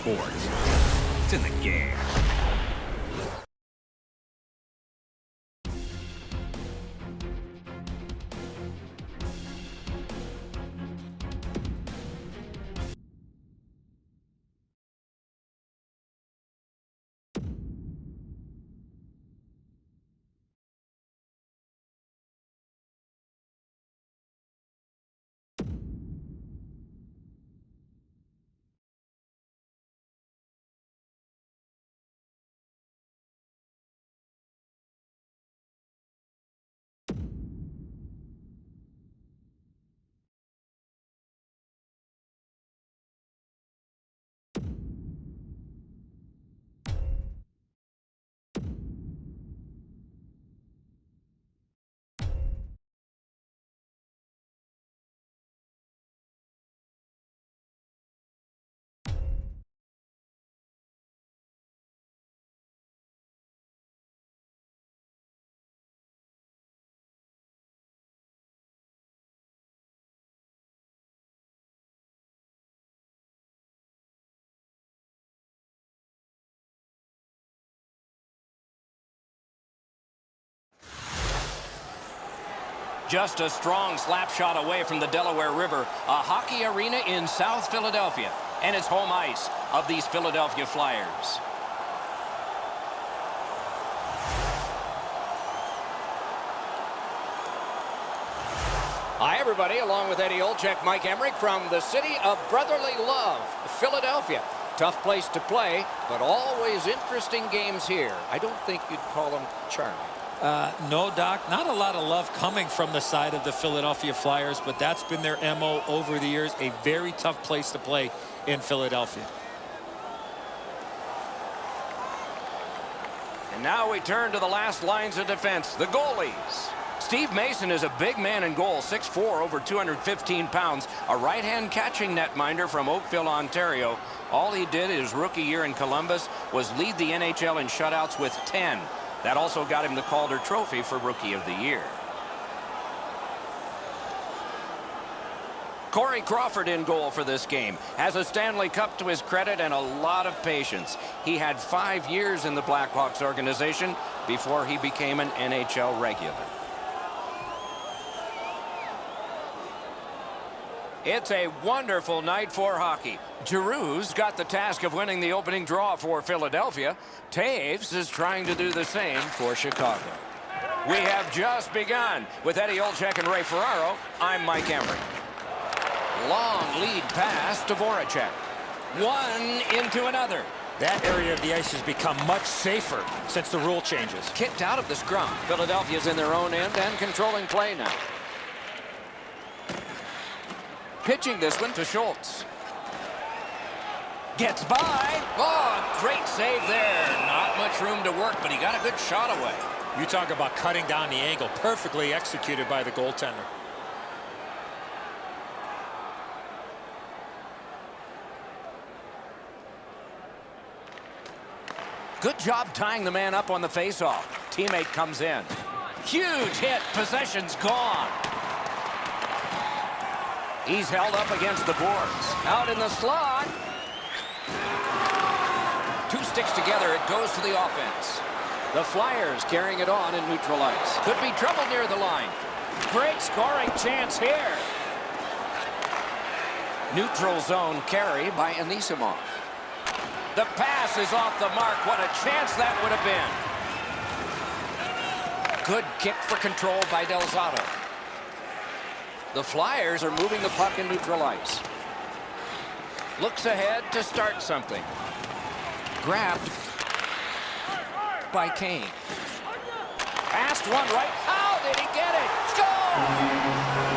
sports. It's in the game. Just a strong slap shot away from the Delaware River, a hockey arena in South Philadelphia, and it's home ice of these Philadelphia Flyers. Hi, everybody. Along with Eddie Olczyk, Mike Emmerich from the city of brotherly love, Philadelphia. Tough place to play, but always interesting games here. I don't think you'd call them charming. No, Doc, not a lot of love coming from the side of the Philadelphia Flyers, but that's been their MO over the years. A very tough place to play in Philadelphia. And now we turn to the last lines of defense, the goalies. Steve Mason is a big man in goal, 6'4", over 215 pounds, a right-hand catching netminder from Oakville, Ontario. All he did his rookie year in Columbus was lead the NHL in shutouts with 10. That also got him the Calder Trophy for Rookie of the Year. Corey Crawford in goal for this game. Has a Stanley Cup to his credit and a lot of patience. He had 5 years in the Blackhawks organization before he became an NHL regular. It's a wonderful night for hockey. Giroux's got the task of winning the opening draw for Philadelphia. Taves is trying to do the same for Chicago. We have just begun. With Eddie Olczyk and Ray Ferraro, I'm Mike Emmerich. Long lead pass to Voracek. One into another. That area of the ice has become much safer since the rule changes. Kicked out of the scrum. Philadelphia's in their own end and controlling play now. Pitching this one to Schultz. Gets by. Oh, great save there. Not much room to work, but he got a good shot away. You talk about cutting down the angle. Perfectly executed by the goaltender. Good job tying the man up on the faceoff. Teammate comes in. Huge hit. Possession's gone. He's held up against the boards. Out in the slot. Two sticks together. It goes to the offense. The Flyers carrying it on in neutral ice. Could be trouble near the line. Great scoring chance here. Neutral zone carry by Anisimov. The pass is off the mark. What a chance that would have been. Good kick for control by Del Zotto. The Flyers are moving the puck in neutral ice. Looks ahead to start something. Grabbed by Kane. Passed one right. How did he get it? Score!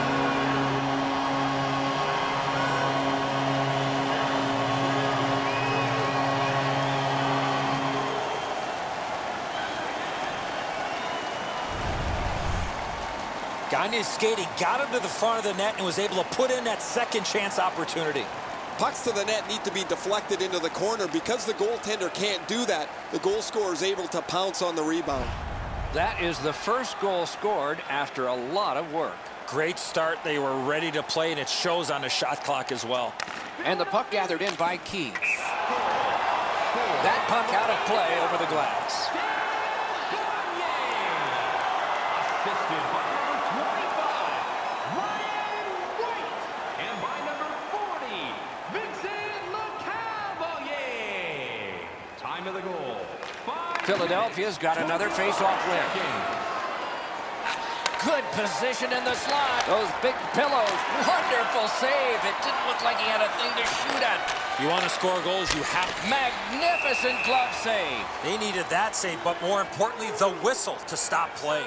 Gagne's skating got him to the front of the net and was able to put in that second chance opportunity. Pucks to the net need to be deflected into the corner. Because the goaltender can't do that, the goal scorer is able to pounce on the rebound. That is the first goal scored after a lot of work. Great start. They were ready to play, and it shows on the shot clock as well. And the puck gathered in by Keith. That puck out of play over the glass. Assisted by number 25, Ryan White. And by number 40, Vincent LeCavalier. Time of the goal. Philadelphia's got another face-off win. Good position in the slot. Those big pillows. Wonderful save. It didn't look like he had a thing to shoot at. You want to score goals, you have to. Magnificent glove save. They needed that save, but more importantly, the whistle to stop play.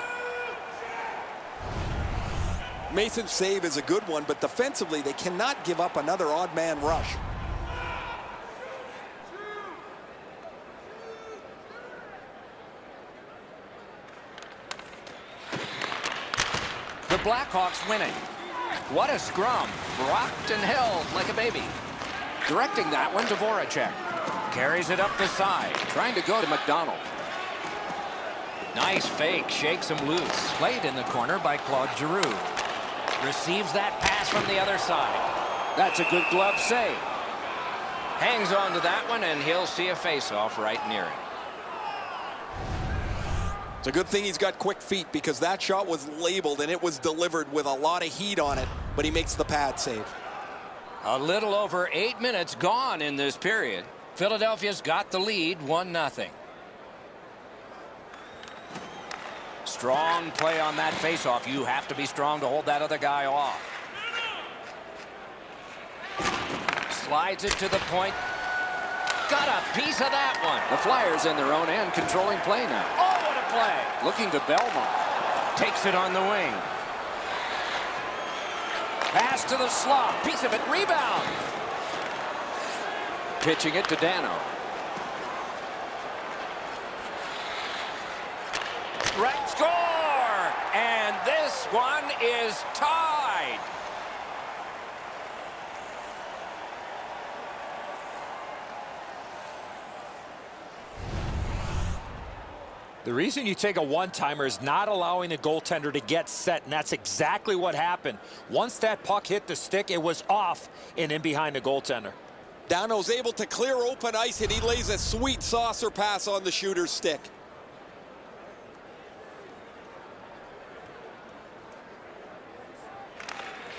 Mason's save is a good one, but defensively, they cannot give up another odd man rush. The Blackhawks winning. What a scrum. Rocked and held like a baby. Directing that one to Voracek. Carries it up the side. Trying to go to McDonald. Nice fake. Shakes him loose. Played in the corner by Claude Giroux. Receives that pass from the other side. That's a good glove save. Hangs on to that one, and he'll see a face-off right near him. It's a good thing he's got quick feet because that shot was labeled and it was delivered with a lot of heat on it, but he makes the pad save. A little over 8 minutes gone in this period. Philadelphia's got the lead 1-0. Strong play on that faceoff. You have to be strong to hold that other guy off. Slides it to the point. Got a piece of that one. The Flyers in their own end controlling play now. Oh, what a play. Looking to Belmont. Takes it on the wing. Pass to the slot. Piece of it. Rebound. Pitching it to Dano. Right score. And this one is tied. The reason you take a one-timer is not allowing the goaltender to get set, and that's exactly what happened. Once that puck hit the stick, it was off and in behind the goaltender. Dano's able to clear open ice, and he lays a sweet saucer pass on the shooter's stick.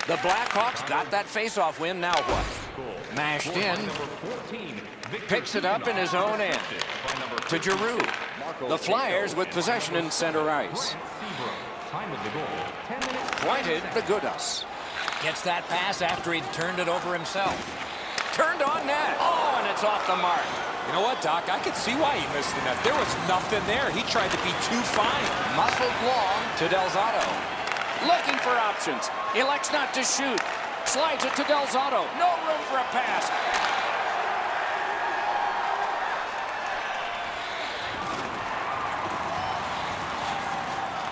The Blackhawks got that faceoff win. Now what? Mashed in. Picks it up in his own end. To Giroux. The Flyers with possession in center ice. Pointed the Goodas. Gets that pass after he'd turned it over himself. Turned on net. Oh, and it's off the mark. You know what, Doc? I could see why he missed the net. There was nothing there. He tried to be too fine. Muscled long to Del Zotto. Looking for options. Elects not to shoot. Slides it to Del Zotto. No room for a pass.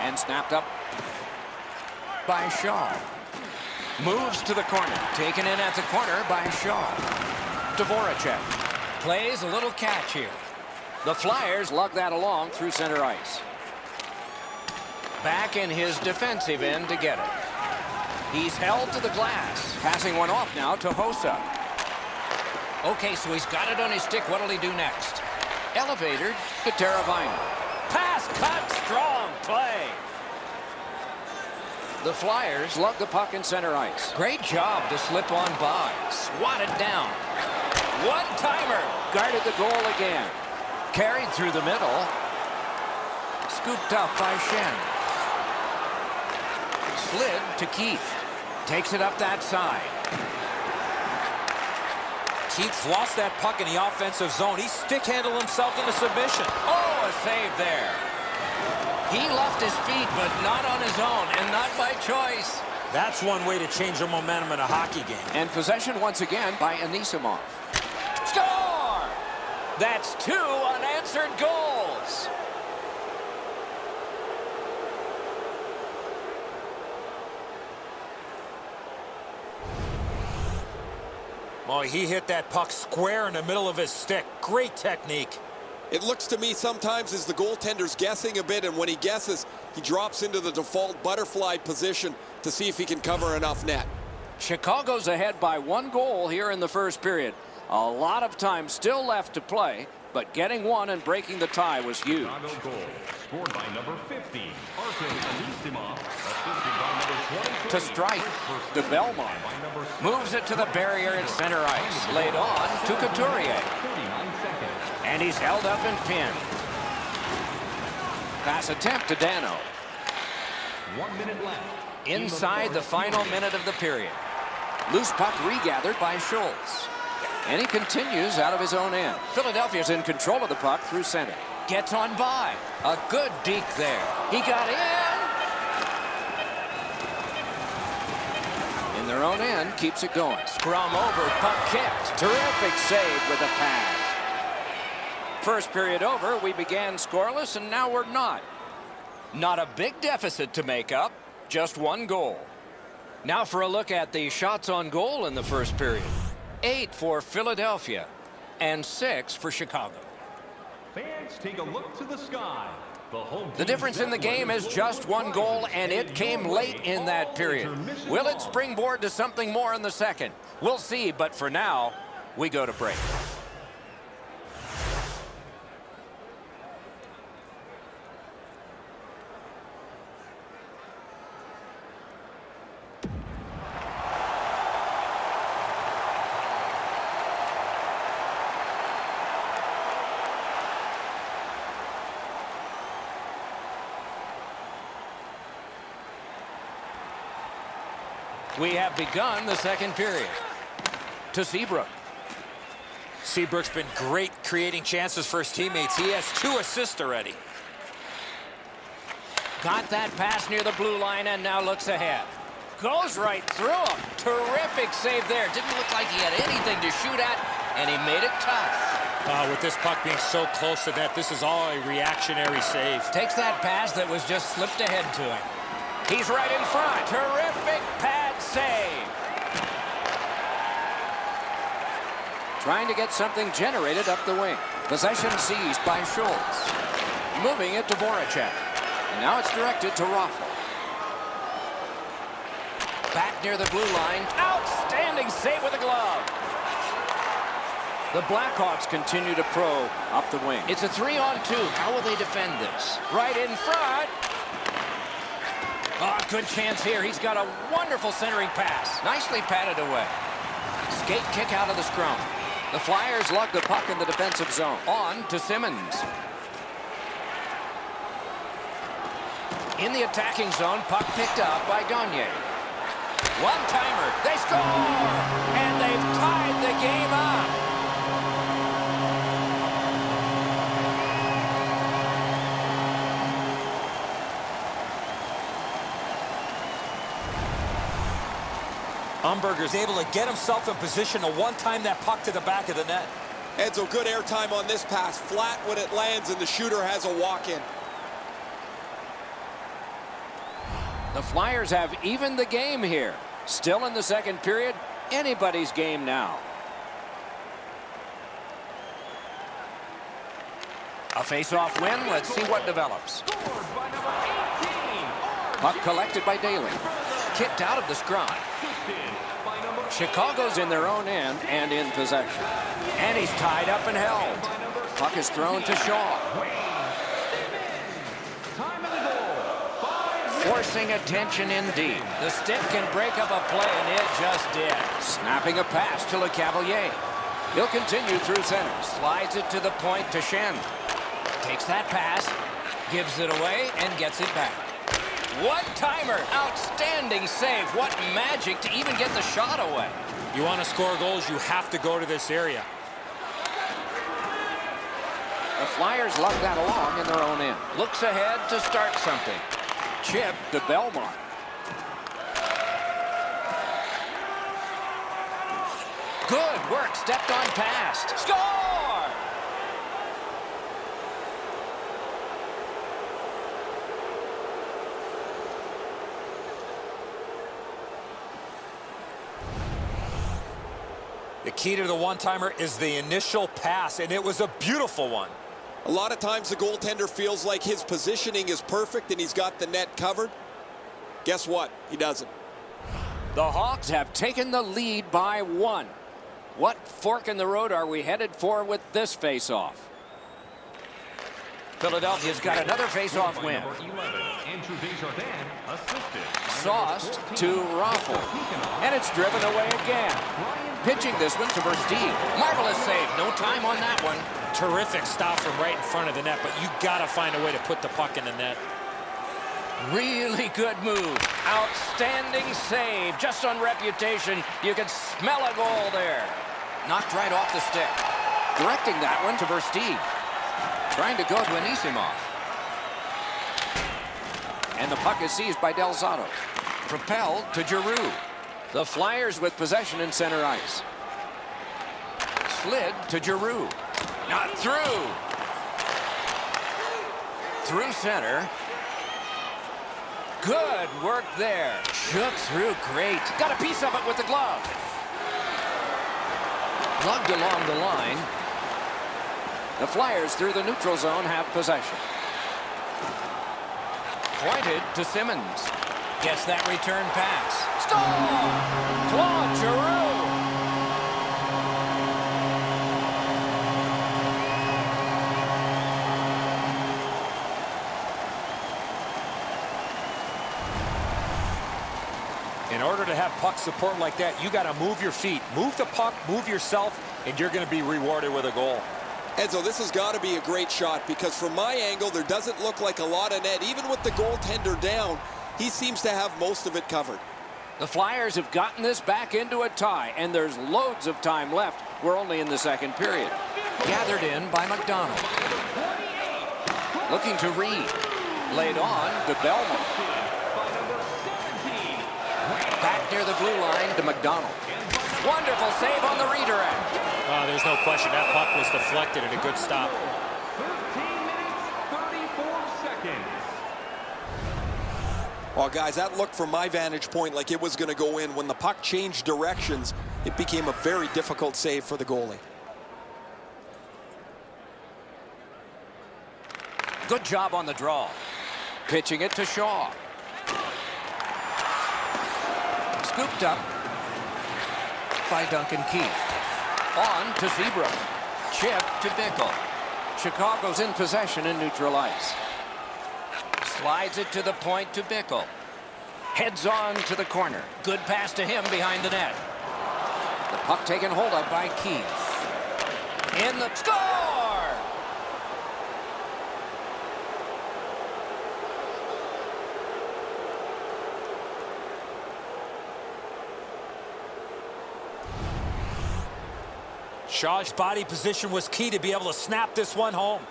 And snapped up by Shaw. Moves to the corner. Taken in at the corner by Shaw. Voracek plays a little catch here. The Flyers lug that along through center ice. Back in his defensive end to get it. He's held to the glass. Passing one off now to Hossa. Okay, so he's got it on his stick. What'll he do next? Elevator to Teravainen. Pass cut. Strong play. The Flyers lug the puck in center ice. Great job to slip on by. Swatted down. One-timer. Guarded the goal again. Carried through the middle. Scooped up by Shen. Slid to Keith. Takes it up that side. Keith's lost that puck in the offensive zone. He stick-handled himself into submission. Oh, a save there. He left his feet, but not on his own, and not by choice. That's one way to change the momentum in a hockey game. And possession once again by Anisimov. Score! That's 2 unanswered goals. Oh, he hit that puck square in the middle of his stick. Great technique. It looks to me sometimes as the goaltender's guessing a bit, and when he guesses, he drops into the default butterfly position to see if he can cover enough net. Chicago's ahead by 1 goal here in the first period. A lot of time still left to play. but getting one and breaking the tie was huge. Chicago goal, scored by number 50, Artem Anisimov, assisted by number 23. To strike, de Belmont moves it to the barrier at center ice. Laid on to Couturier. 39 seconds. And he's held up and pinned. Pass attempt to Dano. 1 minute left. Inside the final minute of the period. Loose puck regathered by Schultz. And he continues out of his own end. Philadelphia's in control of the puck through center. Gets on by. A good deke there. He got in their own end, keeps it going. Scrum over, puck kicked. Terrific save with a pad. First period over, we began scoreless, and now we're not. Not a big deficit to make up, just one goal. Now for a look at the shots on goal in the first period. 8 for Philadelphia and 6 for Chicago. Fans, take a look to the sky. The difference in the game is just one goal, and it came late in that period. Will it springboard to something more in the second? We'll see, but for now, we go to break. We have begun the second period. To Seabrook. Seabrook's been great creating chances for his teammates. He has 2 assists already. Got that pass near the blue line and now looks ahead. Goes right through him. Terrific save there. Didn't look like he had anything to shoot at, and he made it tough. With this puck being so close to net, this is all a reactionary save. Takes that pass that was just slipped ahead to him. He's right in front. Terrific pad save. Trying to get something generated up the wing. Possession seized by Schultz. Moving it to Voracek. And now it's directed to Raffl. Back near the blue line. Outstanding save with a glove. The Blackhawks continue to probe up the wing. It's a 3-on-2. How will they defend this? Right in front. Oh, good chance here. He's got a wonderful centering pass. Nicely patted away. Skate kick out of the scrum. The Flyers lug the puck in the defensive zone. On to Simmons. In the attacking zone, puck picked up by Gagne. One-timer. They score! And they've tied the game up. Umberger's able to get himself in position to one-time that puck to the back of the net. Edzo, good airtime on this pass. Flat when it lands, and the shooter has a walk-in. The Flyers have evened the game here. Still in the second period. Anybody's game now. A face-off win. Let's see what develops. Puck collected by Daly. Kicked out of the scrum. Chicago's in their own end and in possession. And he's tied up and held. Puck is thrown to Shaw. Forcing attention indeed. The stick can break up a play, and it just did. Snapping a pass to LeCavalier. He'll continue through center. Slides it to the point to Schenn. Takes that pass, gives it away, and gets it back. One-timer. Outstanding save. What magic to even get the shot away. You want to score goals, you have to go to this area. The Flyers lug that along in their own end. Looks ahead to start something. Chip to Belmont. Good work. Stepped on past. Score! The key to the one-timer is the initial pass, and it was a beautiful one. A lot of times the goaltender feels like his positioning is perfect and he's got the net covered. Guess what? He doesn't. The Hawks have taken the lead by 1. What fork in the road are we headed for with this face-off? Philadelphia's got another face-off win. Number 11, Andrew Desjardins, assisted. Sauced to Raffle. And it's driven away again. Pitching this one to Versteeg. Marvelous save. No time on that one. Terrific stop from right in front of the net, but you got to find a way to put the puck in the net. Really good move. Outstanding save. Just on reputation, you can smell a goal there. Knocked right off the stick. Directing that one to Versteeg. Trying to go to Anisimov. And the puck is seized by Del Zotto. Propelled to Giroux. The Flyers with possession in center ice. Slid to Giroux. Not through. Through center. Good work there. Shook through great. Got a piece of it with the glove. Lugged along the line. The Flyers through the neutral zone have possession. Pointed to Simmons. Gets that return pass. Score! Claude Giroux. In order to have puck support like that, you got to move your feet. Move the puck, move yourself, and you're going to be rewarded with a goal. Enzo, this has got to be a great shot because from my angle, there doesn't look like a lot of net. Even with the goaltender down, he seems to have most of it covered. The Flyers have gotten this back into a tie, and there's loads of time left. We're only in the second period. Gathered in by McDonald. Looking to Reed. Laid on to Bellman. Back near the blue line to McDonald. Wonderful save on the redirect. Oh, there's no question. That puck was deflected and a good stop. 13 minutes, 34 seconds. Well, guys, that looked from my vantage point like it was going to go in. When the puck changed directions, it became a very difficult save for the goalie. Good job on the draw. Pitching it to Shaw. Scooped up by Duncan Keith. On to Zebra. Chip to Bickle. Chicago's in possession in neutral ice. Slides it to the point to Bickle. Heads on to the corner. Good pass to him behind the net. The puck taken hold of by Keith. In the score! Shaw's body position was key to be able to snap this one home.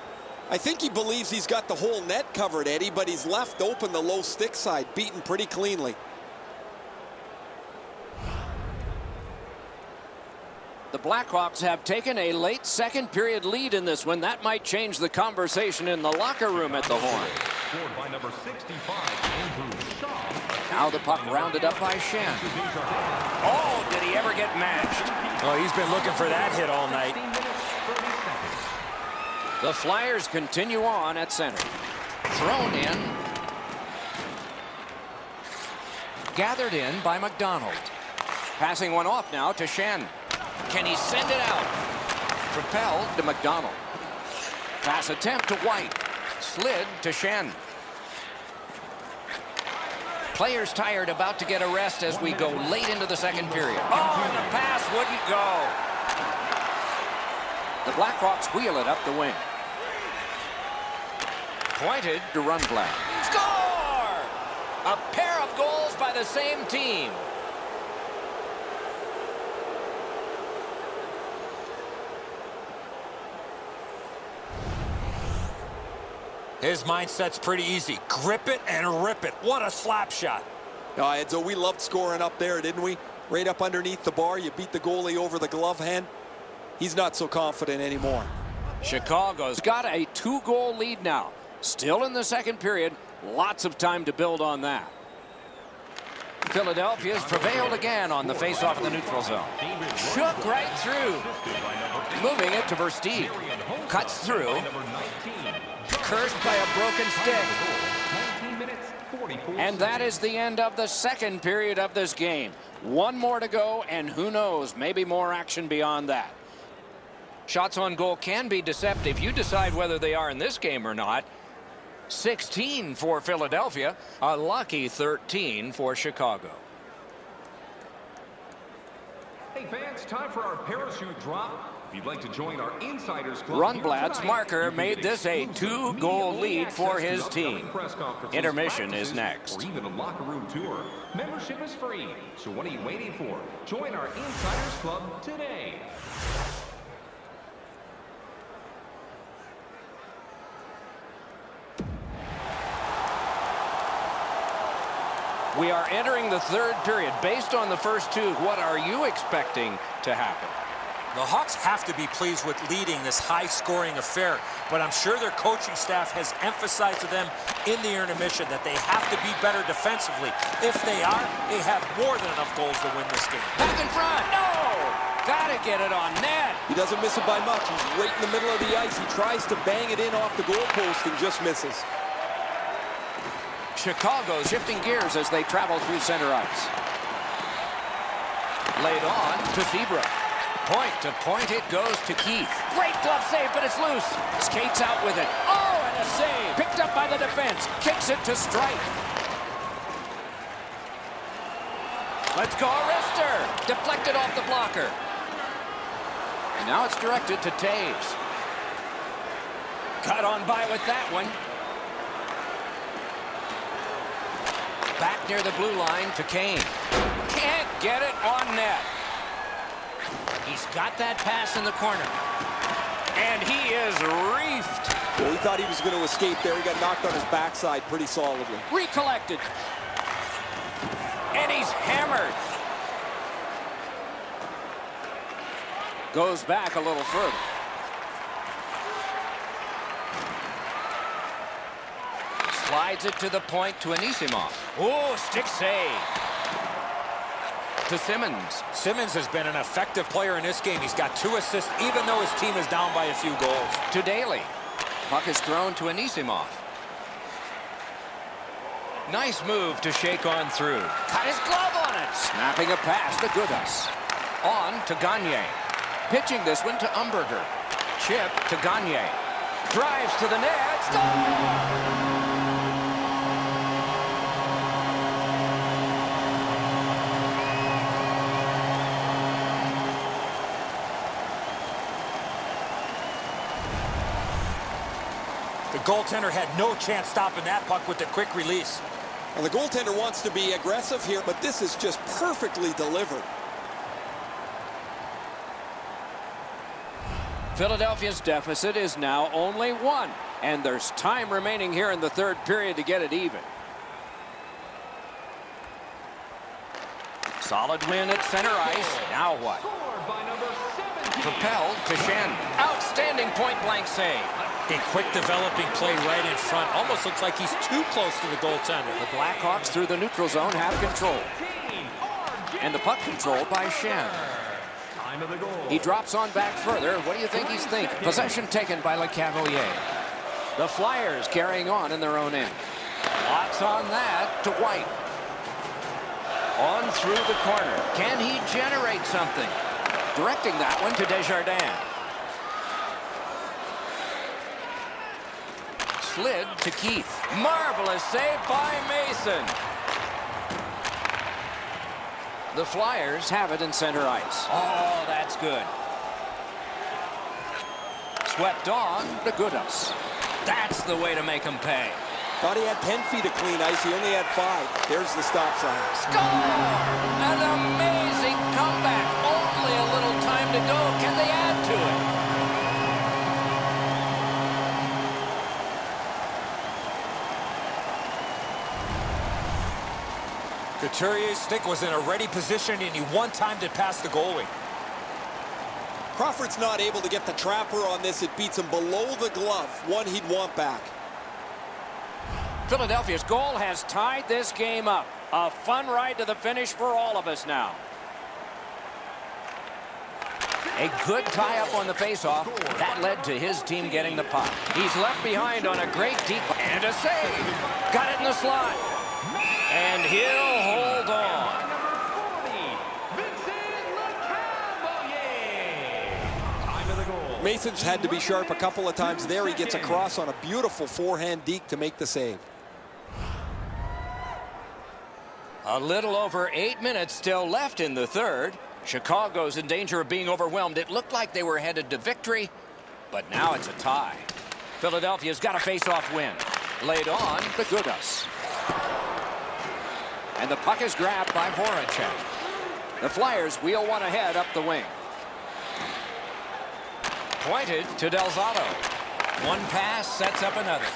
I think he believes he's got the whole net covered, Eddie, but he's left open the low stick side, beaten pretty cleanly. The Blackhawks have taken a late second period lead in this one. That might change the conversation in the locker room at the Horn. Scored by number 65, Andrew Shaw. Now the puck rounded up by Shen. Oh, did he ever get matched? Oh, he's been looking for that hit all night. 16 minutes, 30 seconds. The Flyers continue on at center. Thrown in. Gathered in by McDonald. Passing one off now to Shen. Can he send it out? Propelled to McDonald. Pass attempt to White. Slid to Shen. Players tired, about to get a rest as we go late into the second period. Oh, and the pass wouldn't go. The Blackhawks wheel it up the wing. Pointed to Rundblad. Score! A pair of goals by the same team. His mindset's pretty easy. Grip it and rip it. What a slap shot. Edzo, we loved scoring up there, didn't we? Right up underneath the bar, you beat the goalie over the glove hand. He's not so confident anymore. Chicago's got a 2-goal lead now. Still in the second period. Lots of time to build on that. Philadelphia's prevailed again on the faceoff in the neutral zone. Shook right through. Moving it to Versteeg. Cuts through. Cursed by a broken stick. And that is the end of the second period of this game. One more to go, and who knows, maybe more action beyond that. Shots on goal can be deceptive. You decide whether they are in this game or not. 16 for Philadelphia. A lucky 13 for Chicago. Hey fans, time for our parachute drop. If you'd like to join our Insiders Club, Rundblad's marker made this a 2-goal lead for his team. Intermission is next. Or even a locker room tour. Membership is free. So what are you waiting for? Join our Insiders Club today. We are entering the third period. Based on the first two, what are you expecting to happen? The Hawks have to be pleased with leading this high-scoring affair, but I'm sure their coaching staff has emphasized to them in the intermission that they have to be better defensively. If they are, they have more than enough goals to win this game. Back in front. No! Gotta get it on net. He doesn't miss it by much. He's right in the middle of the ice. He tries to bang it in off the goalpost and just misses. Chicago shifting gears as they travel through center ice. Laid on to Seabrook. Point to point it goes to Keith. Great glove save, but it's loose. Skates out with it. Oh, and a save. Picked up by the defense. Kicks it to strike. Let's go, Arister. Deflected off the blocker. And now it's directed to Taves. Got on by with that one. Back near the blue line to Kane. Can't get it on net. He's got that pass in the corner. And he is reefed. Well, he thought he was going to escape there. He got knocked on his backside pretty solidly. Recollected. And he's hammered. Goes back a little further. Slides it to the point to Anisimov. Oh, stick save. To Simmons. Simmons has been an effective player in this game. He's got 2 assists, even though his team is down by a few goals. To Daly. Puck is thrown to Anisimov. Nice move to shake on through. Got his glove on it. Snapping a pass to Gudas. On to Gagne. Pitching this one to Umberger. Chip to Gagne. Drives to the net. Score! The goaltender had no chance stopping that puck with the quick release. Well, the goaltender wants to be aggressive here, but this is just perfectly delivered. Philadelphia's deficit is now only 1, and there's time remaining here in the third period to get it even. Solid win at center ice. Now what? Propelled to Shen. Outstanding point-blank save. A quick developing play right in front. Almost looks like he's too close to the goaltender. The Blackhawks through the neutral zone have control. And the puck controlled by Shen. He drops on back further. What do you think he's thinking? Possession taken by LeCavalier. The Flyers carrying on in their own end. Lots on that to White. On through the corner. Can he generate something? Directing that one to Desjardins. Slid to Keith. Marvelous save by Mason. The Flyers have it in center ice. Oh, that's good. Swept on to Gudas. That's the way to make him pay. Thought he had 10 feet of clean ice. He only had 5. There's the stop sign. Score! An amazing comeback. Only a little time to go. Can they add to it? Couturier's stick was in a ready position, and he one-timed it past the goalie. Crawford's not able to get the trapper on this. It beats him below the glove. One he'd want back. Philadelphia's goal has tied this game up. A fun ride to the finish for all of us now. A good tie-up on the face-off. That led to his team getting the puck. He's left behind on a great deep... And a save. Got it in the slot. And he'll hold on. Time of the goal. Mason's had to be sharp a couple of times there. He gets across on a beautiful forehand deke to make the save. A little over 8 minutes still left in the third. Chicago's in danger of being overwhelmed. It looked like they were headed to victory, but now it's a tie. Philadelphia's got a face-off win. Laid on to Gudas. And the puck is grabbed by Voracek. The Flyers wheel one ahead up the wing. Pointed to Delzato. One pass sets up another.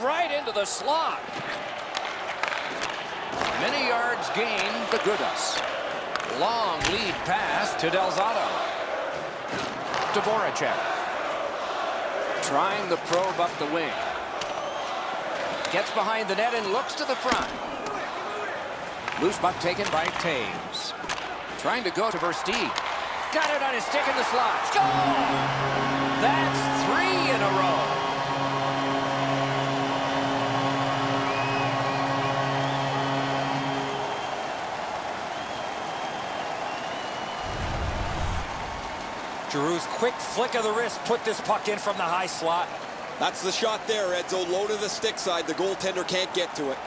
Right into the slot. Many yards gained to Gudas. Long lead pass to Delzato. To Voracek. Trying the probe up the wing. Gets behind the net and looks to the front. Loose puck taken by Taves. Trying to go to Versteeg. Got it on his stick in the slot. Score! That's 3 in a row. Giroux's quick flick of the wrist put this puck in from the high slot. That's the shot there, Edzo. Low to the stick side. The goaltender can't get to it.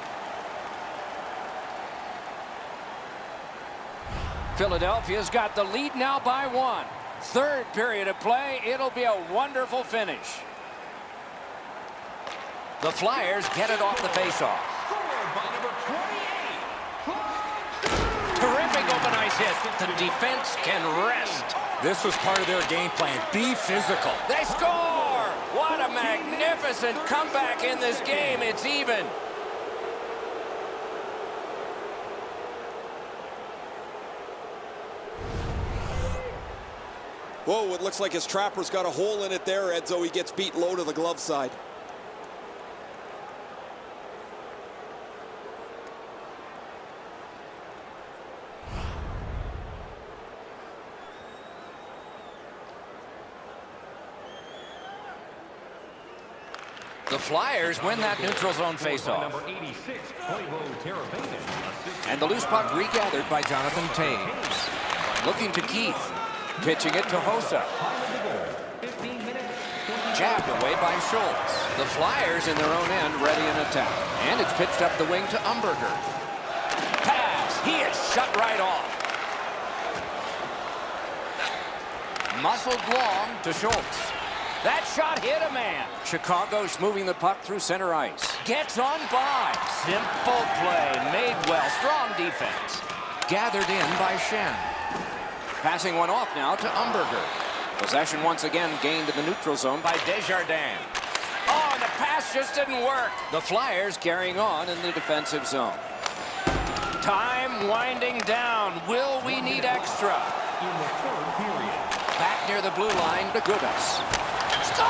Philadelphia's got the lead now by 1. Third period of play. It'll be a wonderful finish. The Flyers get it off the faceoff. Terrific open ice hit. The defense can rest. This was part of their game plan. Be physical. They score! What a magnificent comeback in this game. It's even. Whoa, it looks like his trapper's got a hole in it there, Edzo. He gets beat low to the glove side. The Flyers win that neutral zone faceoff. And the loose puck regathered by Jonathan Taves. Looking to Keith. Pitching it to Hossa. Jabbed away by Schultz. The Flyers in their own end ready in attack. And it's pitched up the wing to Umberger. Pass. He is shut right off. Muscled long to Schultz. That shot hit a man. Chicago's moving the puck through center ice. Gets on by. Simple play. Made well. Strong defense. Gathered in by Shen. Passing one off now to Umberger. Possession once again gained in the neutral zone by Desjardins. Oh, and the pass just didn't work. The Flyers carrying on in the defensive zone. Time winding down. Will we need extra? In the third period. Back near the blue line to Gudas. Score!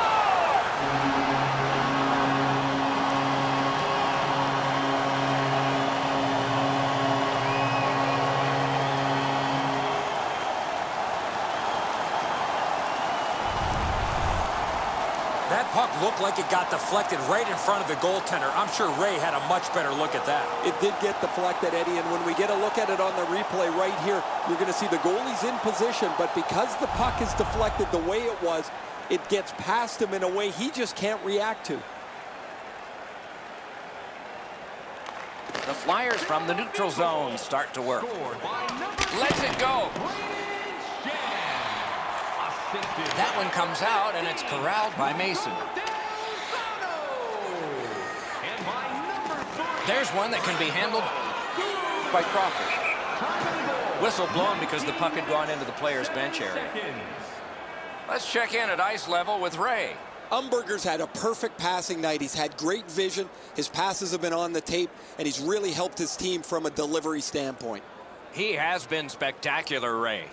That puck looked like it got deflected right in front of the goaltender. I'm sure Ray had a much better look at that. It did get deflected, Eddie, and when we get a look at it on the replay right here, you're going to see the goalie's in position, but because the puck is deflected the way it was, it gets past him in a way he just can't react to. The Flyers from the neutral zone start to work. Lets it go. That one comes out, and it's corralled by Mason. There's one that can be handled by Crawford. Whistle blown because the puck had gone into the player's bench area. Let's check in at ice level with Ray. Umberger's had a perfect passing night. He's had great vision. His passes have been on the tape, and he's really helped his team from a delivery standpoint. He has been spectacular, Ray.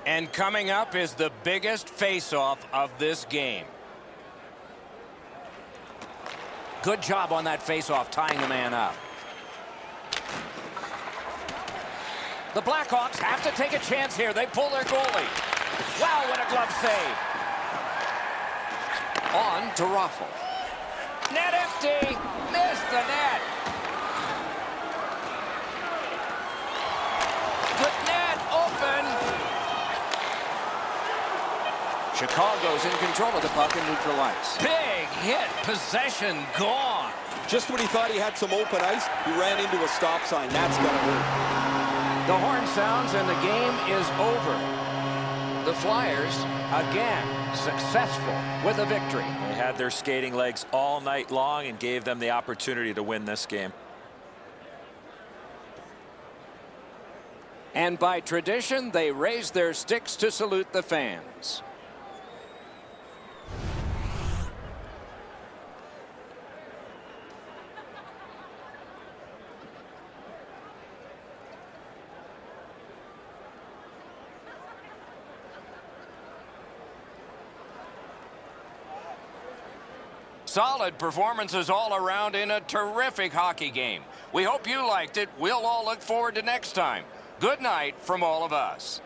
And coming up is the biggest face-off of this game. Good job on that face-off, tying the man up. The Blackhawks have to take a chance here. They pull their goalie. Wow, what a glove save. On to Raffl. Net empty. Missed the net. Chicago's in control of the puck in neutral ice. Big hit. Possession gone. Just when he thought he had some open ice, he ran into a stop sign. That's got to hurt. The horn sounds and the game is over. The Flyers, again, successful with a victory. They had their skating legs all night long and gave them the opportunity to win this game. And by tradition, they raise their sticks to salute the fans. Solid performances all around in a terrific hockey game. We hope you liked it. We'll all look forward to next time. Good night from all of us.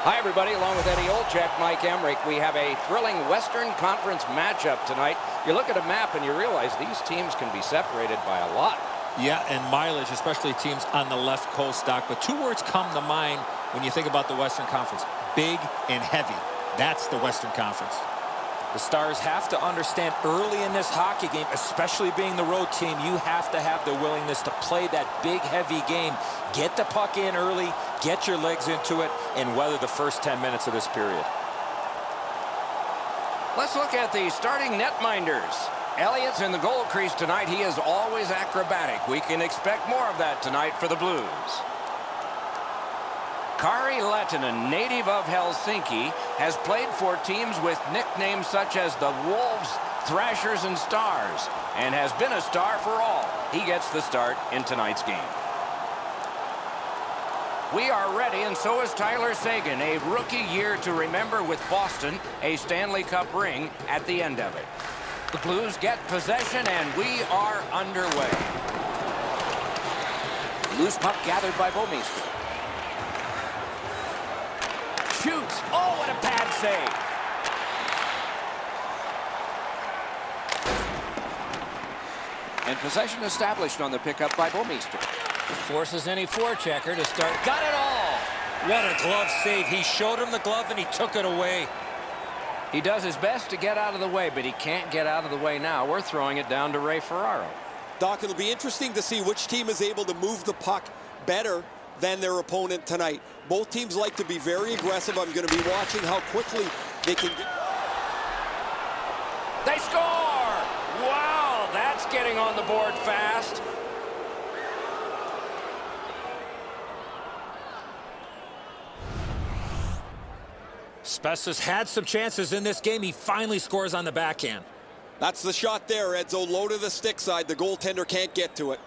Hi, everybody. Along with Eddie Olczyk, Mike Emmerich, we have a thrilling Western Conference matchup tonight. You look at a map and you realize these teams can be separated by a lot. Yeah, and mileage, especially teams on the left coast, Doc. But two words come to mind when you think about the Western Conference: big and heavy. That's the Western Conference. The Stars have to understand early in this hockey game, especially being the road team, you have to have the willingness to play that big, heavy game. Get the puck in early, get your legs into it, and weather the first 10 minutes of this period. Let's look at the starting netminders. Elliott's in the goal crease tonight. He is always acrobatic. We can expect more of that tonight for the Blues. Kari Lehtinen, native of Helsinki, has played for teams with nicknames such as the Wolves, Thrashers, and Stars, and has been a star for all. He gets the start in tonight's game. We are ready, and so is Tyler Seguin, a rookie year to remember with Boston, a Stanley Cup ring at the end of it. The Blues get possession, and we are underway. Loose puck gathered by Bouwmeester. Shoots. Oh, what a pad save. And possession established on the pickup by Bouwmeester. Forces any forechecker to start. Got it all. What a glove save. He showed him the glove and he took it away. He does his best to get out of the way, but he can't get out of the way now. We're throwing it down to Ray Ferraro. Doc, it'll be interesting to see which team is able to move the puck better than their opponent tonight. Both teams like to be very aggressive. I'm going to be watching how quickly they can get. They score! Wow, that's getting on the board fast. Spezza's had some chances in this game. He finally scores on the backhand. That's the shot there, Edzo. Low to the stick side. The goaltender can't get to it.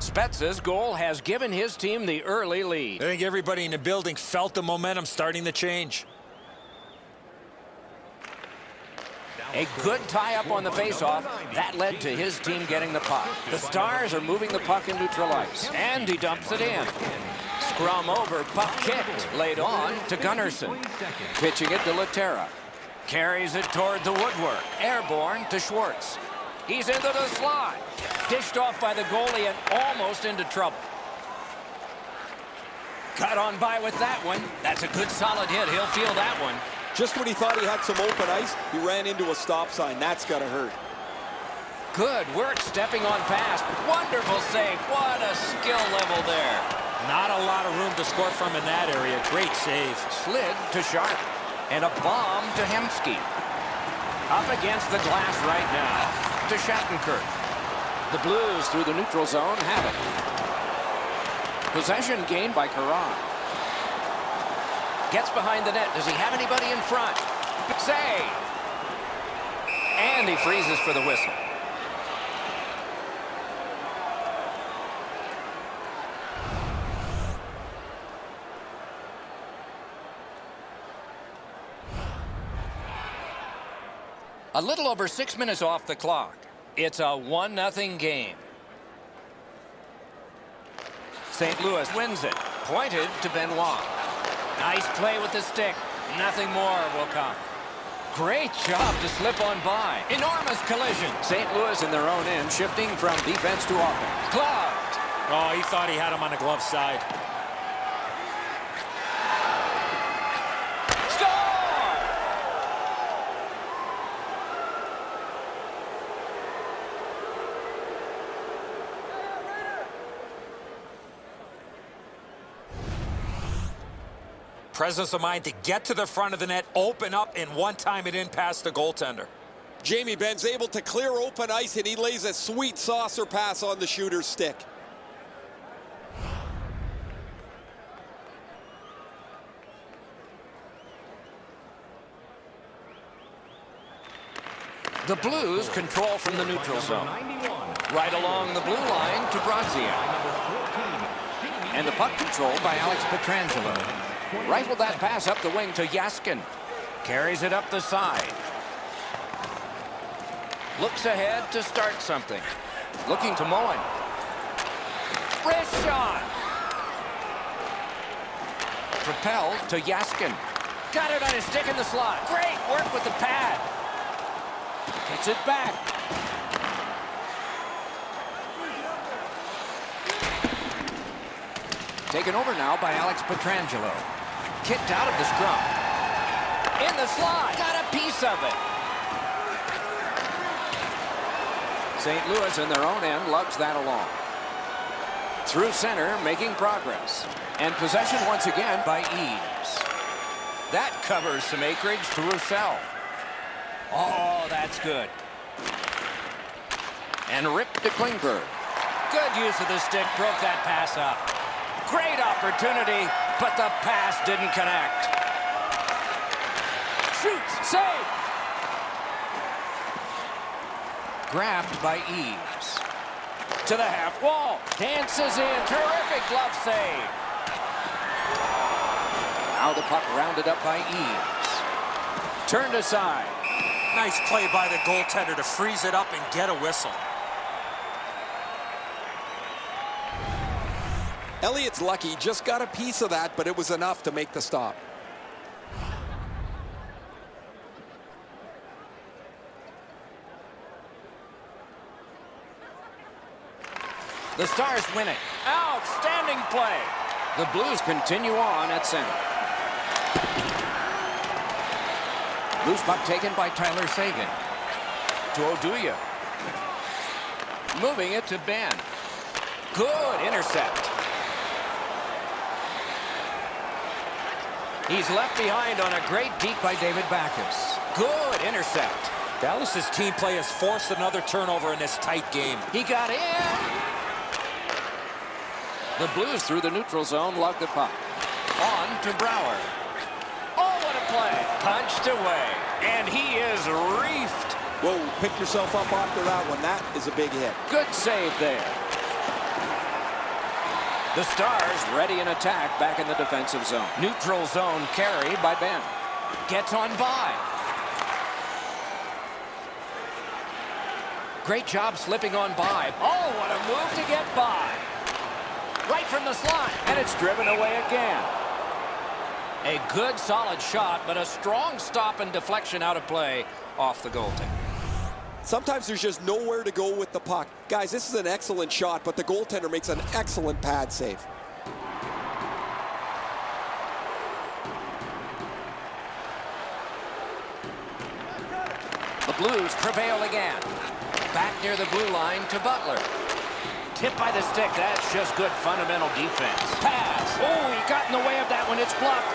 Spezza's goal has given his team the early lead. I think everybody in the building felt the momentum starting to change. A good tie-up on the face-off. That led to his team getting the puck. The Stars are moving the puck in neutral ice. And he dumps it in. Scrum over, puck kicked. Laid on to Gunnarsson. Pitching it to Laterra. Carries it toward the woodwork. Airborne to Schwartz. He's into the slot. Dished off by the goalie and almost into trouble. Cut on by with that one. That's a good solid hit. He'll feel that one. Just when he thought he had some open ice, he ran into a stop sign. That's got to hurt. Good work stepping on past. Wonderful save. What a skill level there. Not a lot of room to score from in that area. Great save. Slid to Sharp. And a bomb to Hemsky. Up against the glass right now to Shattenkirk. The Blues through the neutral zone have it. Possession gained by Caron. Gets behind the net. Does he have anybody in front? Save. And he freezes for the whistle. A little over 6 minutes off the clock. It's a 1-0 game. St. Louis wins it. Pointed to Benoit. Nice play with the stick. Nothing more will come. Great job to slip on by. Enormous collision. St. Louis in their own end, shifting from defense to offense. Gloved. Oh, he thought he had him on the glove side. Score! Presence of mind to get to the front of the net, open up, and one time it in past the goaltender. Jamie Benn's able to clear open ice, and he lays a sweet saucer pass on the shooter's stick. The Blues control from the neutral zone. Right along the blue line to Brazia. And the puck control by Alex Pietrangelo. Rifled that pass up the wing to Jaskin. Carries it up the side. Looks ahead to start something. Looking to Moen. Wrist shot. Propelled to Jaskin. Got it on his stick in the slot. Great work with the pad. Gets it back. Taken over now by Alex Pietrangelo. Kicked out of the scrum. In the slot. Got a piece of it. St. Louis in their own end lugs that along. Through center, making progress. And possession once again by Eaves. That covers some acreage to Roussel. Oh, that's good. And ripped to Klingberg. Good use of the stick, broke that pass up. Great opportunity, but the pass didn't connect. Shoots, save. Grabbed by Eaves. To the half wall, dances in, terrific glove save. Now the puck rounded up by Eaves. Turned aside. Nice play by the goaltender to freeze it up and get a whistle. Elliott's lucky, just got a piece of that, but it was enough to make the stop. The Stars win it. Outstanding play. The Blues continue on at center. Loose puck taken by Tyler Seguin. To Oduya. Moving it to Ben. Good intercept. He's left behind on a great deke by David Backes. Good intercept. Dallas's team play has forced another turnover in this tight game. He got in. The Blues through the neutral zone lug the puck. On to Brouwer. Oh, what a play. Punched away. And he is reefed. Whoa, pick yourself up after that one. That is a big hit. Good save there. The Stars ready in attack back in the defensive zone. Neutral zone carry by Ben. Gets on by. Great job slipping on by. Oh, what a move to get by. Right from the slot, and it's driven away again. A good, solid shot, but a strong stop and deflection out of play off the goaltender. Sometimes there's just nowhere to go with the puck. Guys, this is an excellent shot, but the goaltender makes an excellent pad save. The Blues prevail again. Back near the blue line to Butler. Tipped by the stick. That's just good fundamental defense. Pass. Oh, he got in the way of that one. It's blocked.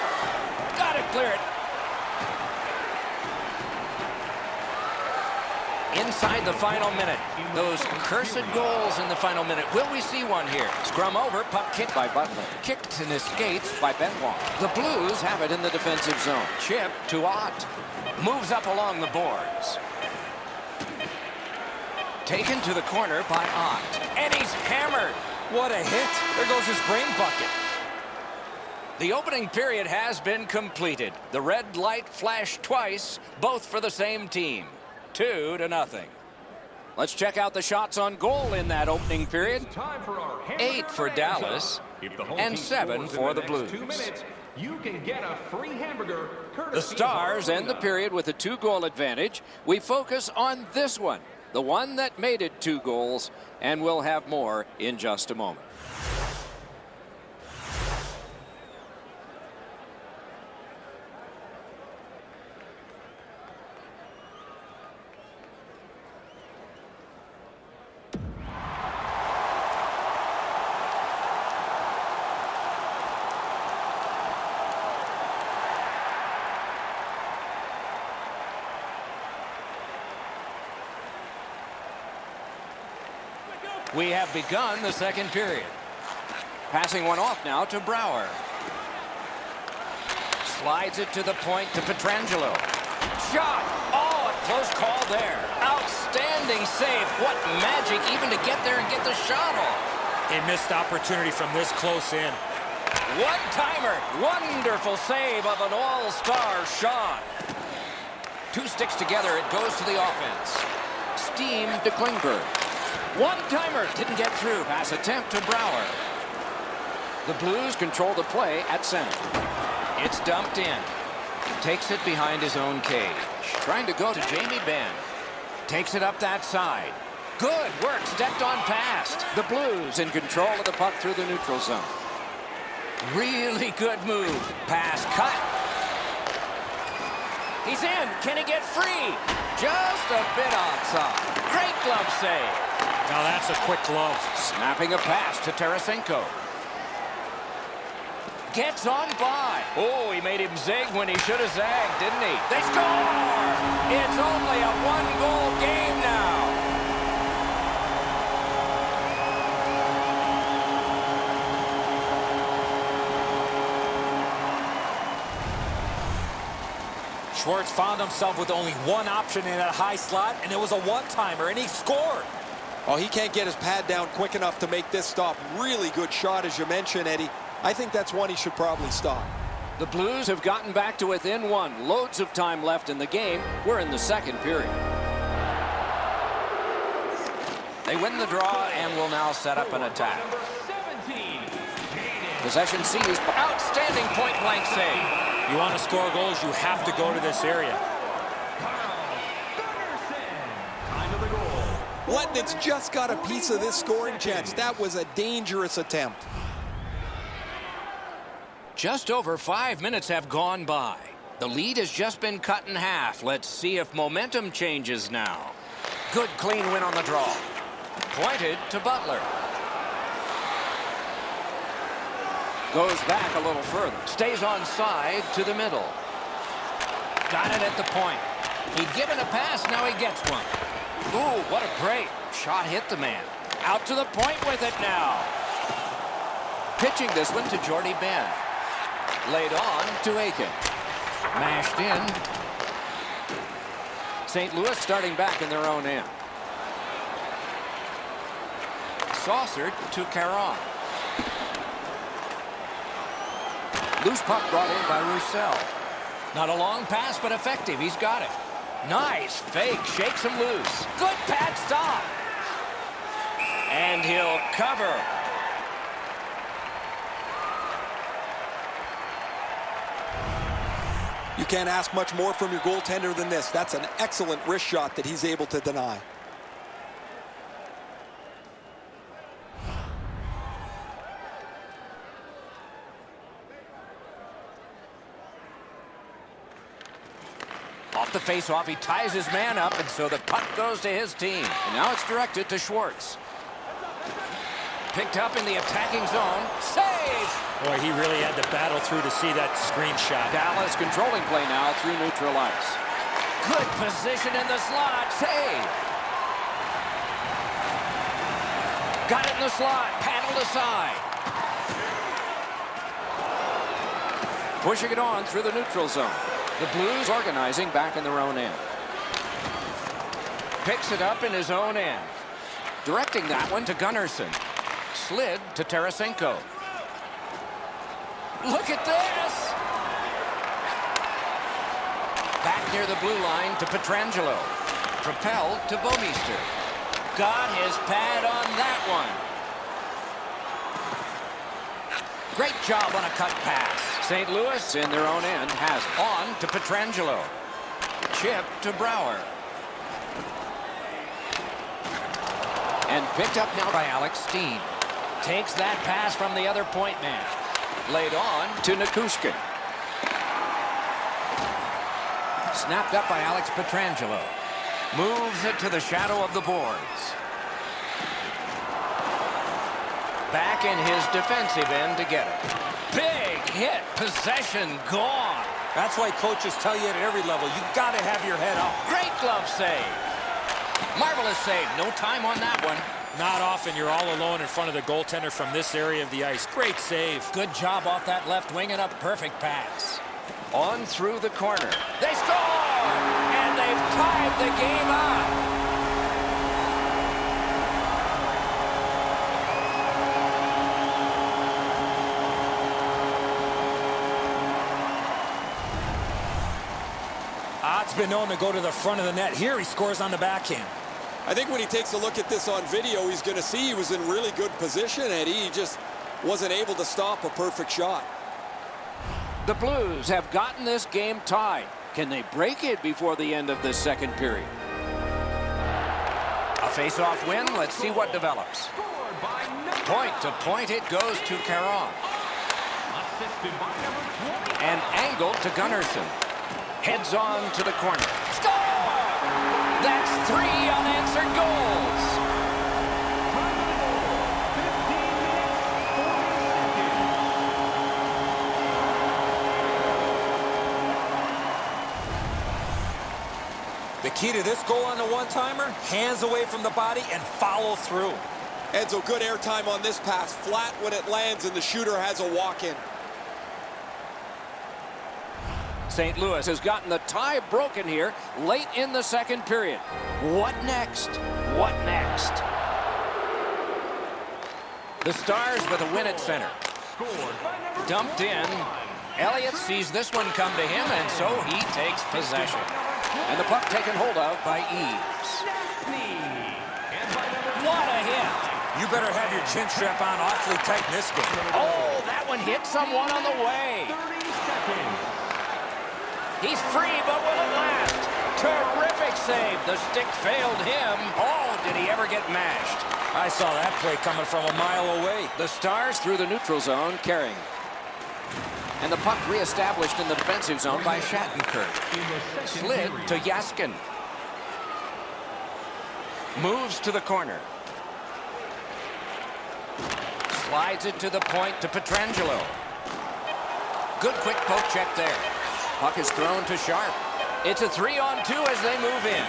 Got it cleared. Inside the final minute. Those cursed goals in the final minute. Will we see one here? Scrum over. Puck kicked by Butler. Kicked and escapes by Benoit. The Blues have it in the defensive zone. Chip to Ott. Moves up along the boards. Taken to the corner by Ott. And he's hammered. What a hit. There goes his brain bucket. The opening period has been completed. The red light flashed twice, both for the same team. 2-0. Let's check out the shots on goal in that opening period. 8 for Dallas and 7 for the Blues. You can get a free hamburger. The Stars end the period with a 2-goal advantage. We focus on this one, the one that made it 2 goals, and we'll have more in just a moment. We have begun the second period. Passing one off now to Brouwer. Slides it to the point to Pietrangelo. Shot! Oh, a close call there. Outstanding save. What magic even to get there and get the shot off. A missed opportunity from this close in. One-timer. Wonderful save of an all-star shot. 2 sticks together. It goes to the offense. Steam to Klingberg. One-timer. Didn't get through. Pass attempt to Brouwer. The Blues control the play at center. It's dumped in. Takes it behind his own cage. Trying to go to Jamie Benn. Takes it up that side. Good work. Stepped on past. The Blues in control of the puck through the neutral zone. Really good move. Pass cut. He's in. Can he get free? Just a bit outside. Great glove save. Now that's a quick glove. Snapping a pass to Tarasenko. Gets on by. Oh, he made him zig when he should have zagged, didn't he? They score! It's only a 1-goal game now. Schwartz found himself with only one option in that high slot, and it was a one-timer, and he scored. Oh, he can't get his pad down quick enough to make this stop. Really good shot, as you mentioned, Eddie. I think that's one he should probably stop. The Blues have gotten back to within 1. Loads of time left in the game. We're in the second period. They win the draw and will now set up an attack. Possession seized. Outstanding point-blank save. You want to score goals, you have to go to this area. Letnitz just got a piece of this scoring chance. That was a dangerous attempt. Just over 5 minutes have gone by. The lead has just been cut in half. Let's see if momentum changes now. Good clean win on the draw. Pointed to Butler. Goes back a little further. Stays on side to the middle. Got it at the point. He'd given a pass, now he gets one. Ooh, what a break. Shot hit the man. Out to the point with it now. Pitching this one to Jordy Benn. Laid on to Aiken. Mashed in. St. Louis starting back in their own end. Saucered to Caron. Loose puck brought in by Roussel. Not a long pass, but effective. He's got it. Nice fake. Shakes him loose. Good pad stop. And he'll cover. You can't ask much more from your goaltender than this. That's an excellent wrist shot that he's able to deny. Off the face-off, he ties his man up, and so the puck goes to his team. And now it's directed to Schwartz. Picked up in the attacking zone. Save! Boy, he really had to battle through to see that screenshot. Dallas controlling play now through neutral ice. Good position in the slot. Save! Got it in the slot. Paddled aside. Pushing it on through the neutral zone. The Blues organizing back in their own end. Picks it up in his own end. Directing that one to Gunnarsson. Slid to Tarasenko. Look at this! Back near the blue line to Pietrangelo. Propelled to Bouwmeester. Got his pad on that one. Great job on a cut pass. St. Louis in their own end has on to Pietrangelo. Chip to Brouwer. And picked up now by Alex Steen. Takes that pass from the other point man. Laid on to Nichushkin. Snapped up by Alex Pietrangelo. Moves it to the shadow of the boards. Back in his defensive end to get it. Big hit. Possession gone. That's why coaches tell you at every level, you got to have your head up. Great glove save. Marvelous save. No time on that one. Not often you're all alone in front of the goaltender from this area of the ice. Great save. Good job off that left wing and a perfect pass. On through the corner. They score! And they've tied the game up. Ott's been known to go to the front of the net. Here he scores on the backhand. I think when he takes a look at this on video, he's going to see he was in really good position, Eddie. He just wasn't able to stop a perfect shot. The Blues have gotten this game tied. Can they break it before the end of the second period? A face-off win. Let's see what develops. Point to point it goes to Caron. And angled to Gunnarsson. Heads on to the corner. Score! That's 3 unanswered goals. The key to this goal on the one-timer, hands away from the body and follow through. Edzo, good airtime on this pass. Flat when it lands and the shooter has a walk-in. St. Louis has gotten the tie broken here late in the second period. What next? What next? The Stars with a win at center. Dumped in. Elliott sees this one come to him, and so he takes possession. And the puck taken hold of by Eves. What a hit! You better have your chin strap on awfully tight in this game. Oh, that one hit someone on the way. He's free, but will it last? Terrific save. The stick failed him. Oh, did he ever get mashed? I saw that play coming from a mile away. The Stars through the neutral zone, carrying. And the puck reestablished in the defensive zone by Shattenkirk. Slid to Yaskin. Moves to the corner. Slides it to the point to Pietrangelo. Good quick poke check there. Puck is thrown to Sharp. It's a 3-on-2 as they move in.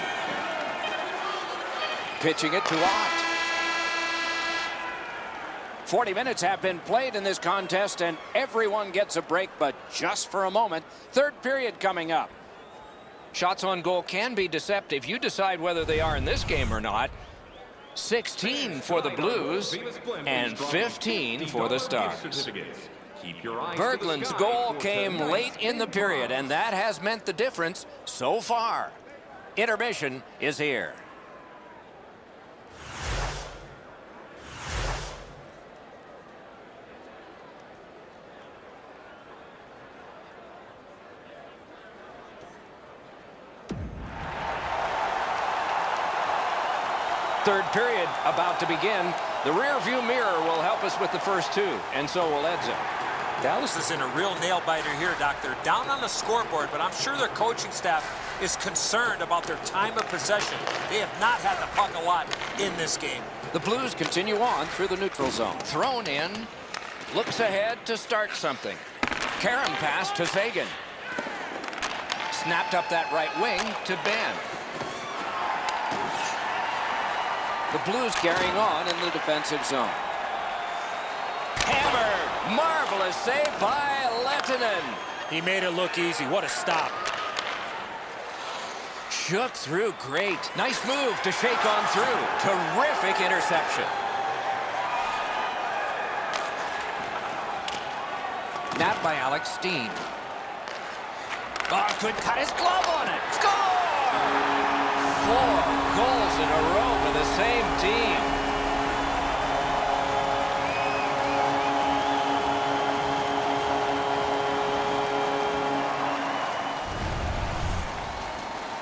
Pitching it to Ott. 40 minutes have been played in this contest, and everyone gets a break, but just for a moment. Third period coming up. Shots on goal can be deceptive. You decide whether they are in this game or not. 16 for the Blues and 15 for the Stars. Keep your eyes to the Berglund's sky goal for came tonight's late in the period, and that has meant the difference so far. Intermission is here. Third period about to begin. The rear view mirror will help us with the first two, and so will Edzo. Dallas is in a real nail-biter here, Doc. They're down on the scoreboard, but I'm sure their coaching staff is concerned about their time of possession. They have not had the puck a lot in this game. The Blues continue on through the neutral zone. Thrown in. Looks ahead to start something. Karen pass to Sagan. Snapped up that right wing to Ben. The Blues carrying on in the defensive zone. Hammered. Marvelous save by Lehtinen. He made it look easy. What a stop. Shook through great. Nice move to shake on through. Terrific interception. Napped by Alex Steen. Oh, could cut his glove on it. Score! 4 goals in a row for the same team.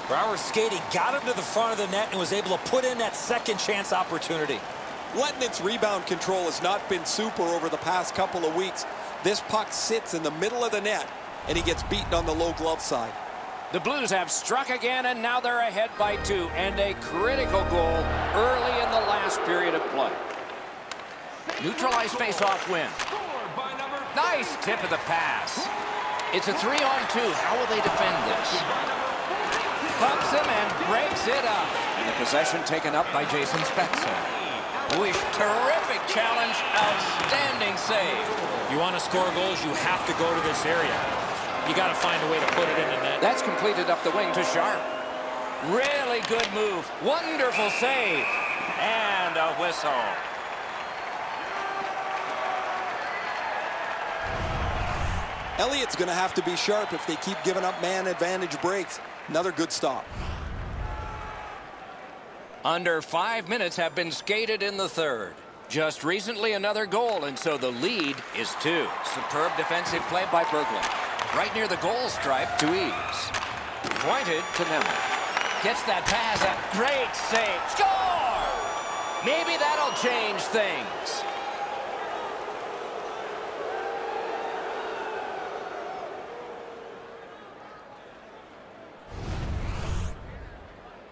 Brouwer's skating got him to the front of the net and was able to put in that second chance opportunity. Lettinen's rebound control has not been super over the past couple of weeks. This puck sits in the middle of the net, and he gets beaten on the low glove side. The Blues have struck again, and now they're ahead by 2, and a critical goal early in the last period of play. Neutralized face-off win. Nice tip of the pass. It's a 3-on-2. How will they defend this? Pumps him and breaks it up. And the possession taken up by Jason Spezza. Wish terrific challenge, outstanding save. You want to score goals, you have to go to this area. You got to find a way to put it in the net. That's completed up the wing to Sharp. Really good move. Wonderful save. And a whistle. Elliott's going to have to be sharp if they keep giving up man advantage breaks. Another good stop. Under 5 minutes have been skated in the third. Just recently another goal, and so the lead is 2. Superb defensive play by Berglund. Right near the goal stripe to Eves. Pointed to Nemeth. Gets that pass up. Great save. Score! Maybe that'll change things.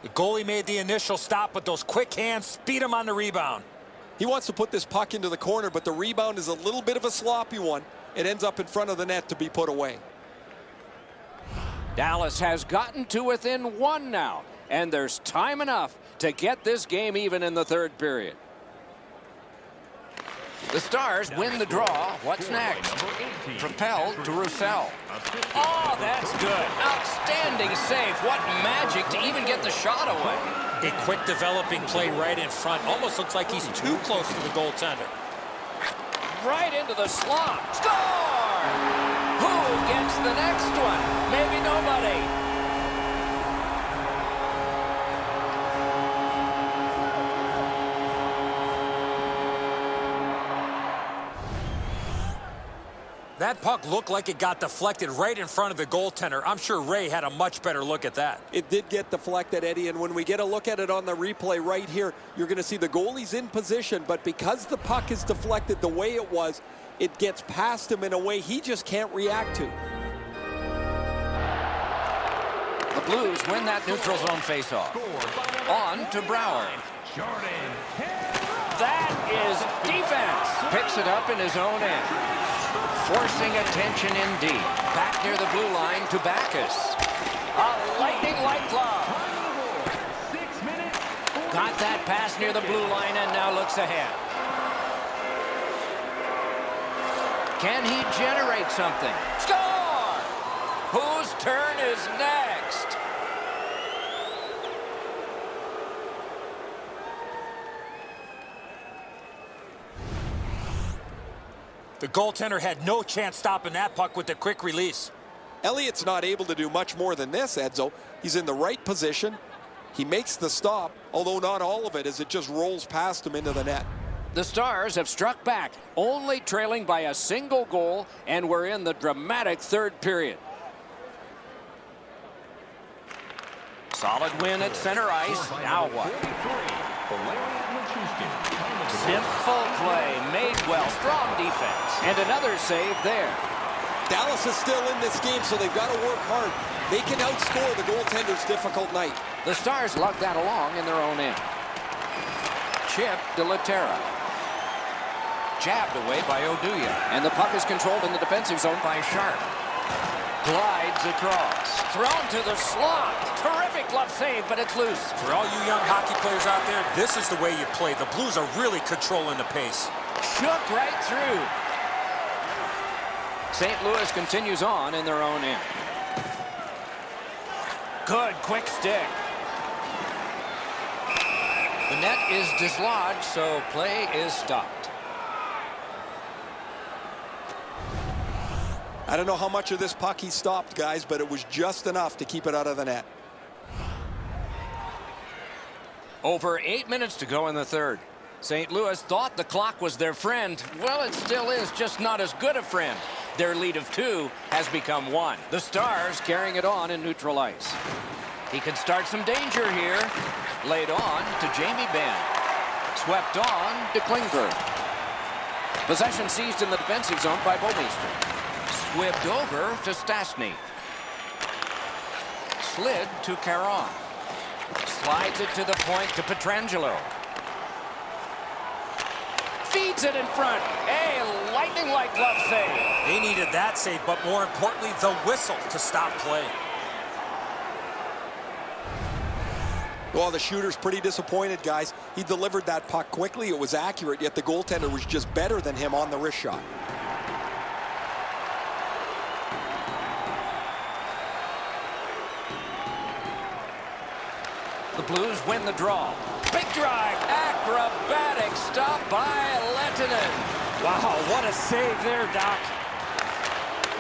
The goalie made the initial stop, but those quick hands speed him on the rebound. He wants to put this puck into the corner, but the rebound is a little bit of a sloppy one. It ends up in front of the net to be put away. Dallas has gotten to within 1 now, and there's time enough to get this game even in the third period. The Stars win the draw. What's next? Propelled to Roussel. Oh, that's good. Outstanding save. What magic to even get the shot away. A quick developing play right in front. Almost looks like he's too close to the goaltender. Right into the slot. Score! Who gets the next one? Maybe nobody. That puck looked like it got deflected right in front of the goaltender. I'm sure Ray had a much better look at that. It did get deflected, Eddie, and when we get a look at it on the replay right here, you're going to see the goalie's in position, but because the puck is deflected the way it was, it gets past him in a way he just can't react to. The Blues win that neutral zone faceoff. On to Brouwer. That is defense. Picks it up in his own end. Forcing attention indeed. Back near the blue line to Backus. A lightning-like glove. Got that pass near the blue line and now looks ahead. Can he generate something? Score! Whose turn is next? The goaltender had no chance stopping that puck with the quick release. Elliott's not able to do much more than this, Edzo. He's in the right position. He makes the stop, although not all of it, as it just rolls past him into the net. The Stars have struck back, only trailing by a single goal, and we're in the dramatic third period. Solid win at center ice. Now what? Simple play, made well, strong defense, and another save there. Dallas is still in this game, so they've got to work hard. They can outscore the goaltender's difficult night. The Stars lug that along in their own end. Chip de la Terra. Jabbed away by Oduya. And the puck is controlled in the defensive zone by Sharp. Glides across. Thrown to the slot. Terrific glove save, but it's loose. For all you young hockey players out there, this is the way you play. The Blues are really controlling the pace. Shook right through. St. Louis continues on in their own end. Good quick stick. The net is dislodged, so play is stopped. I don't know how much of this puck he stopped, guys, but it was just enough to keep it out of the net. Over 8 minutes to go in the third. St. Louis thought the clock was their friend. Well, it still is, just not as good a friend. Their lead of 2 has become 1. The Stars carrying it on in neutral ice. He could start some danger here. Laid on to Jamie Benn. Swept on to Klingberg. Possession seized in the defensive zone by Bouwmeester. Squibbed over to Stastny. Slid to Caron. Slides it to the point to Pietrangelo. Feeds it in front. A lightning-like glove save. They needed that save, but more importantly, the whistle to stop play. Well, the shooter's pretty disappointed, guys. He delivered that puck quickly. It was accurate, yet the goaltender was just better than him on the wrist shot. The Blues win the draw. Big drive. Acrobatic stop by Lehtinen. Wow, what a save there, Doc.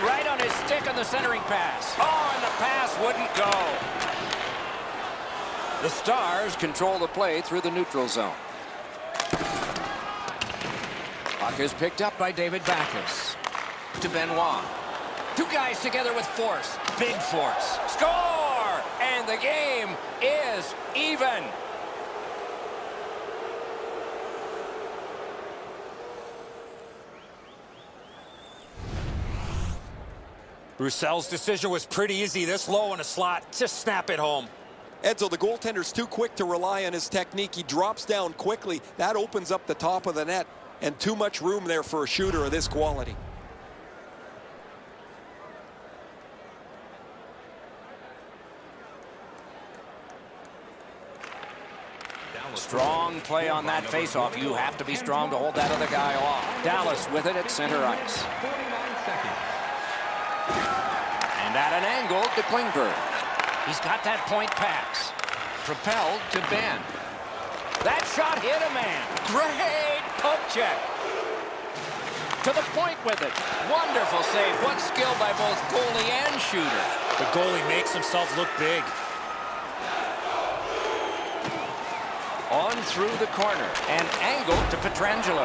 Right on his stick on the centering pass. Oh, and the pass wouldn't go. The Stars control the play through the neutral zone. Puck is picked up by David Backes. To Benoit. 2 guys together with force. Big force. Score! And the game is even. Broussel's decision was pretty easy. This low in a slot, just snap it home. Edzo, the goaltender's too quick to rely on his technique. He drops down quickly. That opens up the top of the net, and too much room there for a shooter of this quality. Strong play on that faceoff. You have to be strong to hold that other guy off. Dallas with it at center ice. And at an angle to Klingberg. He's got that point pass. Propelled to Ben. That shot hit a man. Great poke check. To the point with it. Wonderful save. What skill by both goalie and shooter. The goalie makes himself look big. On through the corner. And angled to Pietrangelo.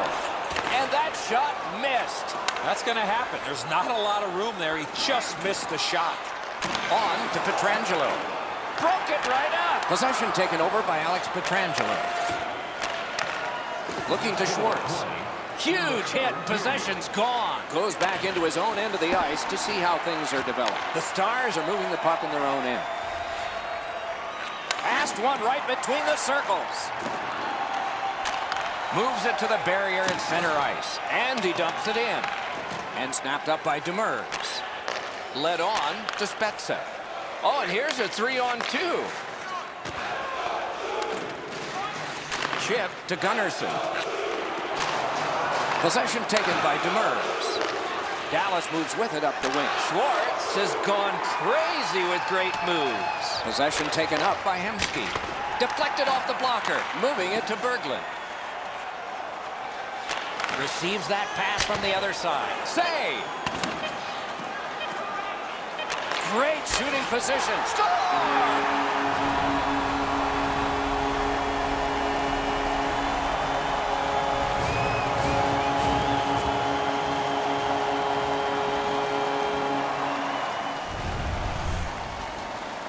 And that shot missed. That's going to happen. There's not a lot of room there. He just missed the shot. On to Pietrangelo. Broke it right up. Possession taken over by Alex Pietrangelo. Looking to Schwartz. Huge hit. Possession's gone. Goes back into his own end of the ice to see how things are developed. The Stars are moving the puck in their own end. Passed one right between the circles. Moves it to the barrier at center ice. And he dumps it in. And snapped up by Demers. Led on to Spezza. Oh, and here's a 3-on-2. Chip to Gunnarsson. Possession taken by Demers. Dallas moves with it up the wing. Schwartz has gone crazy with great moves. Possession taken up by Hemsky. Deflected off the blocker. Moving it to Berglund. Receives that pass from the other side. Save! Great shooting position. Score!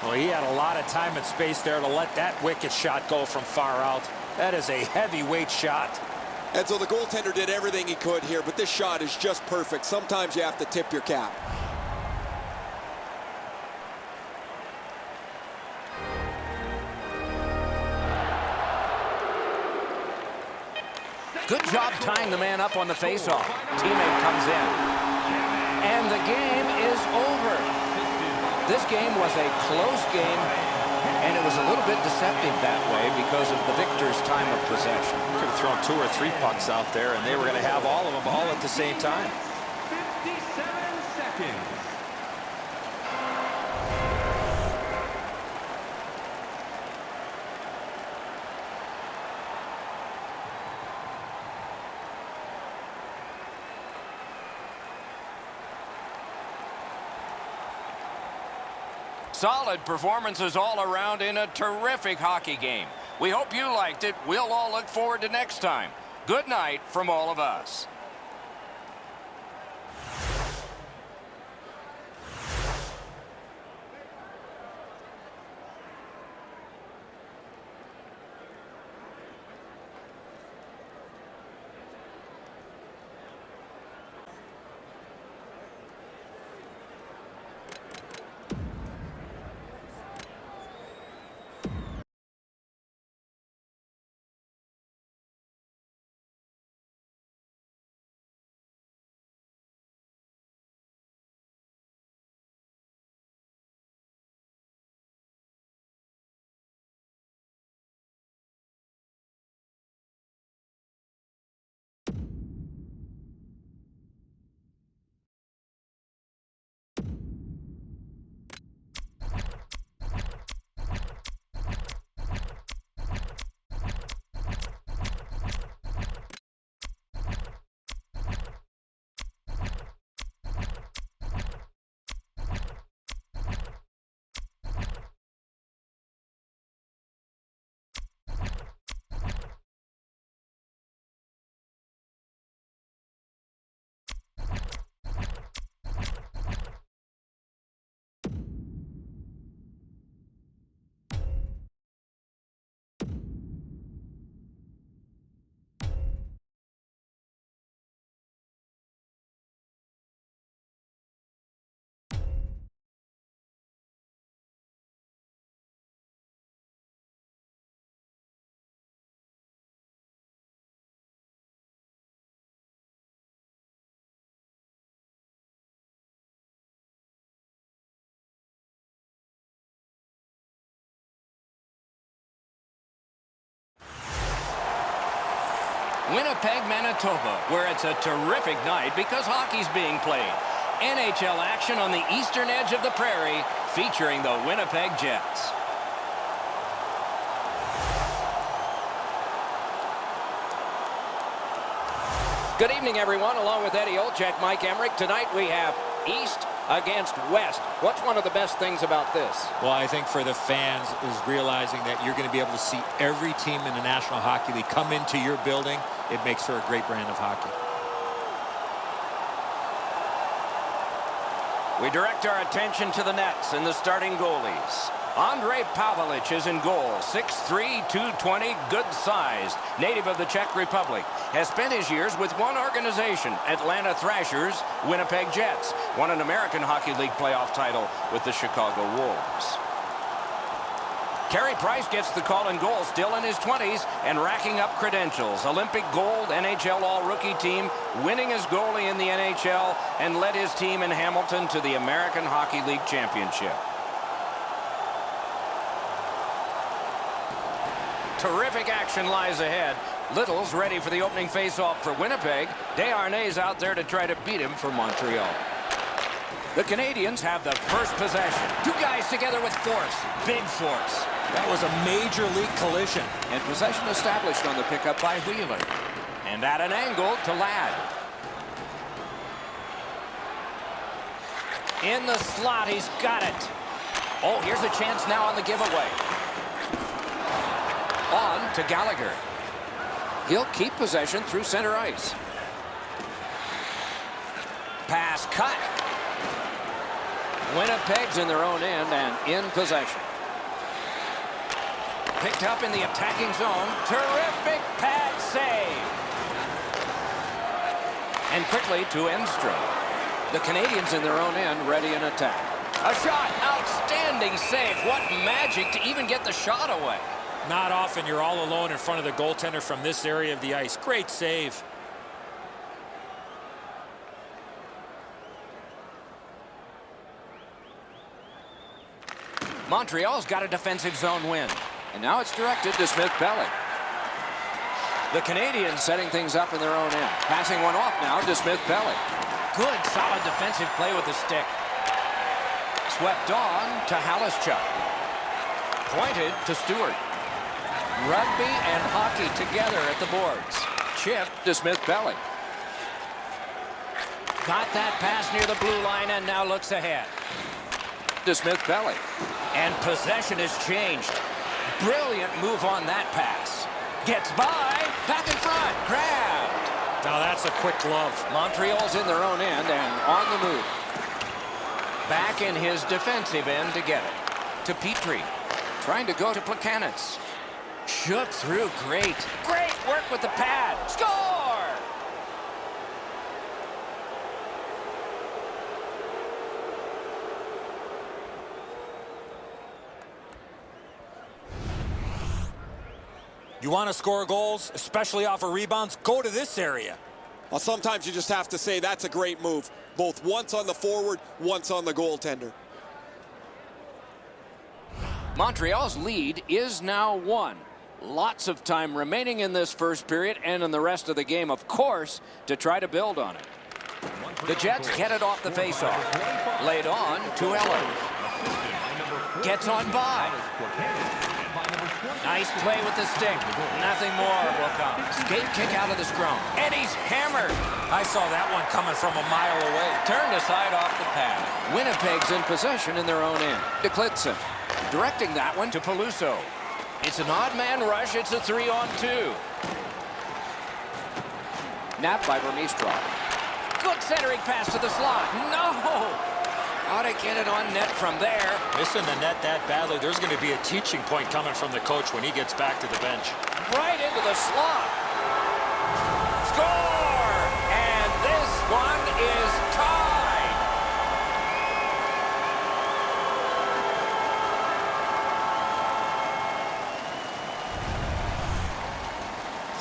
Well, he had a lot of time and space there to let that wicked shot go from far out. That is a heavyweight shot. And so the goaltender did everything he could here, but this shot is just perfect. Sometimes you have to tip your cap. Good job tying the man up on the faceoff. Teammate comes in. And the game is over. This game was a close game, and it was a little bit deceptive that way because of the victor's time of possession. Could have thrown 2 or 3 pucks out there, and they were going to have all of them all at the same time. 57 seconds. Solid performances all around in a terrific hockey game. We hope you liked it. We'll all look forward to next time. Good night from all of us. Winnipeg, Manitoba, where it's a terrific night because hockey's being played. NHL action on the eastern edge of the prairie, featuring the Winnipeg Jets. Good evening, everyone. Along with Eddie Olczyk, Mike Emmerich. Tonight we have East against West. What's one of the best things about this? Well, I think for the fans is realizing that you're going to be able to see every team in the National Hockey League come into your building. It makes for a great brand of hockey. We direct our attention to the nets and the starting goalies. Andrei Pavlich is in goal, 6'3", 220, good sized, native of the Czech Republic. Has spent his years with one organization, Atlanta Thrashers, Winnipeg Jets. Won an American Hockey League playoff title with the Chicago Wolves. Carey Price gets the call in goal, still in his 20s and racking up credentials. Olympic gold, NHL All-Rookie team, winning as goalie in the NHL, and led his team in Hamilton to the American Hockey League Championship. Terrific action lies ahead. Little's ready for the opening faceoff for Winnipeg. Desharnais out there to try to beat him for Montreal. The Canadians have the first possession. Two guys together with force. Big force. That was a major league collision. And possession established on the pickup by Wheeler. And at an angle to Ladd. In the slot, he's got it. Oh, here's a chance now on the giveaway. On to Gallagher. He'll keep possession through center ice. Pass cut. Winnipeg's in their own end and in possession. Picked up in the attacking zone. Terrific pad save. And quickly to Enstrom. The Canadians in their own end, ready in attack. A shot. Outstanding save. What magic to even get the shot away. Not often you're all alone in front of the goaltender from this area of the ice. Great save. Montreal's got a defensive zone win. And now it's directed to Smith-Pelly. The Canadians setting things up in their own end. Passing one off now to Smith-Pelly. Good, solid defensive play with the stick. Swept on to Halischuk. Pointed to Stewart. Rugby and hockey together at the boards. Chip to Smith-Pelly. Got that pass near the blue line and now looks ahead. To Smith-Pelly. And possession has changed. Brilliant move on that pass. Gets by. Back in front. Grabbed. Now that's a quick glove. Montreal's in their own end and on the move. Back in his defensive end to get it. To Petrie. Trying to go to Plekanec. Shook through. Great. Great work with the pad. Score! You want to score goals, especially off of rebounds, go to this area. Well, sometimes you just have to say that's a great move. Both once on the forward, once on the goaltender. Montreal's lead is now 1. Lots of time remaining in this first period and in the rest of the game, of course, to try to build on it. The Jets get it off the faceoff. Laid on to Eller. Gets on by. Nice play with the stick. Nothing more will come. Skate kick out of the scrum. And he's hammered. I saw that one coming from a mile away. Turned aside off the pad. Winnipeg's in possession in their own end. To Klitzen. Directing that one to Peluso. It's an odd man rush. It's a 3-on-2. Napped by Vermistrov. Good centering pass to the slot. No! Ought to get it on net from there. Missing the net that badly. There's going to be a teaching point coming from the coach when he gets back to the bench. Right into the slot. Score! And this one is tied.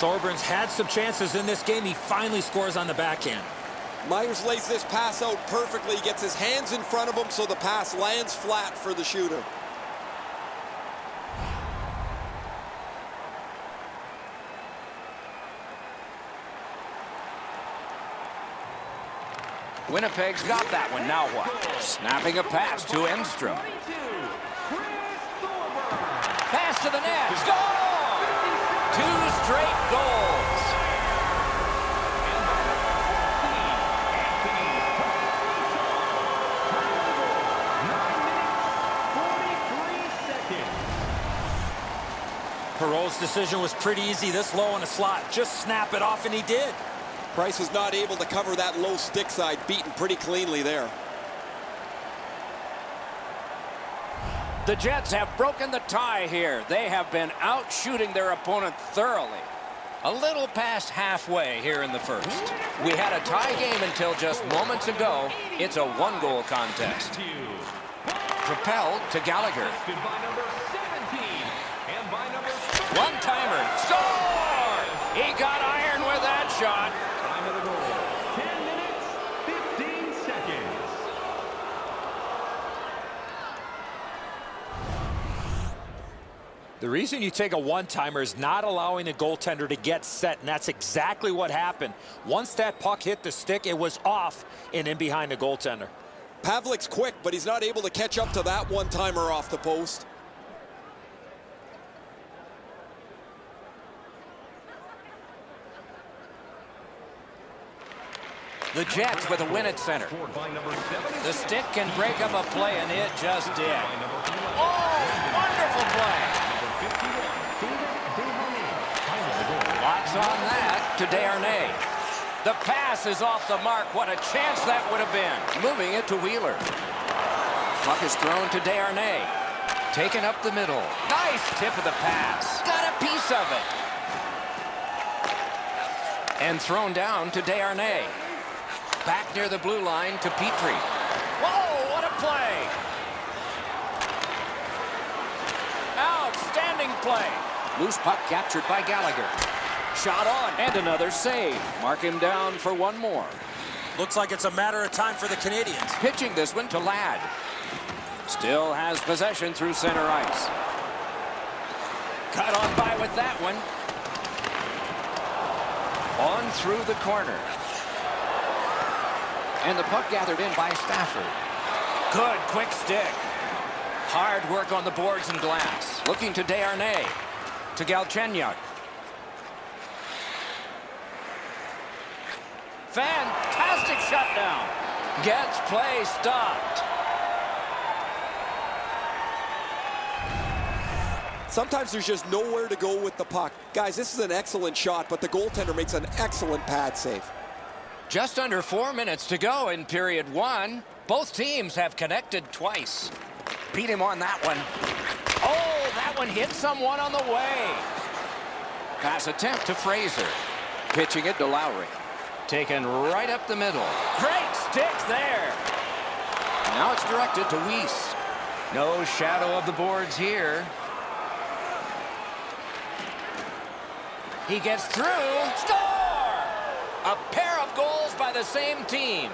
Thorburns had some chances in this game. He finally scores on the backhand. Myers lays this pass out perfectly, gets his hands in front of him so the pass lands flat for the shooter. Winnipeg's got that one. Now what? Snapping a pass to Enstrom. Pass to the net. Score! 2 straight goals. Perreault's decision was pretty easy this low in the slot. Just snap it off, and he did. Price was not able to cover that low stick side, beaten pretty cleanly there. The Jets have broken the tie here. They have been out shooting their opponent thoroughly. A little past halfway here in the first. We had a tie game until just moments ago. It's a 1-goal contest. Propelled to Gallagher. One-timer. Score! He got iron with that shot. Time of the goal. 10 minutes, 15 seconds. The reason you take a one-timer is not allowing the goaltender to get set, and that's exactly what happened. Once that puck hit the stick, it was off and in behind the goaltender. Pavlik's quick, but he's not able to catch up to that one-timer off the post. The Jets with a win at center. The stick can break up a play, and it just did. Oh, wonderful play. Lots on that to Desharnais. The pass is off the mark. What a chance that would have been. Moving it to Wheeler. Puck is thrown to Desharnais. Taken up the middle. Nice tip of the pass. Got a piece of it. And thrown down to Desharnais. Back near the blue line to Petrie. Whoa, what a play. Outstanding play. Loose puck captured by Gallagher. Shot on, and another save. Mark him down for one more. Looks like it's a matter of time for the Canadians. Pitching this one to Ladd. Still has possession through center ice. Cut on by with that one. On through the corner. And the puck gathered in by Stafford. Good quick stick. Hard work on the boards and glass. Looking to Desharnais. To Galchenyuk. Fantastic shutdown. Gets play stopped. Sometimes there's just nowhere to go with the puck. Guys, this is an excellent shot, but the goaltender makes an excellent pad save. Just under 4 minutes to go in period one. Both teams have connected twice. Beat him on that one. Oh, that one hit someone on the way. Pass attempt to Fraser. Pitching it to Lowry. Taken right up the middle. Great stick there. Now it's directed to Weiss. No shadow of the boards here. He gets through. Score! A pair of goals by the same team.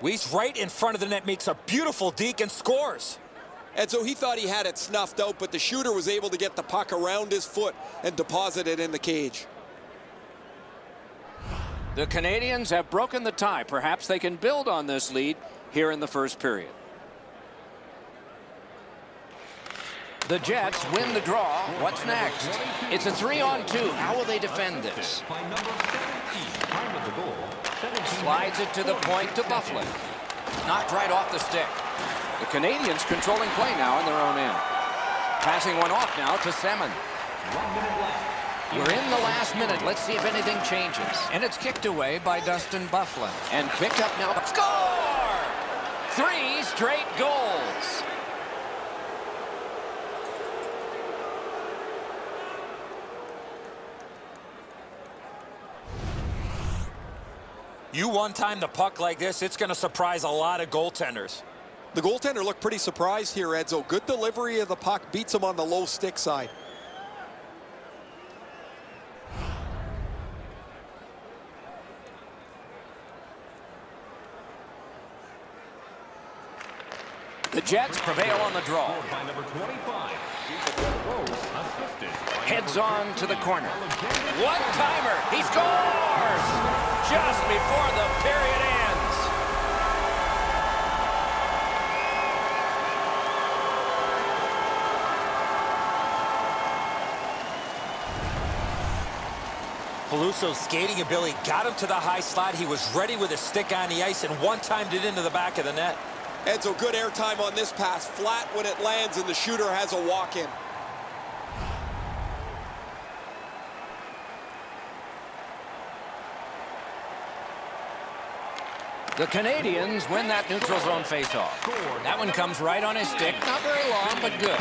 Weiss right in front of the net makes a beautiful deke and scores. And so he thought he had it snuffed out, but the shooter was able to get the puck around his foot and deposit it in the cage. The Canadians have broken the tie. Perhaps they can build on this lead here in the first period. The Jets win the draw. What's next? It's a 3-on-2. How will they defend this? Slides it to the point to Bufflin. Knocked right off the stick. The Canadians controlling play now in their own end. Passing one off now to Semin. We're in the last minute. Let's see if anything changes. And it's kicked away by Dustin Bufflin. And picked up now. Score! 3 straight goals. You one-time the puck like this, it's going to surprise a lot of goaltenders. The goaltender looked pretty surprised here, Edzo. Good delivery of the puck, beats him on the low stick side. The Jets prevail on the draw. Heads on to the corner. One-timer. He scores! Just before the period ends. Peluso's skating ability got him to the high slot. He was ready with his stick on the ice and one-timed it into the back of the net. Edzo, good airtime on this pass. Flat when it lands, and the shooter has a walk-in. The Canadians win that neutral zone faceoff. That one comes right on his stick. Not very long, but good.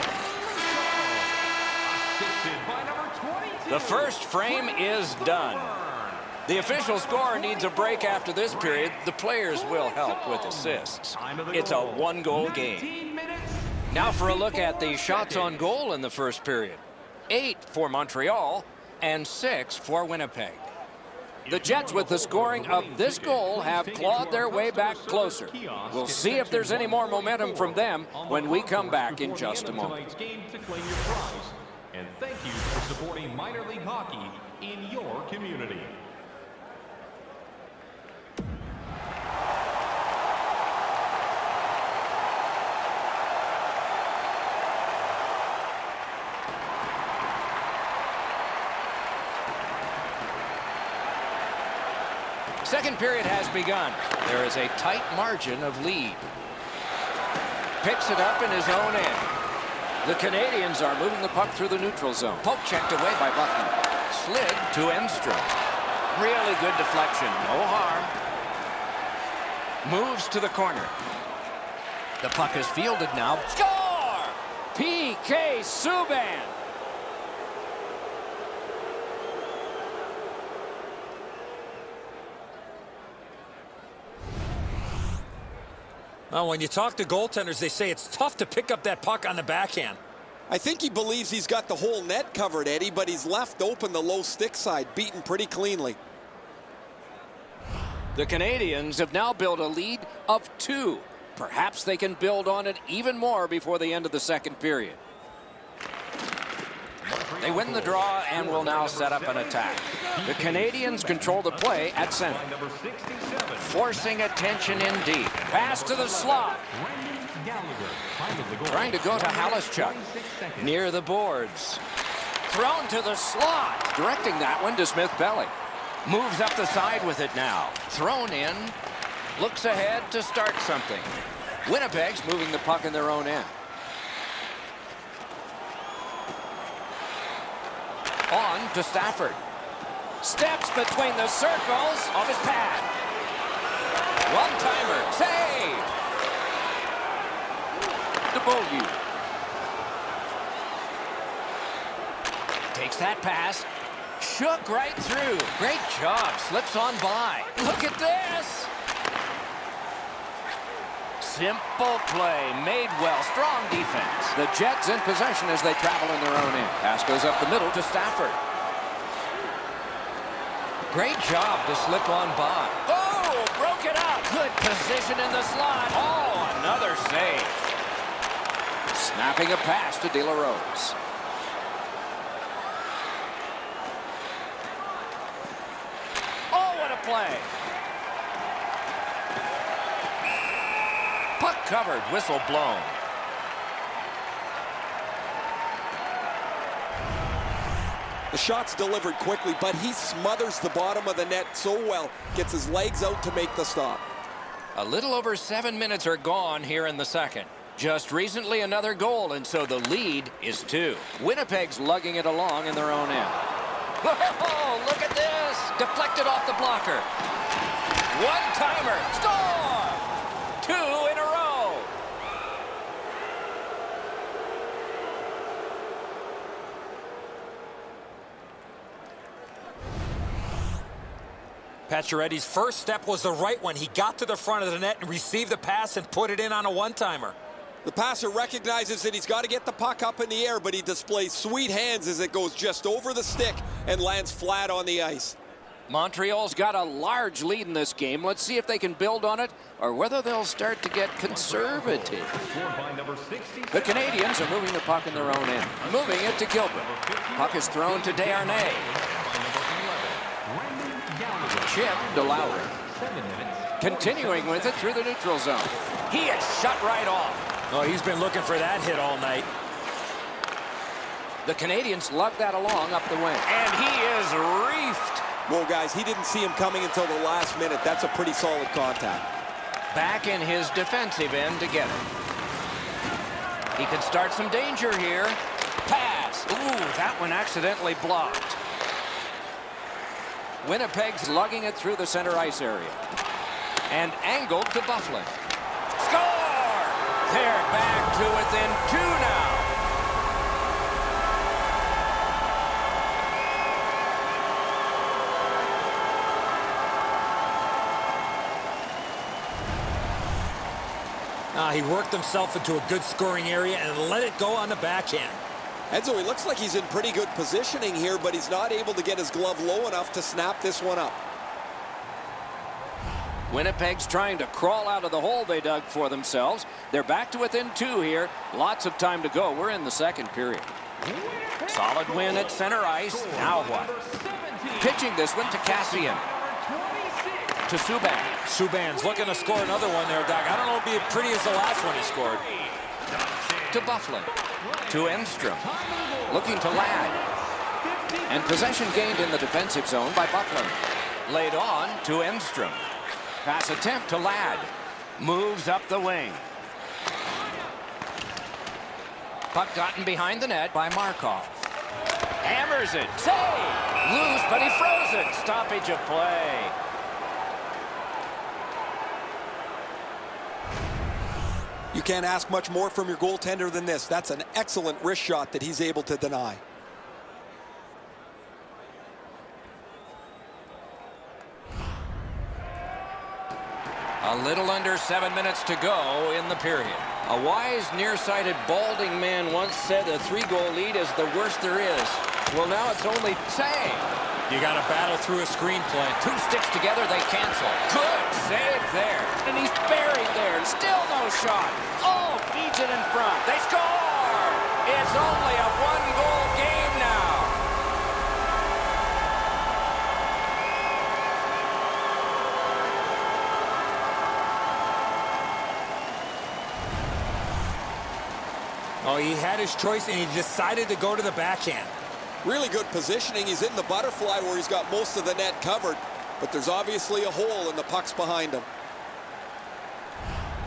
The first frame is done. The official scorer needs a break after this period. The players will help with assists. It's a 1-goal game. Now for a look at the shots on goal in the first period. 8 for Montreal and 6 for Winnipeg. The Jets, with the scoring of this goal, have clawed their way back closer. We'll see if there's any more momentum from them when we come back in just a moment. And thank you for supporting minor league hockey in your community. Second period has begun. There is a tight margin of lead. Picks it up in his own end. The Canadians are moving the puck through the neutral zone. Poke checked away by Buckman. Slid to Enstrom. Really good deflection. No harm. Moves to the corner. The puck is fielded now. Score! P.K. Subban. Well, when you talk to goaltenders, they say it's tough to pick up that puck on the backhand. I think he believes he's got the whole net covered, Eddie, but he's left open the low stick side, beaten pretty cleanly. The Canadians have now built a lead of 2. Perhaps they can build on it even more before the end of the second period. They win the draw and will now set up an attack. The Canadians control the play at center. Forcing attention indeed. Pass to the slot. Trying to go to Halischuk. Near the boards. Thrown to the slot. Directing that one to Smith-Pelly. Moves up the side with it now. Thrown in. Looks ahead to start something. Winnipeg's moving the puck in their own end. On to Stafford. Steps between the circles of his pad. One-timer. Save! DeBoyu. Takes that pass. Shook right through. Great job. Slips on by. Look at this. Simple play. Made well. Strong defense. The Jets in possession as they travel in their own end. Pass goes up the middle to Stafford. Great job to slip on by. Oh, broke it up. Good position in the slot. Oh, another save. Snapping a pass to De La Rose. Oh, what a play. Puck covered, whistle blown. The shot's delivered quickly, but he smothers the bottom of the net so well. Gets his legs out to make the stop. A little over 7 minutes are gone here in the second. Just recently another goal, and so the lead is 2. Winnipeg's lugging it along in their own end. Oh, look at this! Deflected off the blocker. One-timer. Score! 2 in a row. Pacioretty's first step was the right one. He got to the front of the net and received the pass and put it in on a one-timer. The passer recognizes that he's got to get the puck up in the air, but he displays sweet hands as it goes just over the stick and lands flat on the ice. Montreal's got a large lead in this game. Let's see if they can build on it or whether they'll start to get conservative. The Canadians are moving the puck in their own end. Moving it to Gilbert. Puck is thrown to Desharnais. Chip to Lowry. Continuing with it through the neutral zone. He is shut right off. Oh, he's been looking for that hit all night. The Canadians lug that along up the wing. And he is reefed. Well, guys, he didn't see him coming until the last minute. That's a pretty solid contact. Back in his defensive end to get it. He could start some danger here. Pass. Ooh, that one accidentally blocked. Winnipeg's lugging it through the center ice area. And angled to Bufflin. Score! They're back to within 2 now. He worked himself into a good scoring area and let it go on the backhand. Enzo, he looks like he's in pretty good positioning here, but he's not able to get his glove low enough to snap this one up. Winnipeg's trying to crawl out of the hole they dug for themselves. They're back to within 2 here. Lots of time to go. We're in the second period. Solid win at center ice. Now what? Pitching this one to Cassian. To Subban. Subban's looking to score another one there, Doc. I don't know if it'll be as pretty as the last one he scored. To Bufflin. To Enstrom. Looking to Ladd. And possession gained in the defensive zone by Bufflin. Laid on to Enstrom. Pass attempt to Ladd. Moves up the wing. Puck gotten behind the net by Markov. Hammers it. Save! Loose, but he froze it. Stoppage of play. You can't ask much more from your goaltender than this. That's an excellent wrist shot that he's able to deny. A little under 7 minutes to go in the period. A wise, nearsighted, balding man once said a 3-goal lead is the worst there is. Well, now it's only save. You got to battle through a screenplay. Two sticks together, they cancel. Good save there. And he's buried there. Still no shot. Oh, feeds it in front. They score! It's only a 1-goal game now. Oh, he had his choice, and he decided to go to the backhand. Really good positioning. He's in the butterfly where he's got most of the net covered, but there's obviously a hole and the puck's behind him.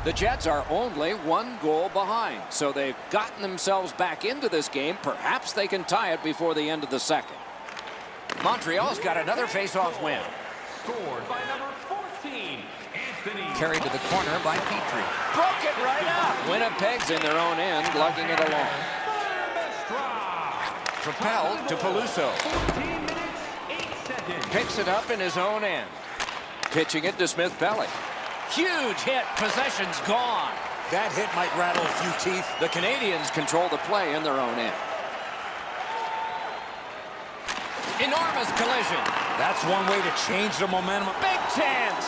The Jets are only 1 goal behind, so they've gotten themselves back into this game. Perhaps they can tie it before the end of the second. Montreal's got another face-off win. Scored by number 14, Anthony. Carried to the corner by Petrie. Broke it right up. Winnipeg's in their own end, lugging it along. Propelled to Peluso. 14 minutes, 8 seconds. Picks it up in his own end. Pitching it to Smith-Pelly. Huge hit. Possession's gone. That hit might rattle a few teeth. The Canadians control the play in their own end. Enormous collision. That's one way to change the momentum. Big chance.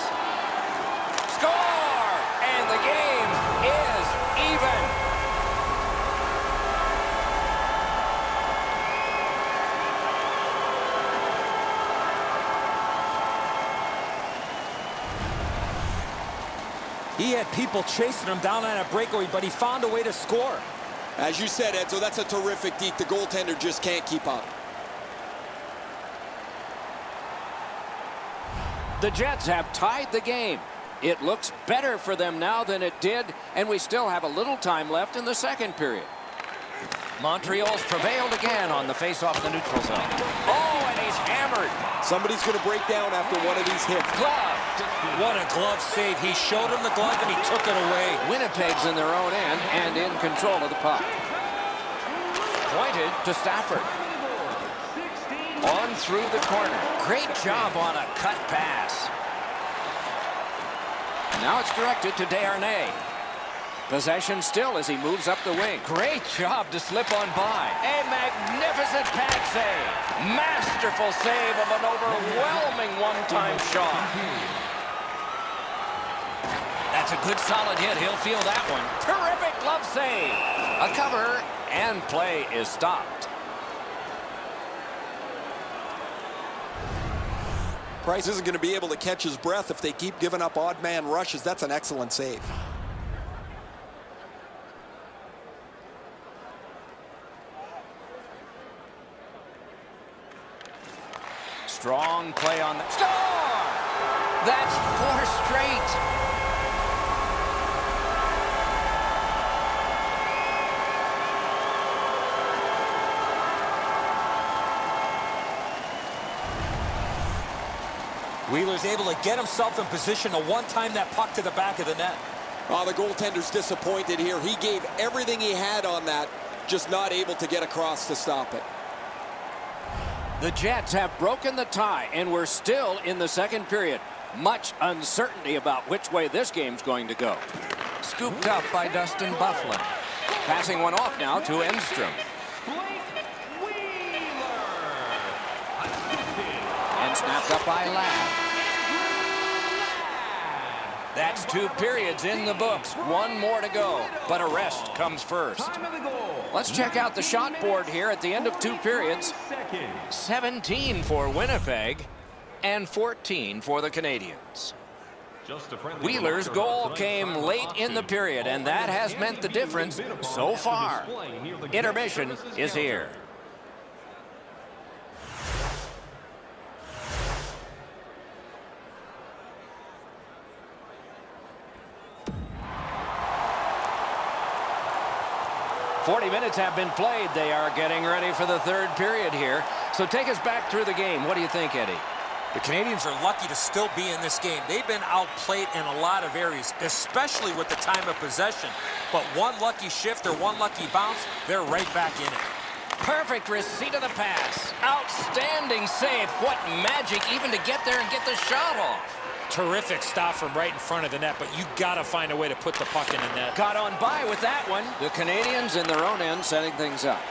Score! And the game is even. He had people chasing him down on a breakaway, but he found a way to score. As you said, Edzo, that's a terrific deke. The goaltender just can't keep up. The Jets have tied the game. It looks better for them now than it did, and we still have a little time left in the second period. Montreal's prevailed again on the face-off the neutral zone. Oh, and he's hammered. Somebody's going to break down after one of these hits. Gloved. What a glove save. He showed him the glove, and he took it away. Winnipeg's in their own end and in control of the puck. Pointed to Stafford. On through the corner. Great job on a cut pass. Now it's directed to Desharnais. Possession still as he moves up the wing. Great job to slip on by. A magnificent pad save. Masterful save of an overwhelming one-time shot. That's a good solid hit. He'll feel that one. Terrific glove save. A cover and play is stopped. Price isn't going to be able to catch his breath if they keep giving up odd man rushes. That's an excellent save. Strong play on the score. That's 4 straight. Wheeler's able to get himself in position to one-time that puck to the back of the net. Oh, the goaltender's disappointed here. He gave everything he had on that, just not able to get across to stop it. The Jets have broken the tie, and we're still in the second period. Much uncertainty about which way this game's going to go. Scooped up by Dustin Byfuglien. Passing one off now to Enstrom. And snapped up by Ladd. That's 2 periods in the books. 1 more to go, but a rest comes first. Let's check out the shot board here at the end of 2 periods. 17 for Winnipeg and 14 for the Canadians. Wheeler's goal came late in the period, and that has meant the difference so far. Intermission is here. 40 minutes have been played. They are getting ready for the third period here. So take us back through the game. What do you think, Eddie? The Canadians are lucky to still be in this game. They've been outplayed in a lot of areas, especially with the time of possession. But one lucky shift or one lucky bounce, they're right back in it. Perfect receipt of the pass. Outstanding save. What magic even to get there and get the shot off. Terrific stop from right in front of the net, but you got to find a way to put the puck in the net. Got on by with that one. The Canadians in their own end setting things up.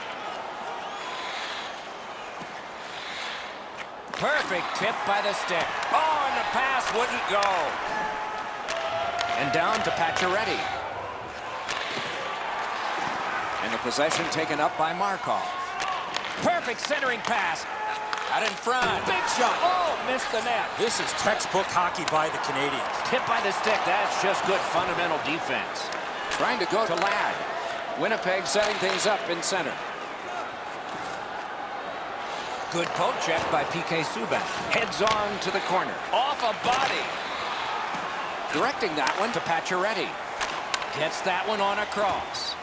Perfect tip by the stick. Oh, and the pass wouldn't go. And down to Pacioretty. And the possession taken up by Markov. Perfect centering pass. Out in front. Big shot. Oh, missed the net. This is textbook hockey by the Canadians. Tip by the stick. That's just good fundamental defense. Trying to go to Ladd. Winnipeg setting things up in center. Good poke check by PK Subban. Heads on to the corner. Off a body. Directing that one to Pacioretty. Gets that one on across.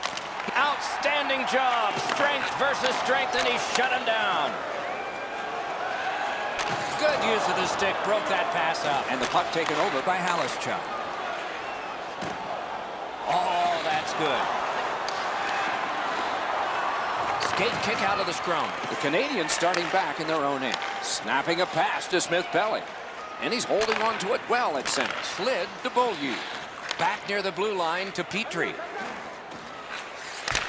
Outstanding job. Strength versus strength, and he shut him down. Good use of the stick. Broke that pass up. And the puck taken over by Halischuk. Oh, that's good. Skate kick out of the scrum. The Canadians starting back in their own end. Snapping a pass to Smith-Pelly. And he's holding on to it well at center. Slid to Beaulieu. Back near the blue line to Petrie.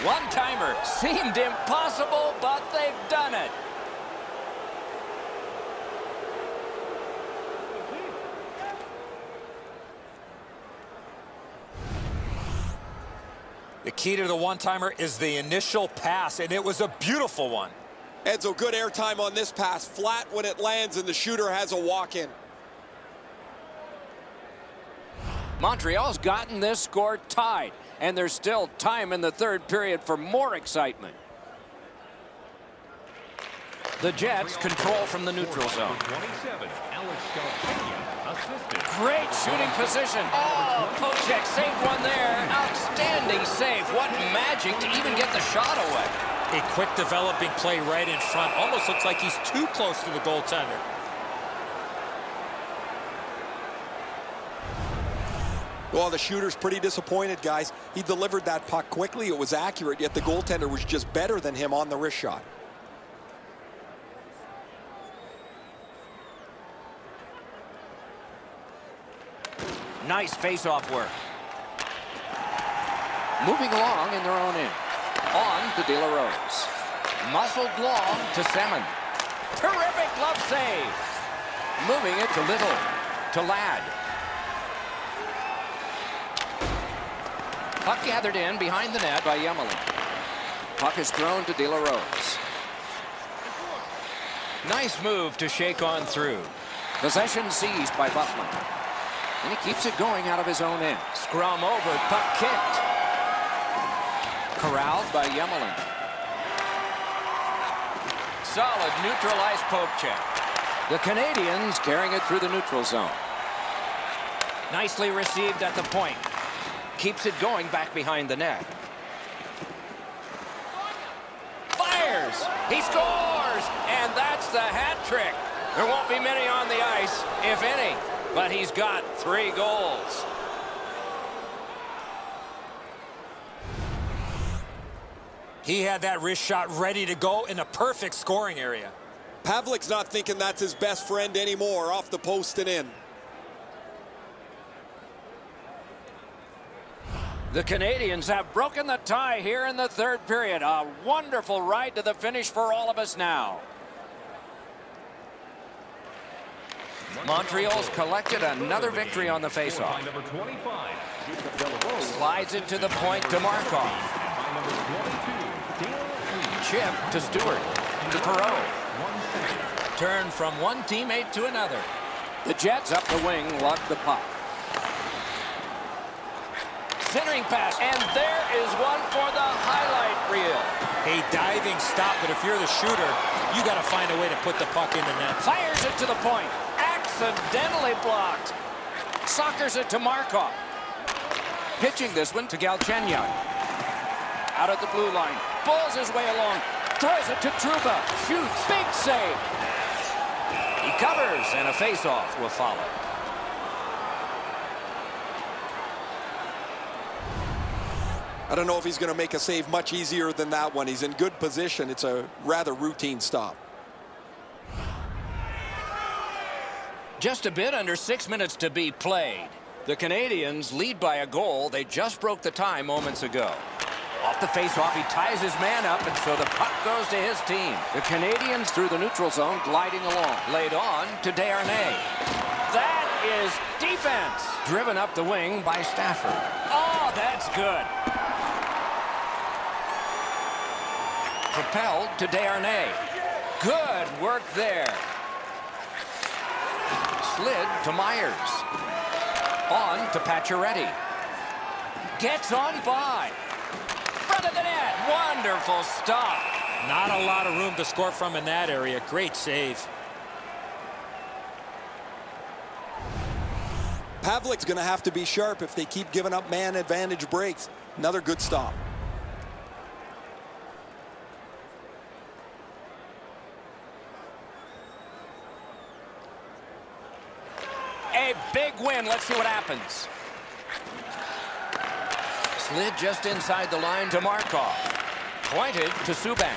One-timer. Seemed impossible, but they've done it. The key to the one-timer is the initial pass, and it was a beautiful one. Edzo, good airtime on this pass. Flat when it lands, and the shooter has a walk-in. Montreal's gotten this score tied, and there's still time in the third period for more excitement. The Jets control from the neutral zone. Great shooting position. Oh, Kocek saved one there. Outstanding save. What magic to even get the shot away. A quick developing play right in front. Almost looks like he's too close to the goaltender. Well, the shooter's pretty disappointed, guys. He delivered that puck quickly. It was accurate, yet the goaltender was just better than him on the wrist shot. Nice face-off work. Moving along in their own end. On to De La Rose. Muscled long to Semin. Terrific glove save. Moving it to Little. To Ladd. Puck gathered in behind the net by Yemelin. Puck is thrown to De La Rose. Nice move to shake on through. Possession seized by Bufflin. And he keeps it going out of his own end. Scrum over, puck kicked. Corralled by Yemelin. Solid neutralized poke check. The Canadians carrying it through the neutral zone. Nicely received at the point. Keeps it going back behind the net. Fires! He scores! And that's the hat trick. There won't be many on the ice, if any. But he's got 3 goals. He had that wrist shot ready to go in a perfect scoring area. Pavlik's not thinking that's his best friend anymore, off the post and in. The Canadians have broken the tie here in the third period. A wonderful ride to the finish for all of us now. Montreal's collected another victory on the faceoff. Slides it to the point to Markov. Chip to Stewart. To Perreault. Turn from one teammate to another. The Jets up the wing lug the puck. Centering pass, and there is one for the highlight reel. A diving stop, but if you're the shooter, you got to find a way to put the puck in the net. Fires it to the point. Accidentally blocked. Sockers it to Markov. Pitching this one to Galchenyuk. out at the blue line. Pulls his way along. Throws it to Trouba. Shoots. Big save. He covers, and a face-off will follow. I don't know if he's going to make a save much easier than that one. He's in good position. It's a rather routine stop. Just a bit under 6 minutes to be played. The Canadians lead by a goal. They just broke the tie moments ago. Off the face-off, he ties his man up, and so the puck goes to his team. The Canadians through the neutral zone, gliding along. Laid on to Desharnais. That is defense. Driven up the wing by Stafford. Oh, that's good. Propelled to Desharnais. Good work there. Slid to Myers. On to Pacioretty. Gets on by. Front of the net. Wonderful stop. Not a lot of room to score from in that area. Great save. Pavlik's going to have to be sharp if they keep giving up man advantage breaks. Another good stop. A big win. Let's see what happens. Slid just inside the line to Markov. Pointed to Subban.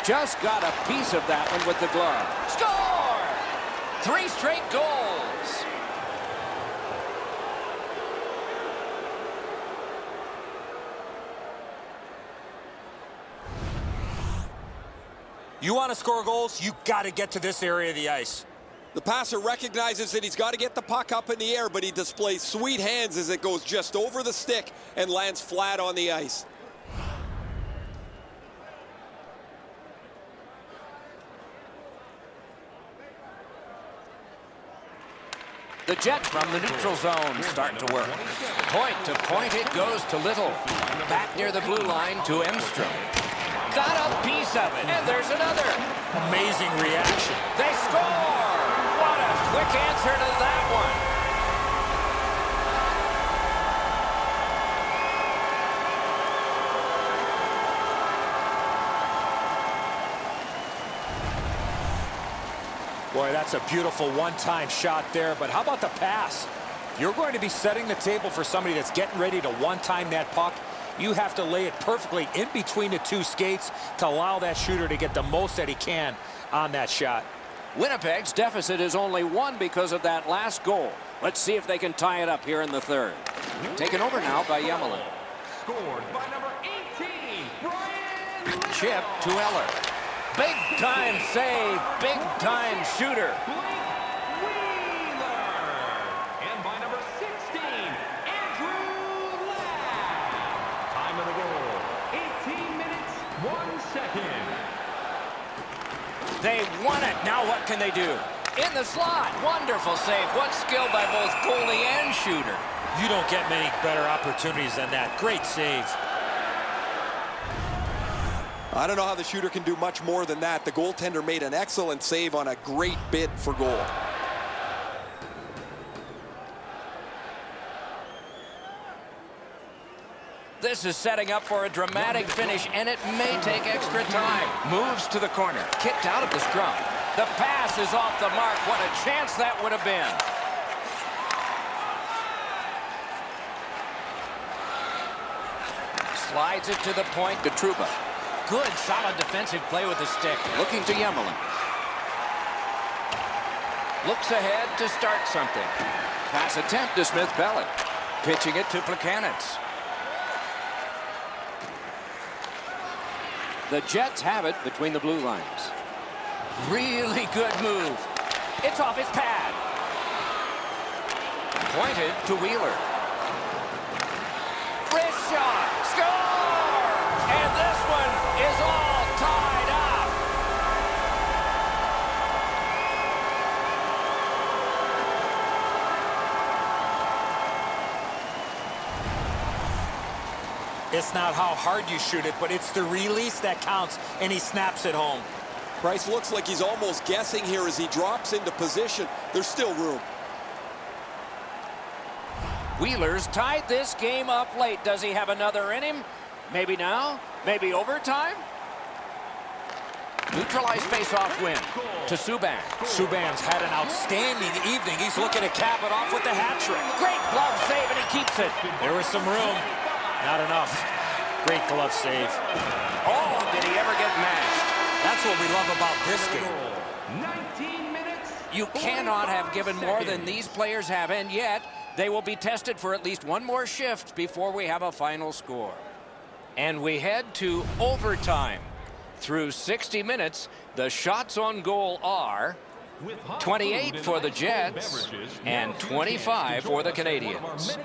Just got a piece of that one with the glove. Score! 3 straight goals. You want to score goals, you got to get to this area of the ice. The passer recognizes that he's got to get the puck up in the air, but he displays sweet hands as it goes just over the stick and lands flat on the ice. The Jets from the neutral zone start to work. Point to point it goes to Little. Back near the blue line to Emstrom. Got a piece of it, and there's another. Amazing reaction. They score! What a quick answer to that one. Boy, that's a beautiful one-time shot there, but how about the pass? You're going to be setting the table for somebody that's getting ready to one-time that puck. You have to lay it perfectly in between the two skates to allow that shooter to get the most that he can on that shot. Winnipeg's deficit is only 1 because of that last goal. Let's see if they can tie it up here in the third. Taken over now by Yemelin. Scored by number 18, Brian. Chip to Eller. Big-time save, big-time shooter. Wheeler. And by number 16, Andrew Ladd. Time of the goal, 18 minutes, 1 second. They won it. Now what can they do? In the slot. Wonderful save. What skill by both goalie and shooter. You don't get many better opportunities than that. Great save. I don't know how the shooter can do much more than that. The goaltender made an excellent save on a great bid for goal. This is setting up for a dramatic finish, and it may take extra time. Moves to the corner. Kicked out of the scrum. The pass is off the mark. What a chance that would have been. Slides it to the point to Trouba. Good, solid defensive play with the stick. Looking to Yemelin. Looks ahead to start something. Pass attempt to Smith-Pellet. Pitching it to Plekanec. The Jets have it between the blue lines. Really good move. It's off his pad. Pointed to Wheeler. Wrist shot. Score! And this one is all tied up. It's not how hard you shoot it, but it's the release that counts, and he snaps it home. Price looks like he's almost guessing here as he drops into position. There's still room. Wheeler's tied this game up late. Does he have another in him? Maybe now? Maybe overtime? Neutralized face-off win to Subban. Subban's had an outstanding evening. He's looking to cap it off with the hat trick. Great glove save, and he keeps it. There was some room. Not enough. Great glove save. Oh, did he ever get mashed? That's what we love about this game. 19 minutes. You cannot have given more than these players have, and yet they will be tested for at least one more shift before we have a final score. And we head to overtime. Through 60 minutes, the shots on goal are 28 for the Jets and 25 for the Canadians.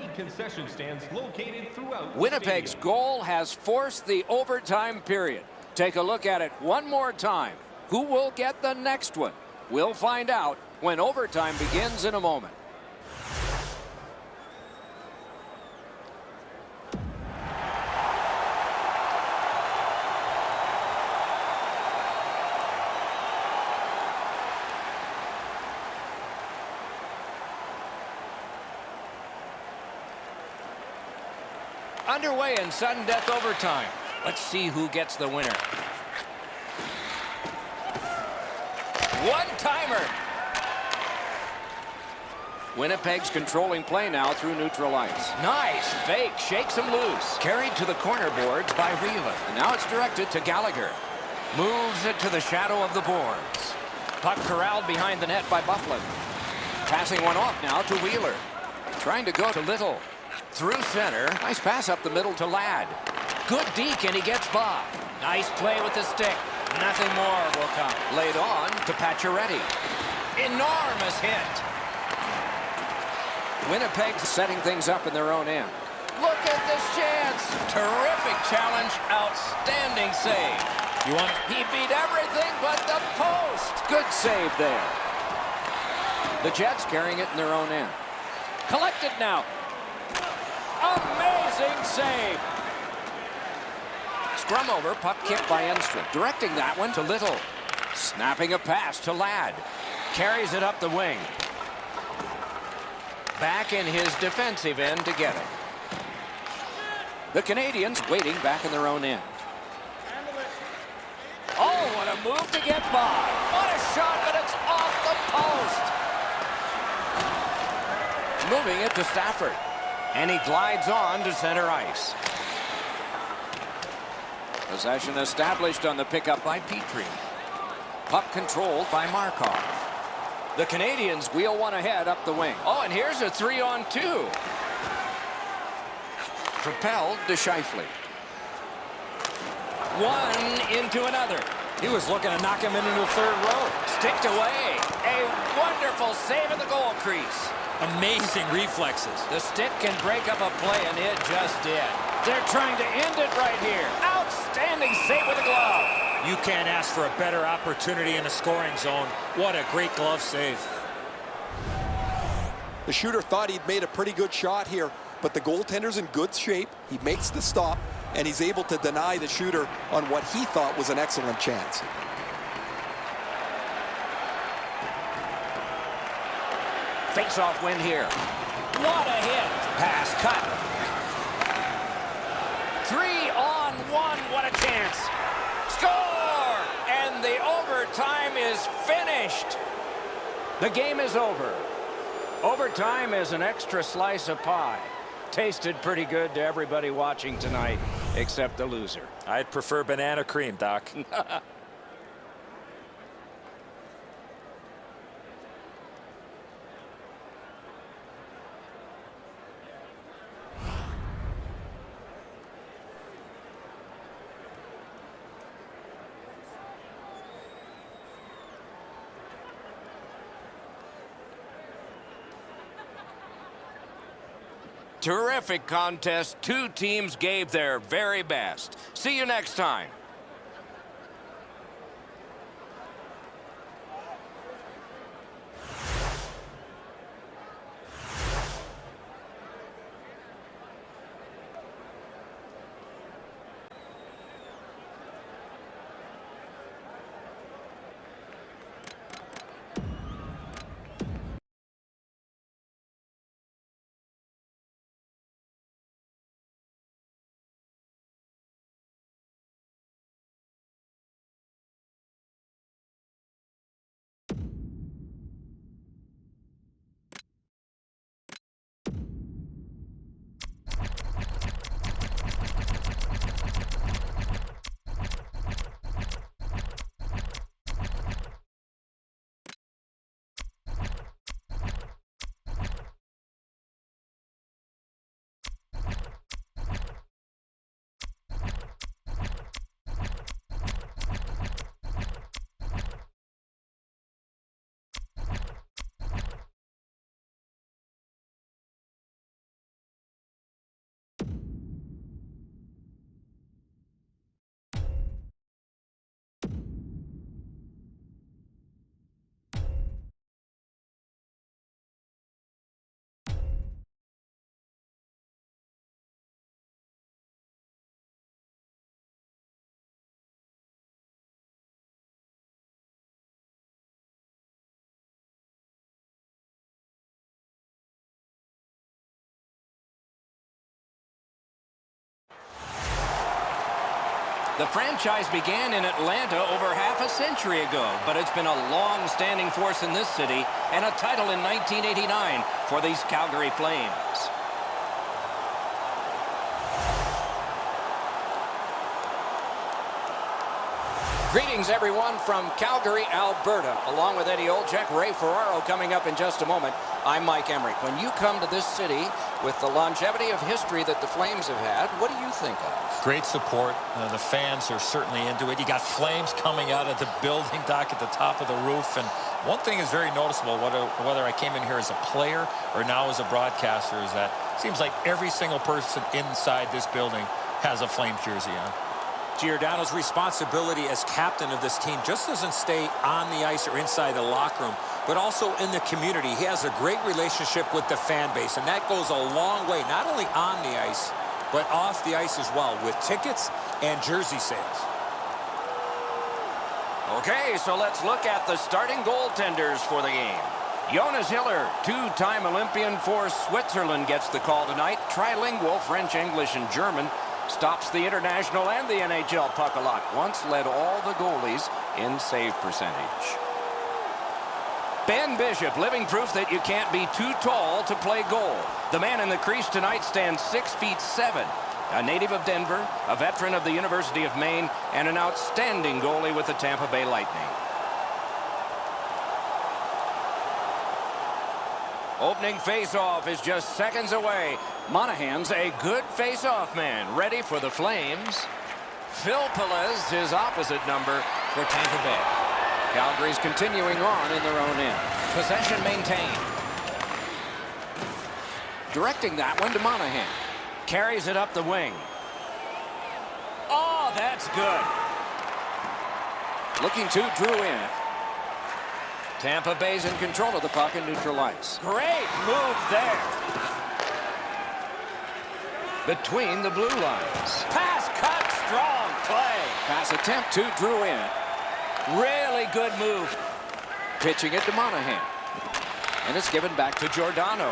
Winnipeg's goal has forced the overtime period. Take a look at it one more time. Who will get the next one? We'll find out when overtime begins in a moment. Underway in sudden death overtime. Let's see who gets the winner. One-timer. Winnipeg's controlling play now through neutral ice. Nice fake, shakes him loose. Carried to the corner boards by Wheeler. And now it's directed to Gallagher. Moves it to the shadow of the boards. Puck corralled behind the net by Bufflin. Passing one off now to Wheeler. Trying to go to Little. Through center. Nice pass up the middle to Ladd. Good deke, and he gets by. Nice play with the stick. Nothing more will come. Laid on to Pacioretty. Enormous hit. Winnipeg setting things up in their own end. Look at this chance. Terrific challenge. Outstanding save. He beat everything but the post. Good save there. The Jets carrying it in their own end. Collected now. Amazing save. Scrum over, puck kicked by Enstrom. Directing that one to Little. Snapping a pass to Ladd. Carries it up the wing. Back in his defensive end to get it. The Canadians waiting back in their own end. Oh, what a move to get by. What a shot, but it's off the post. Moving it to Stafford. And he glides on to center ice. Possession established on the pickup by Petrie. Puck controlled by Markov. The Canadians wheel one ahead up the wing. Oh, and here's a 3-on-2. Propelled to Scheifele. One into another. He was looking to knock him into the third row. Sticked away. A wonderful save at the goal crease. Amazing reflexes. The stick can break up a play, and it just did. They're trying to end it right here. Outstanding save with the glove. You can't ask for a better opportunity in the scoring zone. What a great glove save. The shooter thought he'd made a pretty good shot here, but the goaltender's in good shape. He makes the stop, and he's able to deny the shooter on what he thought was an excellent chance. Face-off win here. What a hit. Pass cut. 3-on-1. What a chance. Score! And the overtime is finished. The game is over. Overtime is an extra slice of pie. Tasted pretty good to everybody watching tonight, except the loser. I'd prefer banana cream, Doc. Terrific contest. Two teams gave their very best. See you next time. The franchise began in Atlanta over half a century ago, but it's been a long-standing force in this city and a title in 1989 for these Calgary Flames. Greetings, everyone, from Calgary, Alberta. Along with Eddie Olczyk, Ray Ferraro coming up in just a moment. I'm Mike Emmerich. When you come to this city with the longevity of history that the Flames have had, what do you think of? Great support. The fans are certainly into it. You got flames coming out of the building, Doc, at the top of the roof. And one thing is very noticeable, whether I came in here as a player or now as a broadcaster, is that it seems like every single person inside this building has a Flames jersey on. Giordano's responsibility as captain of this team just doesn't stay on the ice or inside the locker room, but also in the community. He has a great relationship with the fan base, and that goes a long way, not only on the ice, but off the ice as well, with tickets and jersey sales. Okay, so let's look at the starting goaltenders for the game. Jonas Hiller, two-time Olympian for Switzerland, gets the call tonight. Trilingual, French, English, and German. Stops the international and the NHL puck a lot. Once led all the goalies in save percentage. Ben Bishop, living proof that you can't be too tall to play goal. The man in the crease tonight stands 6'7". A native of Denver, a veteran of the University of Maine, and an outstanding goalie with the Tampa Bay Lightning. Opening face-off is just seconds away. Monahan's a good face-off man, ready for the Flames. Phil Pelez, his opposite number for Tampa Bay. Calgary's continuing on in their own end. Possession maintained. Directing that one to Monahan. Carries it up the wing. Oh, that's good. Looking to Drew in. Tampa Bay's in control of the puck in neutral ice. Great move there. Between the blue lines. Pass cut, strong play. Pass attempt to Drew in. Really good move. Pitching it to Monahan. And it's given back to Giordano.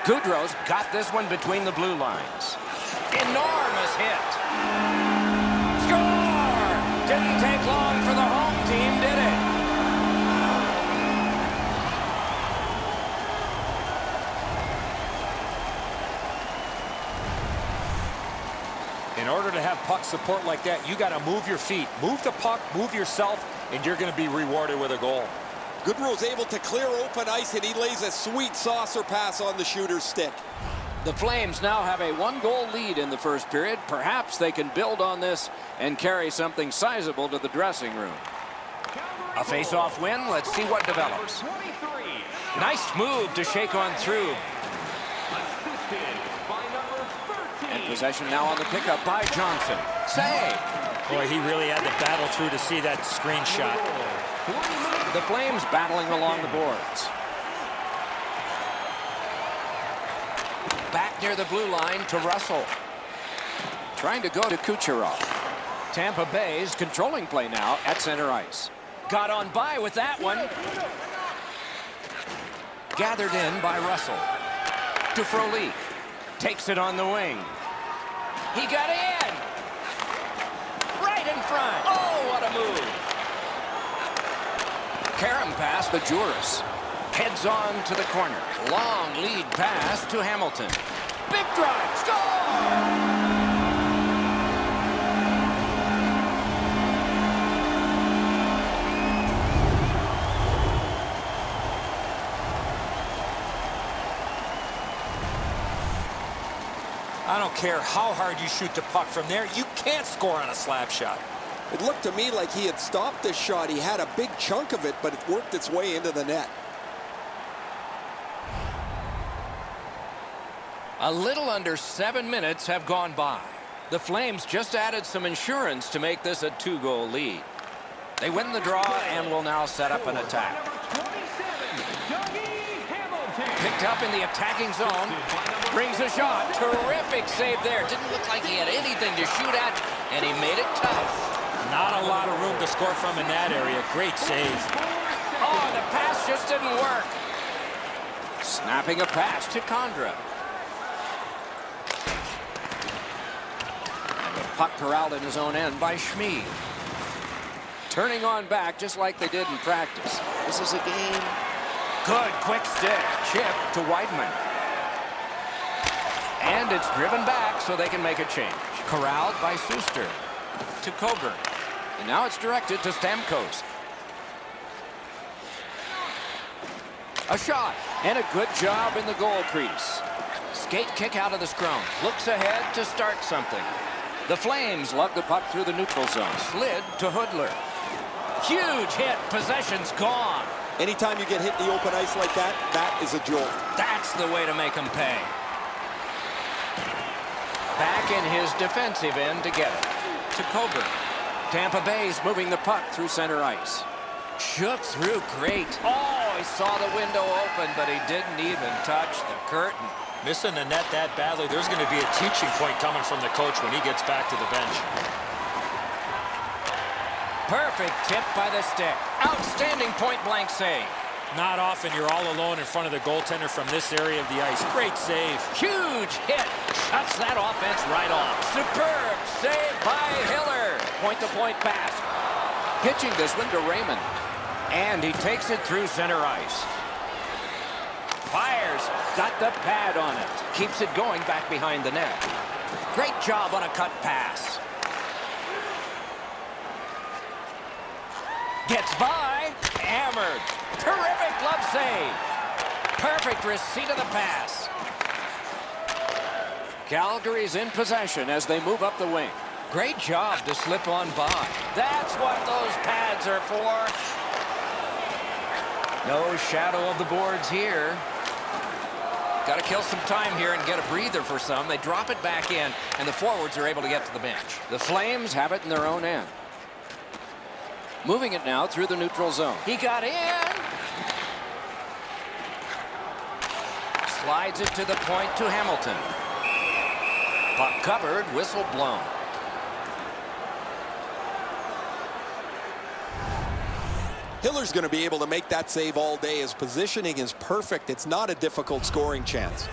Goudreau's got this one between the blue lines. Enormous hit. Score! Didn't take long for the home team, did it? In order to have puck support like that, you got to move your feet. Move the puck, move yourself, and you're going to be rewarded with a goal. Goodrow's able to clear open ice, and he lays a sweet saucer pass on the shooter's stick. The Flames now have a one-goal lead in the first period. Perhaps they can build on this and carry something sizable to the dressing room. A face-off win. Let's see what develops. Nice move to shake on through. And possession now on the pickup by Johnson. Save. Boy, he really had to battle through to see that screenshot. The Flames battling along the boards. Back near the blue line to Russell. Trying to go to Kucherov. Tampa Bay's controlling play now at center ice. Got on by with that one. Gathered in by Russell. To Frolik. Takes it on the wing. He got in. Right in front. Oh, what a move. Karam pass to Juris. Heads on to the corner. Long lead pass to Hamilton. Big drive. Score! I don't care how hard you shoot the puck from there. You can't score on a slap shot. It looked to me like he had stopped this shot. He had a big chunk of it, but it worked its way into the net. A little under 7 minutes have gone by. The Flames just added some insurance to make this a 2-goal lead. They win the draw and will now set up an attack. Picked up in the attacking zone. Brings a shot. Terrific save there. Didn't look like he had anything to shoot at, and he made it tough. Not a lot of room to score from in that area. Great save. Oh, the pass just didn't work. Snapping a pass to Condra. And the Puck corralled in his own end by Schmid. Turning on back just like they did in practice. This is a game. Good quick stick. Chip to Weidman. And it's driven back so they can make a change. Corralled by Suster to Coburn. And now it's directed to Stamkos. A shot and a good job in the goal crease. Skate kick out of the scrum. Looks ahead to start something. The Flames lug the puck through the neutral zone. Slid to Hoodler. Huge hit. Possession's gone. Anytime you get hit in the open ice like that, that is a jolt. That's the way to make them pay. Back in his defensive end to get it. To Coburn. Tampa Bay's moving the puck through center ice. Shook through great. Oh, he saw the window open, but he didn't even touch the curtain. Missing the net that badly, there's going to be a teaching point coming from the coach when he gets back to the bench. Perfect tip by the stick. Outstanding point-blank save. Not often you're all alone in front of the goaltender from this area of the ice. Great save. Huge hit. Shuts that offense right off. Superb save by Hiller. Point-to-point pass. Pitching this one to Raymond. And he takes it through center ice. Fires. Got the pad on it. Keeps it going back behind the net. Great job on a cut pass. Gets by. Hammered. Terrific glove save. Perfect receipt of the pass. Calgary's in possession as they move up the wing. Great job to slip on by. That's what those pads are for. No shadow of the boards here. Got to kill some time here and get a breather for some. They drop it back in, and the forwards are able to get to the bench. The Flames have it in their own end. Moving it now through the neutral zone. He got in. Slides it to the point to Hamilton. Puck covered, whistle blown. Hiller's going to be able to make that save all day. His positioning is perfect. It's not a difficult scoring chance.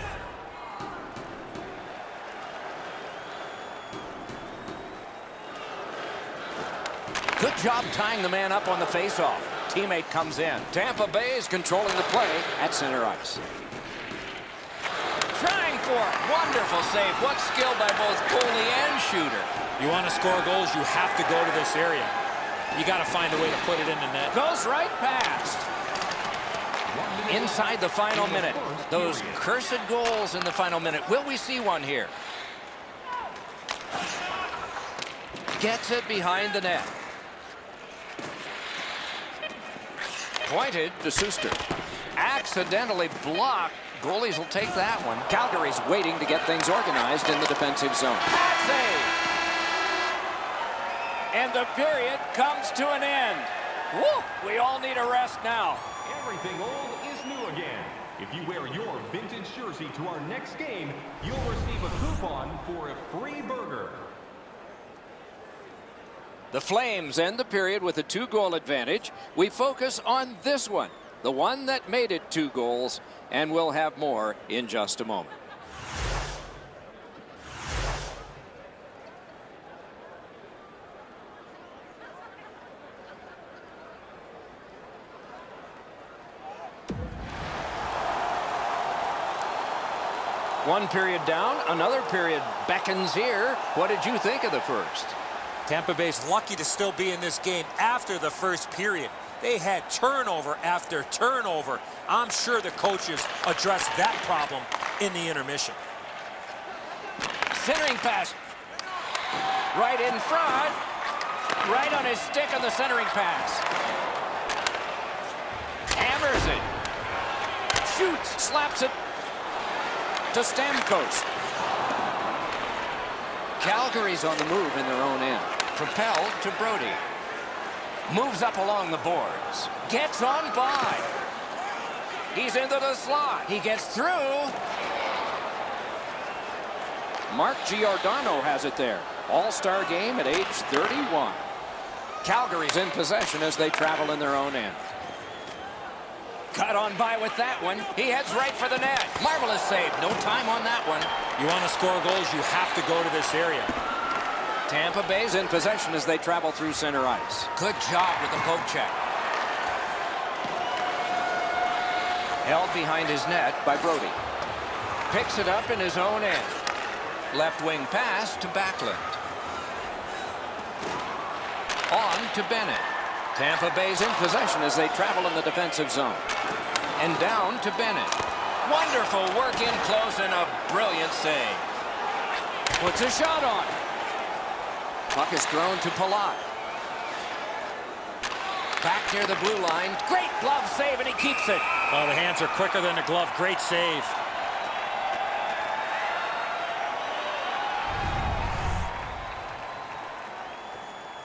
Good job tying the man up on the faceoff. Teammate comes in. Tampa Bay is controlling the play at center ice. Trying for it. Wonderful save. What skill by both goalie and shooter. You want to score goals, you have to go to this area. You got to find a way to put it in the net. Goes right past. Inside the final minute. Those cursed goals in the final minute. Will we see one here? Gets it behind the net. Pointed to Suster. Accidentally blocked. Goalies will take that one. Calgary's waiting to get things organized in the defensive zone. Save. And the period comes to an end. Woo! We all need a rest now. Everything old is new again. If you wear your vintage jersey to our next game, you'll receive a coupon for a free burger. The Flames end the period with a 2-goal advantage. We focus on this one, the one that made it 2 goals, and we'll have more in just a moment. One period down, another period beckons here. What did you think of the first? Tampa Bay's lucky to still be in this game after the first period. They had turnover after turnover. I'm sure the coaches addressed that problem in the intermission. Centering pass. Right in front. Right on his stick on the centering pass. Hammers it. Shoots. Slaps it to Stamkos. Calgary's on the move in their own end. Propelled to Brody. Moves up along the boards. Gets on by. He's into the slot. He gets through. Mark Giordano has it there. All-star game at age 31. Calgary's in possession as they travel in their own end. Cut on by with that one. He heads right for the net. Marvelous save. No time on that one. You want to score goals, you have to go to this area. Tampa Bay's in possession as they travel through center ice. Good job with the poke check. Held behind his net by Brody. Picks it up in his own end. Left wing pass to Backlund. On to Bennett. Tampa Bay's in possession as they travel in the defensive zone. And down to Bennett. Wonderful work in close and a brilliant save. Puts a shot on. Puck is thrown to Palat. Back near the blue line. Great glove save, and he keeps it. Oh, the hands are quicker than the glove. Great save.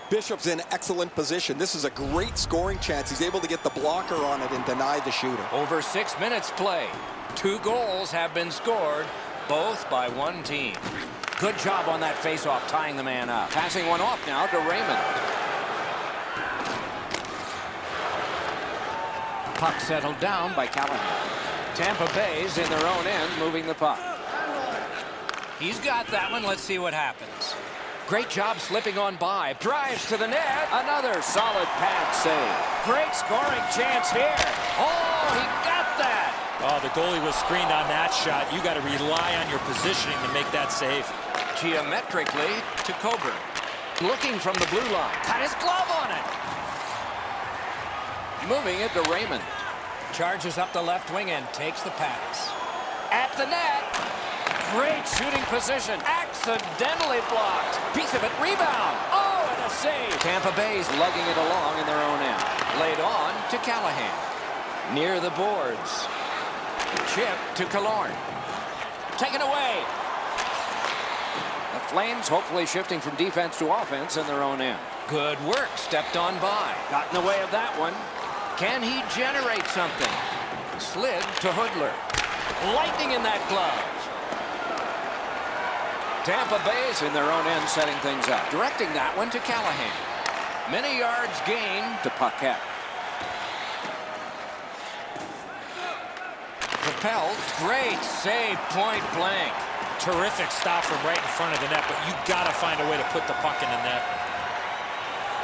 Bishop's in excellent position. This is a great scoring chance. He's able to get the blocker on it and deny the shooter. Over 6 minutes play. 2 goals have been scored, both by one team. Good job on that faceoff, tying the man up. Passing one off now to Raymond. Puck settled down by Callahan. Tampa Bay's in their own end, moving the puck. He's got that one. Let's see what happens. Great job slipping on by. Drives to the net. Another solid pad save. Great scoring chance here. Oh, he got that. Oh, the goalie was screened on that shot. You got to rely on your positioning to make that save. Geometrically to Coburn. Looking from the blue line. Got his glove on it. Moving it to Raymond. Charges up the left wing and takes the pass. At the net. Great shooting position. Accidentally blocked. Piece of it. Rebound. Oh, and a save. Tampa Bay's lugging it along in their own end. Laid on to Callahan. Near the boards. Chip to Killorn. Taken away. The Flames hopefully shifting from defense to offense in their own end. Good work. Stepped on by. Got in the way of that one. Can he generate something? Slid to Hoodler. Lightning in that glove. Tampa Bay's in their own end setting things up. Directing that one to Callahan. Many yards gained to Paquette. Propelled. Great save, point blank. Terrific stop from right in front of the net, but you got to find a way to put the puck in the net.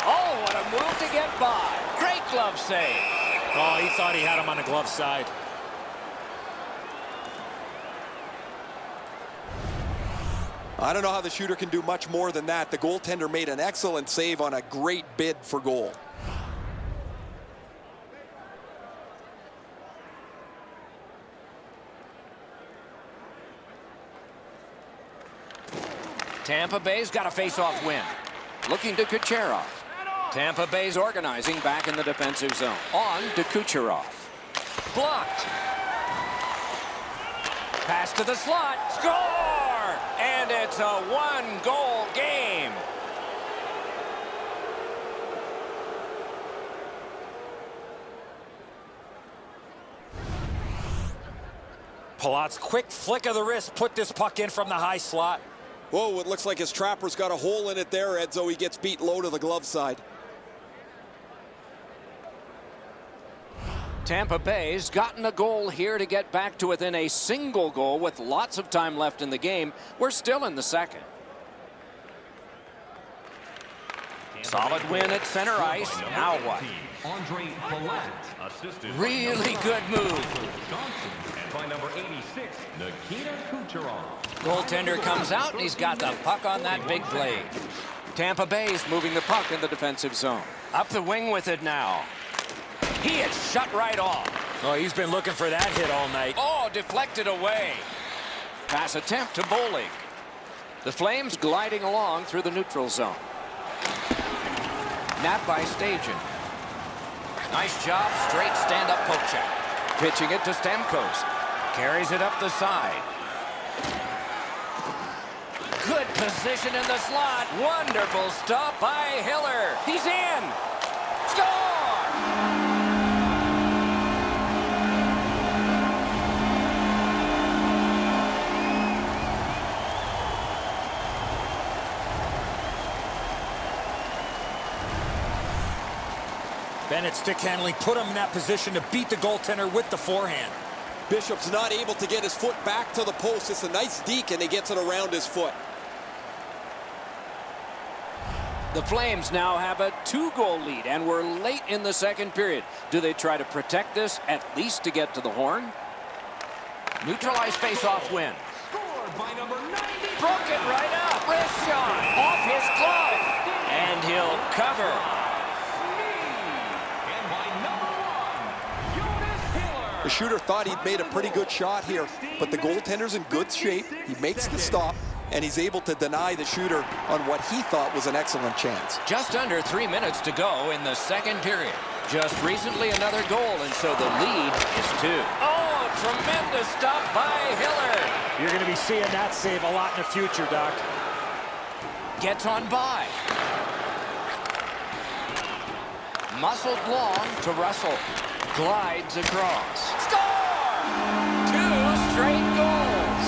Oh, what a move to get by. Great glove save. Oh, he thought he had him on the glove side. I don't know how the shooter can do much more than that. The goaltender made an excellent save on a great bid for goal. Tampa Bay's got a face-off win. Looking to Kucherov. Tampa Bay's organizing back in the defensive zone. On to Kucherov. Blocked. Pass to the slot. Score! And it's a one-goal game. Palat's quick flick of the wrist put this puck in from the high slot. Whoa, it looks like his trapper's got a hole in it there, Edzo. He gets beat low to the glove side. Tampa Bay's gotten a goal here to get back to within a single goal with lots of time left in the game. We're still in the second. Solid win at center ice. Now what? Really good move. And by number 86, Nikita Kucherov. Goaltender comes out, and he's got the puck on that big blade. Tampa Bay's moving the puck in the defensive zone. Up the wing with it now. He is shut right off. Oh, he's been looking for that hit all night. Oh, deflected away. Pass attempt to Bowling. The Flames gliding along through the neutral zone. Nap by Stajan. Nice job, straight stand-up poke check. Pitching it to Stamkos. Carries it up the side. Good position in the slot. Wonderful stop by Hiller. He's in. Score! Bennett's stick handling put him in that position to beat the goaltender with the forehand. Bishop's not able to get his foot back to the post. It's a nice deke, and he gets it around his foot. The Flames now have a 2-goal lead, and we're late in the second period. Do they try to protect this, at least to get to the horn? Neutralized face-off win. Scored by number 90. Broke it right up. Wrist shot off his glove. And he'll cover. And by number 1, Jonas Hiller. The shooter thought he'd made a pretty good shot here, but the goaltender's in good shape. He makes the stop, and he's able to deny the shooter on what he thought was an excellent chance. Just under 3 minutes to go in the second period. Just recently another goal, and so the lead is 2. Oh, tremendous stop by Hiller. You're going to be seeing that save a lot in the future, Doc. Gets on by. Muscled long to Russell. Glides across. Score! 2 straight goals.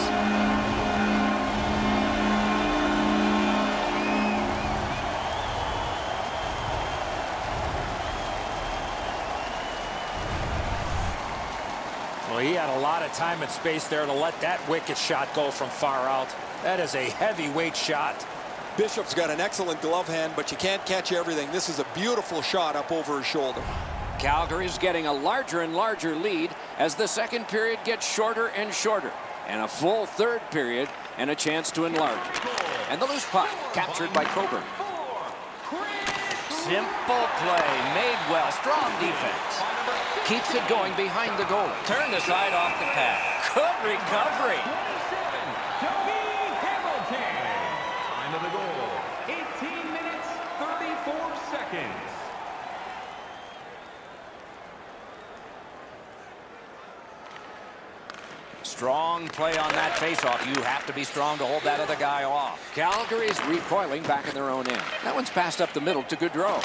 Well, he had a lot of time and space there to let that wicked shot go from far out. That is a heavyweight shot. Bishop's got an excellent glove hand, but you can't catch everything. This is a beautiful shot up over his shoulder. Calgary's getting a larger and larger lead as the second period gets shorter and shorter. And a full third period and a chance to enlarge it. And the loose puck captured by Coburn. Simple play, made well, strong defense. Keeps it going behind the goal. Turned aside off the pad. Good recovery. 27, Hamilton. Time of the goal, 18 minutes, 34 seconds. Strong play on that faceoff. You have to be strong to hold that other guy off. Calgary's recoiling back in their own end. That one's passed up the middle to Gaudreau.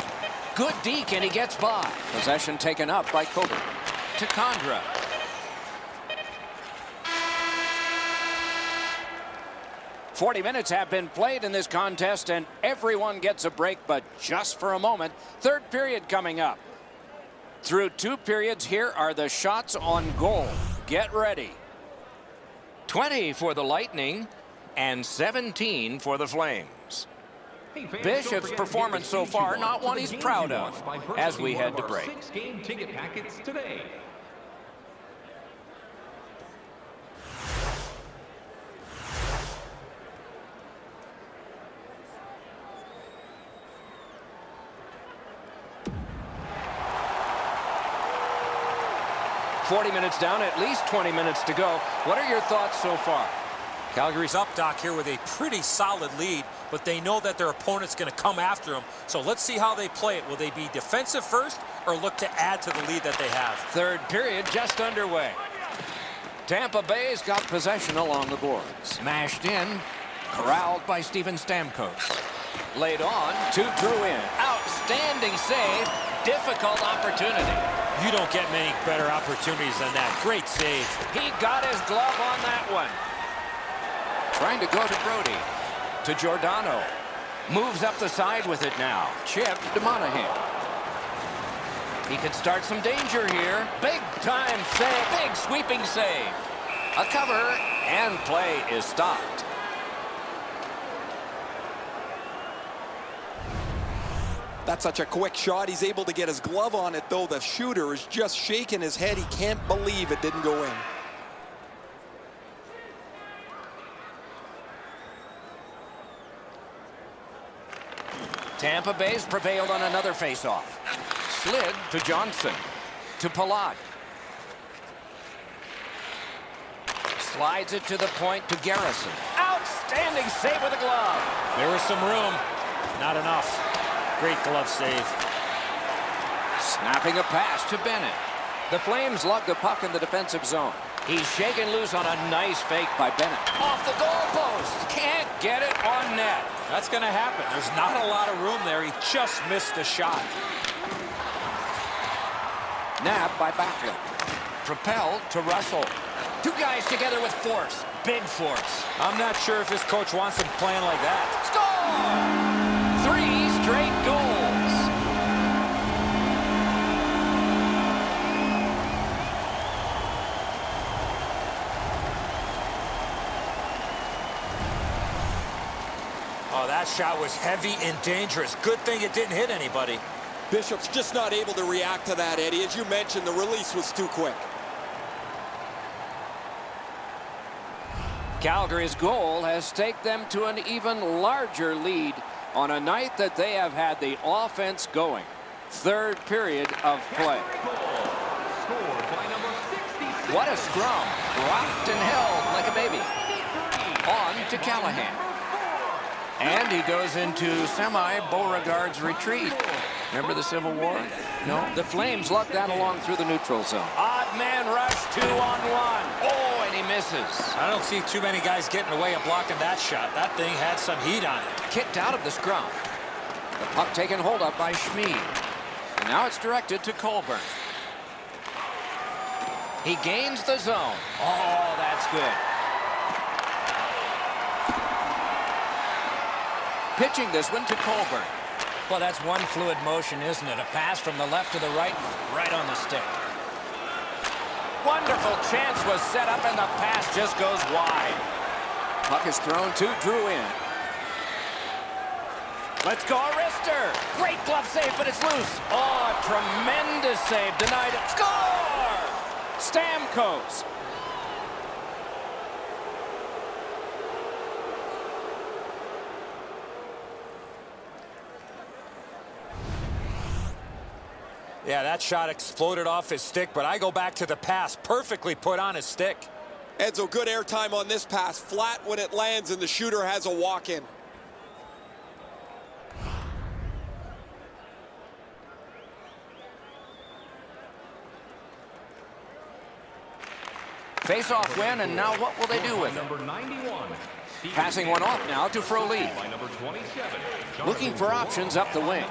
Good deke, and he gets by. Possession taken up by Coburn. To Condra. "40 minutes have been played in this contest, and everyone gets a break, but just for a moment. Third period coming up. Through 2 periods, here are the shots on goal. Get ready. 20 for the Lightning and 17 for the Flames. Hey, fans, Bishop's performance so far, not one he's proud of, as we head to break. 6-game ticket packets today. "40 minutes down, at least 20 minutes to go. What are your thoughts so far?" Calgary's up, Doc, here with a pretty solid lead, but they know that their opponent's going to come after them. So let's see how they play it. Will they be defensive first or look to add to the lead that they have? Third period just underway. Tampa Bay's got possession along the boards. Smashed in, corralled by Steven Stamkos. Laid on to Drouin. Outstanding save, difficult opportunity. You don't get many better opportunities than that. Great save. He got his glove on that one. Trying to go to Brody. To Giordano. Moves up the side with it now. Chip to Monahan. He could start some danger here. Big time save. Big sweeping save. A cover, and play is stopped. That's such a quick shot. He's able to get his glove on it, though. The shooter is just shaking his head. He can't believe it didn't go in. Tampa Bay's prevailed on another faceoff. Slid to Johnson. To Palat. Slides it to the point to Garrison. Outstanding save with a glove. There was some room. Not enough. Great glove save. Snapping a pass to Bennett. The Flames lug the puck in the defensive zone. He's shaken loose on a nice fake by Bennett. Off the goalpost. Can't get it on net. That's going to happen. There's not a lot of room there. He just missed the shot. Nabbed by Backlund. Propelled to Russell. 2 guys together with force. Big force. I'm not sure if his coach wants him playing like that. Score! 3 straight goals. Oh, Oh, that shot was heavy and dangerous. Good thing it didn't hit anybody. Bishop's just not able to react to that, Eddie. As you mentioned, the release was too quick. Calgary's goal has taken them to an even larger lead on a night that they have had the offense going. Third period of play. What a scrum. Rocked and held like a baby. On to Callahan. And he goes into semi-Beauregard's retreat. Remember the Civil War? No? The Flames lugged that along through the neutral zone. Odd man rush, 2-on-1. Oh, and he misses. I don't see too many guys getting away and blocking that shot. That thing had some heat on it. Kicked out of the scrum. The puck taken hold of by Schmid. And now it's directed to Colburn. He gains the zone. Oh, that's good. Pitching this one to Colburn. Well, that's one fluid motion, isn't it? A pass from the left to the right, right on the stick. Wonderful chance was set up, and the pass just goes wide. Puck is thrown to Drouin. Let's go, Arister. Great glove save, but it's loose. Oh, tremendous save. Denied it. Score! Stamkos. Yeah, that shot exploded off his stick, but I go back to the pass. Perfectly put on his stick. Edzo, good airtime on this pass. Flat when it lands, and the shooter has a walk-in. Face-off win, and now what will they do with it? Number 91. Passing one off now to Frolie. By number 27. Looking for options up the wing.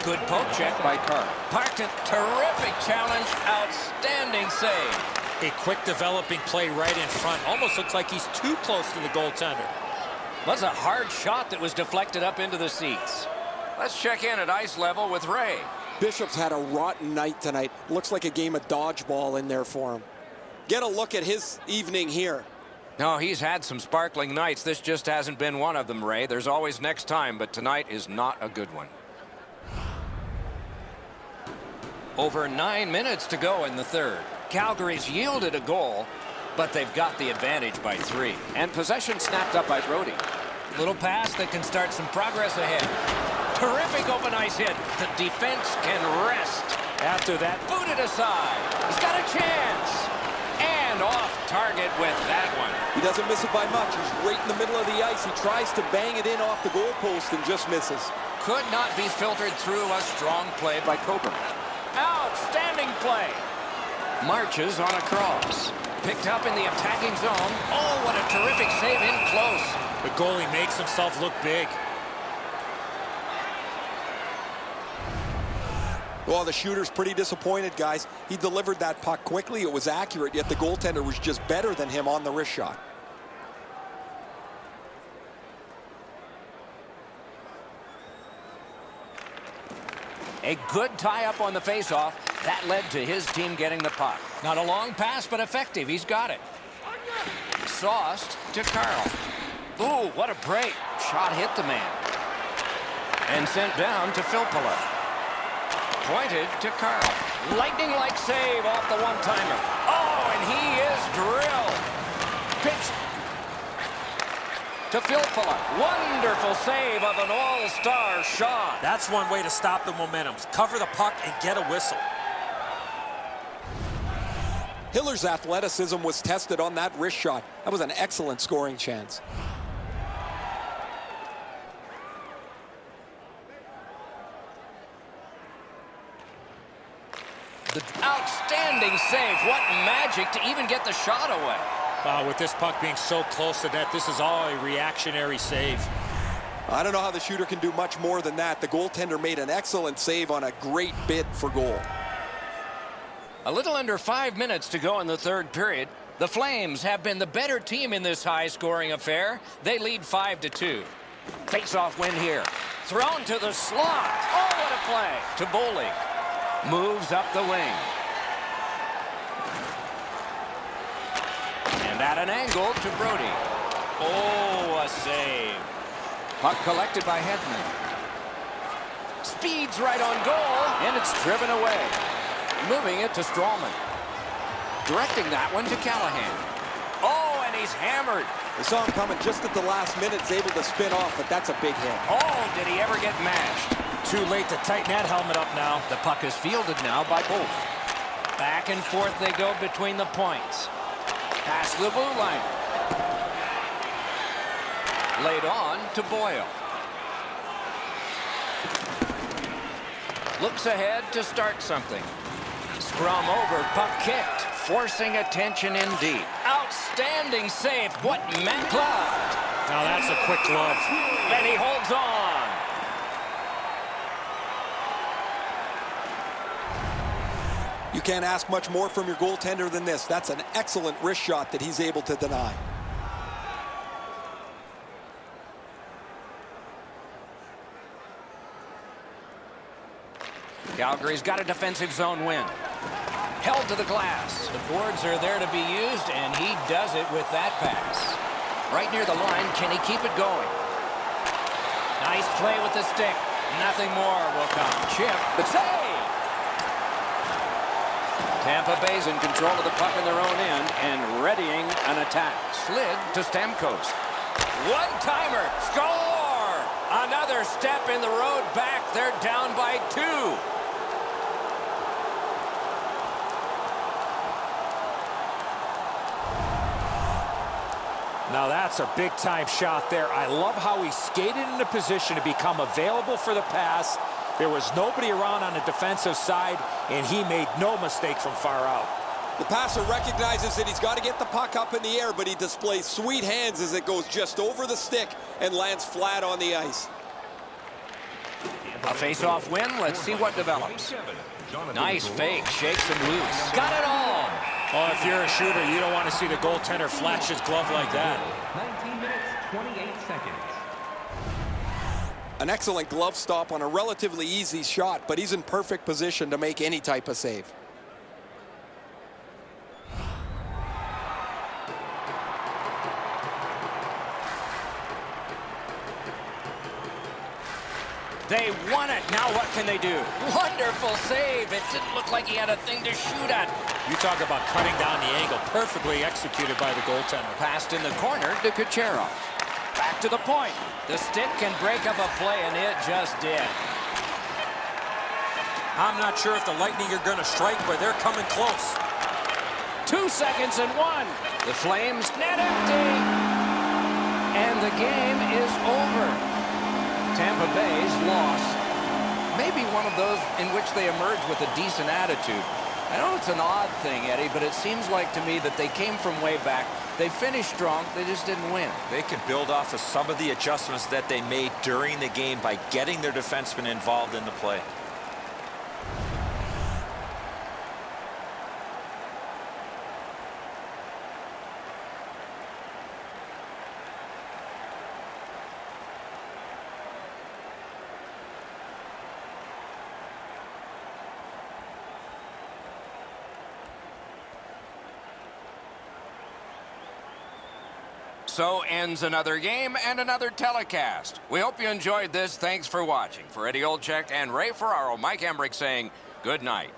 Good poke check by Carr. Parked it. Terrific challenge. Outstanding save. A quick developing play right in front. Almost looks like he's too close to the goaltender. Was a hard shot that was deflected up into the seats. Let's check in at ice level with Ray. Bishop's had a rotten night tonight. Looks like a game of dodgeball in there for him. Get a look at his evening here. No, he's had some sparkling nights. This just hasn't been one of them, Ray. There's always next time, but tonight is not a good one. Over 9 minutes to go in the third. Calgary's yielded a goal, but they've got the advantage by 3. And possession snapped up by Brody. Little pass that can start some progress ahead. Terrific open ice hit. The defense can rest. After that, booted aside. He's got a chance. And off target with that one. He doesn't miss it by much. He's right in the middle of the ice. He tries to bang it in off the goalpost and just misses. Could not be filtered through. A strong play by Coburn. Outstanding play. Marches on a cross. Picked up in the attacking zone. Oh, what a terrific save in close. The goalie makes himself look big. Well, the shooter's pretty disappointed, guys. He delivered that puck quickly. It was accurate, yet the goaltender was just better than him on the wrist shot. A good tie-up on the face-off. That led to his team getting the puck. Not a long pass, but effective. He's got it. Sauced to Carl. Ooh, what a break. Shot hit the man. And sent down to Filppula. Pointed to Carl. Lightning-like save off the one-timer. Oh, and he is drilled. Pitch to Filppula. Wonderful save of an all-star shot. That's one way to stop the momentum. Cover the puck and get a whistle. Hiller's athleticism was tested on that wrist shot. That was an excellent scoring chance. The outstanding save. What magic to even get the shot away. With this puck being so close to net, this is all a reactionary save. I don't know how the shooter can do much more than that. The goaltender made an excellent save on a great bid for goal. A little under 5 minutes to go in the third period. The Flames have been the better team in this high-scoring affair. They lead 5-2. Face-off win here. Thrown to the slot. Oh, what a play. To Boley. Moves up the wing. And at an angle to Brody. Oh, a save. Puck collected by Hedman. Speeds right on goal, and it's driven away. Moving it to Strawman. Directing that one to Callahan. Oh, and he's hammered. They saw him coming just at the last minute. He's able to spin off, but that's a big hit. Oh, did he ever get mashed? Too late to tighten that helmet up now. The puck is fielded now by both. Back and forth they go between the points. Past the blue line. Laid on to Boyle. Looks ahead to start something. Scrum over, puck kicked. Forcing attention in deep. Outstanding save. What man glove. Now that's a quick glove. And he holds on. You can't ask much more from your goaltender than this. That's an excellent wrist shot that he's able to deny. Calgary's got a defensive zone win. Held to the glass. The boards are there to be used, and he does it with that pass. Right near the line, can he keep it going? Nice play with the stick. Nothing more will come. Chip, but save! Tampa Bay's in control of the puck in their own end and readying an attack. Slid to Stamkos. One-timer. Score! Another step in the road back. They're down by 2. Now that's a big-time shot there. I love how he skated into position to become available for the pass. There was nobody around on the defensive side, and he made no mistake from far out. The passer recognizes that he's got to get the puck up in the air, but he displays sweet hands as it goes just over the stick and lands flat on the ice. A face-off win. Let's see what develops. Nice fake. Shakes him loose. Got it all. Oh, if you're a shooter, you don't want to see the goaltender flash his glove like that. 19 minutes, 28 seconds. An excellent glove stop on a relatively easy shot, but he's in perfect position to make any type of save. They won it. Now what can they do? Wonderful save. It didn't look like he had a thing to shoot at. You talk about cutting down the angle. Perfectly executed by the goaltender. Passed in the corner to Kucherov. Back to the point. The stick can break up a play, and it just did. I'm not sure if the Lightning are going to strike, but they're coming close. 2 seconds and 1. The Flames net empty. And the game is over. Tampa Bay's loss. Maybe one of those in which they emerge with a decent attitude. I know it's an odd thing, Eddie, but it seems like to me that they came from way back. They finished strong. They just didn't win. They can build off of some of the adjustments that they made during the game by getting their defensemen involved in the play. So ends another game and another telecast. We hope you enjoyed this. Thanks for watching. For Eddie Olczyk and Ray Ferraro, Mike Emmerich saying good night.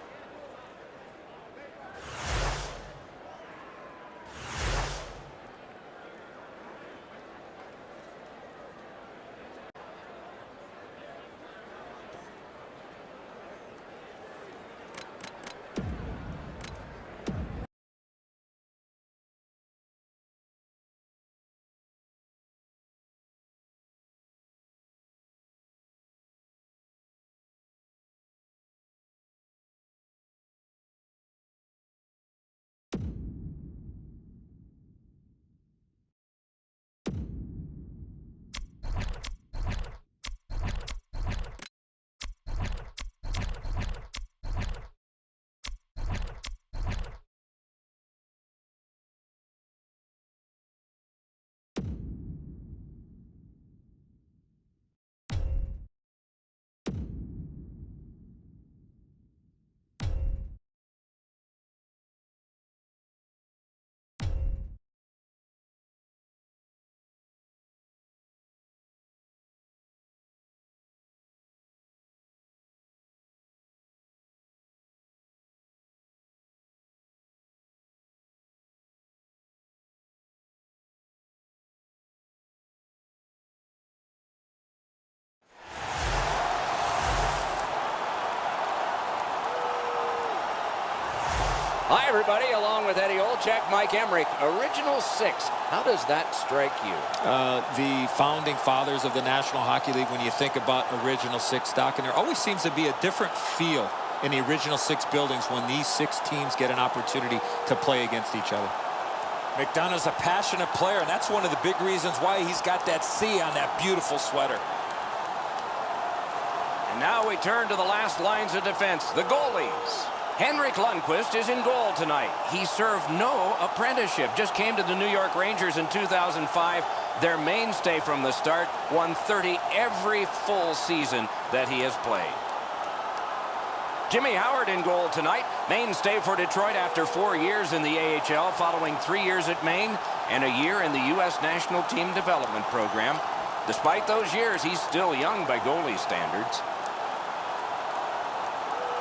Hi, everybody. Along with Eddie Olczyk, Mike Emmerich. Original 6. How does that strike you? The founding fathers of the National Hockey League, when you think about Original 6, Doc, and there always seems to be a different feel in the Original 6 buildings when these 6 teams get an opportunity to play against each other. McDonough's a passionate player, and that's one of the big reasons why he's got that C on that beautiful sweater. And now we turn to the last lines of defense, the goalies. Henrik Lundqvist is in goal tonight. He served no apprenticeship, just came to the New York Rangers in 2005. Their mainstay from the start, won 30 every full season that he has played. Jimmy Howard in goal tonight. Mainstay for Detroit after 4 years in the AHL, following 3 years at Maine and a year in the U.S. National Team Development Program. Despite those years, he's still young by goalie standards.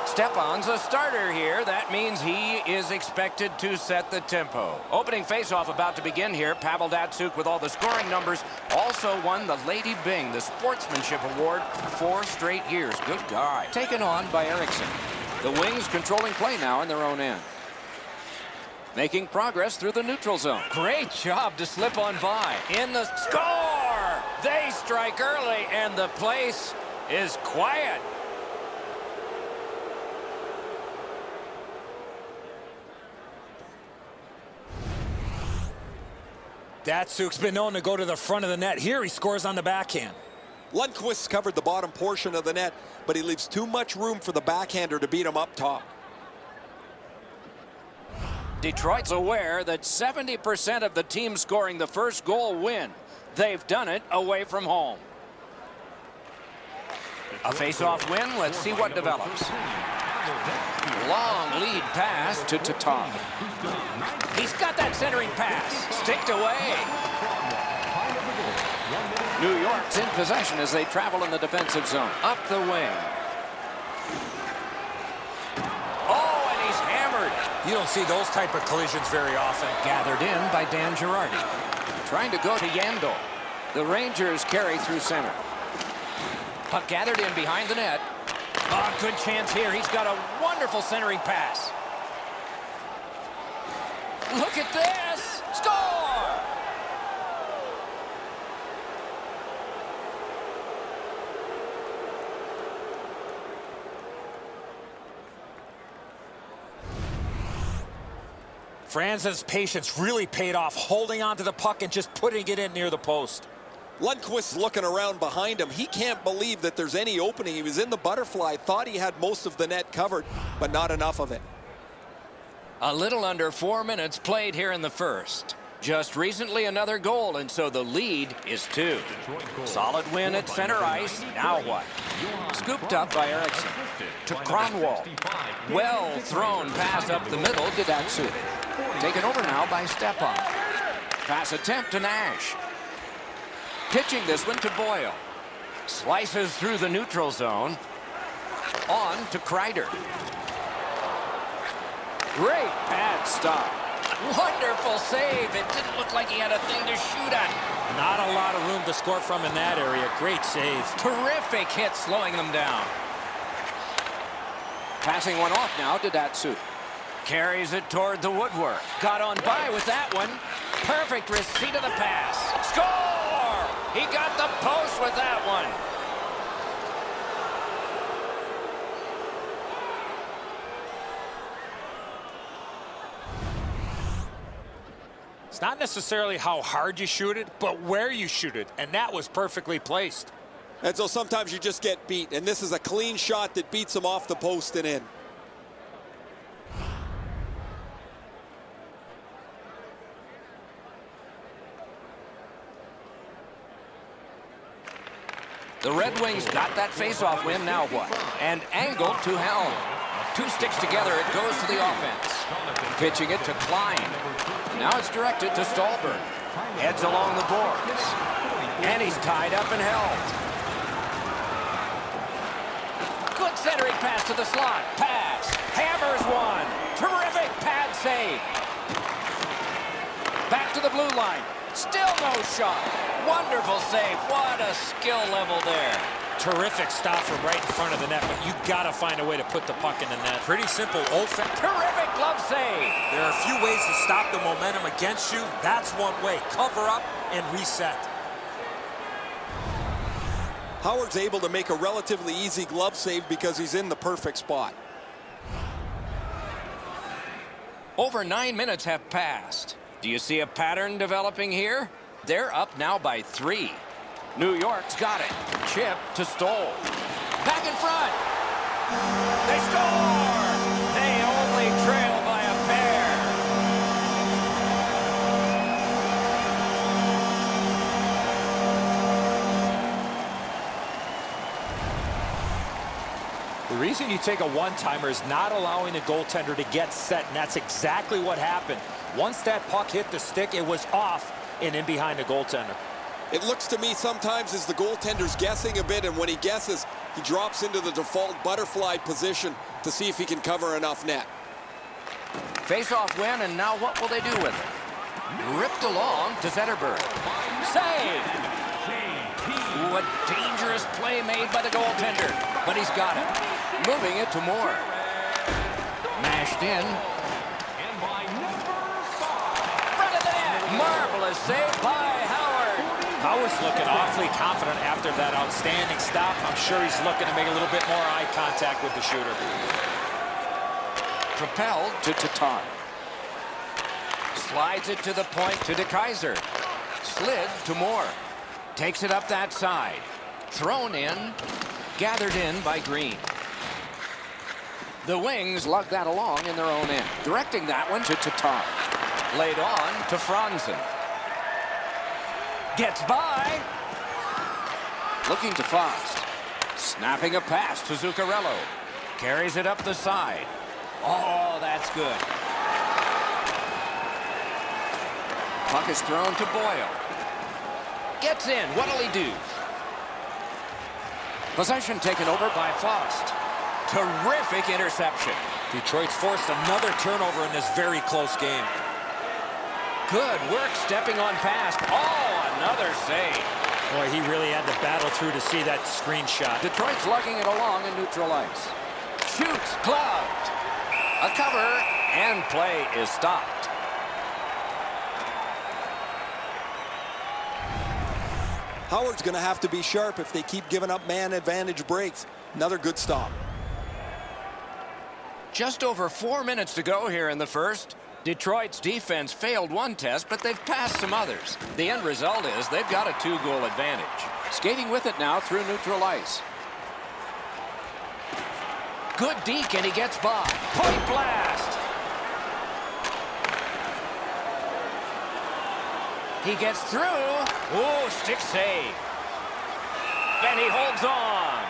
Stepan's a starter here. That means he is expected to set the tempo. Opening faceoff about to begin here. Pavel Datsyuk with all the scoring numbers. Also won the Lady Byng, the Sportsmanship Award, 4 straight years. Good guy. Taken on by Eriksson. The Wings controlling play now in their own end. Making progress through the neutral zone. Great job to slip on by. In the score! They strike early, and the place is quiet. Datsuk's been known to go to the front of the net. Here he scores on the backhand. Lundqvist's covered the bottom portion of the net, but he leaves too much room for the backhander to beat him up top. Detroit's aware that 70% of the team scoring the first goal win. They've done it away from home. A face-off win. Let's see what develops. Long lead pass to Tatar. He's got that centering pass. Sticked away. New York's in possession as they travel in the defensive zone. Up the wing. Oh, and he's hammered. You don't see those type of collisions very often. Gathered in by Dan Girardi. Trying to go to Yandel. The Rangers carry through center. Puck gathered in behind the net. Oh, good chance here. He's got a wonderful centering pass. Look at this. Score! Franzen's patience really paid off, holding on to the puck and just putting it in near the post. Lundqvist's looking around behind him. He can't believe that there's any opening. He was in the butterfly, thought he had most of the net covered, but not enough of it. A little under 4 minutes played here in the first. Just recently another goal, and so the lead is 2. Solid win at center ice. Now what? Scooped up by Eriksson. To Kronwall. Well thrown pass up the middle to Datsyuk. Taken over now by Stepan. Pass attempt to Nash. Pitching this one to Boyle. Slices through the neutral zone. On to Kreider. Great pad stop. Wonderful save. It didn't look like he had a thing to shoot at. Not a lot of room to score from in that area. Great save. Terrific hit slowing them down. Passing one off now to Datsyuk. Carries it toward the woodwork. Got on by with that one. Perfect receipt of the pass. Score! He got the post with that one. It's not necessarily how hard you shoot it, but where you shoot it, and that was perfectly placed. And so sometimes you just get beat, and this is a clean shot that beats him off the post and in. The Red Wings got that face-off win. Now what? And angled to Helm. 2 sticks together. It goes to the offense. Pitching it to Klein. Now it's directed to Stolberg. Heads along the boards. And he's tied up and held. Good centering pass to the slot. Pass. Hammers one. Terrific pad save. Back to the blue line. Still no shot. Wonderful save. What a skill level there. Terrific stop from right in front of the net, but you got to find a way to put the puck in the net. Pretty simple. Terrific glove save. There are a few ways to stop the momentum against you. That's one way. Cover up and reset. Howard's able to make a relatively easy glove save because he's in the perfect spot. Over 9 minutes have passed. Do you see a pattern developing here? They're up now by 3. New York's got it. Chip to Stoll. Back in front. They score! They only trail by a pair. The reason you take a one-timer is not allowing the goaltender to get set, and that's exactly what happened. Once that puck hit the stick, it was off and in behind the goaltender. It looks to me sometimes as the goaltender's guessing a bit, and when he guesses, he drops into the default butterfly position to see if he can cover enough net. Face-off win, and now what will they do with it? Ripped along to Zetterberg. Save! Ooh, a dangerous play made by the goaltender, but he's got it. Moving it to Moore. Mashed in. And by number 5. Front of the net. Marvelous save by Howard. Howard's looking awfully confident after that outstanding stop. I'm sure he's looking to make a little bit more eye contact with the shooter. Propelled to Tatar. Slides it to the point to DeKaiser. Slid to Moore. Takes it up that side. Thrown in. Gathered in by Green. The Wings lug that along in their own end. Directing that one to Tatar. Laid on to Franzen. Gets by. Looking to Fost. Snapping a pass to Zuccarello. Carries it up the side. Oh, that's good. Puck is thrown to Boyle. Gets in. What'll he do? Possession taken over by Fost. Terrific interception. Detroit's forced another turnover in this very close game. Good work stepping on past. Oh, another save. Boy, he really had to battle through to see that screenshot. Detroit's lugging it along in neutral ice. Shoots, gloved. A cover, and play is stopped. Howard's going to have to be sharp if they keep giving up man advantage breaks. Another good stop. Just over 4 minutes to go here in the first. Detroit's defense failed one test, but they've passed some others. The end result is they've got a 2-goal advantage. Skating with it now through neutral ice. Good deke, and he gets by. Point blast! He gets through. Oh, stick save. And he holds on.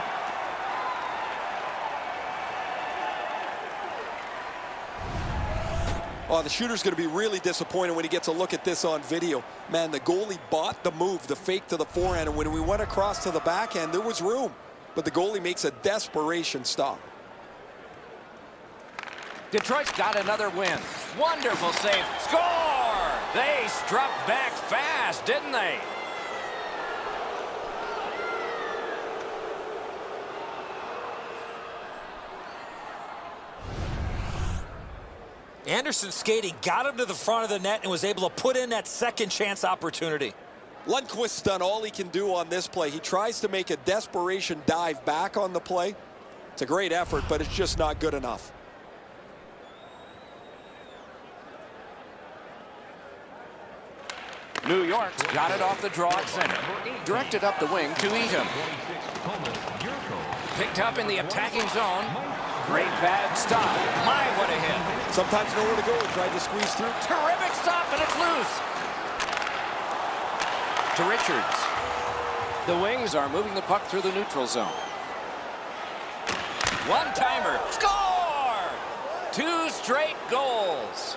Oh, the shooter's going to be really disappointed when he gets a look at this on video. Man, the goalie bought the move, the fake to the forehand, and when we went across to the backhand, there was room. But the goalie makes a desperation stop. Detroit's got another win. Wonderful save. Score! They struck back fast, didn't they? Anderson's skating got him to the front of the net and was able to put in that second chance opportunity. Lundqvist's done all he can do on this play. He tries to make a desperation dive back on the play. It's a great effort, but it's just not good enough. New York's got it off the draw at center. Directed up the wing to Eaton. Picked up in the attacking zone. Great bad stop. My, what a hit. Sometimes nowhere to go. He tried to squeeze through. Terrific stop, and it's loose. To Richards. The Wings are moving the puck through the neutral zone. One-timer. Score! 2 straight goals.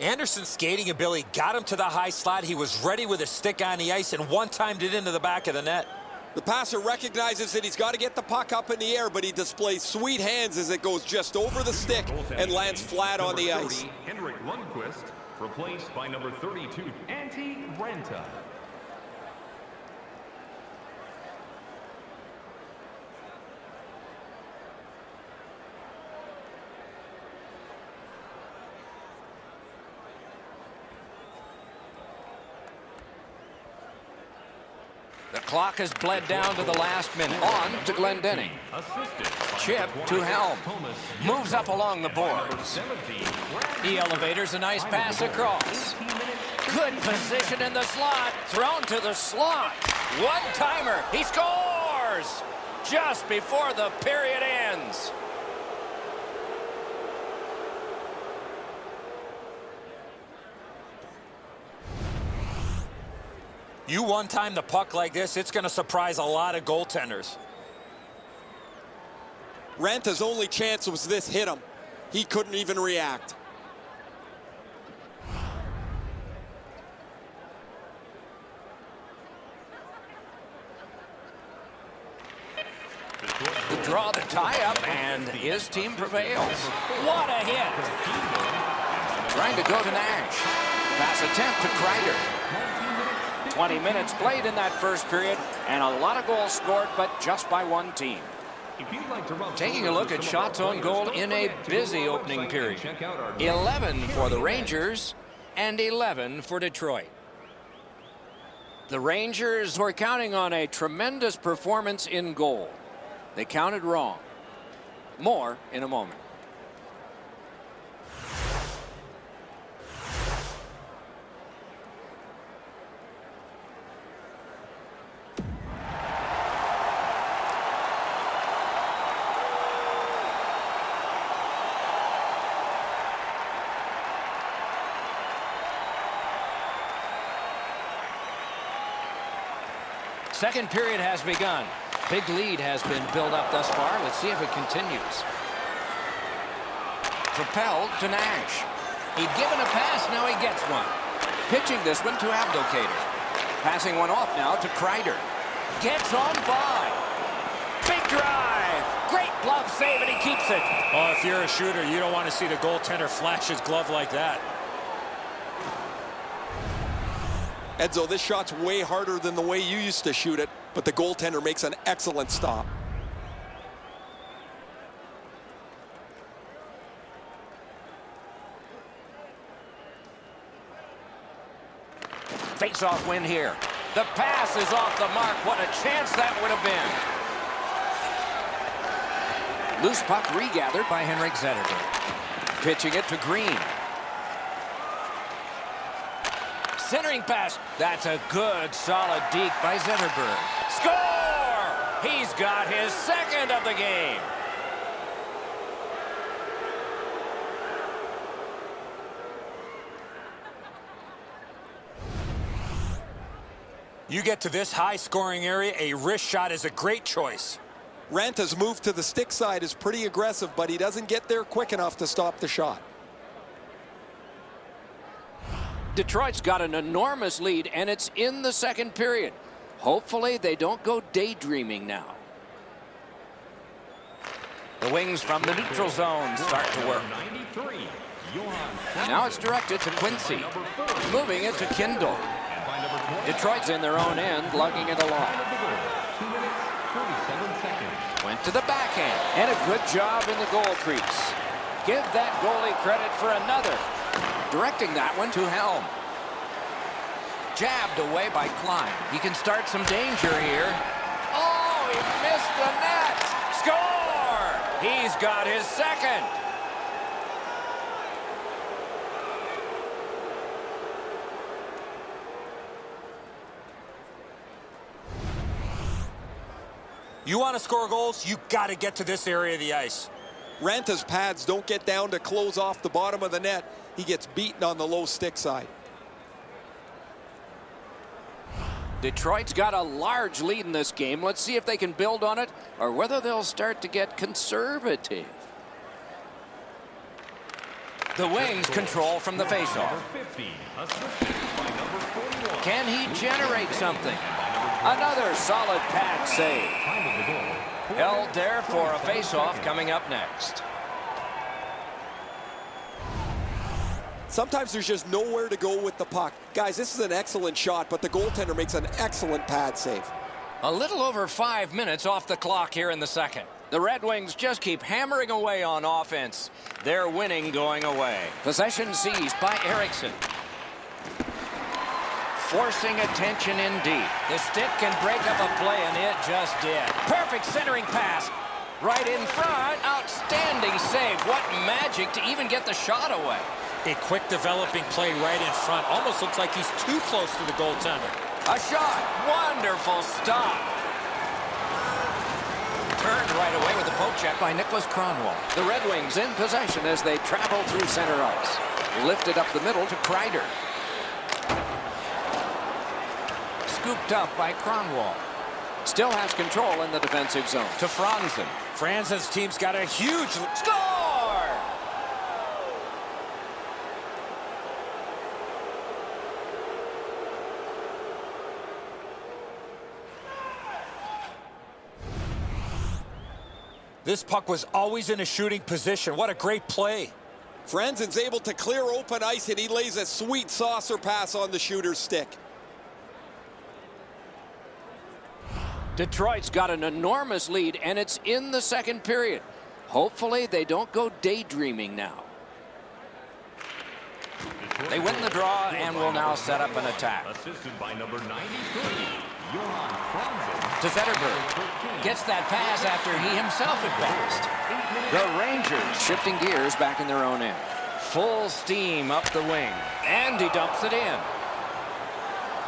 Anderson's skating ability got him to the high slot. He was ready with his stick on the ice and one-timed it into the back of the net. The passer recognizes that he's got to get the puck up in the air, but he displays sweet hands as it goes just over the stick and lands flat on the ice. Henrik Lundqvist, replaced by number 32, Antti Ranta. The clock has bled down to the last minute. On to Glendening. Chip to Helm. Moves up along the boards. The elevator's a nice pass across. Good position in the slot. Thrown to the slot. One-timer. He scores! Just before the period ends. You one-time the puck like this, it's going to surprise a lot of goaltenders. Ranta's only chance was this hit him. He couldn't even react. The draw, the tie-up, and his team prevails. What a hit! Trying to go to Nash. Pass attempt to Kreider. 20 minutes played in that first period, and a lot of goals scored, but just by one team. Taking a look at shots on goal in a busy opening period. 11 for the Rangers and 11 for Detroit. The Rangers were counting on a tremendous performance in goal. They counted wrong. More in a moment. Second period has begun. Big lead has been built up thus far. Let's see if it continues. Propelled to Nash. He'd given a pass, now he gets one. Pitching this one to Abdelkader. Passing one off now to Kreider. Gets on by. Big drive. Great glove save, and he keeps it. Oh, if you're a shooter, you don't want to see the goaltender flash his glove like that. Edzo, this shot's way harder than the way you used to shoot it, but the goaltender makes an excellent stop. Face-off win here. The pass is off the mark. What a chance that would have been. Loose puck regathered by Henrik Zetterberg. Pitching it to Green. Centering pass. That's a good, solid deke by Zetterberg. Score! He's got his second of the game. You get to this high-scoring area, a wrist shot is a great choice. Ranta's move to the stick side is pretty aggressive, but he doesn't get there quick enough to stop the shot. Detroit's got an enormous lead, and it's in the second period. Hopefully they don't go daydreaming now. The wings from the neutral zone start to work. Now it's directed to Quincy. Moving it to Kindle. Detroit's in their own end, lugging it along. Went to the backhand, and a good job in the goal crease. Give that goalie credit for another. Directing that one to Helm. Jabbed away by Klein. He can start some danger here. Oh, he missed the net. Score! He's got his second. You want to score goals, you got to get to this area of the ice. Ranta's pads don't get down to close off the bottom of the net. He gets beaten on the low stick side. Detroit's got a large lead in this game. Let's see if they can build on it or whether they'll start to get conservative. The Wings control from the faceoff. Can he generate something? Another solid pad save. Time of the goal. Held there for a face-off coming up next. Sometimes there's just nowhere to go with the puck. Guys, this is an excellent shot, but the goaltender makes an excellent pad save. A little over 5 minutes off the clock here in the second. The Red Wings just keep hammering away on offense. They're winning going away. Possession seized by Eriksson. Forcing attention in deep. The stick can break up a play, and it just did. Perfect centering pass. Right in front. Outstanding save. What magic to even get the shot away. A quick developing play right in front. Almost looks like he's too close to the goaltender. A shot. Wonderful stop. Turned right away with a poke check by Nicholas Kronwall. The Red Wings in possession as they travel through center ice. Lifted up the middle to Kreider. Scooped up by Kronwall. Still has control in the defensive zone. To Franzen. Franzen's team's got a huge... Score! This puck was always in a shooting position. What a great play. Franzen's able to clear open ice, and he lays a sweet saucer pass on the shooter's stick. Detroit's got an enormous lead, and it's in the second period. Hopefully they don't go daydreaming now. They win the draw and will now set up an attack. Assisted by number 93, Johan Franzen. To Zetterberg. Gets that pass after he himself had passed. The Rangers shifting gears back in their own end. Full steam up the wing. And he dumps it in.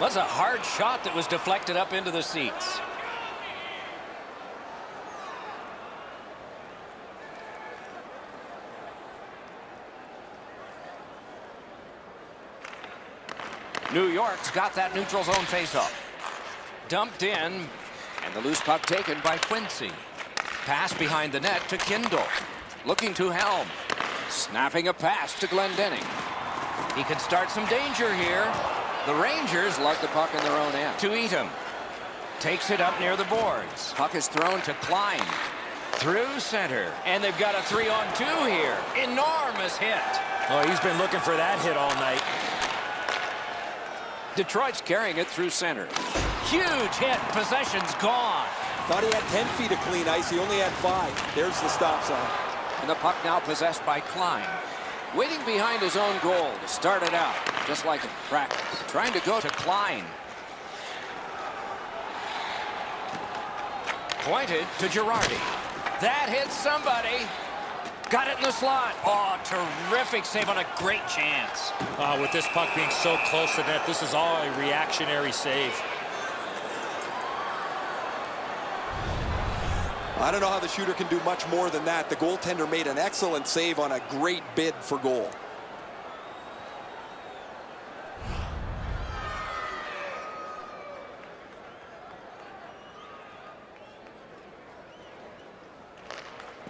Was a hard shot that was deflected up into the seats. New York's got that neutral zone faceoff. Dumped in, and the loose puck taken by Quincy. Pass behind the net to Kindle. Looking to Helm. Snapping a pass to Glendening. He could start some danger here. The Rangers lug the puck in their own end. To Eaton. Takes it up near the boards. Puck is thrown to Klein. Through center. And they've got a 3-on-2 here. Enormous hit. Oh, he's been looking for that hit all night. Detroit's carrying it through center. Huge hit. Possession's gone. Thought he had 10 feet of clean ice. He only had 5. There's the stop sign. And the puck now possessed by Klein. Waiting behind his own goal to start it out, just like in practice. Trying to go to Klein. Pointed to Girardi. That hits somebody. Got it in the slot. Oh, terrific save on a great chance. With this puck being so close to net, this is all a reactionary save. I don't know how the shooter can do much more than that. The goaltender made an excellent save on a great bid for goal.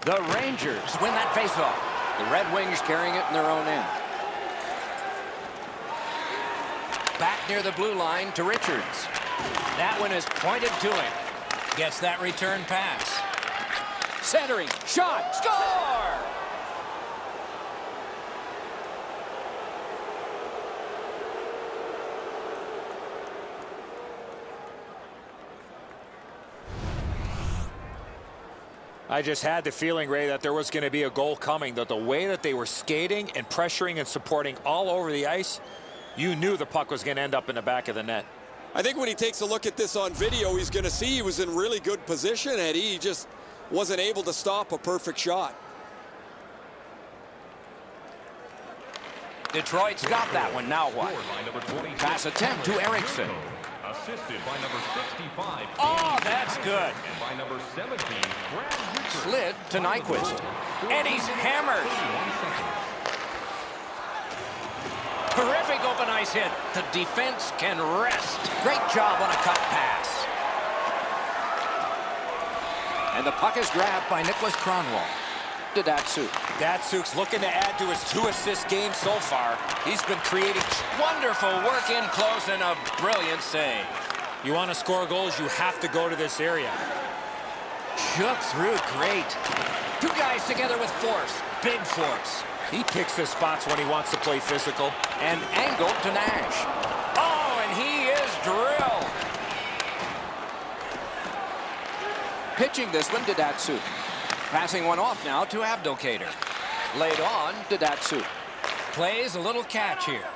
The Rangers win that faceoff. The Red Wings carrying it in their own end. Back near the blue line to Richards. That one is pointed to him. Gets that return pass. Centering. Shot. Score! I just had the feeling, Ray, that there was going to be a goal coming, that the way that they were skating and pressuring and supporting all over the ice, you knew the puck was going to end up in the back of the net. I think when he takes a look at this on video, he's going to see he was in really good position, Eddie. He just wasn't able to stop a perfect shot. Detroit's got that one. Now what? Pass attempt to Eriksson. Assisted by number 65. Oh, that's good. And by number 17, Brad Richards. Slid to Nyquist. And he's hammered. Terrific open ice hit. The defense can rest. Great job on a cut pass. And the puck is grabbed by Nicholas Kronwall. To Datsuk. Datsuk's looking to add to his 2-assist game so far. He's been creating... Wonderful work in close and a brilliant save. You want to score goals, you have to go to this area. Shook through, great. Two guys together with force, big force. He picks his spots when he wants to play physical. And angled to Nash. Oh, and he is drilled. Pitching this one to Datsyuk. Passing one off now to Abdelkader. Laid on to Datsyuk. Plays a little catch here.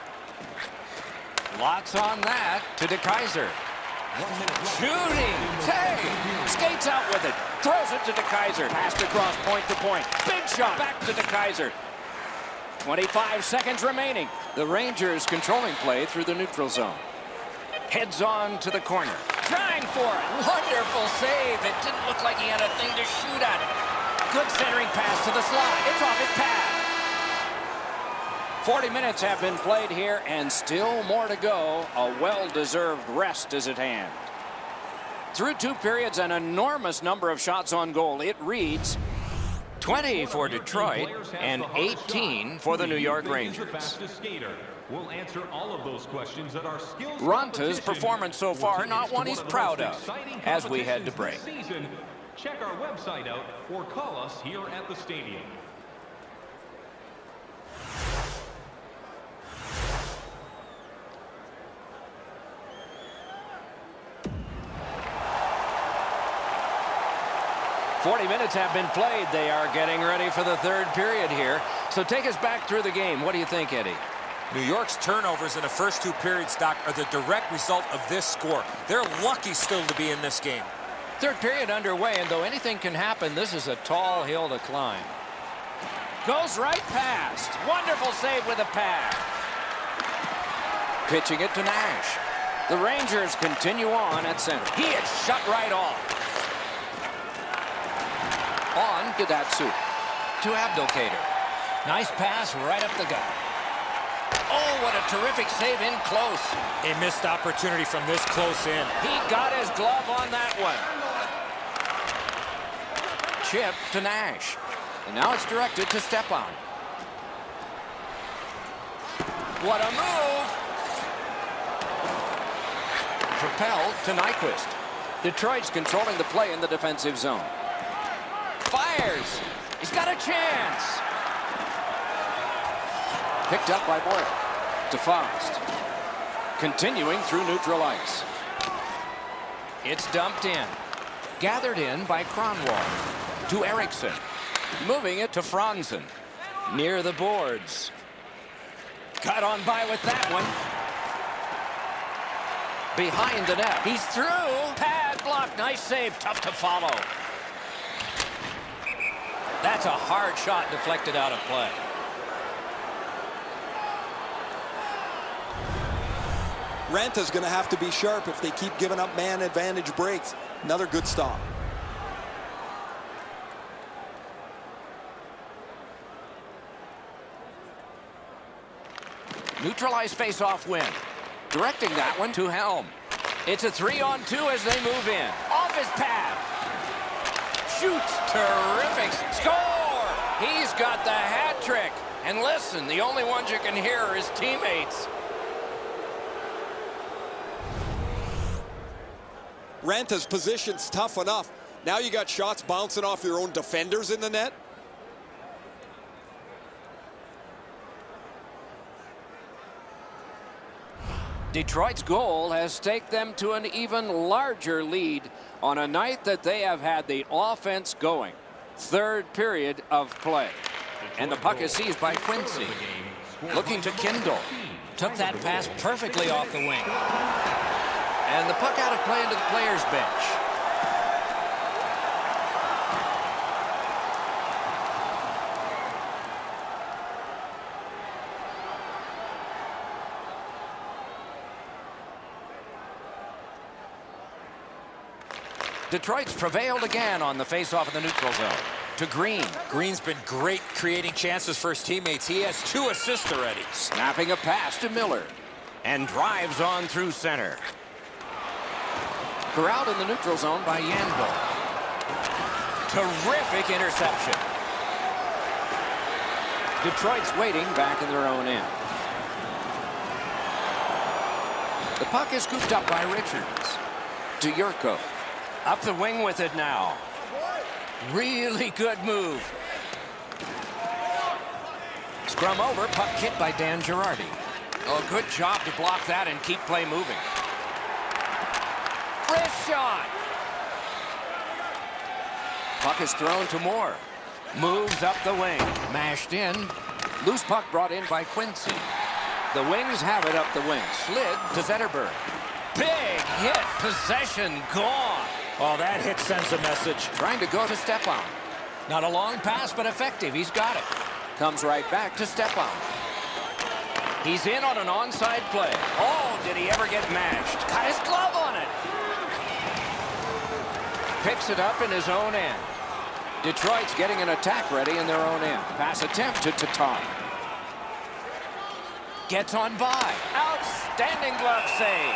Lots on that to De Keyser. Shooting. Tay skates out with it. Throws it to De Keyser. Passed across point to point. Big shot. Back to De Keyser. 25 seconds remaining. The Rangers controlling play through the neutral zone. Heads on to the corner. Trying for it. Wonderful save. It didn't look like he had a thing to shoot at it. Good centering pass to the slot. It's off his pad. 40 minutes have been played here and still more to go. A well-deserved rest is at hand. Through 2 periods, an enormous number of shots on goal. It reads 20 for Detroit and 18 for the New York Rangers. We'll answer all of those questions at our skills. Ronta's performance so far, not one he's proud of, as we head to break. Check our website out or call us here at the stadium. "40 minutes have been played. They are getting ready for the third period here. So take us back through the game. What do you think, Eddie? New York's turnovers in the first 2 periods, Doc, are the direct result of this score. They're lucky still to be in this game. Third period underway, and though anything can happen, this is a tall hill to climb. Goes right past. Wonderful save with a pad. Pitching it to Nash. The Rangers continue on at center. He is shut right off. On to Datsyuk. To Abdelkader. Nice pass right up the gut. Oh, what a terrific save in close. A missed opportunity from this close in. He got his glove on that one. Chip to Nash. And now it's directed to Stepan. What a move. Propelled to Nyquist. Detroit's controlling the play in the defensive zone. Fires. He's got a chance. Picked up by Boyle. DeFost. Continuing through neutral ice. It's dumped in. Gathered in by Kronwall. To Eriksson. Moving it to Franzen. Near the boards. Cut on by with that one. Behind the net. He's through. Pad block. Nice save. Tough to follow. That's a hard shot deflected out of play. Ranta's going to have to be sharp if they keep giving up man advantage breaks. Another good stop. Neutralized face-off win. Directing that one to Helm. It's a 3-on-2 as they move in. Off his pad. Shoots. Terrific. Score! He's got the hat trick. And listen, the only ones you can hear are his teammates. Ranta's position's tough enough. Now you got shots bouncing off your own defenders in the net. Detroit's goal has taken them to an even larger lead on a night that they have had the offense going. Third period of play. And the puck is seized by Quincy. Looking to Kindle. Took that pass perfectly off the wing. And the puck out of play into the players' bench. Detroit's prevailed again on the face-off in the neutral zone. To Green. Green's been great creating chances for his teammates. He has 2 assists already. Snapping a pass to Miller. And drives on through center. Corralled in the neutral zone by Yandel. Terrific interception. Detroit's waiting back in their own end. The puck is scooped up by Richards. to Yurko. Up the wing with it now. Really good move. Scrum over, puck hit by Dan Girardi. Oh, good job to block that and keep play moving. Wrist shot. Puck is thrown to Moore. Moves up the wing. Mashed in. Loose puck brought in by Quincy. The Wings have it up the wing. Slid to Zetterberg. Big hit. Possession gone. Oh, that hit sends a message. Trying to go to Stepan. Not a long pass, but effective. He's got it. Comes right back to Stepan. He's in on an onside play. Oh, did he ever get mashed? Got his glove on it. Picks it up in his own end. Detroit's getting an attack ready in their own end. Pass attempt to Tatar. Gets on by. Outstanding glove save.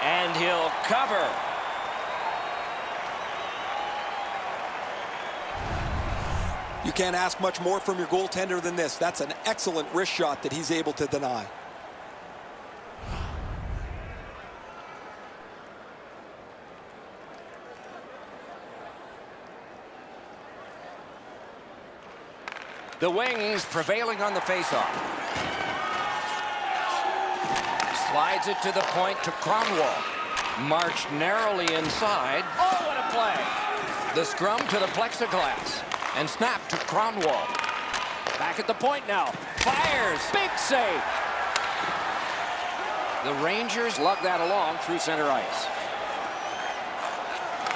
And he'll cover. You can't ask much more from your goaltender than this. That's an excellent wrist shot that he's able to deny. The Wings prevailing on the faceoff. Slides it to the point to Kronwall. Marched narrowly inside. Oh, what a play! The scrum to the plexiglass. And snap to Kronwall. Back at the point now. Fires. Big save. The Rangers lug that along through center ice.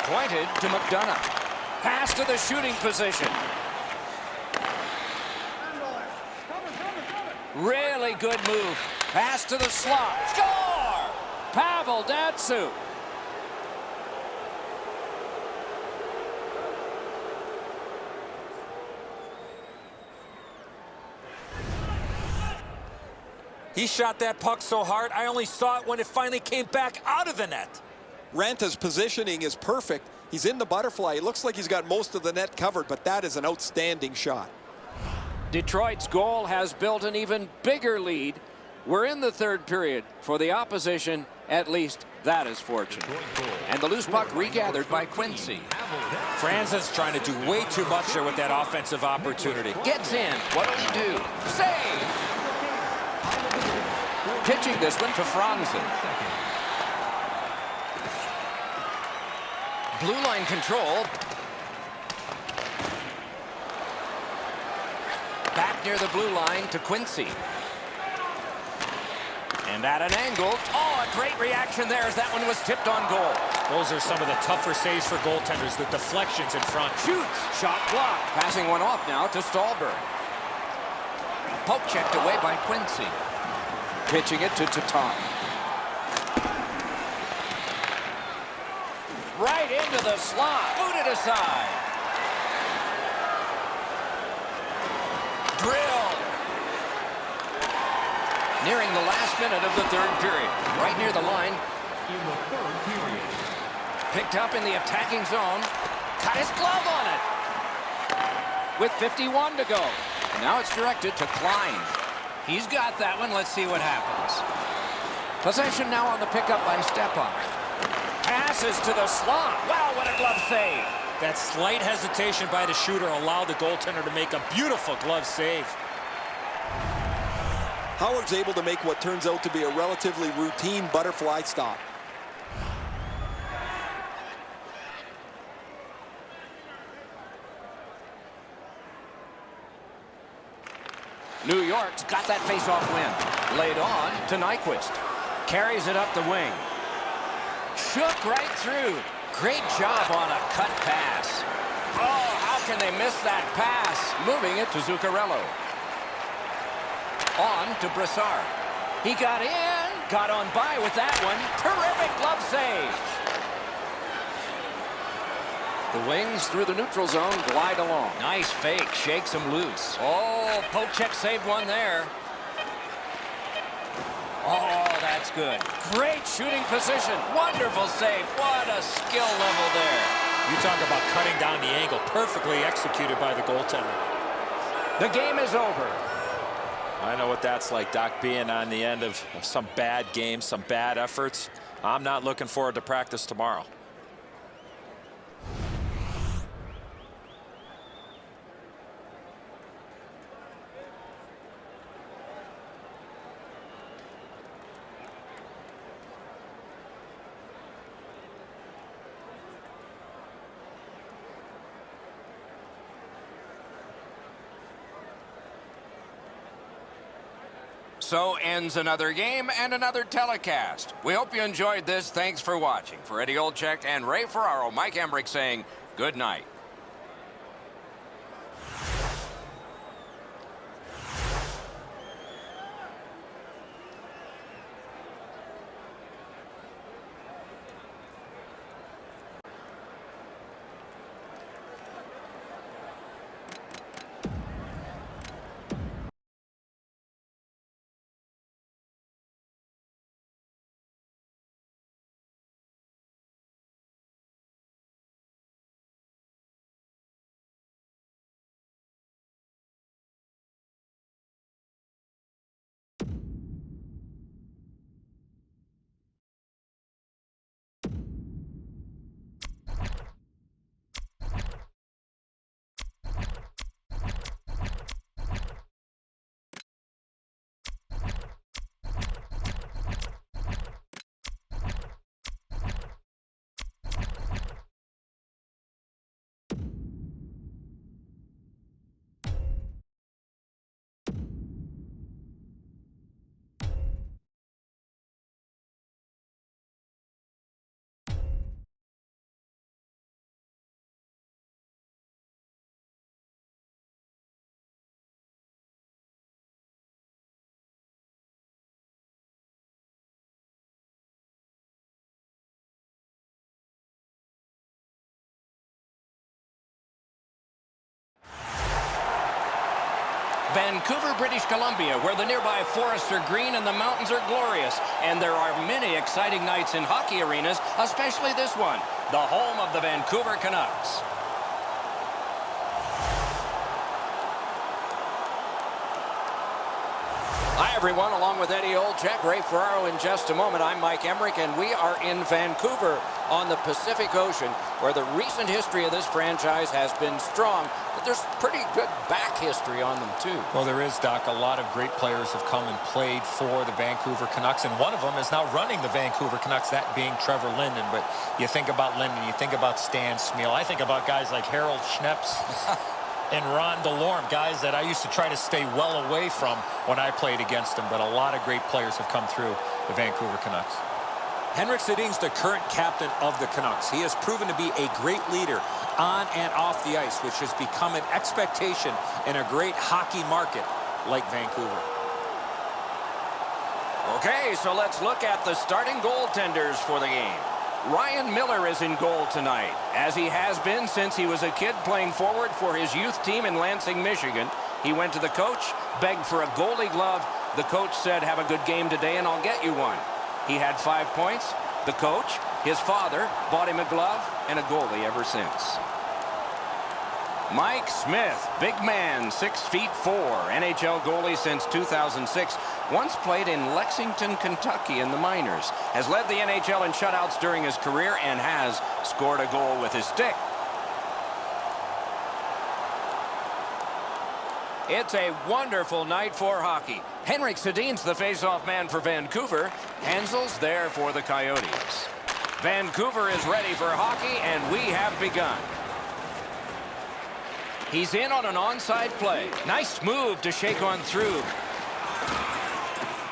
Pointed to McDonough. Pass to the shooting position. Really good move. Pass to the slot. Score! Pavel Datsyuk. He shot that puck so hard, I only saw it when it finally came back out of the net. Ranta's positioning is perfect. He's in the butterfly. It looks like he's got most of the net covered, but that is an outstanding shot. Detroit's goal has built an even bigger lead. We're in the third period. For the opposition, at least that is fortunate. And the loose puck regathered by Quincy. Franzen's trying to do way too much there with that offensive opportunity. Gets in. What'll he do? Save! Pitching this one to Franzen. Blue line control. Back near the blue line to Quincy. And at an angle. Oh, a great reaction there as that one was tipped on goal. Those are some of the tougher saves for goaltenders, the deflections in front. Shoots. Shot blocked. Passing one off now to Stallberg. A poke checked away by Quincy. Pitching it to Tatar. Right into the slot. Booted aside. Drill. Nearing the last minute of the third period. Right near the line. In the third period. Picked up in the attacking zone. Got his glove on it. With 51 to go. And now it's directed to Klein. He's got that one. Let's see what happens. Possession now on the pickup by Stepan. Passes to the slot. Wow, what a glove save. That slight hesitation by the shooter allowed the goaltender to make a beautiful glove save. Howard's able to make what turns out to be a relatively routine butterfly stop. New York's got that face-off win. Laid on to Nyquist. Carries it up the wing. Shook right through. Great job on a cut pass. Oh, how can they miss that pass? Moving it to Zuccarello. On to Brassard. He got in. Got on by with that one. Terrific glove save. The Wings through the neutral zone glide along. Nice fake. Shakes him loose. Oh, poke check saved one there. Oh, that's good. Great shooting position. Wonderful save. What a skill level there. You talk about cutting down the angle. Perfectly executed by the goaltender. The game is over. I know what that's like, Doc, being on the end of some bad games, some bad efforts. I'm not looking forward to practice tomorrow. so ends another game and another telecast. We hope you enjoyed this. Thanks for watching. For Eddie Olczyk and Ray Ferraro, Mike Emmerich saying good night. Vancouver, British Columbia, where the nearby forests are green and the mountains are glorious. And there are many exciting nights in hockey arenas, especially this one, the home of the Vancouver Canucks. Hi, everyone. Along with Eddie Olczyk, Ray Ferraro in just a moment. I'm Mike Emmerich, and we are in Vancouver on the Pacific Ocean, where the recent history of this franchise has been strong, but there's pretty good back history on them, too. Well, there is, Doc. A lot of great players have come and played for the Vancouver Canucks, and one of them is now running the Vancouver Canucks, that being Trevor Linden. But you think about Linden, you think about Stan Smeel. I think about guys like Harold Schneps and Ron DeLorme, guys that I used to try to stay well away from when I played against them. But a lot of great players have come through the Vancouver Canucks. Henrik Sedin's the current captain of the Canucks. He has proven to be a great leader on and off the ice, which has become an expectation in a great hockey market like Vancouver. Okay, so let's look at the starting goaltenders for the game. Ryan Miller is in goal tonight, as he has been since he was a kid playing forward for his youth team in Lansing, Michigan. He went to the coach, begged for a goalie glove. The coach said, "Have a good game today and I'll get you one." He had 5 points. The coach, his father, bought him a glove and a goalie ever since. Mike Smith, big man, 6'4", NHL goalie since 2006. Once played in Lexington, Kentucky in the minors. Has led the NHL in shutouts during his career and has scored a goal with his stick. It's a wonderful night for hockey. Henrik Sedin's the face-off man for Vancouver. Hansel's there for the Coyotes. Vancouver is ready for hockey, and we have begun. He's in on an onside play. Nice move to shake on through.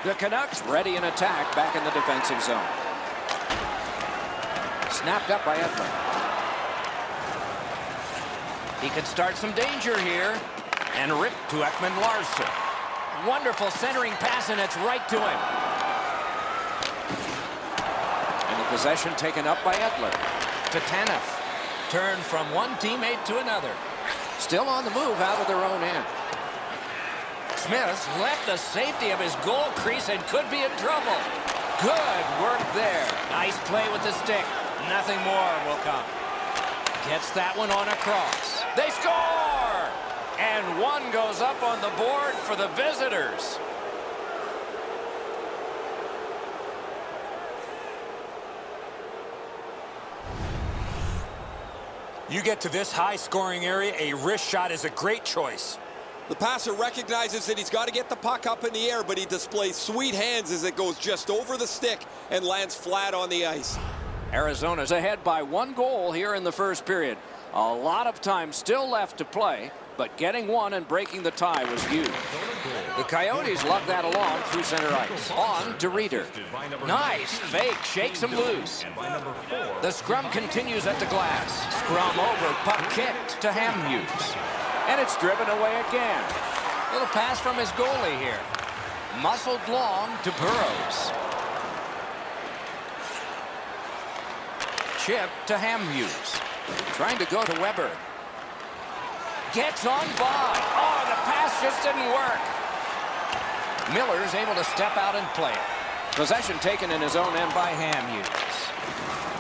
The Canucks ready in attack back in the defensive zone. Snapped up by Edler. He could start some danger here. And ripped to Ekman Larsson. Wonderful centering pass, and it's right to him. And the possession taken up by Edler. To Tanev. Turned from one teammate to another. Still on the move out of their own end. Smith left the safety of his goal crease and could be in trouble. Good work there. Nice play with the stick. Nothing more will come. Gets that one on a cross. They score! And one goes up on the board for the visitors. You get to this high-scoring area, a wrist shot is a great choice. The passer recognizes that he's got to get the puck up in the air, but he displays sweet hands as it goes just over the stick and lands flat on the ice. Arizona's ahead by 1 goal here in the first period. A lot of time still left to play, but getting one and breaking the tie was huge. The Coyotes lug that along through center ice. On to Reeder. Nice fake, shakes him loose. The scrum continues at the glass. Scrum over, puck kicked to Hamhuis. And it's driven away again. Little pass from his goalie here. Muscled long to Burrows. Chip to Hamhuis. Trying to go to Weber. Gets on by. Oh, the pass just didn't work. Miller's able to step out and play it. Possession taken in his own end by Hamhuis.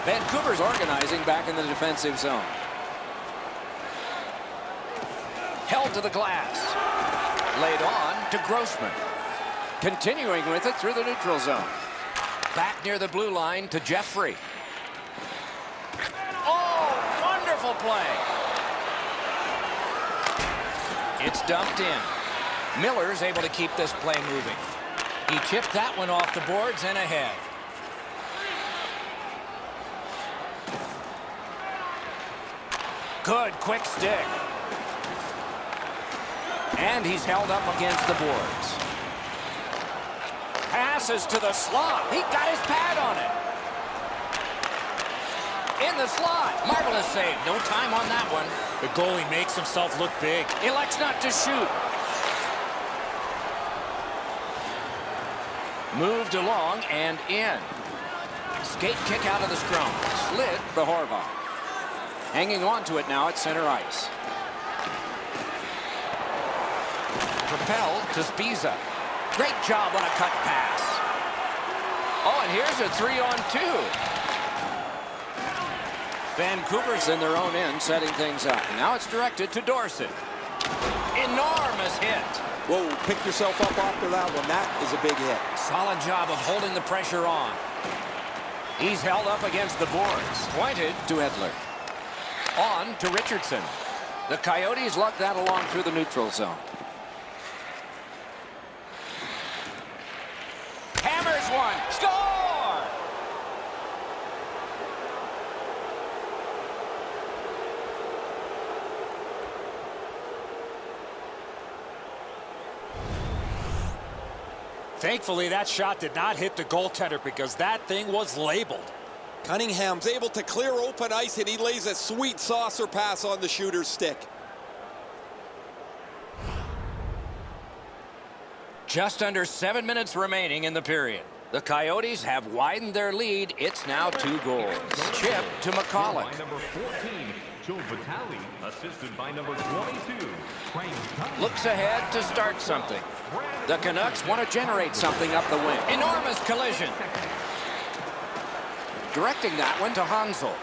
Vancouver's organizing back in the defensive zone. Held to the glass. Laid on to Grossman. Continuing with it through the neutral zone. Back near the blue line to Jeffrey. Oh, wonderful play. It's dumped in. Miller's able to keep this play moving. He chipped that one off the boards and ahead. Good quick stick. And he's held up against the boards. Passes to the slot. He got his pad on it. In the slot. Marvelous save. No time on that one. The goalie makes himself look big. Elects not to shoot. Moved along and in. Skate kick out of the scrum. Slid the Horvath. Hanging on to it now at center ice. Propelled to Spiza. Great job on a cut pass. Oh, and here's a 3-on-2. Vancouver's in their own end, setting things up. Now it's directed to Dorsett. Enormous hit. Whoa, pick yourself up after that one. That is a big hit. Solid job of holding the pressure on. He's held up against the boards. Pointed to Edler. On to Richardson. The Coyotes lug that along through the neutral zone. Hammers one. Score! Thankfully, that shot did not hit the goaltender because that thing was labeled. Cunningham's able to clear open ice, and he lays a sweet saucer pass on the shooter's stick. Just under 7 minutes remaining in the period. The Coyotes have widened their lead. It's now 2 goals. Chip to McCulloch. By number 14, Joe Vitale, assisted by number 22, Frank Tucker. Looks ahead to start something. The Canucks want to generate something up the wing. Enormous collision. Directing that one to Hansel.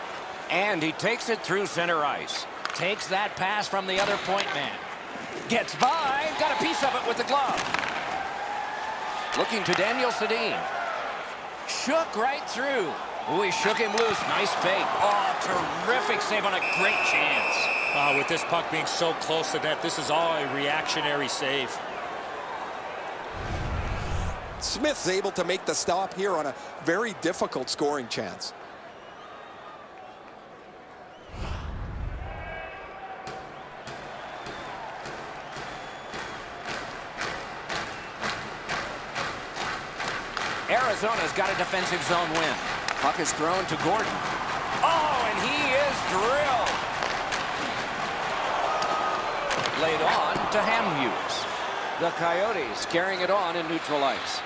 And he takes it through center ice. Takes that pass from the other point man. Gets by. Got a piece of it with the glove. Looking to Daniel Sedin. Shook right through. Ooh, he shook him loose. Nice fake. Oh, terrific save on a great chance. With this puck being so close to net, this is all a reactionary save. Smith's able to make the stop here on a very difficult scoring chance. Arizona's got a defensive zone win. Puck is thrown to Gordon. Oh, and he is drilled. Laid on to Hamhuis. The Coyotes carrying it on in neutral ice.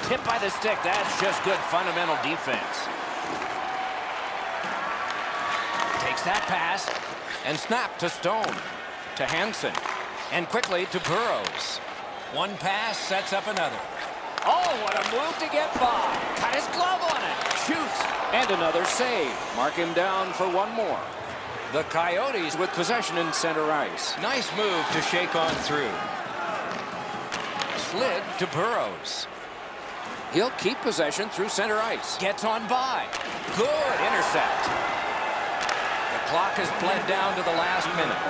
Tipped by the stick. That's just good fundamental defense. Takes that pass and snap to Stone. To Hansen. And quickly to Burrows. One pass sets up another. Oh, what a move to get by. Got his glove on it. Shoots. And another save. Mark him down for one more. The Coyotes with possession in center ice. Nice move to shake on through. Slid to Burrows. He'll keep possession through center ice. Gets on by. Good intercept. The clock has bled down to the last minute.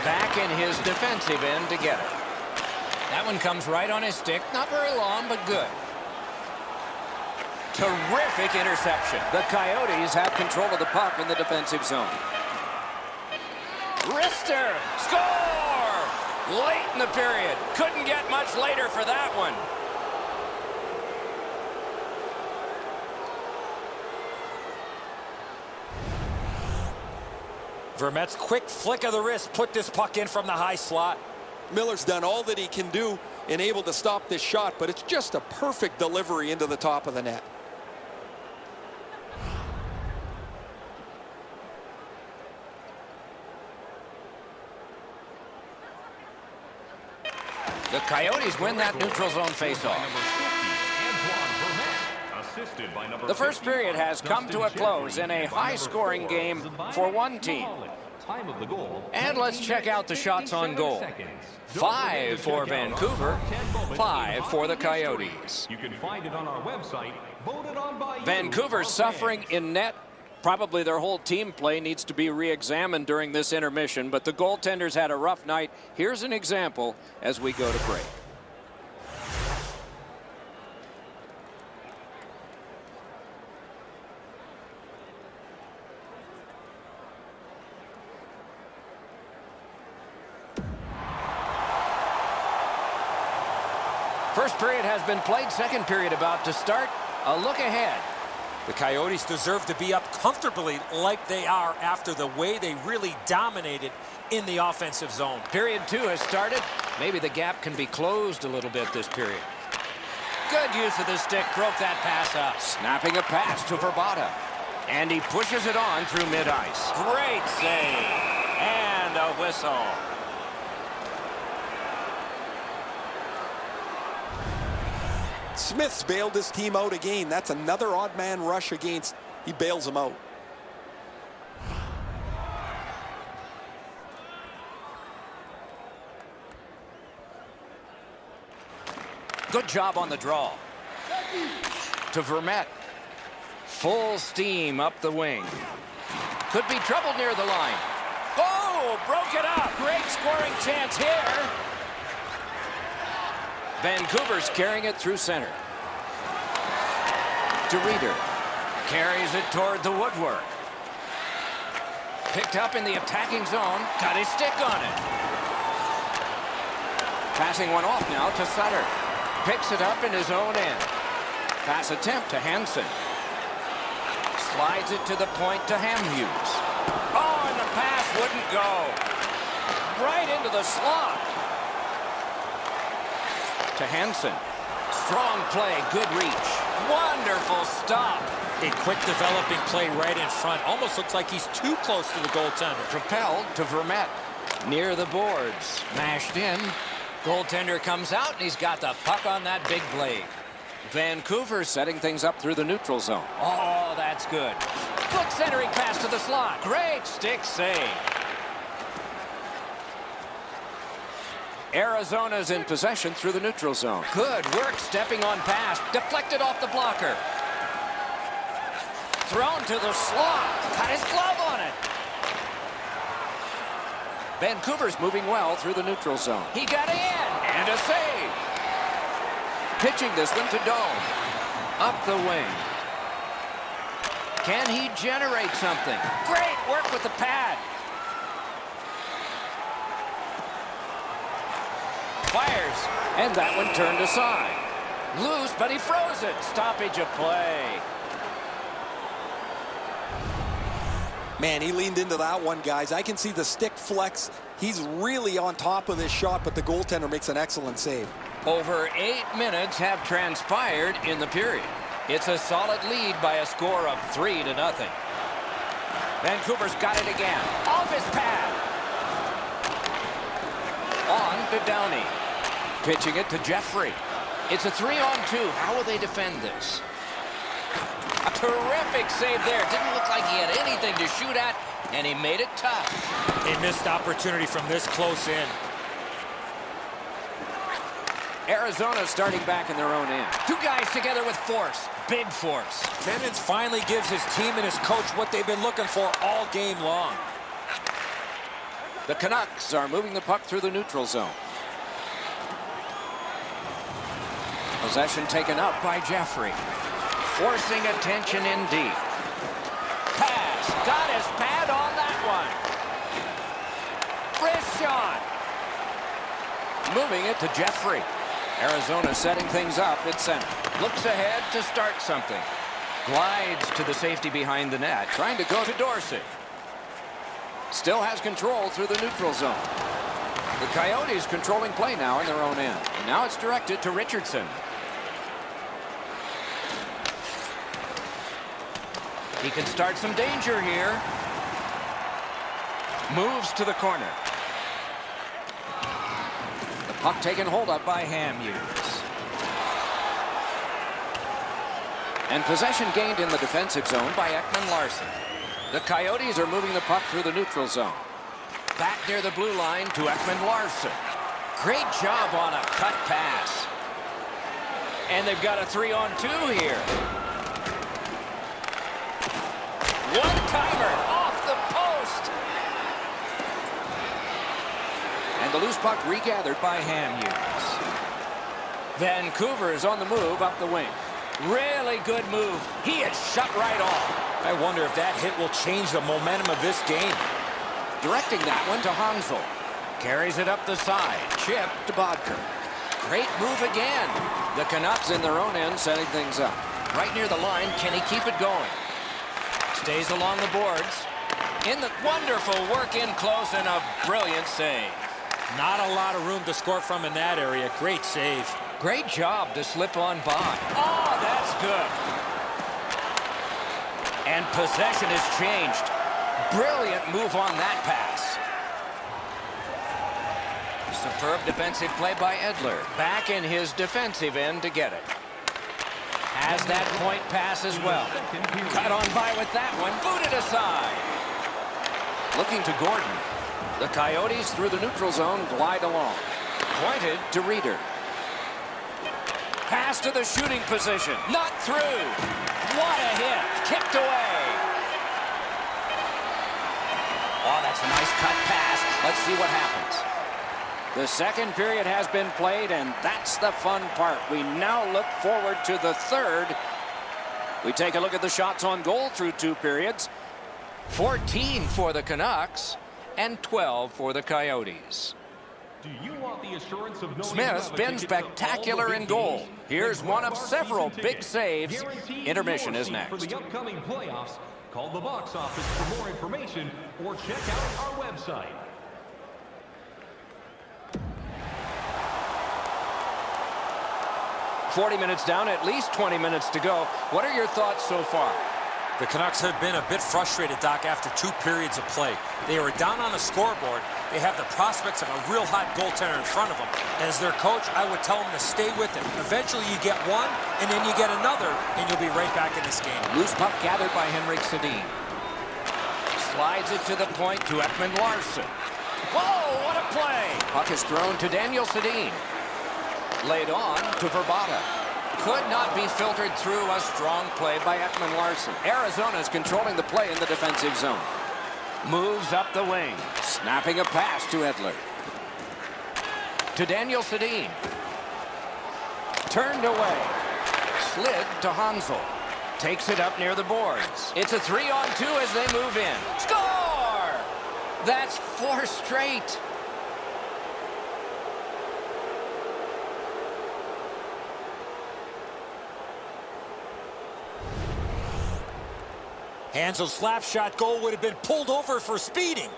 Back in his defensive end to get it. That one comes right on his stick. Not very long, but good. Terrific interception. The Coyotes have control of the puck in the defensive zone. Wrister, score! Late in the period. Couldn't get much later for that one. Vermette's quick flick of the wrist put this puck in from the high slot. Miller's done all that he can do and able to stop this shot, but it's just a perfect delivery into the top of the net. The Coyotes win that neutral zone faceoff. The first period has come to a close in a high-scoring game for one team. And let's check out the shots on goal. 5 for Vancouver, 5 for the Coyotes. You can find it on our website, voted on by Vancouver suffering in net. Probably their whole team play needs to be re-examined during this intermission, but the goaltenders had a rough night. Here's an example as we go to break. First period has been played. Second period about to start. A look ahead. The Coyotes deserve to be up comfortably like they are after the way they really dominated in the offensive zone. Period 2 has started. Maybe the gap can be closed a little bit this period. Good use of the stick. Broke that pass up. Snapping a pass to Verbata. And he pushes it on through mid-ice. Great save. And a whistle. Smith's bailed his team out again. That's another odd man rush against. He bails him out. Good job on the draw. To Vermette. Full steam up the wing. Could be trouble near the line. Oh, broke it up. Great scoring chance here. Vancouver's carrying it through center. To Reeder. Carries it toward the woodwork. Picked up in the attacking zone. Got his stick on it. Passing one off now to Sutter. Picks it up in his own end. Pass attempt to Hansen. Slides it to the point to Hamhuis. Oh, and the pass wouldn't go. Right into the slot. To Hansen. Strong play, good reach. Wonderful stop. A quick developing play right in front. Almost looks like he's too close to the goaltender. Propelled to Vermette. Near the boards. Mashed in. Goaltender comes out, and he's got the puck on that big blade. Vancouver setting things up through the neutral zone. Oh, that's good. Good centering pass to the slot. Great stick save. Arizona's in possession through the neutral zone. Good work stepping on pass. Deflected off the blocker. Thrown to the slot. Got his glove on it. Vancouver's moving well through the neutral zone. He got in. And a save. Pitching this one to Dome. Up the wing. Can he generate something? Great work with the pad. Fires, and that one turned aside. Loose, but he froze it. Stoppage of play. Man, he leaned into that one, guys. I can see the stick flex. He's really on top of this shot, but the goaltender makes an excellent save. Over 8 minutes have transpired in the period. It's a solid lead by a score of 3-0. Vancouver's got it again. Off his pad. On to Downey. Pitching it to Jeffrey. It's a 3-on-2. How will they defend this? A terrific save there. Didn't look like he had anything to shoot at, and he made it tough. A missed opportunity from this close in. Arizona starting back in their own end. Two guys together with force. Big force. Timmins finally gives his team and his coach what they've been looking for all game long. The Canucks are moving the puck through the neutral zone. Possession taken up by Jeffrey. Forcing attention indeed. Pass. Got his pad on that one. Wrist shot. Moving it to Jeffrey. Arizona setting things up at center. Looks ahead to start something. Glides to the safety behind the net. Trying to go to Dorsey. Still has control through the neutral zone. The Coyotes controlling play now in their own end. And now it's directed to Richardson. He can start some danger here. Moves to the corner. The puck taken hold of by Hamhuis. And possession gained in the defensive zone by Ekman-Larsson. The Coyotes are moving the puck through the neutral zone. Back near the blue line to Ekman-Larsson. Great job on a cut pass. And they've got a 3-on-2 here. One-timer off the post. And the loose puck regathered by Hamhuis. Vancouver is on the move up the wing. Really good move. He is shut right off. I wonder if that hit will change the momentum of this game. Directing that one to Hansel. Carries it up the side. Chip to Bodker. Great move again. The Canucks in their own end setting things up. Right near the line. Can he keep it going? Stays along the boards. In the wonderful work in close and a brilliant save. Not a lot of room to score from in that area. Great save. Great job to slip on by. Oh, that's good. And possession has changed. Brilliant move on that pass. Superb defensive play by Edler. Back in his defensive end to get it. Has that point pass as well. Cut on by with that one. Booted aside. Looking to Gordon. The Coyotes through the neutral zone glide along. Pointed to Reeder. Pass to the shooting position. Not through. What a hit. Kicked away. Oh, that's a nice cut pass. Let's see what happens. The second period has been played, and that's the fun part. We now look forward to the third. We take a look at the shots on goal through 2 periods. 14 for the Canucks and 12 for the Coyotes. Do you want the assurance of knowing Smith's been spectacular in goal. Here's one of several big saves. Intermission is next. For the upcoming playoffs, call the box office for more information or check out our website. .40 minutes down, at least 20 minutes to go. What are your thoughts so far? The Canucks have been a bit frustrated, Doc, after 2 periods of play. They were down on the scoreboard. They have the prospects of a real hot goaltender in front of them. As their coach, I would tell them to stay with it. Eventually you get one, and then you get another, and you'll be right back in this game. Loose puck gathered by Henrik Sedin. Slides it to the point to Ekman-Larsson. Whoa, what a play! Puck is thrown to Daniel Sedin. Laid on to Verbata. Could not be filtered through. A strong play by Ekman-Larsson. Arizona is controlling the play in the defensive zone. Moves up the wing. Snapping a pass to Edler. To Daniel Sedin. Turned away. Slid to Hansel. Takes it up near the boards. It's a 3-on-2 as they move in. Score! That's 4 straight. Hansel's slap shot goal would have been pulled over for speeding.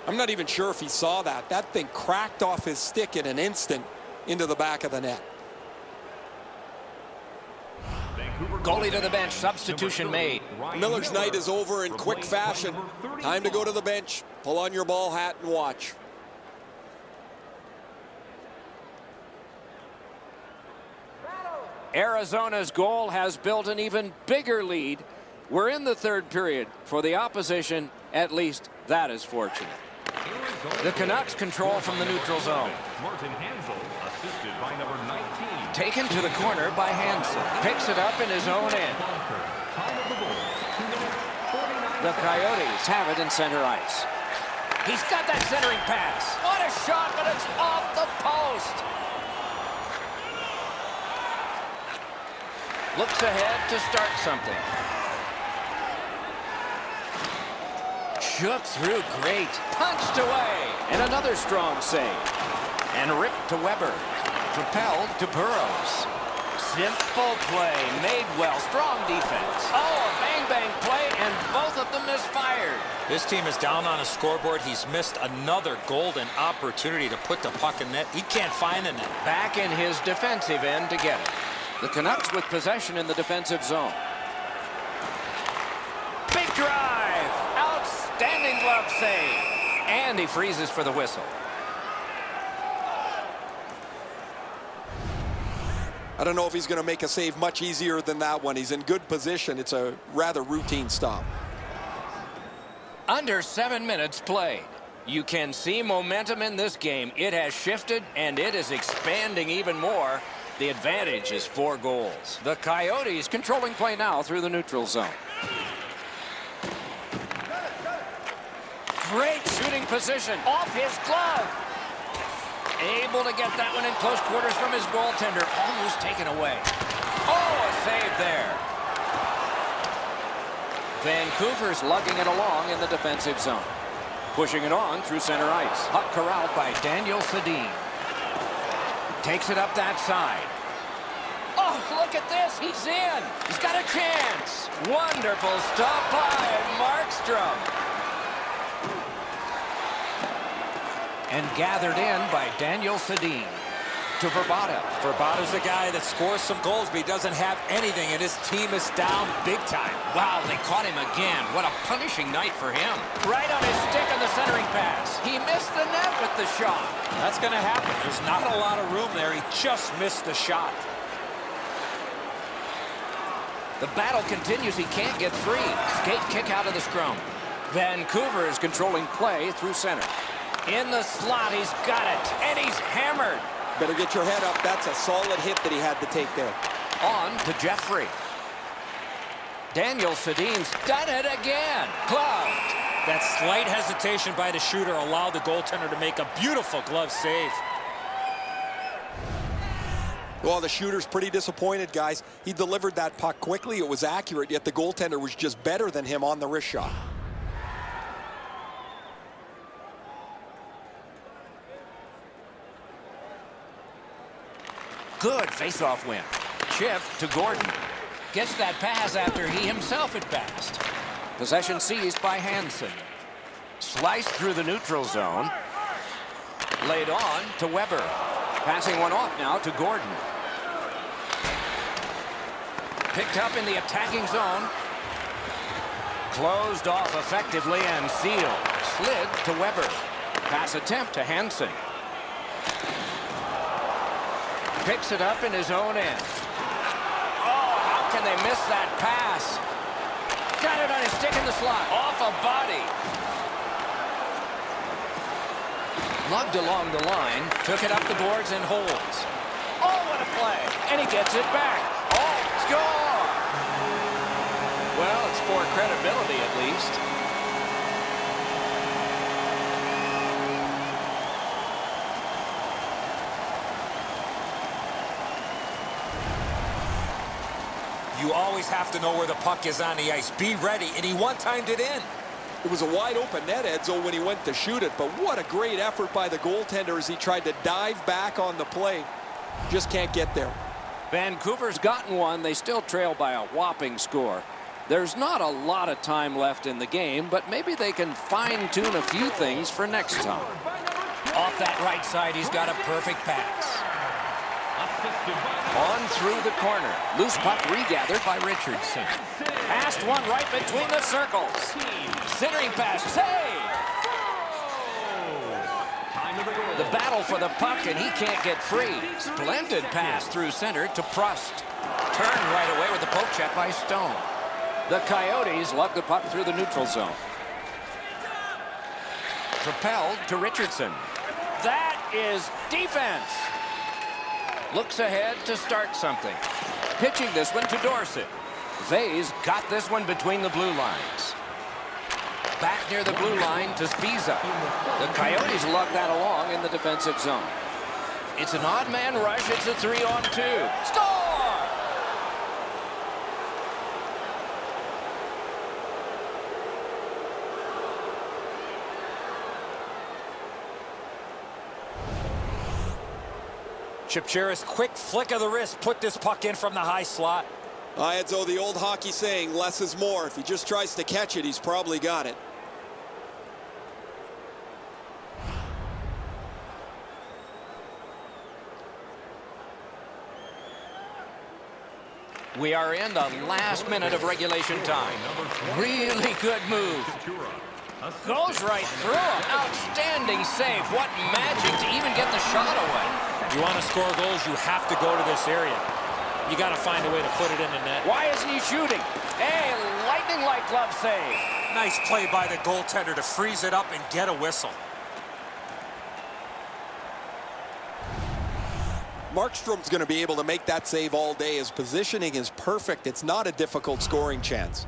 I'm not even sure if he saw that. That thing cracked off his stick in an instant into the back of the net. Goalie to the bench. Substitution made. Miller's night is over in quick fashion. Time to go to the bench. Pull on your ball hat and watch. Arizona's goal has built an even bigger lead. We're in the third period. For the opposition, at least that is fortunate. The Canucks control from the neutral zone. Martin Hansel, assisted by number 19. Taken to the corner by Hansen. Picks it up in his own end. Time of the goal, 2 minutes, 49 The Coyotes have it in center ice. He's got that centering pass. What a shot, but it's off the post. Looks ahead to start something. Shook through great. Punched away. And another strong save. And ripped to Weber. Propelled to Burrows. Simple play. Made well. Strong defense. Oh, a bang-bang play, and both of them misfired. This team is down on a scoreboard. He's missed another golden opportunity to put the puck in net. He can't find the net. Back in his defensive end to get it. The Canucks with possession in the defensive zone. Big drive. Outstanding glove save. And he freezes for the whistle. I don't know if he's going to make a save much easier than that one. He's in good position. It's a rather routine stop. Under 7 minutes played. You can see momentum in this game. It has shifted, and it is expanding even more. The advantage is 4 goals. The Coyotes controlling play now through the neutral zone. Great shooting position. Off his glove. Able to get that one in close quarters from his goaltender. Almost taken away. Oh, a save there. Vancouver's lugging it along in the defensive zone. Pushing it on through center ice. Puck corralled by Daniel Sedin. Takes it up that side. Oh, look at this. He's in. He's got a chance. Wonderful stop by Markstrom. And gathered in by Daniel Sedin. To Verbata. Verbata's a guy that scores some goals, but he doesn't have anything, and his team is down big time. Wow, they caught him again. What a punishing night for him. Right on his stick on the centering pass. He missed the net with the shot. That's going to happen. There's not a lot of room there. He just missed the shot. The battle continues. He can't get free. Skate kick out of the scrum. Vancouver is controlling play through center. In the slot, he's got it, and he's hammered. Better get your head up. That's a solid hit that he had to take there. On to Jeffrey. Daniel Sedin's done it again. Gloved. That slight hesitation by the shooter allowed the goaltender to make a beautiful glove save. Well, the shooter's pretty disappointed, guys. He delivered that puck quickly. It was accurate, yet the goaltender was just better than him on the wrist shot. Good face-off win. Chip to Gordon. Gets that pass after he himself had passed. Possession seized by Hansen. Sliced through the neutral zone. Laid on to Weber. Passing one off now to Gordon. Picked up in the attacking zone. Closed off effectively and sealed. Slid to Weber. Pass attempt to Hansen. Picks it up in his own end. Oh, how can they miss that pass? Got it on his stick in the slot. Off a body. Lugged along the line. Took it up the boards and holds. Oh, what a play. And he gets it back. Oh, score! Well, it's for credibility at least. You always have to know where the puck is on the ice. Be ready, and he one-timed it in. It was a wide-open net, Edzo, when he went to shoot it, but what a great effort by the goaltender as he tried to dive back on the play. Just can't get there. Vancouver's gotten one. They still trail by a whopping score. There's not a lot of time left in the game, but maybe they can fine-tune a few things for next time. Off that right side, he's got a perfect pass. On through the corner. Loose puck regathered by Richardson. Passed one right between the circles. Centering pass. Save! The battle for the puck, and he can't get free. Splendid pass through center to Prust. Turned right away with the poke check by Stone. The Coyotes lug the puck through the neutral zone. Propelled to Richardson. That is defense. Looks ahead to start something. Pitching this one to Dorsett. Vay's got this one between the blue lines. Back near the blue line to Spiza. The Coyotes lug that along in the defensive zone. It's an odd man rush. It's a 3-on-2. Score! Chipchera's quick flick of the wrist put this puck in from the high slot. Edzo, the old hockey saying, less is more. If he just tries to catch it, he's probably got it. We are in the last minute of regulation time. Really good move. Goes right through him. Outstanding save. What magic to even get the shot away. You want to score goals, you have to go to this area. You got to find a way to put it in the net. Why isn't he shooting? A lightning-like glove save. Nice play by the goaltender to freeze it up and get a whistle. Markstrom's going to be able to make that save all day. His positioning is perfect. It's not a difficult scoring chance.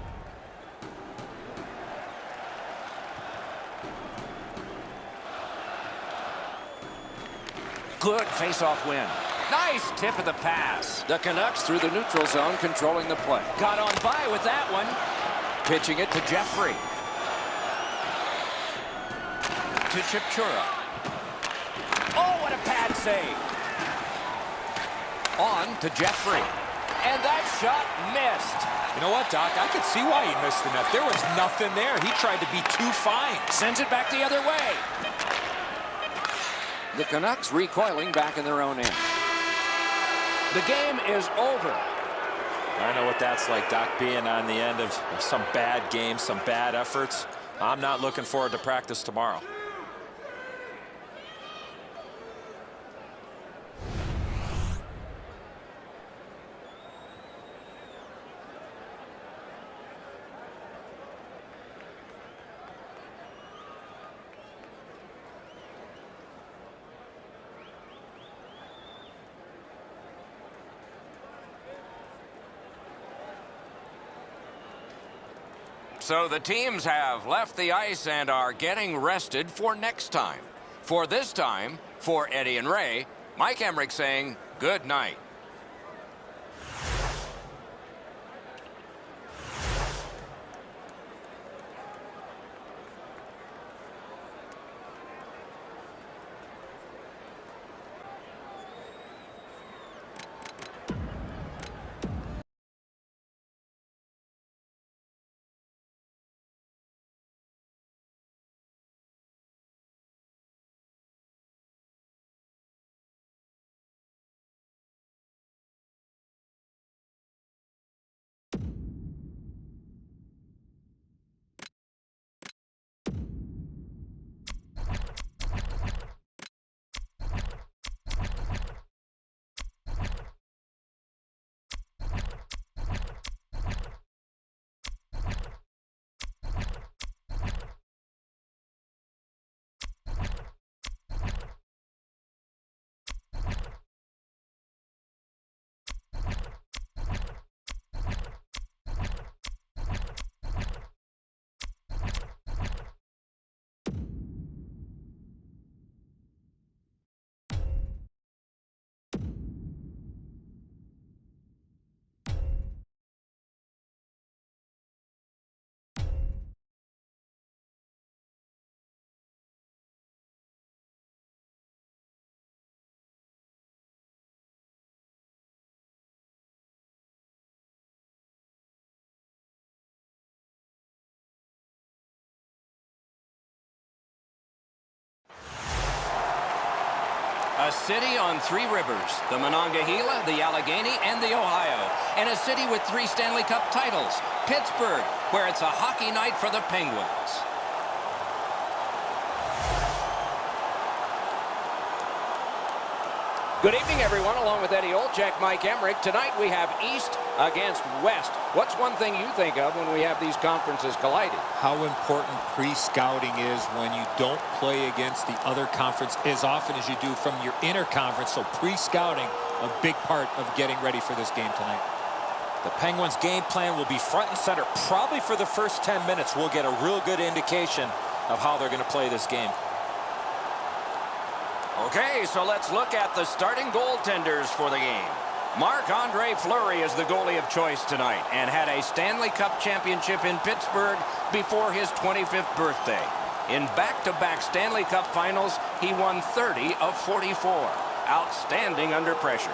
Good face-off win. Nice tip of the pass. The Canucks through the neutral zone, controlling the play. Got on by with that one. Pitching it to Jeffrey. To Chipchura. Oh, what a pad save. On to Jeffrey. And that shot missed. You know what, Doc? I could see why he missed the net. There was nothing there. He tried to be too fine. Sends it back the other way. The Canucks recoiling back in their own end. The game is over. I know what that's like, Doc, being on the end of some bad games, some bad efforts. I'm not looking forward to practice tomorrow. So the teams have left the ice and are getting rested for next time. For this time, for Eddie and Ray, Mike Emrick saying good night. A city on three rivers, the Monongahela, the Allegheny, and the Ohio. And a city with 3 Stanley Cup titles, Pittsburgh, where it's a hockey night for the Penguins. Good evening, everyone. Along with Eddie Olczyk, Mike Emrick. Tonight we have East against West. What's one thing you think of when we have these conferences colliding? How important pre-scouting is when you don't play against the other conference as often as you do from your inter-conference. So pre-scouting, a big part of getting ready for this game tonight. The Penguins' game plan will be front and center. Probably for the first 10 minutes, we'll get a real good indication of how they're going to play this game. Okay, so let's look at the starting goaltenders for the game. Marc-Andre Fleury is the goalie of choice tonight and had a Stanley Cup championship in Pittsburgh before his 25th birthday. In back-to-back Stanley Cup finals, he won 30 of 44. Outstanding under pressure.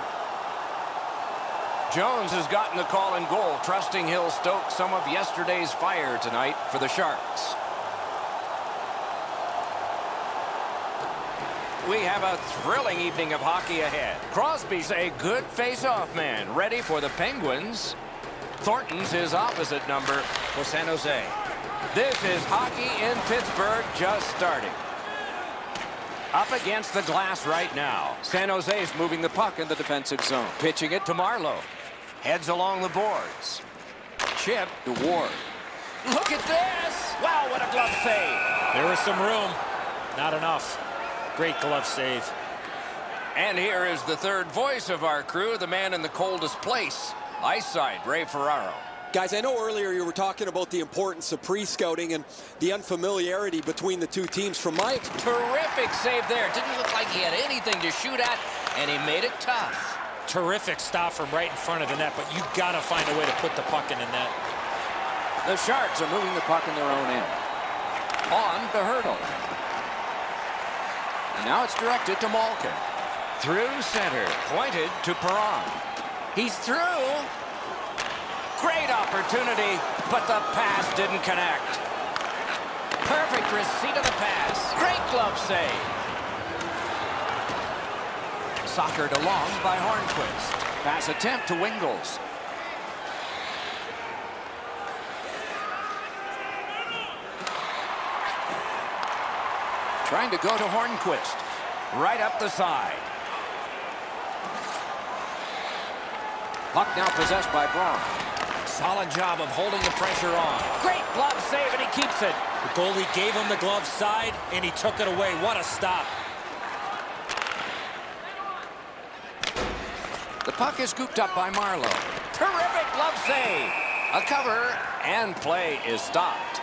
Jones has gotten the call in goal, trusting he'll stoke some of yesterday's fire tonight for the Sharks. We have a thrilling evening of hockey ahead. Crosby's a good face-off man, ready for the Penguins. Thornton's his opposite number for San Jose. This is hockey in Pittsburgh just starting. Up against the glass right now. San Jose's moving the puck in the defensive zone. Pitching it to Marlowe. Heads along the boards. Chip to Ward. Look at this! Wow, what a glove save. There was some room. Not enough. Great glove save. And here is the third voice of our crew, the man in the coldest place. Ice side, Ray Ferraro. Guys, I know earlier you were talking about the importance of pre-scouting and the unfamiliarity between the two teams. From my terrific save there. Didn't look like he had anything to shoot at, and he made it tough. Terrific stop from right in front of the net, but you got to find a way to put the puck in the net. The Sharks are moving the puck in their own end. On to Hurdle. Now it's directed to Malkin. Through center. Pointed to Perron. He's through. Great opportunity, but the pass didn't connect. Perfect receipt of the pass. Great glove save. Soccered along by Hornquist. Pass attempt to Wingles. Trying to go to Hornquist. Right up the side. Puck now possessed by Braun. Solid job of holding the pressure on. Great glove save, and he keeps it. The goalie gave him the glove side, and he took it away. What a stop. The puck is scooped up by Marlowe. Terrific glove save. A cover, and play is stopped.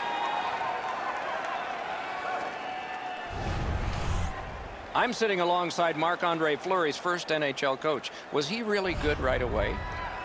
I'm sitting alongside Marc-Andre Fleury's first NHL coach. Was he really good right away?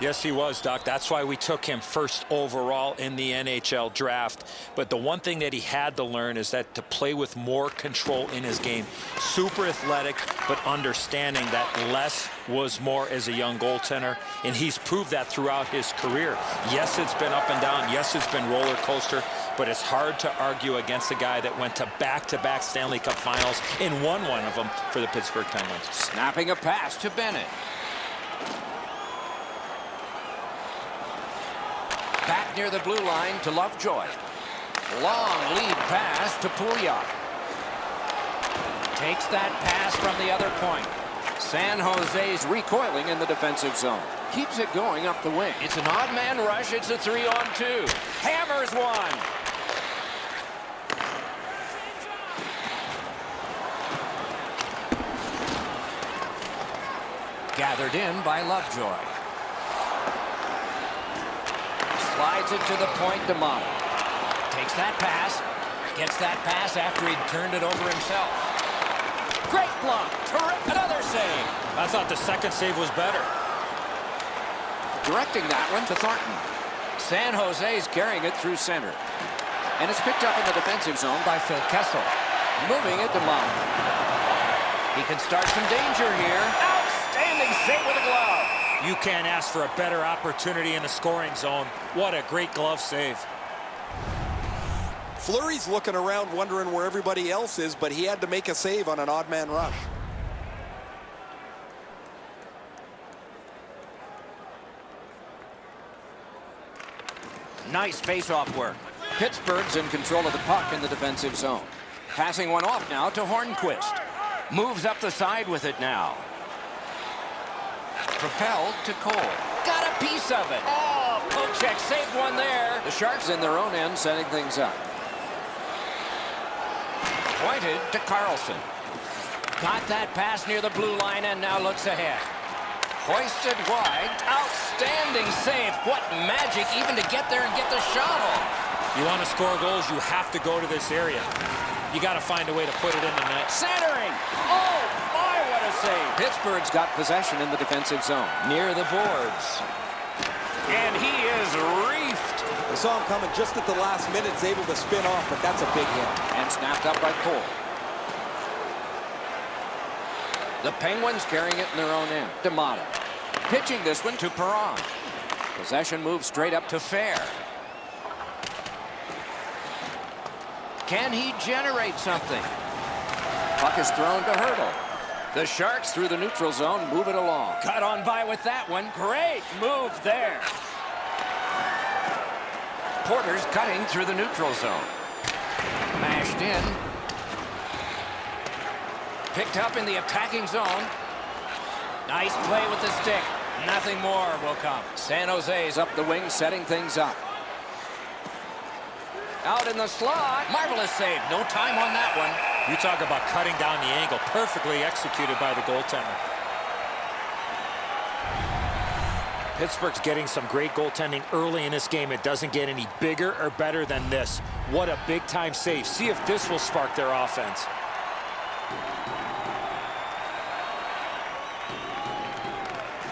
Yes, he was, Doc. That's why we took him first overall in the NHL draft. But the one thing that he had to learn is that to play with more control in his game. Super athletic, but understanding that less was more as a young goaltender. And he's proved that throughout his career. Yes, it's been up and down. Yes, it's been roller coaster. But it's hard to argue against a guy that went to back-to-back Stanley Cup finals and won one of them for the Pittsburgh Penguins. Snapping a pass to Bennett. Back near the blue line to Lovejoy. Long lead pass to Pouliot. Takes that pass from the other point. San Jose's recoiling in the defensive zone. Keeps it going up the wing. It's an odd man rush. It's a 3-on-2. Hammers one. Gathered in by Lovejoy. Slides it to the point to Mata. Takes that pass. Gets that pass after he'd turned it over himself. Great block. Another save. I thought the second save was better. Directing that one to Thornton. San Jose's carrying it through center. And it's picked up in the defensive zone by Phil Kessel. Moving it to Mata. He can start some danger here. Outstanding save with a glove. You can't ask for a better opportunity in the scoring zone. What a great glove save. Fleury's looking around wondering where everybody else is, but he had to make a save on an odd man rush. Nice face-off work. Pittsburgh's in control of the puck in the defensive zone. Passing one off now to Hornquist. Moves up the side with it now. Propelled to Cole. Got a piece of it. Oh, poke check. Saved one there. The Sharks in their own end setting things up. Pointed to Carlson. Got that pass near the blue line and now looks ahead. Hoisted wide. Outstanding save. What magic even to get there and get the shot off. You want to score goals, you have to go to this area. You got to find a way to put it in the net. Centering. Oh, my, what a save. Pittsburgh's got possession in the defensive zone. Near the boards. And he is reefed. I saw him coming just at the last minute. He's able to spin off, but that's a big hit. And snapped up by Cole. The Penguins carrying it in their own end. D'Amato pitching this one to Perron. Possession moves straight up to Fair. Can he generate something? Puck is thrown to Hurdle. The Sharks through the neutral zone move it along. Cut on by with that one. Great move there. Porter's cutting through the neutral zone. Mashed in. Picked up in the attacking zone. Nice play with the stick. Nothing more will come. San Jose's up the wing, setting things up. Out in the slot. Marvelous save. No time on that one. You talk about cutting down the angle. Perfectly executed by the goaltender. Pittsburgh's getting some great goaltending early in this game. It doesn't get any bigger or better than this. What a big-time save. See if this will spark their offense.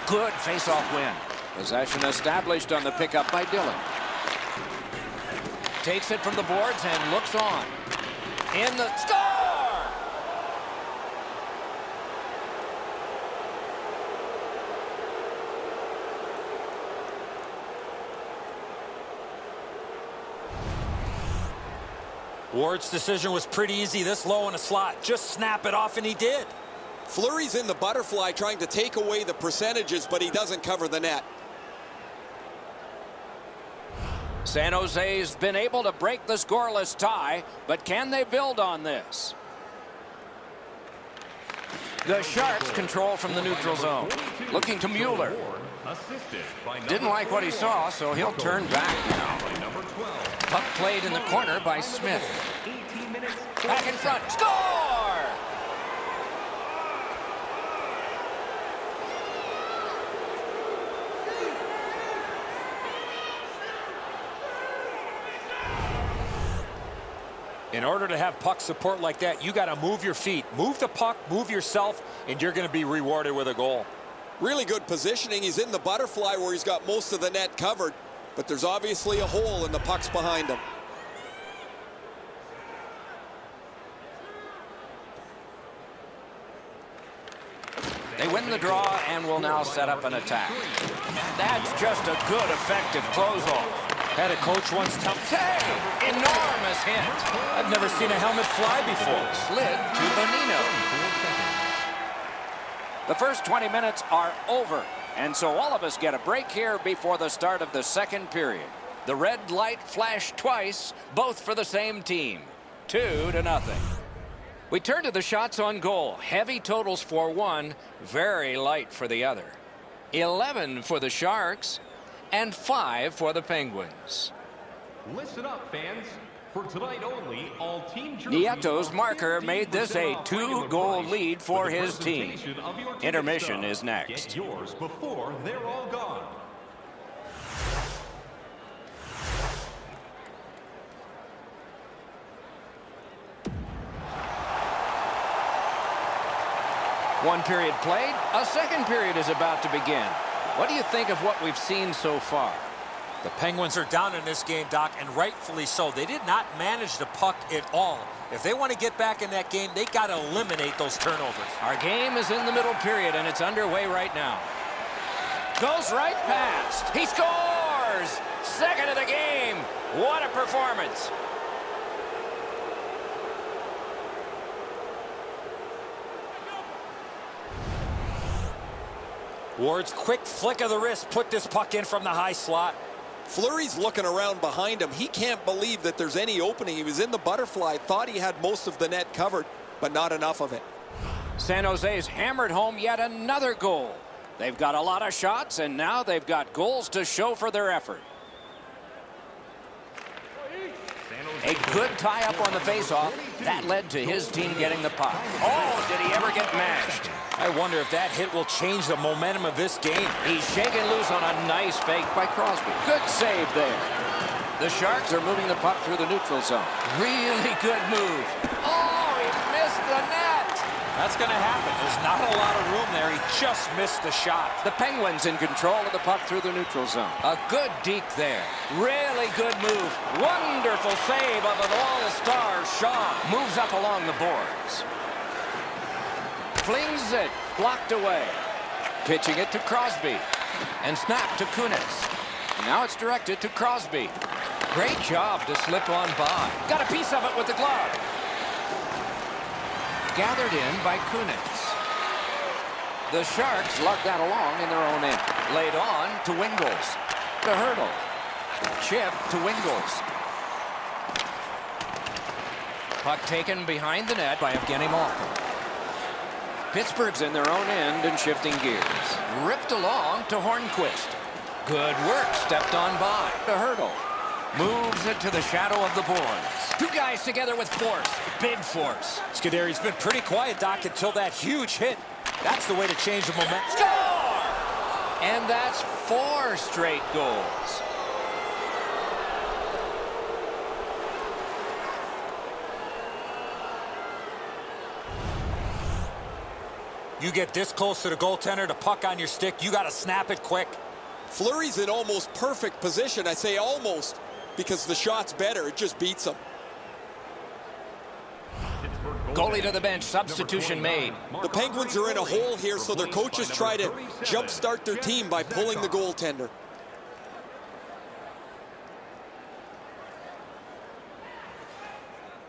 Good face-off win. Possession established on the pickup by Dillon. Takes it from the boards and looks on. In the score! Ward's decision was pretty easy this low in a slot. Just snap it off, and he did. Fleury's in the butterfly trying to take away the percentages, but he doesn't cover the net. San Jose's been able to break the scoreless tie, but can they build on this? The Sharks control from the neutral zone. Looking to Mueller. Didn't like what he saw, so he'll turn back now. Puck played in the corner by Smith. Back in front. Score! In order to have puck support like that, you got to move your feet. Move the puck, move yourself, and you're going to be rewarded with a goal. Really good positioning. He's in the butterfly where he's got most of the net covered, but there's obviously a hole and the puck's behind him. They win the draw and will now set up an attack. That's just a good, effective close-off. Had a coach once tell me, Hey, enormous hit. I've never seen a helmet fly before. Slid to Bonino. The first 20 minutes are over, and so all of us get a break here before the start of the second period. The red light flashed twice, both for the same team. 2-0. We turn to the shots on goal. Heavy totals for one, very light for the other. 11 for the Sharks and 5 for the Penguins. Listen up, fans. For tonight only, all team Nieto's marker made this a 2-goal lead for his team. Intermission is next. Get yours before they're all gone. One period played, a second period is about to begin. What do you think of what we've seen so far? The Penguins are down in this game, Doc, and rightfully so. They did not manage the puck at all. If they want to get back in that game, they got to eliminate those turnovers. Our game is in the middle period, and it's underway right now. Goes right past. He scores! Second of the game. What a performance. Ward's quick flick of the wrist put this puck in from the high slot. Fleury's looking around behind him. He can't believe that there's any opening. He was in the butterfly, thought he had most of the net covered, but not enough of it. San Jose's hammered home yet another goal. They've got a lot of shots, and now they've got goals to show for their effort. A good tie-up on the face-off. That led to his team getting the puck. Oh, did he ever get mashed? I wonder if that hit will change the momentum of this game. He's shaken loose on a nice fake by Crosby. Good save there. The Sharks are moving the puck through the neutral zone. Really good move. Oh, he missed the net. That's going to happen. There's not a lot of room there. He just missed the shot. The Penguins in control of the puck through the neutral zone. A good deke there. Really good move. Wonderful save of an all-star Shaw. Moves up along the boards. Flings it. Blocked away. Pitching it to Crosby. And snapped to Kunitz. Now it's directed to Crosby. Great job to slip on by. Got a piece of it with the glove. Gathered in by Kunitz. The Sharks lug that along in their own end. Laid on to Wingles. The hurdle. Chip to Wingles. Puck taken behind the net by Evgeny Malkin. Pittsburgh's in their own end and shifting gears. Ripped along to Hornquist. Good work, stepped on by. The hurdle. Moves it to the shadow of the boards. Two guys together with force. Big force. Scuderi's been pretty quiet, Doc, until that huge hit. That's the way to change the momentum. Score! And that's 4 straight goals. You get this close to the goaltender, the puck on your stick, you got to snap it quick. Fleury's in almost perfect position. I say almost because the shot's better. It just beats him. Goalie to the bench. Substitution made. The Penguins are in a hole here, so their coaches try to jumpstart their team by pulling the goaltender.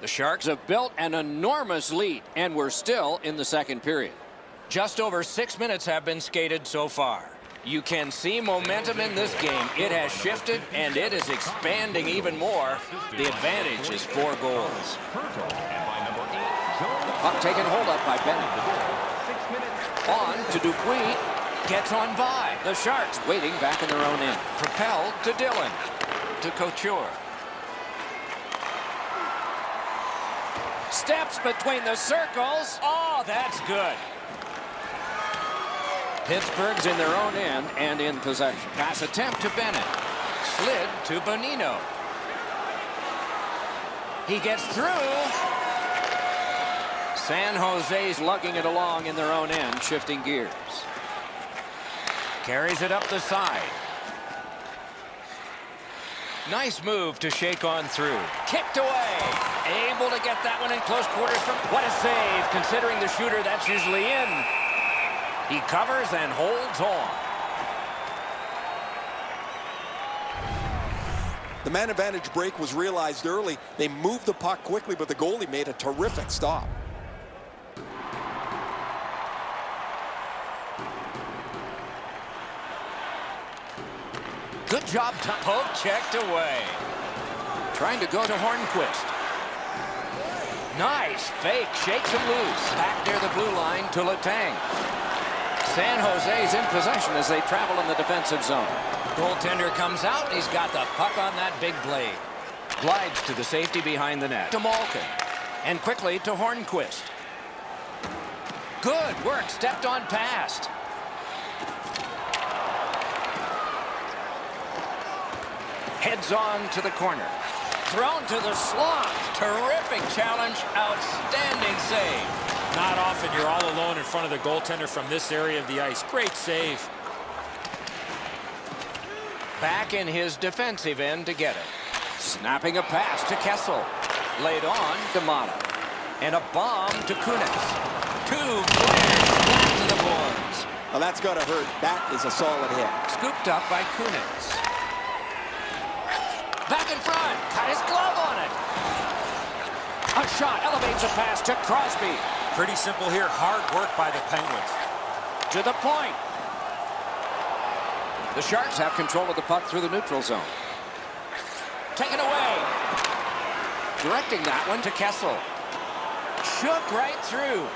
The Sharks have built an enormous lead, and we're still in the second period. Just over 6 minutes have been skated so far. You can see momentum in this game. It has shifted, and it is expanding even more. The advantage is 4 goals. Puck taken hold up by Bennett. On to Dupuis. Gets on by. The Sharks waiting back in their own end. Propelled to Dillon. To Couture. Steps between the circles. Oh, that's good. Pittsburgh's in their own end and in possession. Pass attempt to Bennett. Slid to Bonino. He gets through. San Jose's lugging it along in their own end, shifting gears. Carries it up the side. Nice move to shake on through. Kicked away. Able to get that one in close quarters. What a save, considering the shooter that's usually in. He covers and holds on. The man advantage break was realized early. They moved the puck quickly, but the goalie made a terrific stop. Good job. Poke checked away. Trying to go to Hornquist. Nice fake. Shakes him loose. Back near the blue line to Letang. San Jose's in possession as they travel in the defensive zone. Goaltender comes out. He's got the puck on that big blade. Glides to the safety behind the net. To Malkin. And quickly to Hornquist. Good work. Stepped on past. Heads on to the corner. Thrown to the slot. Terrific challenge. Outstanding save. Not often you're all alone in front of the goaltender from this area of the ice. Great save. Back in his defensive end to get it. Snapping a pass to Kessel. Laid on to Mata. And a bomb to Kunitz. 2 players flat to the boards. Well, that's got to hurt. That is a solid hit. Scooped up by Kunitz. Back in front. Cut his glove on it. A shot elevates a pass to Crosby. Pretty simple here. Hard work by the Penguins. To the point. The Sharks have control of the puck through the neutral zone. Taken away. Directing that one to Kessel. Shook right through.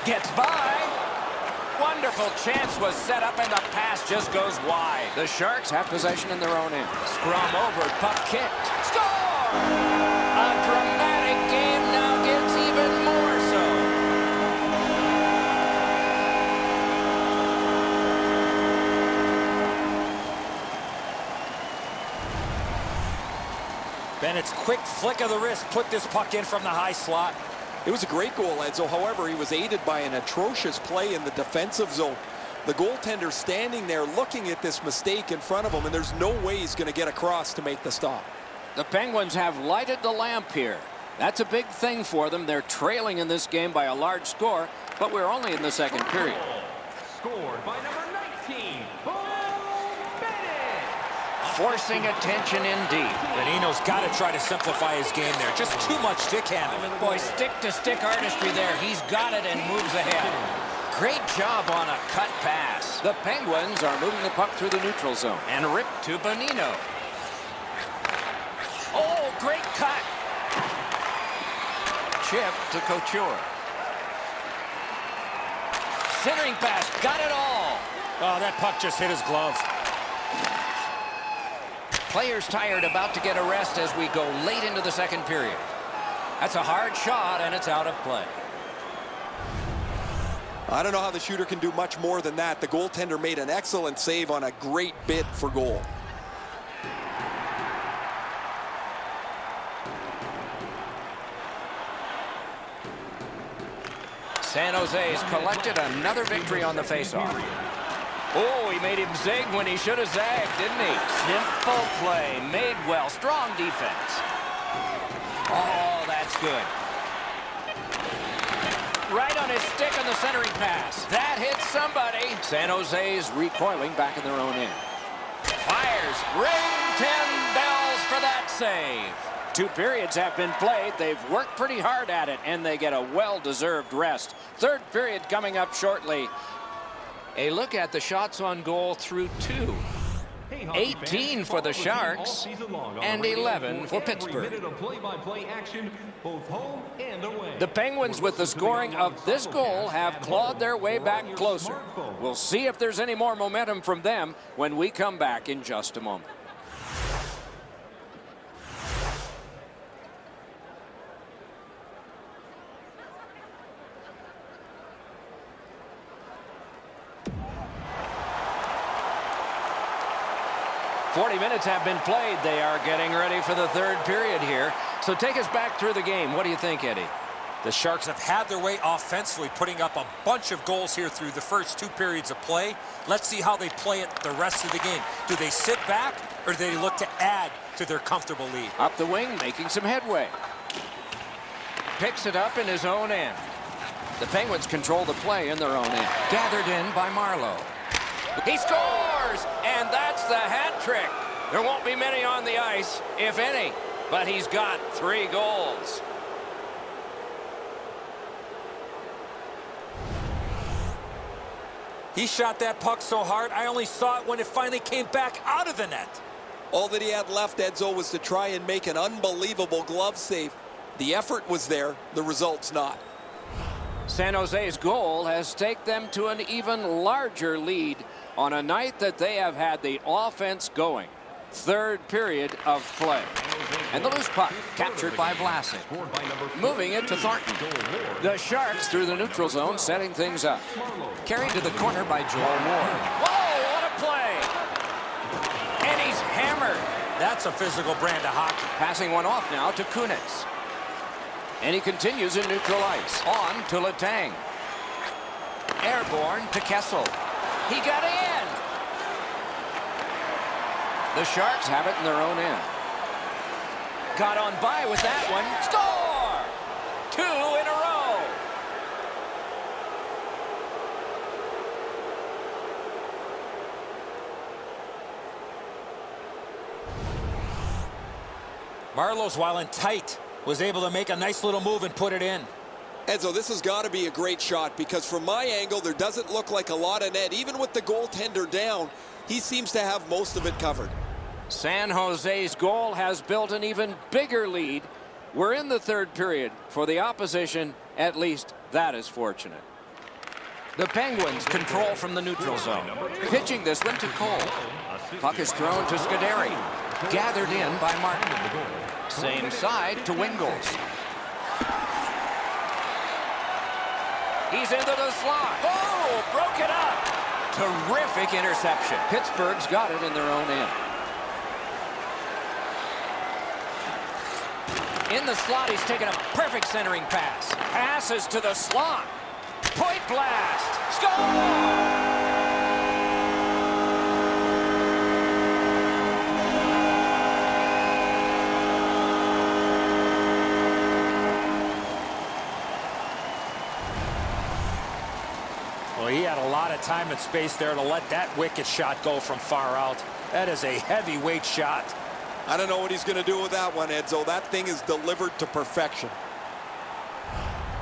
Gets by. Wonderful chance was set up and the pass just goes wide. The Sharks have possession in their own end. Scrum over, puck kicked. Score! A dramatic game now gets even more so. Bennett's quick flick of the wrist put this puck in from the high slot. It was a great goal, Edzo. However, he was aided by an atrocious play in the defensive zone. The goaltender standing there looking at this mistake in front of him, and there's no way he's going to get across to make the stop. The Penguins have lighted the lamp here. That's a big thing for them. They're trailing in this game by a large score, but we're only in the second period. Scored by number 19, Bennett. Forcing attention indeed. Benino's got to try to simplify his game there. Just too much stick handling. Boy, stick-to-stick artistry there. He's got it and moves ahead. Great job on a cut pass. The Penguins are moving the puck through the neutral zone and ripped to Bonino. Oh, great cut. Chip to Couture. Centering pass, got it all. Oh, that puck just hit his glove. Players tired, about to get a rest as we go late into the second period. That's a hard shot, and it's out of play. I don't know how the shooter can do much more than that. The goaltender made an excellent save on a great bid for goal. San Jose's collected another victory on the faceoff. Oh, he made him zig when he should have zagged, didn't he? Simple play, made well, strong defense. Oh, that's good. Right on his stick on the centering pass. That hits somebody. San Jose's recoiling back in their own end. Fires. Ring 10 bells for that save. 2 periods have been played. They've worked pretty hard at it, and they get a well-deserved rest. Third period coming up shortly. A look at the shots on goal through 2. 18 for the Sharks and 11 for Pittsburgh. The Penguins, with the scoring of this goal, have clawed their way back closer. We'll see if there's any more momentum from them when we come back in just a moment. .40 minutes have been played. They are getting ready for the third period here. So take us back through the game. What do you think, Eddie? The Sharks have had their way offensively, putting up a bunch of goals here through the first 2 periods of play. Let's see how they play it the rest of the game. Do they sit back, or do they look to add to their comfortable lead? Up the wing, making some headway. Picks it up in his own end. The Penguins control the play in their own end. Gathered in by Marlowe. He scores! And that's the hat trick. There won't be many on the ice, if any, but he's got 3 goals. He shot that puck so hard, I only saw it when it finally came back out of the net. All that he had left, Edzo, was to try and make an unbelievable glove save. The effort was there, the result's not. San Jose's goal has taken them to an even larger lead on a night that they have had the offense going. Third period of play. And the loose puck captured by Vlasic. Moving it to Thornton. The Sharks through the neutral zone, setting things up. Carried to the corner by Joel Ward. Whoa, what a play! And he's hammered. That's a physical brand of hockey. Passing one off now to Kunitz. And he continues in neutral ice. On to Letang. Airborne to Kessel. He got in. The Sharks have it in their own end. Got on by with that one. Score! 2 in a row. Marlowe's, while in tight, was able to make a nice little move and put it in. Edzo, this has got to be a great shot because from my angle, there doesn't look like a lot of net. Even with the goaltender down, he seems to have most of it covered. San Jose's goal has built an even bigger lead. We're in the third period. For the opposition, at least that is fortunate. The Penguins control from the neutral zone. Pitching this one to Cole. Puck is thrown to Scuderi. Gathered in by Martin. Same side to Wingles. He's into the slot. Oh, broke it up. Terrific interception. Pittsburgh's got it in their own end. In the slot, he's taken a perfect centering pass. Passes to the slot. Point blast. Score! Well, he had a lot of time and space there to let that wicked shot go from far out. That is a heavyweight shot. I don't know what he's going to do with that one, Edzo. That thing is delivered to perfection.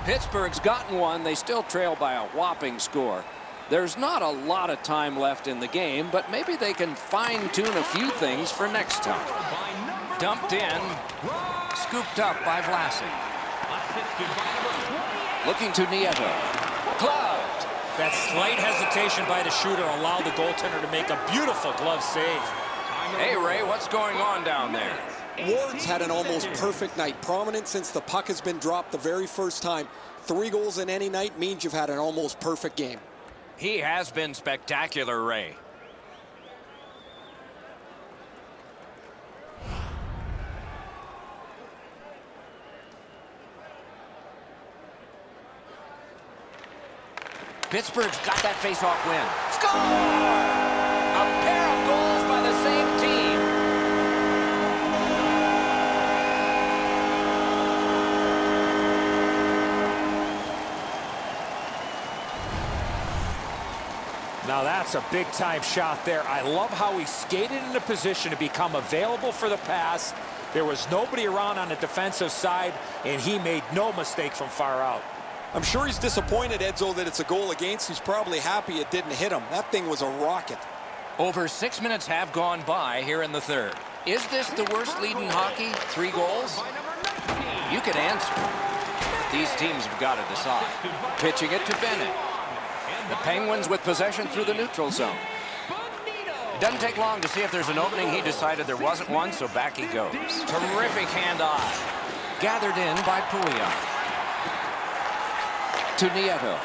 Pittsburgh's gotten one. They still trail by a whopping score. There's not a lot of time left in the game, but maybe they can fine-tune a few things for next time. Dumped in, scooped up by Vlasic. Looking to Nieto. Gloved. That slight hesitation by the shooter allowed the goaltender to make a beautiful glove save. Hey, Ray, what's going on down there? Ward's had an almost perfect night. Prominent since the puck has been dropped the very first time. 3 goals in any night means you've had an almost perfect game. He has been spectacular, Ray. Pittsburgh's got that face-off win. Score! A pair of goals by the same team. Now that's a big-time shot there. I love how he skated into position to become available for the pass. There was nobody around on the defensive side, and he made no mistake from far out. I'm sure he's disappointed, Edzo, that it's a goal against. He's probably happy it didn't hit him. That thing was a rocket. Over 6 minutes have gone by here in the third. Is this the worst lead in hockey? 3 goals? You can answer. These teams have got to decide. Pitching it to Bennett. The Penguins with possession through the neutral zone. It doesn't take long to see if there's an opening. He decided there wasn't one, so back he goes. Terrific handoff. Gathered in by Pouliot. To Nieto.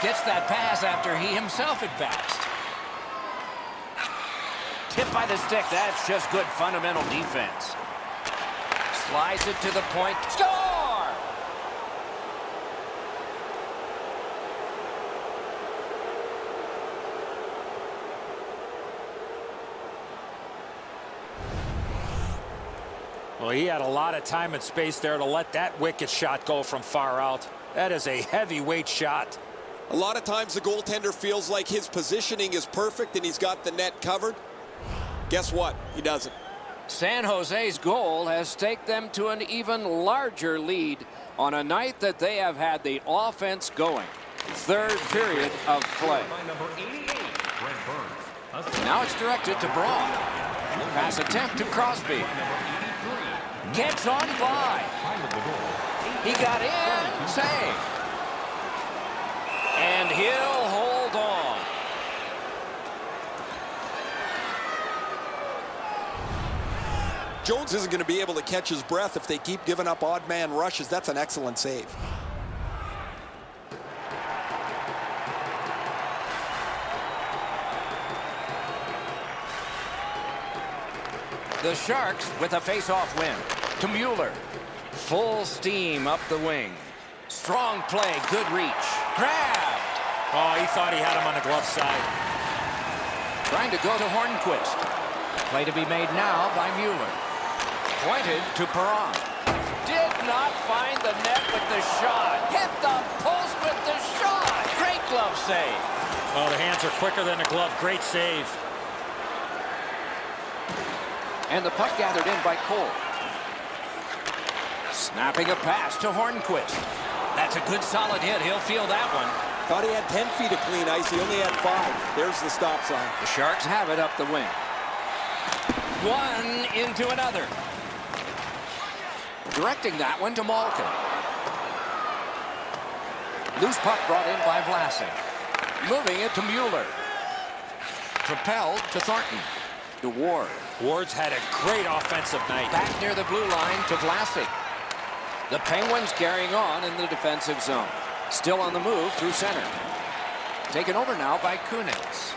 Gets that pass after he himself had passed. Tipped by the stick. That's just good fundamental defense. Slides it to the point. Score! Well, he had a lot of time and space there to let that wicked shot go from far out. That is a heavyweight shot. A lot of times the goaltender feels like his positioning is perfect and he's got the net covered. Guess what? He doesn't. San Jose's goal has staked them to an even larger lead on a night that they have had the offense going. Third period of play. Now it's directed to Braun. Pass attempt to Crosby. Gets on by. He got in. Save. And he'll hold on. Jones isn't going to be able to catch his breath if they keep giving up odd man rushes. That's an excellent save. The Sharks with a face-off win. To Mueller. Full steam up the wing. Strong play, good reach. Grabbed. Oh, he thought he had him on the glove side. Trying to go to Hornquist. Play to be made now by Mueller. Pointed to Perron. Did not find the net with the shot. Hit the post with the shot. Great glove save. Oh, the hands are quicker than the glove. Great save. And the puck gathered in by Cole. Snapping a pass to Hornquist. That's a good solid hit. He'll feel that one. Thought he had 10 feet of clean ice. He only had 5. There's the stop sign. The Sharks have it up the wing. One into another. Directing that one to Malkin. Loose puck brought in by Vlasic. Moving it to Mueller. Propelled to Thornton. To Ward. Ward's had a great offensive night. Back near the blue line to Vlasic. The Penguins carrying on in the defensive zone. Still on the move through center. Taken over now by Kunitz.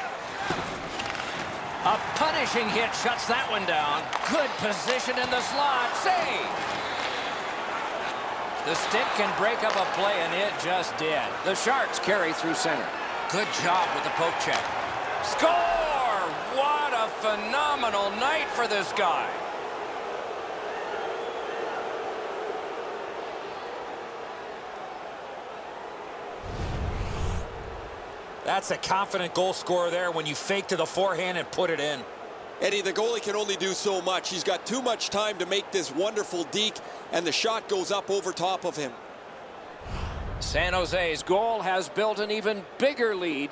A punishing hit shuts that one down. Good position in the slot. Save! The stick can break up a play, and it just did. The Sharks carry through center. Good job with the poke check. Score! What a phenomenal night for this guy. That's a confident goal scorer there when you fake to the forehand and put it in. Eddie, the goalie can only do so much. He's got too much time to make this wonderful deke, and the shot goes up over top of him. San Jose's goal has built an even bigger lead.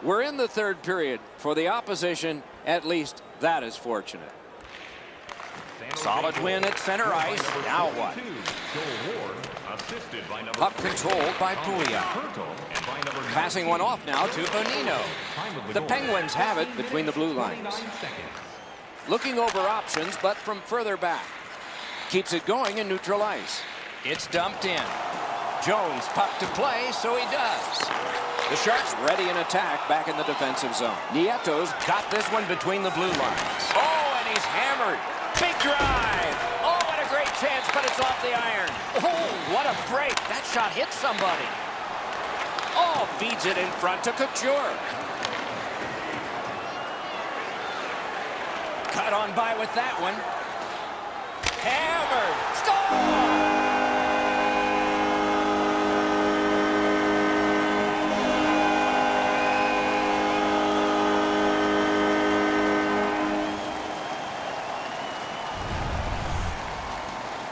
We're in the third period. For the opposition, at least that is fortunate. Solid win at center ice. Now what? Puck controlled by Puya. Passing one off now to Bonino. The Penguins have it between the blue lines. Looking over options, but from further back. Keeps it going in neutral ice. It's dumped in. Jones puck to play, so he does. The Sharks ready in attack back in the defensive zone. Nieto's got this one between the blue lines. Oh, and he's hammered. Big drive. Oh, what a great chance, but it's off the iron. Oh, what a break. That shot hit somebody. Oh, feeds it in front to Couture. Cut on by with that one. Hammered. Score!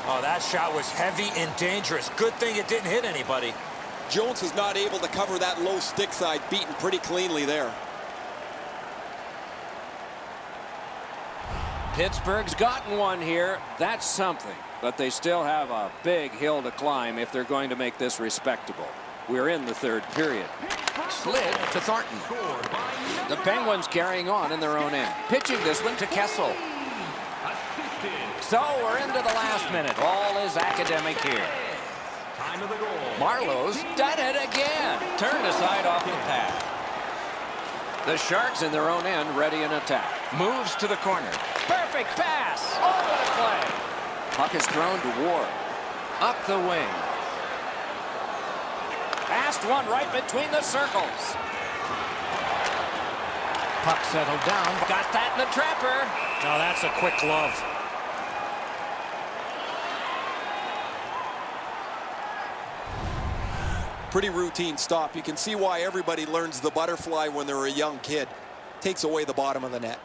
Oh, that shot was heavy and dangerous. Good thing it didn't hit anybody. Jones is not able to cover that low stick side, beaten pretty cleanly there. Pittsburgh's gotten one here. That's something. But they still have a big hill to climb if they're going to make this respectable. We're in the third period. Slid to Thornton. The Penguins carrying on in their own end. Pitching this one to Kessel. So we're into the last minute. All is academic here. Marlowe's done it again. Turned aside off the pad. The Sharks in their own end ready in attack. Moves to the corner. Perfect pass. Oh, what a play. Puck is thrown to Ward. Up the wing. Passed one right between the circles. Puck settled down. Got that in the trapper. Now that's a quick glove. Pretty routine stop. You can see why everybody learns the butterfly when they're a young kid. Takes away the bottom of the net.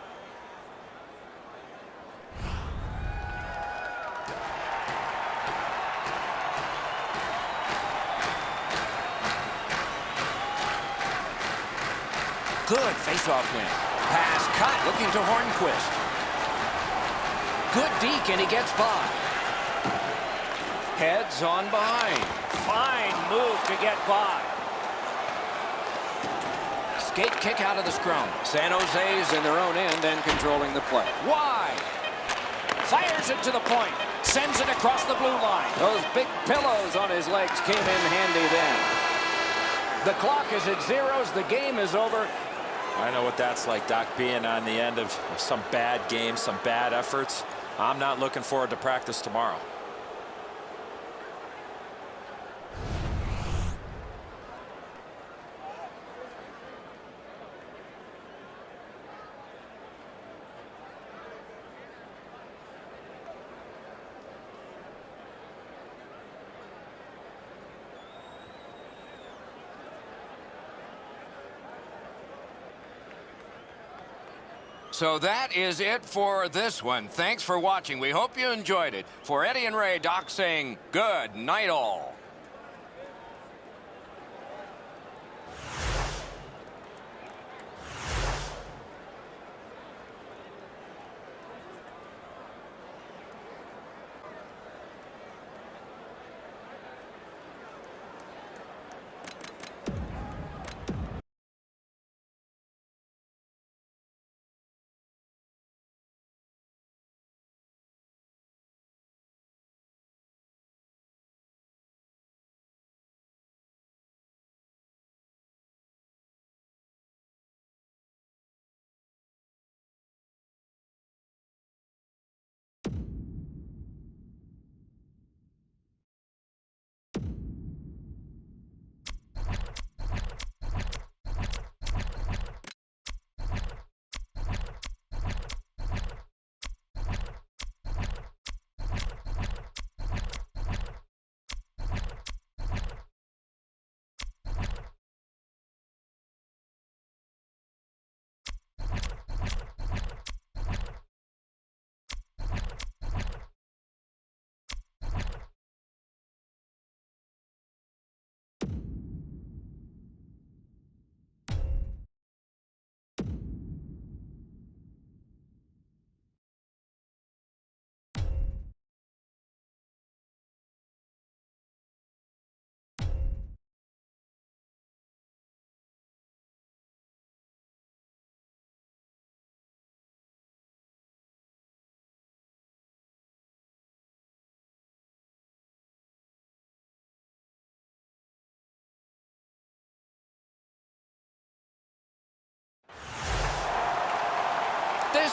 Good face-off win. Pass cut, looking to Hornquist. Good deke, and he gets by. Heads on behind. Fine move to get by. Skate kick out of the scrum. San Jose's in their own end and controlling the play. Wide. Fires it to the point. Sends it across the blue line. Those big pillows on his legs came in handy then. The clock is at zeros. The game is over. I know what that's like, Doc, being on the end of some bad games, some bad efforts. I'm not looking forward to practice tomorrow. So that is it for this one. Thanks for watching. We hope you enjoyed it. For Eddie and Ray, Doc saying good night all.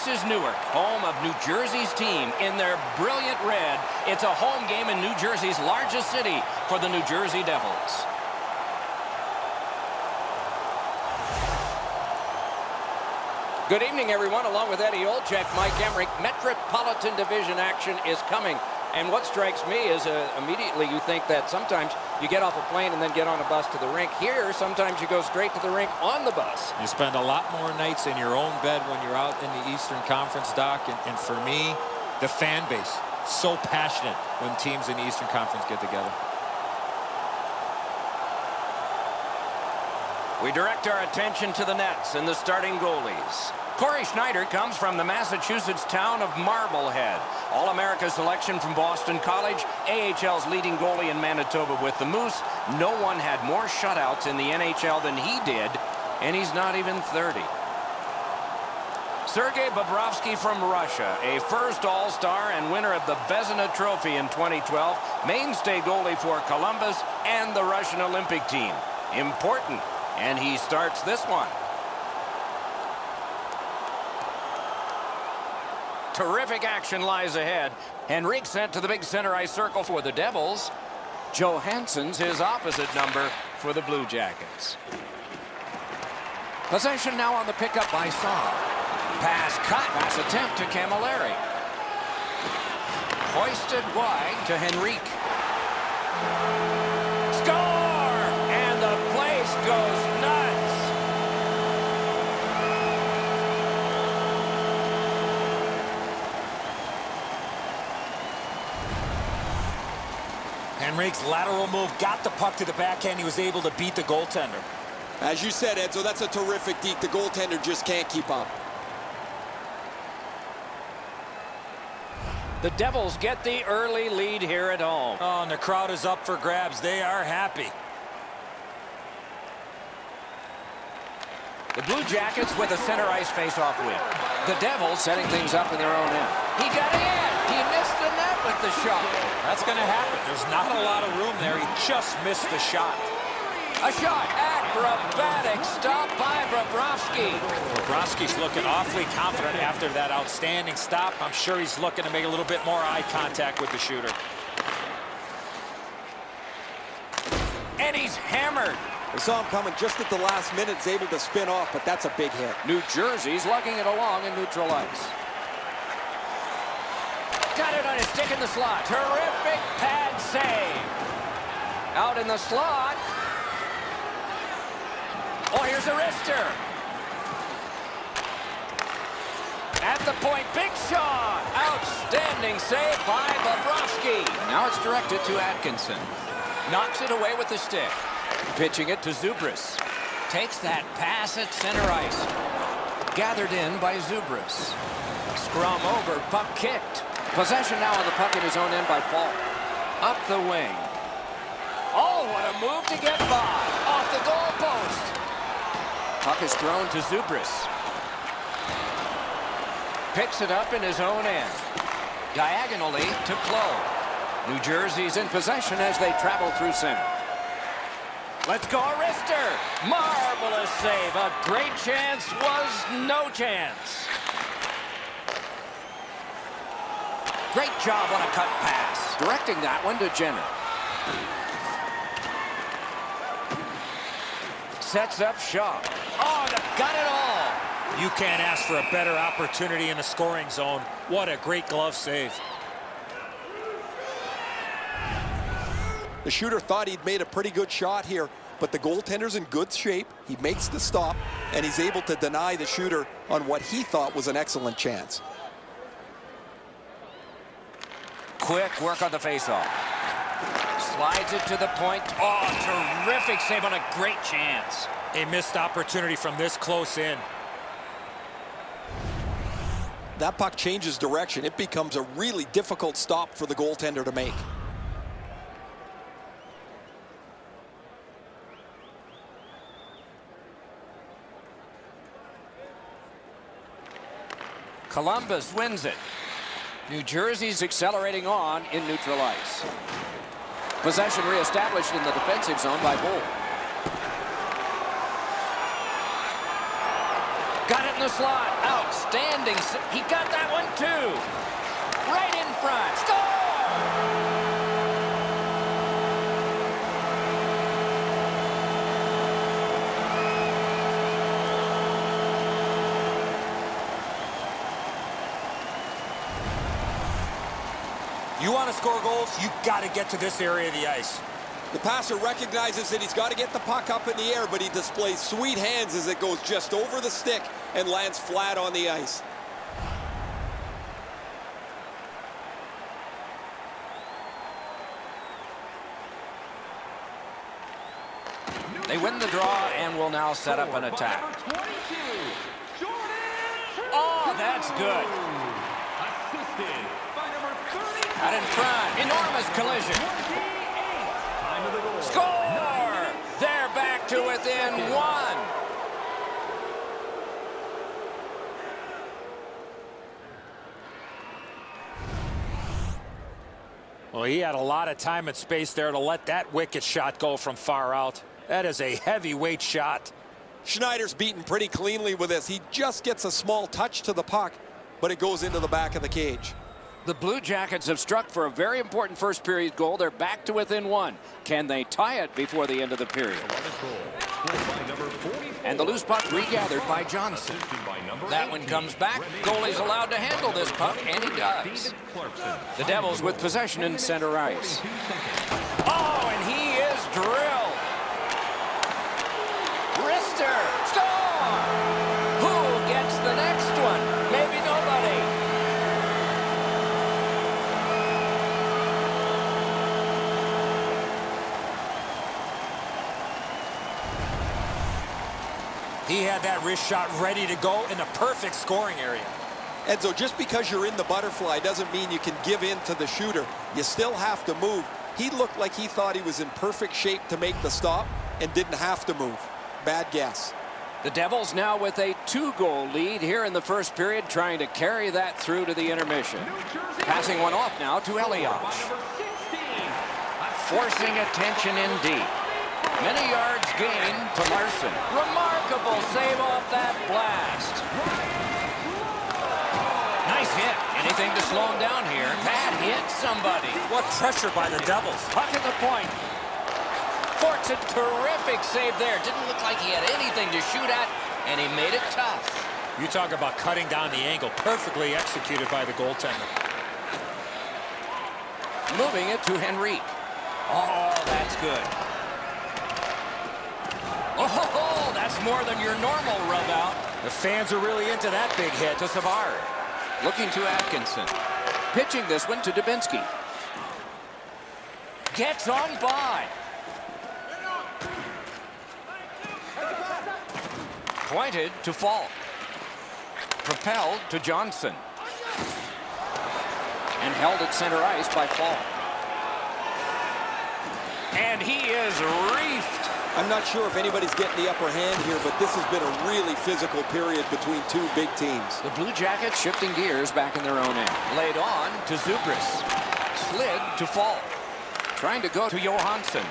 This is Newark, home of New Jersey's team in their brilliant red. It's a home game in New Jersey's largest city for the New Jersey Devils. Good evening, everyone. Along with Eddie Olczyk, Mike Emmerich, Metropolitan Division action is coming. And what strikes me is immediately you think that sometimes you get off a plane and then get on a bus to the rink. Here, sometimes you go straight to the rink on the bus. You spend a lot more nights in your own bed when you're out in the Eastern Conference, Doc. And for me, the fan base, so passionate when teams in the Eastern Conference get together. We direct our attention to the nets and the starting goalies. Corey Schneider comes from the Massachusetts town of Marblehead. All-America selection from Boston College, AHL's leading goalie in Manitoba with the Moose. No one had more shutouts in the NHL than he did, and he's not even 30. Sergei Bobrovsky from Russia, a first All-Star and winner of the Vezina Trophy in 2012, mainstay goalie for Columbus and the Russian Olympic team. Important, and he starts this one. Terrific action lies ahead. Henrique sent to the big center ice circle for the Devils. Johansson's his opposite number for the Blue Jackets. Possession now on the pickup by Saar. Pass cut. Pass attempt to Camilleri. Hoisted wide to Henrique. Score! And the place goes nuts. Henrique's lateral move got the puck to the backhand. He was able to beat the goaltender. As you said, Edzo, that's a terrific deke. The goaltender just can't keep up. The Devils get the early lead here at home. Oh, and the crowd is up for grabs. They are happy. The Blue Jackets with a center ice face-off win. The Devils setting things up in their own end. He got in. He missed the net with the shot. That's going to happen. There's not a lot of room there. He just missed the shot. A shot. Acrobatic stop by Bobrovsky. Bobrovsky's looking awfully confident after that outstanding stop. I'm sure he's looking to make a little bit more eye contact with the shooter. And he's hammered. We saw him coming just at the last minute. He's able to spin off, but that's a big hit. New Jersey's lugging it along in neutral ice. Got it on his stick in the slot. Terrific pad save. Out in the slot. Oh, here's a wrister. At the point, big shot. Outstanding save by Bobrovsky. Now it's directed to Atkinson. Knocks it away with the stick. Pitching it to Zubris. Takes that pass at center ice. Gathered in by Zubris. Scrum over, puck kicked. Possession now on the puck in his own end by Falk. Up the wing. Oh, what a move to get by. Off the goal post. Puck is thrown to Zubris. Picks it up in his own end. Diagonally to Clough. New Jersey's in possession as they travel through center. Let's go, wrister. Marvelous save. A great chance was no chance. Great job on a cut pass. Directing that one to Jenner. Sets up Shaw. Oh, got it all. You can't ask for a better opportunity in the scoring zone. What a great glove save. The shooter thought he'd made a pretty good shot here, but the goaltender's in good shape. He makes the stop, and he's able to deny the shooter on what he thought was an excellent chance. Quick work on the faceoff. Slides it to the point. Oh, terrific save on a great chance. A missed opportunity from this close in. That puck changes direction. It becomes a really difficult stop for the goaltender to make. Columbus wins it. New Jersey's accelerating on in neutral ice. Possession reestablished in the defensive zone by Bull. Got it in the slot. Outstanding. He got that one, too. Right in front. Score! You want to score goals, you got to get to this area of the ice. The passer recognizes that he's got to get the puck up in the air, but he displays sweet hands as it goes just over the stick and lands flat on the ice. They win the draw and will now set up an attack. Oh, that's good. Out in front. Enormous collision. Score! They're back to within one. Well, he had a lot of time and space there to let that wicked shot go from far out. That is a heavyweight shot. Schneider's beaten pretty cleanly with this. He just gets a small touch to the puck, but it goes into the back of the cage. The Blue Jackets have struck for a very important first period goal. They're back to within one. Can they tie it before the end of the period? And the loose puck regathered by Johnson. That one comes back. Goalie's allowed to handle this puck, and he does. The Devils with possession in center ice. Oh, and he is drilled. Wrister, score! Who gets the next one? Maybe nobody. He had that wrist shot ready to go in the perfect scoring area. Enzo, just because you're in the butterfly doesn't mean you can give in to the shooter. You still have to move. He looked like he thought he was in perfect shape to make the stop and didn't have to move. Bad guess. The Devils now with a 2-goal lead here in the first period, trying to carry that through to the intermission. Passing one off now to Elias. Forcing attention in deep. Many yards gained to Larson. Remarkable save off that blast. Nice hit. Anything to slow him down here. That hit somebody. What pressure by the Devils. Puck at the point. Forks a terrific save there. Didn't look like he had anything to shoot at, and he made it tough. You talk about cutting down the angle. Perfectly executed by the goaltender. Moving it to Henrique. Oh, that's good. Oh, that's more than your normal rub out. The fans are really into that big hit. To Savard. Looking to Atkinson. Pitching this one to Dubinsky. Gets on by. Pointed to Falk. Propelled to Johnson. And held at center ice by Falk. And he is reefed. I'm not sure if anybody's getting the upper hand here, but this has been a really physical period between two big teams. The Blue Jackets shifting gears back in their own end. Laid on to Zubris. Slid to Falk. Trying to go to Johansson.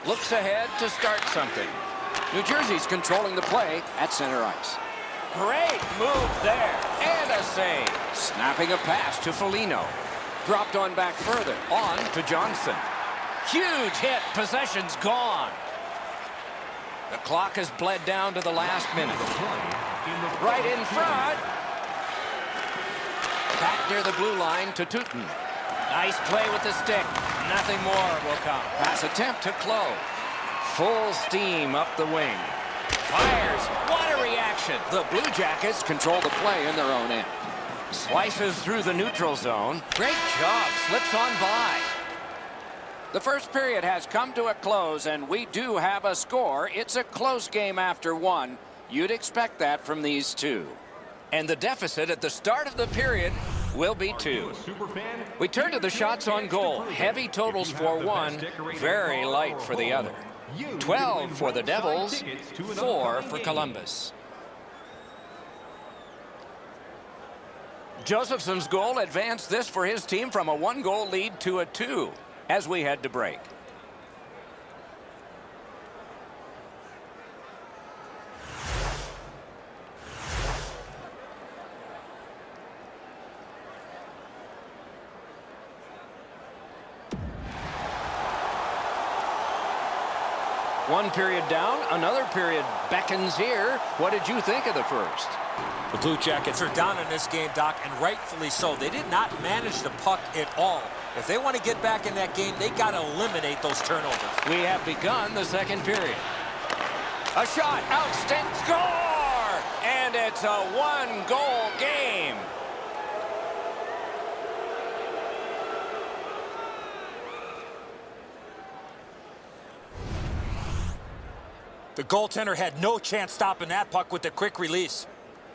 Looks ahead to start something. New Jersey's controlling the play at center ice. Great move there. And a save. Snapping a pass to Foligno. Dropped on back further. On to Johnson. Huge hit. Possession's gone. The clock has bled down to the last minute. Right in front. Back near the blue line to Tootin. Nice play with the stick. Nothing more will come. Pass attempt to Clow. Full steam up the wing. Fires. What a reaction. The Blue Jackets control the play in their own end. Slices through the neutral zone. Great job. Slips on by. The first period has come to a close, and we do have a score. It's a close game after one. You'd expect that from these two. And the deficit at the start of the period will be 2. We turn to the shots on goal. Heavy totals for one, very light for the other. 12 for the Devils, 4 for Columbus. Josephson's goal advanced this for his team from a 1-goal lead to a 2 as we head to break. One period down, another period beckons here. What did you think of the first? The Blue Jackets are down in this game, Doc, and rightfully so. They did not manage the puck at all. If they want to get back in that game, they got to eliminate those turnovers. We have begun the second period. A shot, outstanding, score! And it's a one-goal game. The goaltender had no chance stopping that puck with the quick release.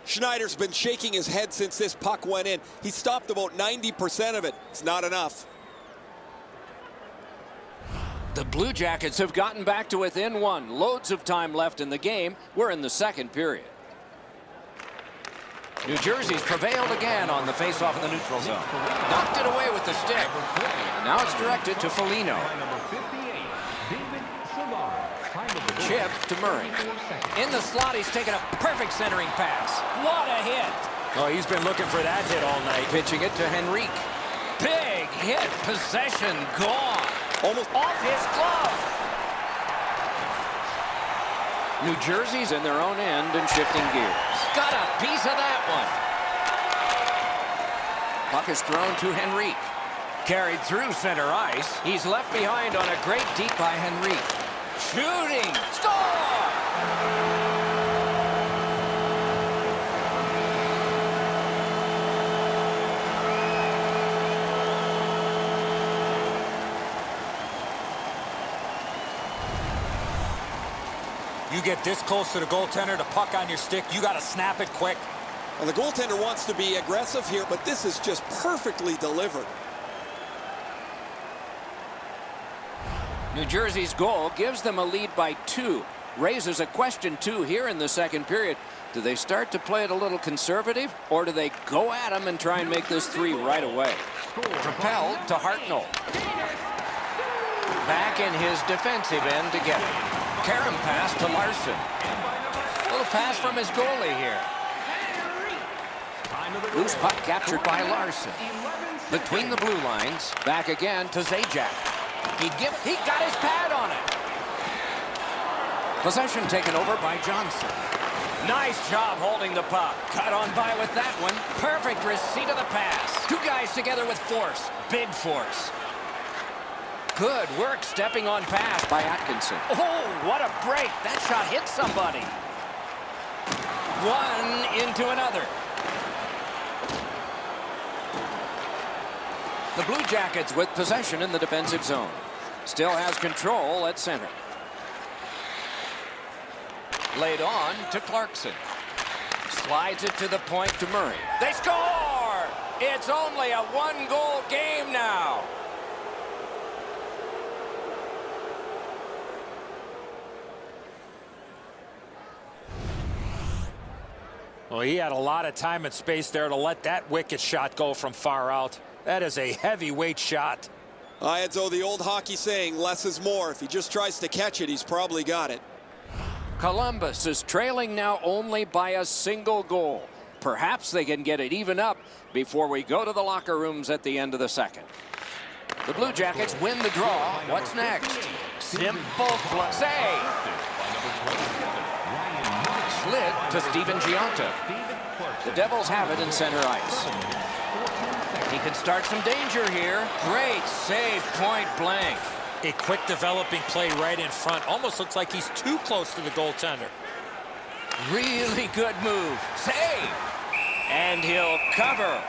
Schneider's been shaking his head since this puck went in. He stopped about 90% of it. It's not enough. The Blue Jackets have gotten back to within one. Loads of time left in the game. We're in the second period. New Jersey's prevailed again on the faceoff in the neutral zone. Knocked it away with the stick. And now it's directed to Foligno. Chip to Murray. In the slot, he's taken a perfect centering pass. What a hit. Oh, he's been looking for that hit all night. Pitching it to Henrique. Big hit. Possession gone. Almost off his glove. New Jersey's in their own end and shifting gears. Got a piece of that one. Puck is thrown to Henrique. Carried through center ice. He's left behind on a great deep by Henrique. Shooting. Score! You get this close to the goaltender, the puck on your stick, you got to snap it quick. Well, the goaltender wants to be aggressive here, but this is just perfectly delivered. New Jersey's goal gives them a lead by 2. Raises a question, too, here in the second period. Do they start to play it a little conservative, or do they go at them and try and make this 3 right away? Propelled to Hartnell. Back in his defensive end to get it. Karam pass to Larson. Little pass from his goalie here. Loose puck captured by Larson. Between the blue lines, back again to Zajac. He got his pad on it. Possession taken over by Johnson. Nice job holding the puck. Cut on by with that one. Perfect receipt of the pass. 2 guys together with force. Big force. Good work stepping on pass by Atkinson. Oh, what a break. That shot hit somebody. One into another. The Blue Jackets with possession in the defensive zone. Still has control at center. Laid on to Clarkson. Slides it to the point to Murray. They score! It's only a 1-goal game now. Well, he had a lot of time and space there to let that wicked shot go from far out. That is a heavyweight shot. It's the old hockey saying, less is more. If he just tries to catch it, he's probably got it. Columbus is trailing now only by a single goal. Perhaps they can get it even up before we go to the locker rooms at the end of the second. The Blue Jackets win the draw. What's next? Simple save. Slid to Steven Giunta. The Devils have it in center ice. He can start some danger here. Great save, point blank. A quick developing play right in front. Almost looks like he's too close to the goaltender. Really good move. Save. And he'll cover.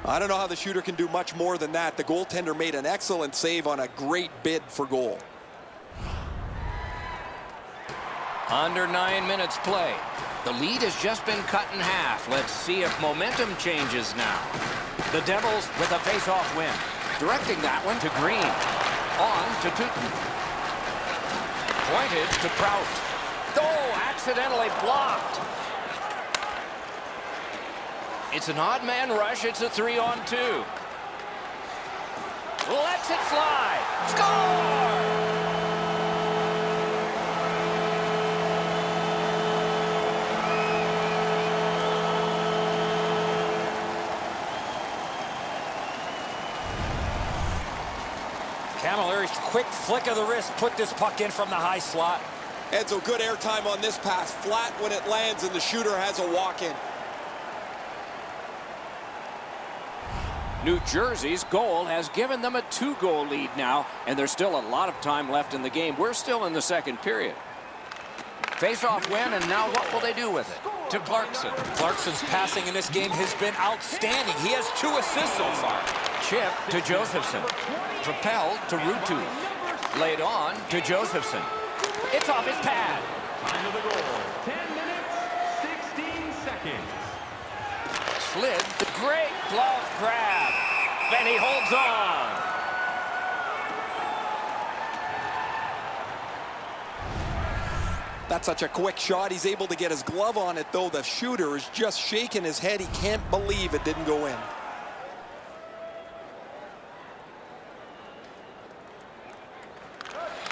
I don't know how the shooter can do much more than that. The goaltender made an excellent save on a great bid for goal. Under 9 minutes play. The lead has just been cut in half. Let's see if momentum changes now. The Devils with a face-off win. Directing that one to Green. On to Tooten. Pointed to Prout. Oh, accidentally blocked. It's an odd man rush. It's a 3-on-2. Lets it fly. Score! Camilleri's quick flick of the wrist put this puck in from the high slot. Edzo, good airtime on this pass. Flat when it lands, and the shooter has a walk-in. New Jersey's goal has given them a 2-goal lead now, and there's still a lot of time left in the game. We're still in the second period. Face-off win, and now what will they do with it? To Clarkson. Clarkson's passing in this game has been outstanding. He has 2 assists so far. Chip to Josephson. Propelled to Rutu. Laid on to Josephson. It's off his pad. Time of the goal, 10 minutes, 16 seconds. Slid. The great glove grab. Then he holds on. That's such a quick shot. He's able to get his glove on it, though. The shooter is just shaking his head. He can't believe it didn't go in.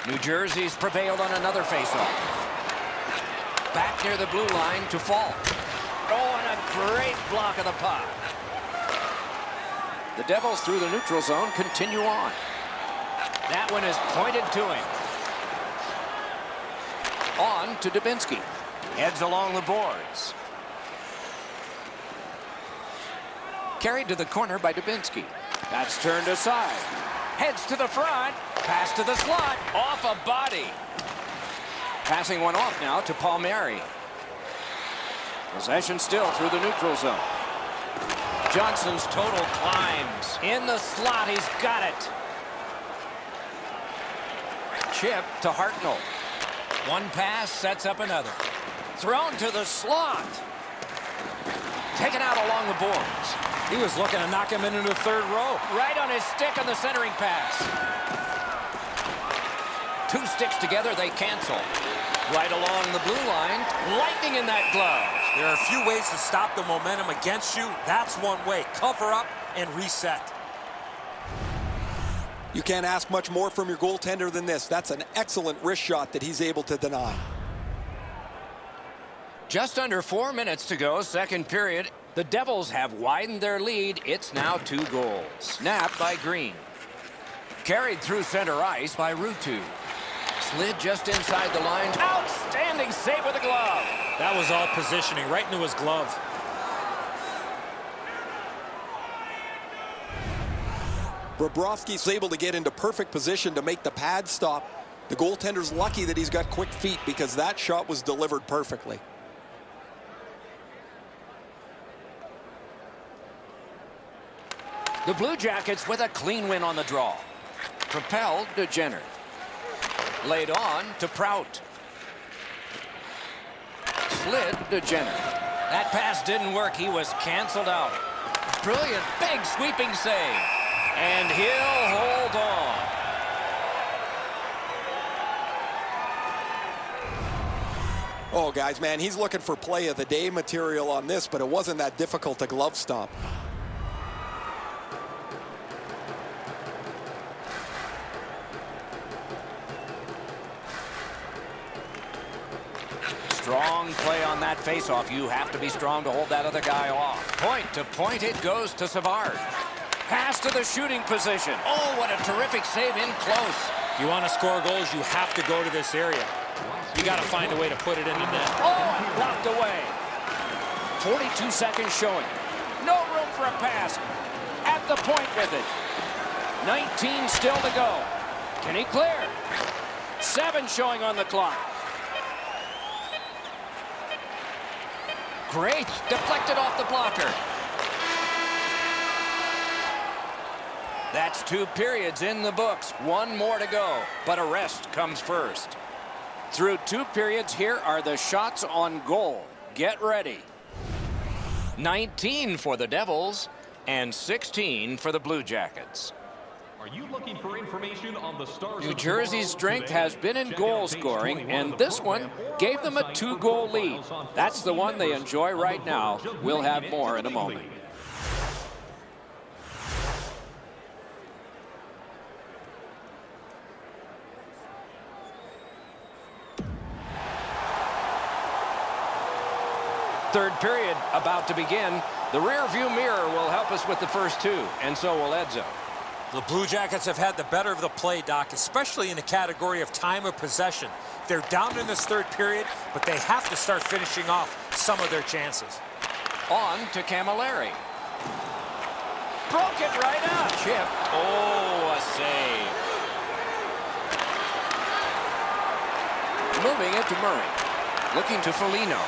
New Jersey's prevailed on another faceoff. Back near the blue line to Fall. Oh, and a great block of the puck. The Devils through the neutral zone continue on. That one is pointed to him. On to Dubinsky. Heads along the boards. Carried to the corner by Dubinsky. That's turned aside. Heads to the front. Pass to the slot. Off a body. Passing one off now to Palmieri. Possession still through the neutral zone. Johnson's total climbs. In the slot, he's got it. Chip to Hartnell. One pass sets up another. Thrown to the slot. Taken out along the boards. He was looking to knock him into the third row. Right on his stick on the centering pass. 2 sticks together, they cancel. Right along the blue line. Lightning in that glove. There are a few ways to stop the momentum against you. That's one way. Cover up and reset. You can't ask much more from your goaltender than this. That's an excellent wrist shot that he's able to deny. Just under 4 minutes to go, second period. The Devils have widened their lead. It's now 2 goals. Snapped by Green. Carried through center ice by Rutu. Slid just inside the line. Outstanding save with the glove. That was all positioning right into his glove. Bobrovsky's able to get into perfect position to make the pad stop. The goaltender's lucky that he's got quick feet because that shot was delivered perfectly. The Blue Jackets with a clean win on the draw. Propelled to Jenner. Laid on to Prout. Slid to Jenner. That pass didn't work. He was canceled out. Brilliant, big sweeping save. And he'll hold on. Oh, guys, man, he's looking for play of the day material on this, but it wasn't that difficult to glove stomp. Strong play on that faceoff. You have to be strong to hold that other guy off. Point to point, it goes to Savard. Pass to the shooting position. Oh, what a terrific save in close. You want to score goals, you have to go to this area. You got to find a way to put it in the net. Oh, blocked away. 42 seconds showing. No room for a pass. At the point with it. 19 still to go. Can he clear? 7 showing on the clock. Great. Deflected off the blocker. That's 2 periods in the books. 1 more to go. But a rest comes first. Through 2 periods, here are the shots on goal. Get ready. 19 for the Devils and 16 for the Blue Jackets. Are you looking for information on the Stars? New Jersey's strength has been in goal scoring, and this one gave them a 2-goal lead. That's the one they enjoy right now. We'll have more in a moment. Third period about to begin. The rear view mirror will help us with the first 2, and so will Edzo. The Blue Jackets have had the better of the play, Doc, especially in the category of time of possession. They're down in this third period, but they have to start finishing off some of their chances. On to Camilleri. Broke it right up. Chip. Oh, a save. Moving it to Murray. Looking to Foligno.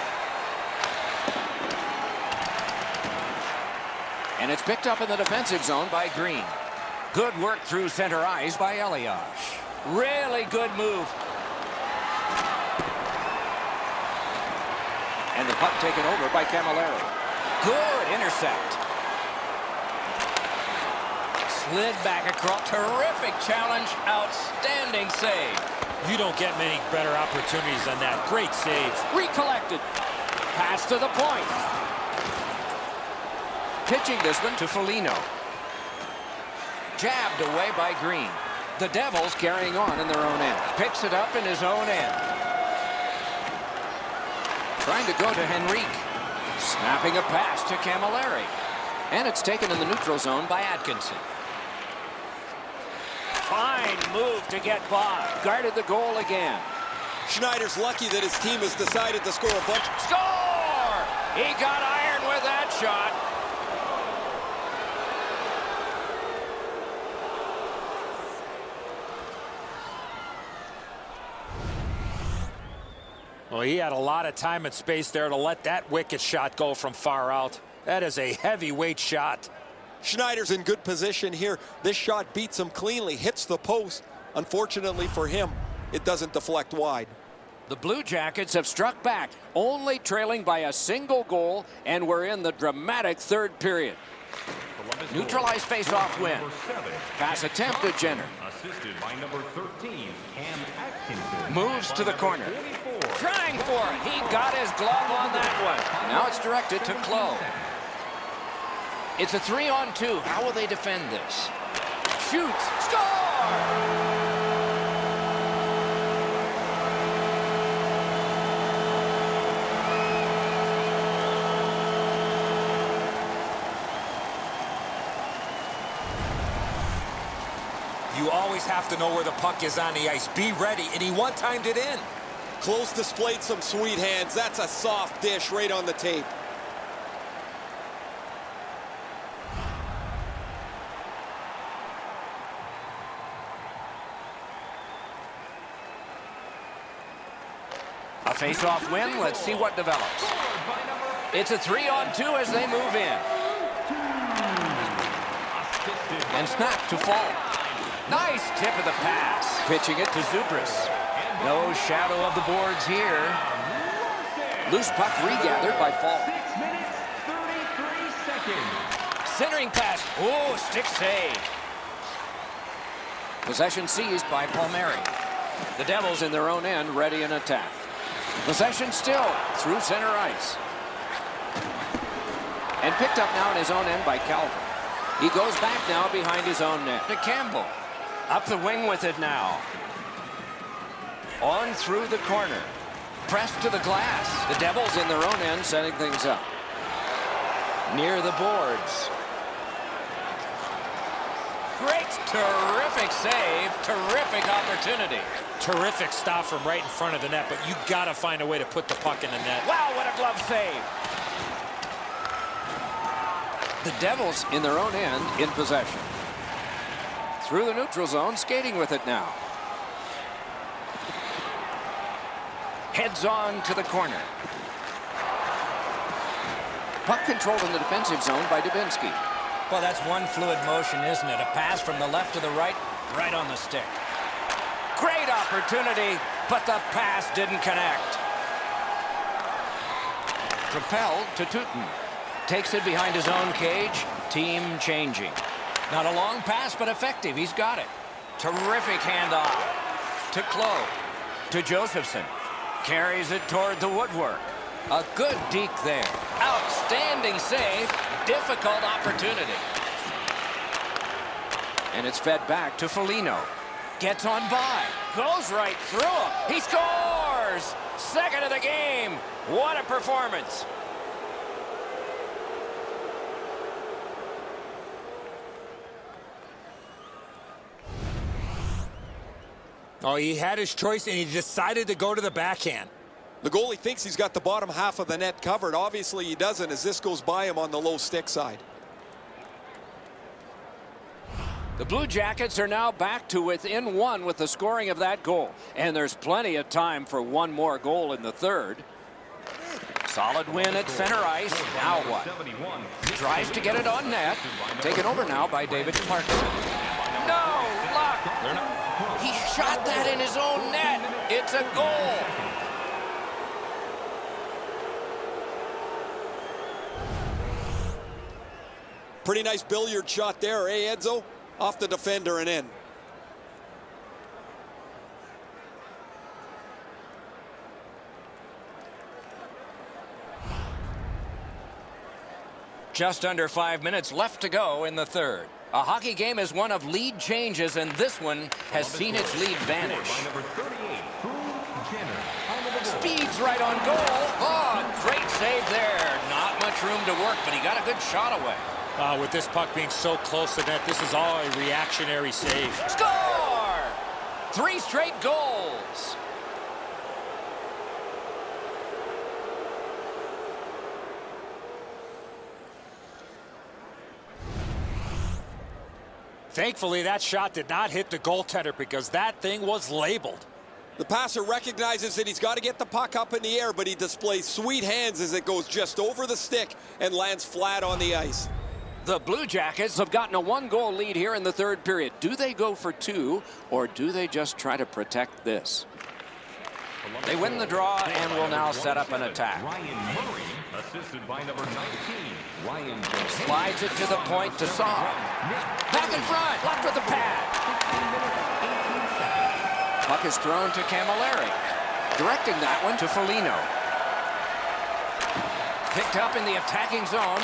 And it's picked up in the defensive zone by Green. Good work through center ice by Elias. Really good move. And the puck taken over by Camilleri. Good intercept. Slid back across. Terrific challenge. Outstanding save. You don't get many better opportunities than that. Great save. Recollected. Pass to the point. Pitching this one to Foligno. Jabbed away by Green. The Devils carrying on in their own end. Picks it up in his own end. Trying to go to Henrique. Snapping a pass to Camilleri. And it's taken in the neutral zone by Atkinson. Fine move to get by. Guarded the goal again. Schneider's lucky that his team has decided to score a bunch. Score! He got iron with that shot. Well, he had a lot of time and space there to let that wicked shot go from far out. That is a heavyweight shot. Schneider's in good position here. This shot beats him cleanly, hits the post. Unfortunately for him, it doesn't deflect wide. The Blue Jackets have struck back, only trailing by a single goal, and we're in the dramatic third period. Neutralized face-off win. Pass attempt to Jenner. Assisted by number 13, Cam Atkinson. Moves to the corner. Trying for it. He got his glove on that one. Now it's directed to Clough. It's a 3-on-2. How will they defend this? Shoots. Score! You always have to know where the puck is on the ice. Be ready, and he one-timed it in. Close displayed some sweet hands. That's a soft dish right on the tape. A face-off win. Let's see what develops. It's a 3-on-2 as they move in. And snap to fall. Nice tip of the pass. Pitching it to Zubris. No shadow of the boards here. Loose puck regathered by Fall. 6 minutes, 33 seconds. Centering pass. Oh, stick save. Possession seized by Palmieri. The Devils in their own end, ready in attack. Possession still through center ice. And picked up now in his own end by Calvin. He goes back now behind his own net to Campbell. Up the wing with it now. On through the corner. Pressed to the glass. The Devils in their own end setting things up. Near the boards. Great, terrific save. Terrific opportunity. Terrific stop from right in front of the net, but you got to find a way to put the puck in the net. Wow, what a glove save. The Devils in their own end in possession. Through the neutral zone, skating with it now. Heads on to the corner. Puck controlled in the defensive zone by Dubinsky. Well, that's one fluid motion, isn't it? A pass from the left to the right, right on the stick. Great opportunity, but the pass didn't connect. Propelled to Tootin. Takes it behind his own cage. Team changing. Not a long pass, but effective. He's got it. Terrific handoff. To Clough. To Josephson. Carries it toward the woodwork. A good deke there. Outstanding save. Difficult opportunity. And it's fed back to Foligno. Gets on by. Goes right through him. He scores! Second of the game. What a performance. Oh, he had his choice, and he decided to go to the backhand. The goalie thinks he's got the bottom half of the net covered. Obviously, he doesn't as this goes by him on the low stick side. The Blue Jackets are now back to within one with the scoring of that goal. And there's plenty of time for one more goal in the third. Solid win at center ice. Now what? Tries to get it on net. Taken over now by David Clarkson. No luck. He shot that in his own net. It's a goal. Pretty nice billiard shot there, eh, Edzo? Off the defender and in. Just under 5 minutes left to go in the third. A hockey game is one of lead changes, and this one has seen its lead vanish. Speeds right on goal. Oh, great save there. Not much room to work, but he got a good shot away. With this puck being so close to net, this is all a reactionary save. Score! 3 straight goals. Thankfully, that shot did not hit the goaltender because that thing was labeled. The passer recognizes that he's got to get the puck up in the air, but he displays sweet hands as it goes just over the stick and lands flat on the ice. The Blue Jackets have gotten a 1-goal lead here in the third period. Do they go for 2, or do they just try to protect this? They win the draw and will now set up an attack. Assisted by number 19, Ryan Slides it to the point to Saw. Back in front, left with the pad. Puck is thrown to Camilleri. Directing that one to Foligno. Picked up in the attacking zone.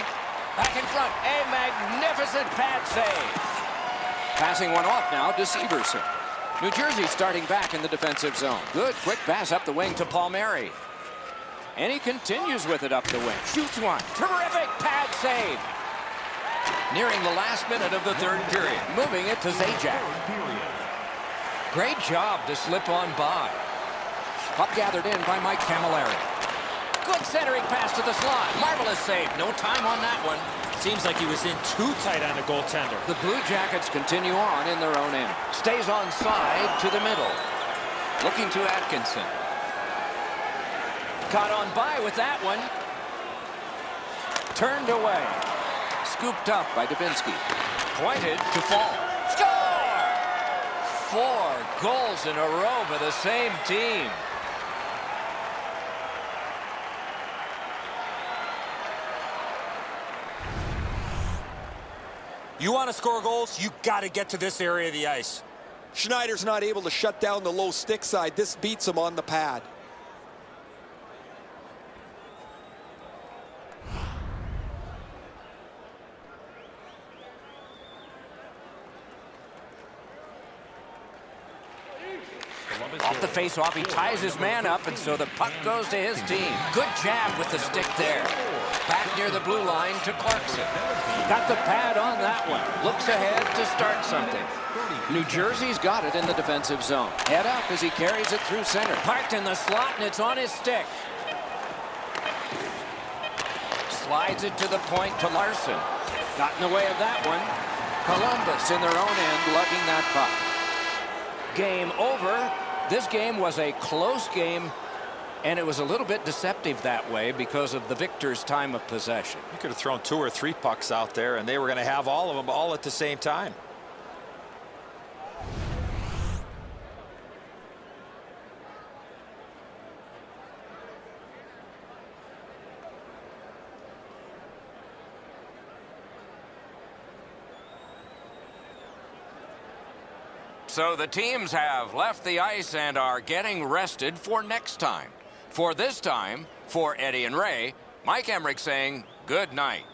Back in front, a magnificent pad save. Passing one off now to Severson. New Jersey starting back in the defensive zone. Good quick pass up the wing to Palmieri. And he continues with it up the wing. Shoots one. Terrific pad save. Nearing the last minute of the third period. Moving it to Zajac. Great job to slip on by. Puck gathered in by Mike Camilleri. Good centering pass to the slot. Marvelous save. No time on that one. Seems like he was in too tight on the goaltender. The Blue Jackets continue on in their own end. Stays on side to the middle. Looking to Atkinson. Caught on by with that one. Turned away. Scooped up by Dubinsky. Pointed to Fall. Score! 4 goals in a row for the same team. You want to score goals, you got to get to this area of the ice. Schneider's not able to shut down the low stick side. This beats him on the pad. Off the face-off, he ties his man up, and so the puck goes to his team. Good jab with the stick there. Back near the blue line to Clarkson. Got the pad on that one. Looks ahead to start something. New Jersey's got it in the defensive zone. Head up as he carries it through center. Parked in the slot, and it's on his stick. Slides it to the point to Larson. Got in the way of that one. Columbus in their own end, lugging that puck. Game over. This game was a close game, and it was a little bit deceptive that way because of the victor's time of possession. You could have thrown 2 or 3 pucks out there, and they were going to have all of them all at the same time. So the teams have left the ice and are getting rested for next time. For this time, for Eddie and Ray, Mike Emmerich saying good night.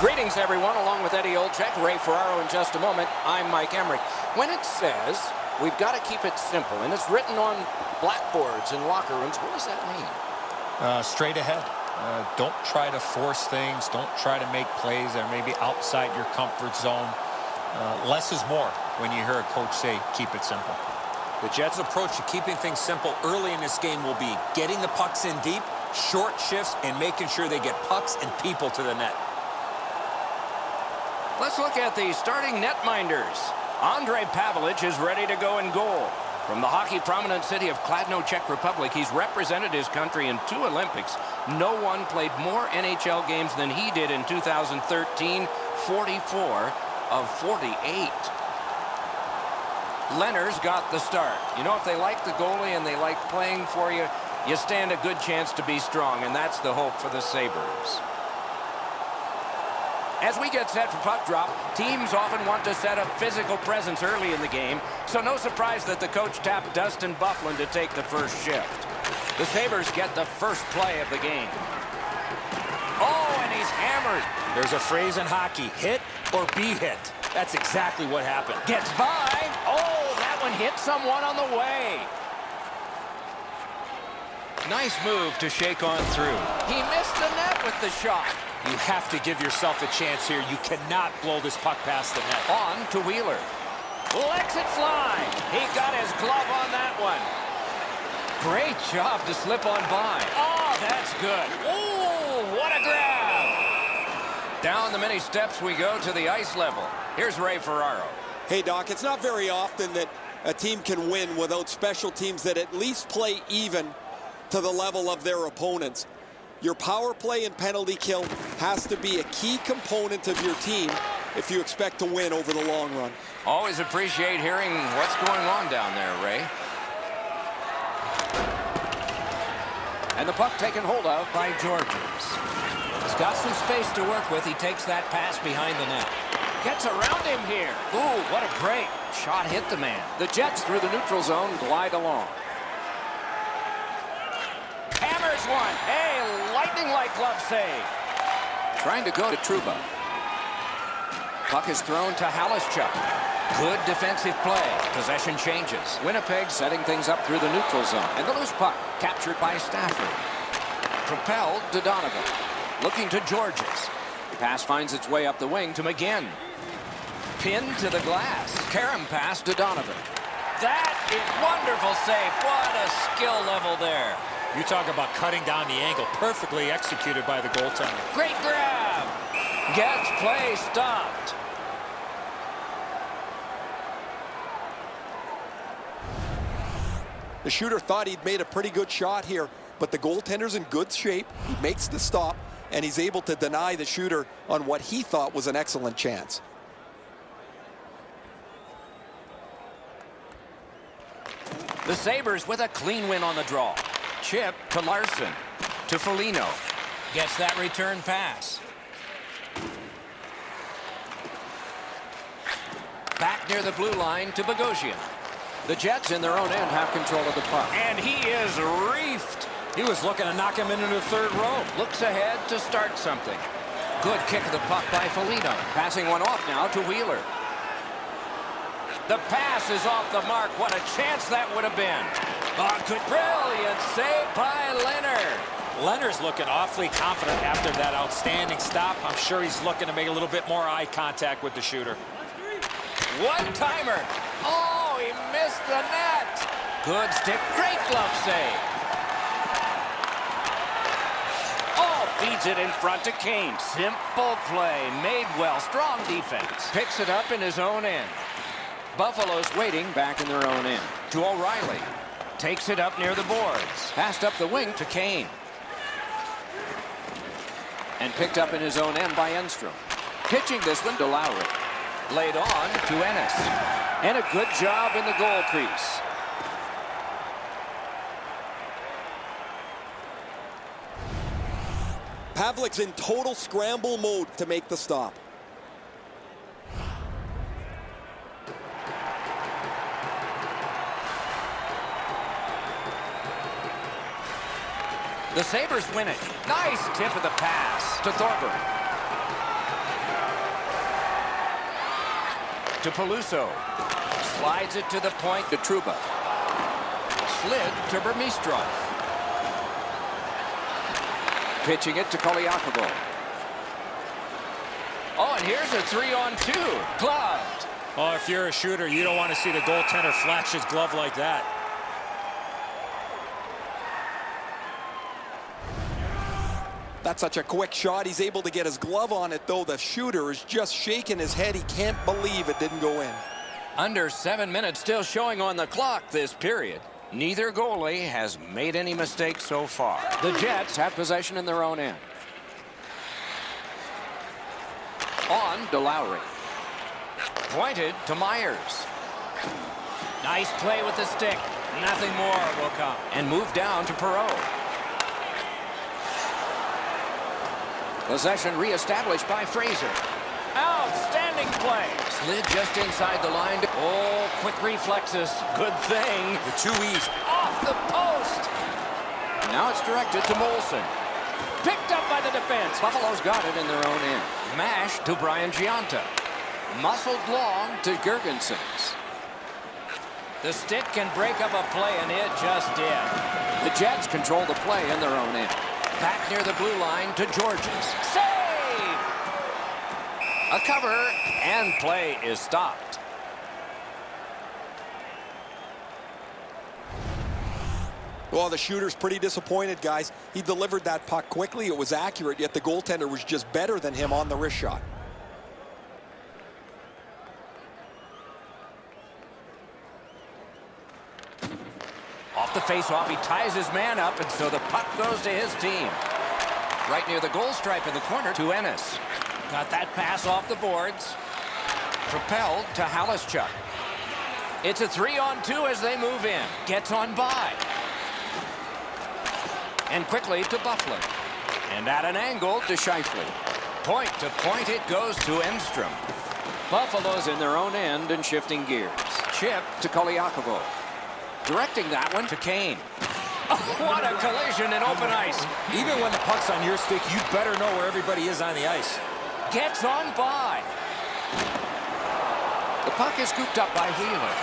Greetings, everyone. Along with Eddie Olczyk, Ray Ferraro in just a moment, I'm Mike Emmerich. When it says we've got to keep it simple, and it's written on blackboards in locker rooms, what does that mean? Straight ahead. Don't try to force things. Don't try to make plays that are maybe outside your comfort zone. Less is more when you hear a coach say, keep it simple. The Jets' approach to keeping things simple early in this game will be getting the pucks in deep, short shifts, and making sure they get pucks and people to the net. Let's look at the starting netminders. Andrej Pavlich is ready to go in goal. From the hockey prominent city of Kladno, Czech Republic, he's represented his country in 2 Olympics. No one played more NHL games than he did in 2013, 44 of 48. Leonard's got the start. You know, if they like the goalie and they like playing for you, you stand a good chance to be strong, and that's the hope for the Sabres. As we get set for puck drop, teams often want to set a physical presence early in the game, so no surprise that the coach tapped Dustin Byfuglien to take the first shift. The Sabres get the first play of the game. Oh, and he's hammered. There's a phrase in hockey, hit or be hit. That's exactly what happened. Gets by. Oh, that one hit someone on the way. Nice move to shake on through. He missed the net with the shot. You have to give yourself a chance here. You cannot blow this puck past the net. On to Wheeler. Lets it fly. He got his glove on that one. Great job to slip on by. Oh, that's good. Oh, what a grab. Down the many steps we go to the ice level. Here's Ray Ferraro. Hey, Doc, it's not very often that a team can win without special teams that at least play even to the level of their opponents. Your power play and penalty kill has to be a key component of your team if you expect to win over the long run. Always appreciate hearing what's going on down there, Ray. And the puck taken hold of by Georges. He's got some space to work with. He takes that pass behind the net. Gets around him here. Ooh, what a break. Shot hit the man. The Jets through the neutral zone glide along. Hammers one. Hey, lightning-like glove save. Trying to go to Trouba. Puck is thrown to Halischuk. Good defensive play. Possession changes. Winnipeg setting things up through the neutral zone. And the loose puck captured by Stafford. Propelled to Donovan. Looking to Georges. Pass finds its way up the wing to McGinn. Pinned to the glass. Karam pass to Donovan. That is wonderful save. What a skill level there. You talk about cutting down the angle. Perfectly executed by the goaltender. Great grab. Gets play stopped. The shooter thought he'd made a pretty good shot here, but the goaltender's in good shape. He makes the stop, and he's able to deny the shooter on what he thought was an excellent chance. The Sabres with a clean win on the draw. Chip to Larson. To Foligno. Gets that return pass. Back near the blue line to Bogosian. The Jets in their own end have control of the puck. And he is reefed. He was looking to knock him into the third row. Looks ahead to start something. Good kick of the puck by Foligno. Passing one off now to Wheeler. The pass is off the mark. What a chance that would have been. Oh, good. Brilliant save by Leonard. Leonard's looking awfully confident after that outstanding stop. I'm sure he's looking to make a little bit more eye contact with the shooter. One-timer. Oh, he missed the net. Good stick. Great glove save. Oh, feeds it in front to Kane. Simple play. Made well. Strong defense. Picks it up in his own end. Buffalo's waiting back in their own end. To O'Reilly. Takes it up near the boards. Passed up the wing to Kane. And picked up in his own end by Enstrom. Pitching this one to Lowry. Laid on to Ennis. And a good job in the goal crease. Pavlik's in total scramble mode to make the stop. The Sabres win it. Nice tip of the pass to Thorburn. to Peluso. Slides it to the point to Trouba. Slid to Burmistrov. Pitching it to Koliakovo. Oh, and here's a 3-on-2. Gloved. Oh, if you're a shooter, you don't want to see the goaltender flash his glove like that. That's such a quick shot. He's able to get his glove on it, though. The shooter is just shaking his head. He can't believe it didn't go in. Under 7 minutes still showing on the clock this period. Neither goalie has made any mistakes so far. The Jets have possession in their own end. On to Lowry. Pointed to Myers. Nice play with the stick. Nothing more will come. And move down to Perreault. Possession reestablished by Fraser. Outstanding play. Slid just inside the line. Oh, quick reflexes. Good thing. The 2 E's. Off the post. Now it's directed to Molson. Picked up by the defense. Buffalo's got it in their own end. Mash to Brian Giunta. Muscled long to Gergensons. The stick can break up a play, and it just did. The Jets control the play in their own end. Back near the blue line to Georges. Save! A cover, and play is stopped. Well, the shooter's pretty disappointed, guys. He delivered that puck quickly. It was accurate, yet the goaltender was just better than him on the wrist shot. Off the face-off, he ties his man up, and so the puck goes to his team. Right near the goal stripe in the corner to Ennis. Got that pass off the boards. Propelled to Halischuk. It's a 3-on-2 as they move in. Gets on by. And quickly to Buffalo. And at an angle to Scheifele. Point to point it goes to Enstrom. Buffalo's in their own end and shifting gears. Chip to Koliakovo. Directing that one to Kane. Oh, what a collision in open ice. Even when the puck's on your stick, you better know where everybody is on the ice. Gets on by. The puck is scooped up by Wheeler.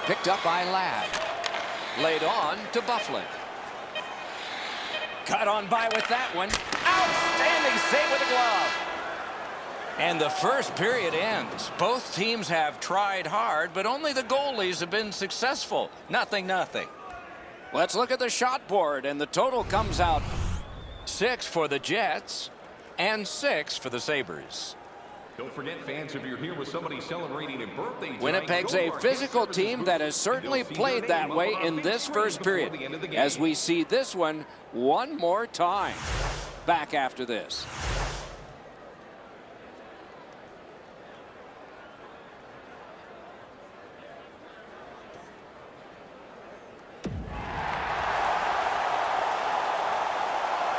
Picked up by Ladd. Laid on to Buffalo. Cut on by with that one. Outstanding save with the glove. And the first period ends. Both teams have tried hard, but only the goalies have been successful. 0-0. Let's look at the shot board, and the total comes out 6 for the Jets and 6 for the Sabres. Don't forget, fans, if you're here with somebody celebrating a birthday tonight, Winnipeg's a physical team that has certainly played that way in this first period, as we see this one more time. Back after this.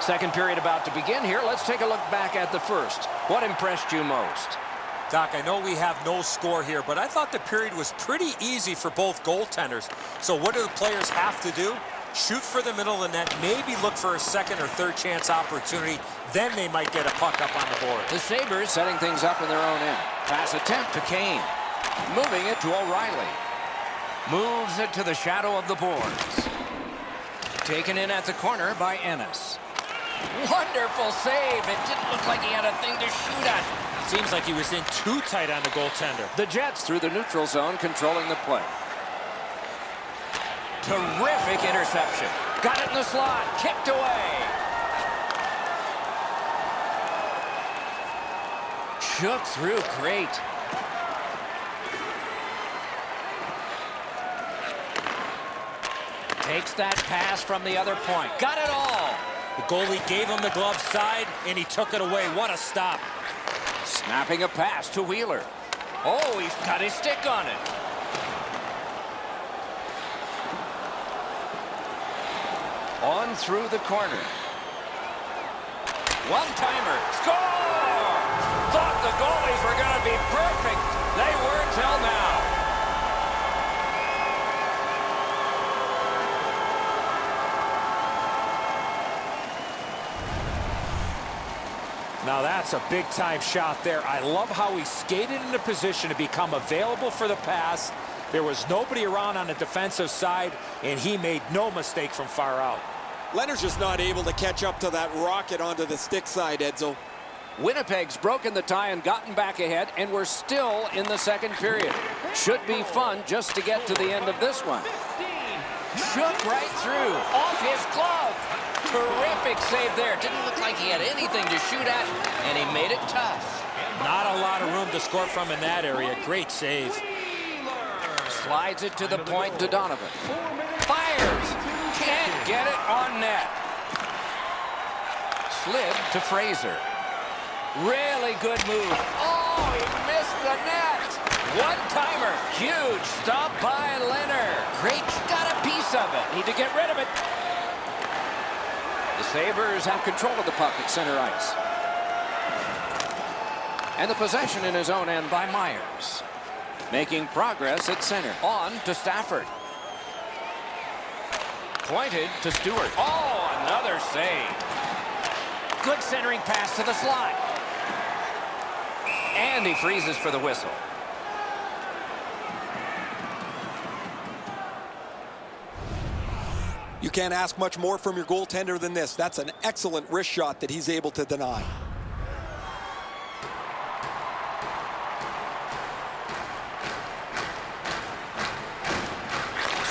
Second period about to begin here. Let's take a look back at the first. What impressed you most? Doc, I know we have no score here, but I thought the period was pretty easy for both goaltenders. So what do the players have to do? Shoot for the middle of the net, maybe look for a second or third chance opportunity. Then they might get a puck up on the board. The Sabres setting things up in their own end. Pass attempt to Kane. Moving it to O'Reilly. Moves it to the shadow of the boards. Taken in at the corner by Ennis. Wonderful save. It didn't look like he had a thing to shoot at. Seems like he was in too tight on the goaltender. The Jets through the neutral zone controlling the play. Terrific interception. Got it in the slot. Kicked away. Shook through. Great. Takes that pass from the other point. Got it all. The goalie gave him the glove side, and he took it away. What a stop. Snapping a pass to Wheeler. Oh, he's got his stick on it. On through the corner. One-timer. Score! Thought the goalies were going to be perfect. They were till now. Now that's a big-time shot there. I love how he skated into position to become available for the pass. There was nobody around on the defensive side, and he made no mistake from far out. Leonard's just not able to catch up to that rocket onto the stick side, Edzo. Winnipeg's broken the tie and gotten back ahead, and we're still in the second period. Should be fun just to get to the end of this one. Shook right through, off his glove. Terrific save there. Didn't look like he had anything to shoot at, and he made it tough. Not a lot of room to score from in that area. Great save. Slides it to the point to Donovan. Fires. Can't get it on net. Slid to Fraser. Really good move. Oh, he missed the net. One-timer. Huge stop by Leonard. Great, got a piece of it. Need to get rid of it. The Sabres have control of the puck at center ice. And the possession in his own end by Myers. Making progress at center. On to Stafford. Pointed to Stewart. Oh, another save. Good centering pass to the slot. And he freezes for the whistle. You can't ask much more from your goaltender than this. That's an excellent wrist shot that he's able to deny.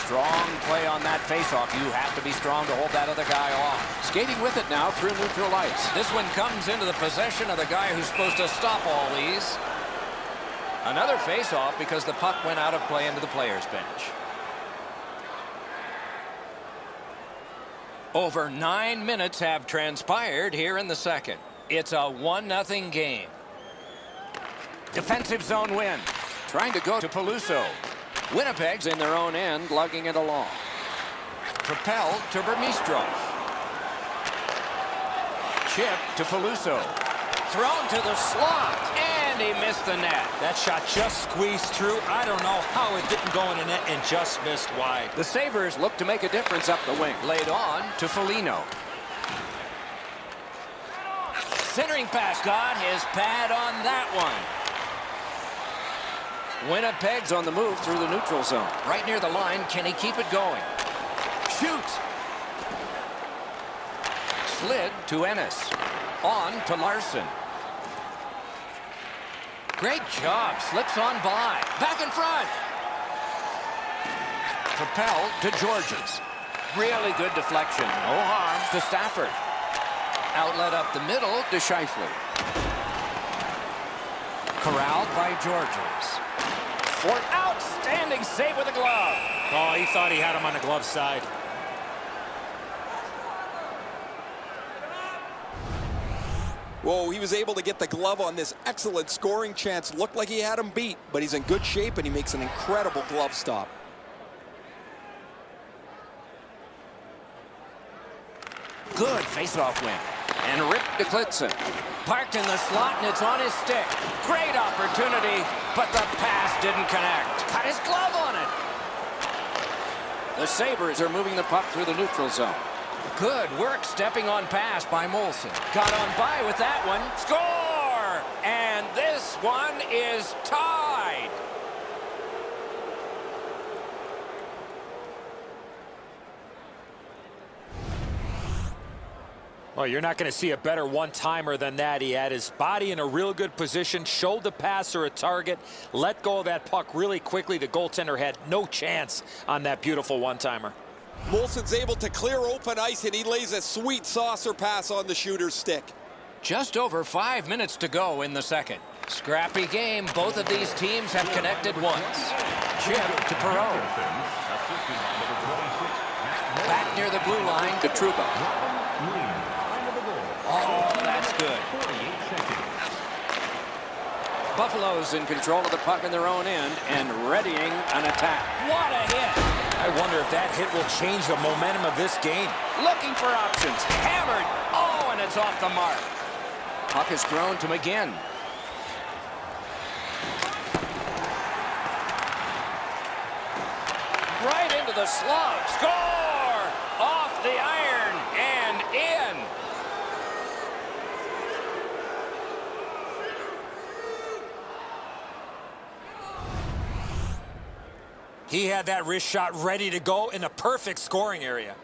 Strong play on that faceoff. You have to be strong to hold that other guy off. Skating with it now through neutral ice. This one comes into the possession of the guy who's supposed to stop all these. Another faceoff because the puck went out of play into the players' bench. Over 9 minutes have transpired here in the second. It's a 1-0 game. Defensive zone win. Trying to go to Peluso. Winnipeg's in their own end, lugging it along. Propelled to Burmistrov. Chip to Peluso. Thrown to the slot, and he missed the net. That shot just squeezed through. I don't know how it didn't go in the net and just missed wide. The Sabres look to make a difference up the wing. Laid on to Foligno. Centering pass, got his pad on that one. Winnipeg's on the move through the neutral zone. Right near the line, can he keep it going? Shoots. Slid to Ennis. On to Larson. Great job. Slips on by. Back in front. Propelled to Georges. Really good deflection. No harm to Stafford. Outlet up the middle to Scheifele. Corralled by Georges. For outstanding save with a glove. Oh, he thought he had him on the glove side. Whoa, he was able to get the glove on this excellent scoring chance. Looked like he had him beat, but he's in good shape, and he makes an incredible glove stop. Good face-off win. And ripped to Klitzen. Parked in the slot, and it's on his stick. Great opportunity, but the pass didn't connect. Cut his glove on it. The Sabres are moving the puck through the neutral zone. Good work stepping on pass by Molson. Got on by with that one. Score! And this one is tied. Well, you're not going to see a better one-timer than that. He had his body in a real good position, showed the passer a target, let go of that puck really quickly. The goaltender had no chance on that beautiful one-timer. Molson's able to clear open ice, and he lays a sweet saucer pass on the shooter's stick. Just over 5 minutes to go in the second. Scrappy game. Both of these teams have connected once. Chip to Perreault. Back near the blue line to Trouba. Oh, that's good. Buffalo's in control of the puck in their own end and readying an attack. What a hit! I wonder if that hit will change the momentum of this game. Looking for options. Hammered. Oh, and it's off the mark. Puck is thrown to McGinn. Right into the slot. Score! Off the iron and in. He had that wrist shot ready to go in a perfect scoring area.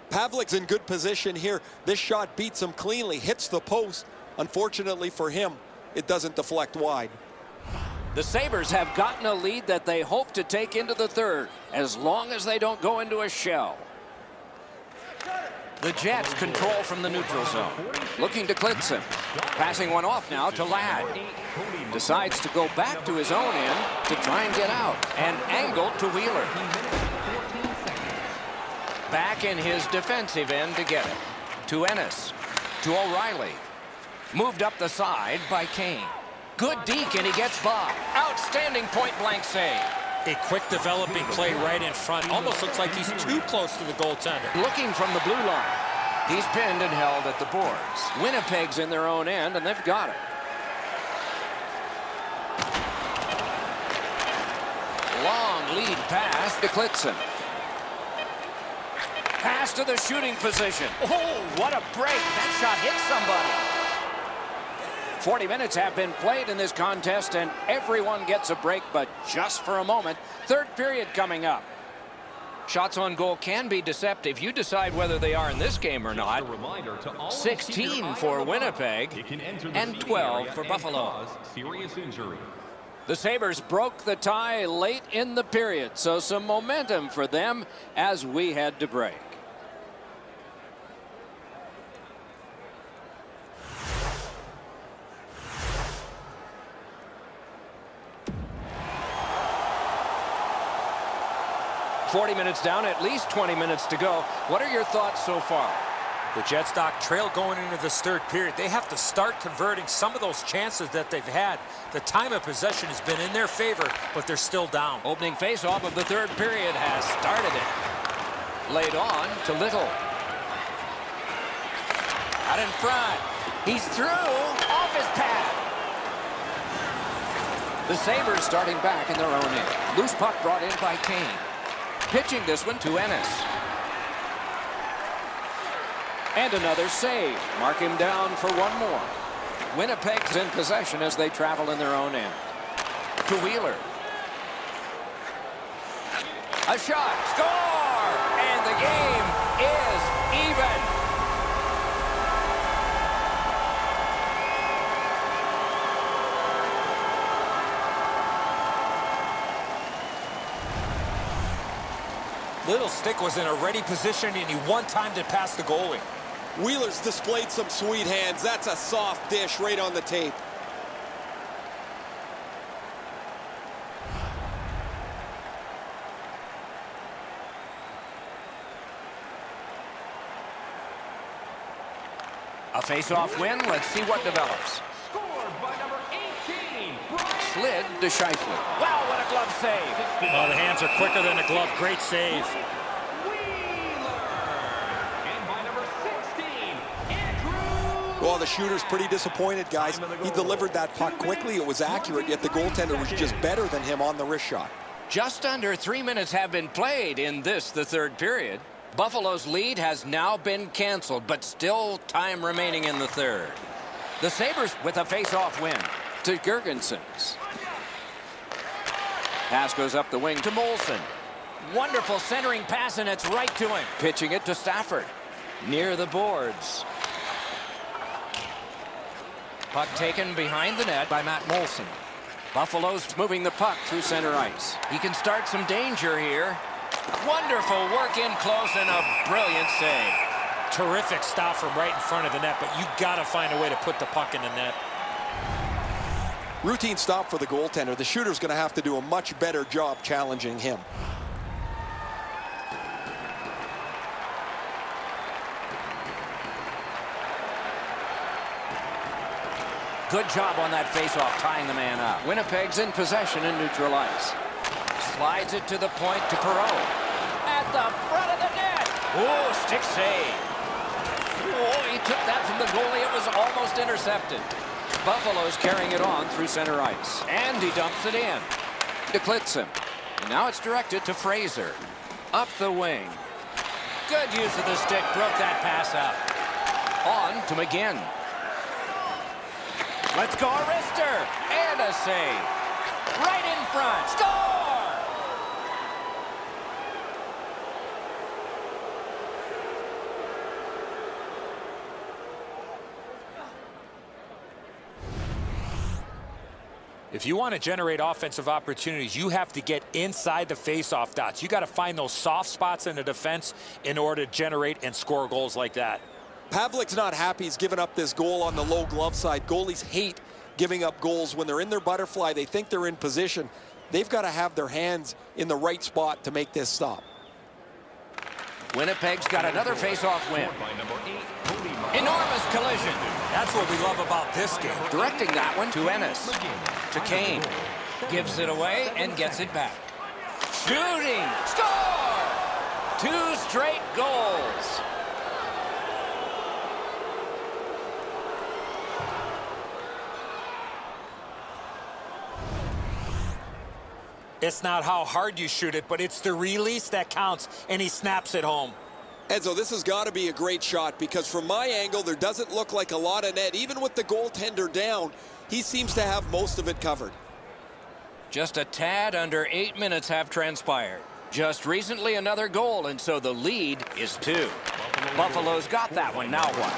Pavlik's in good position here. This shot beats him cleanly, hits the post. Unfortunately for him, it doesn't deflect wide. The Sabres have gotten a lead that they hope to take into the third, as long as they don't go into a shell. The Jets control from the neutral zone. Looking to Klitzen. Passing one off now to Ladd. Decides to go back to his own end to try and get out. And angled to Wheeler. Back in his defensive end to get it. To Ennis. To O'Reilly. Moved up the side by Kane. Good deke, and he gets by. Outstanding point-blank save. A quick developing play right in front. Almost looks like he's too close to the goaltender. Looking from the blue line. He's pinned and held at the boards. Winnipeg's in their own end, and they've got it. Long lead pass to Klitzen. Pass to the shooting position. Oh, what a break. That shot hit somebody. 40 minutes have been played in this contest, and everyone gets a break, but just for a moment. Third period coming up. Shots on goal can be deceptive. You decide whether they are in this game or not. 16 for Winnipeg and 12 for Buffalo. The Sabres broke the tie late in the period, so some momentum for them as we head to break. "40 minutes down, at least 20 minutes to go." What are your thoughts so far? The Jets, Doc, trail going into this third period. They have to start converting some of those chances that they've had. The time of possession has been in their favor, but they're still down. Opening faceoff of the third period has started it. Laid on to Little. Out in front. He's through. Off his pad. The Sabres starting back in their own end. Loose puck brought in by Kane. Pitching this one to Ennis. And another save. Mark him down for one more. Winnipeg's in possession as they travel in their own end. To Wheeler. A shot. Score! And the game is even. Little stick was in a ready position, and he one-timed it past the goalie. Wheeler's displayed some sweet hands. That's a soft dish right on the tape. A face-off win. Let's see what develops. Scored by number 18. Slid to Scheifele. Wow, what a glove save. Oh, the hands are quicker than a glove. Great save. Well, the shooter's pretty disappointed, guys. He delivered that puck quickly. It was accurate, yet the goaltender was just better than him on the wrist shot. Just under 3 minutes have been played in this, the third period. Buffalo's lead has now been canceled, but still time remaining in the third. The Sabres with a face-off win to Girgensons. Pass goes up the wing to Molson. Wonderful centering pass, and it's right to him. Pitching it to Stafford. Near the boards. Puck taken behind the net by Matt Molson. Buffalo's moving the puck through center ice. He can start some danger here. Wonderful work in close and a brilliant save. Terrific stop from right in front of the net, but you got to find a way to put the puck in the net. Routine stop for the goaltender. The shooter's going to have to do a much better job challenging him. Good job on that faceoff, tying the man up. Winnipeg's in possession in neutral ice. Slides it to the point to Perreault. At the front of the net. Oh, stick save. Oh, he took that from the goalie. It was almost intercepted. Buffalo's carrying it on through center ice. And he dumps it in. To Klitzen. And now it's directed to Fraser. Up the wing. Good use of the stick. Broke that pass up. On to McGinn. Let's go, Arister! And a save. Right in front. Score! If you want to generate offensive opportunities, you have to get inside the face-off dots. You got to find those soft spots in the defense in order to generate and score goals like that. Pavlik's not happy he's given up this goal on the low glove side. Goalies hate giving up goals. When they're in their butterfly, they think they're in position. They've got to have their hands in the right spot to make this stop. Winnipeg's got another face-off win. Enormous collision. That's what we love about this game. Directing that one to Ennis. To Kane. Gives it away and gets it back. Shooting. Score! 2 straight goals. It's not how hard you shoot it, but it's the release that counts, and he snaps it home. Enzo, this has got to be a great shot because from my angle, there doesn't look like a lot of net. Even with the goaltender down, he seems to have most of it covered. Just a tad under 8 minutes have transpired. Just recently another goal, and so the lead is 2. Buffalo's got that one. Now what?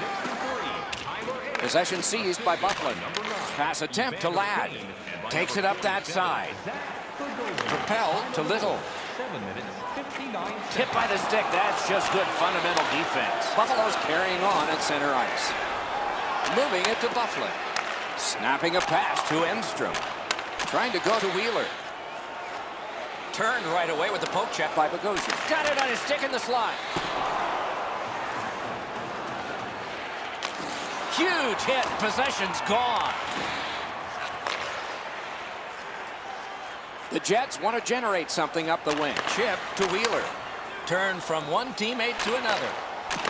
Possession seized by Buffalo. Pass attempt to Ladd. Takes it up that side. Propelled to Little. Tip by the stick. That's just good fundamental defense. Buffalo's carrying on at center ice. Moving it to Buffalo. Snapping a pass to Enstrom. Trying to go to Wheeler. Turned right away with the poke check by Bogosian. Got it on his stick in the slot. Huge hit. Possession's gone. The Jets want to generate something up the wing. Chip to Wheeler. Turn from one teammate to another.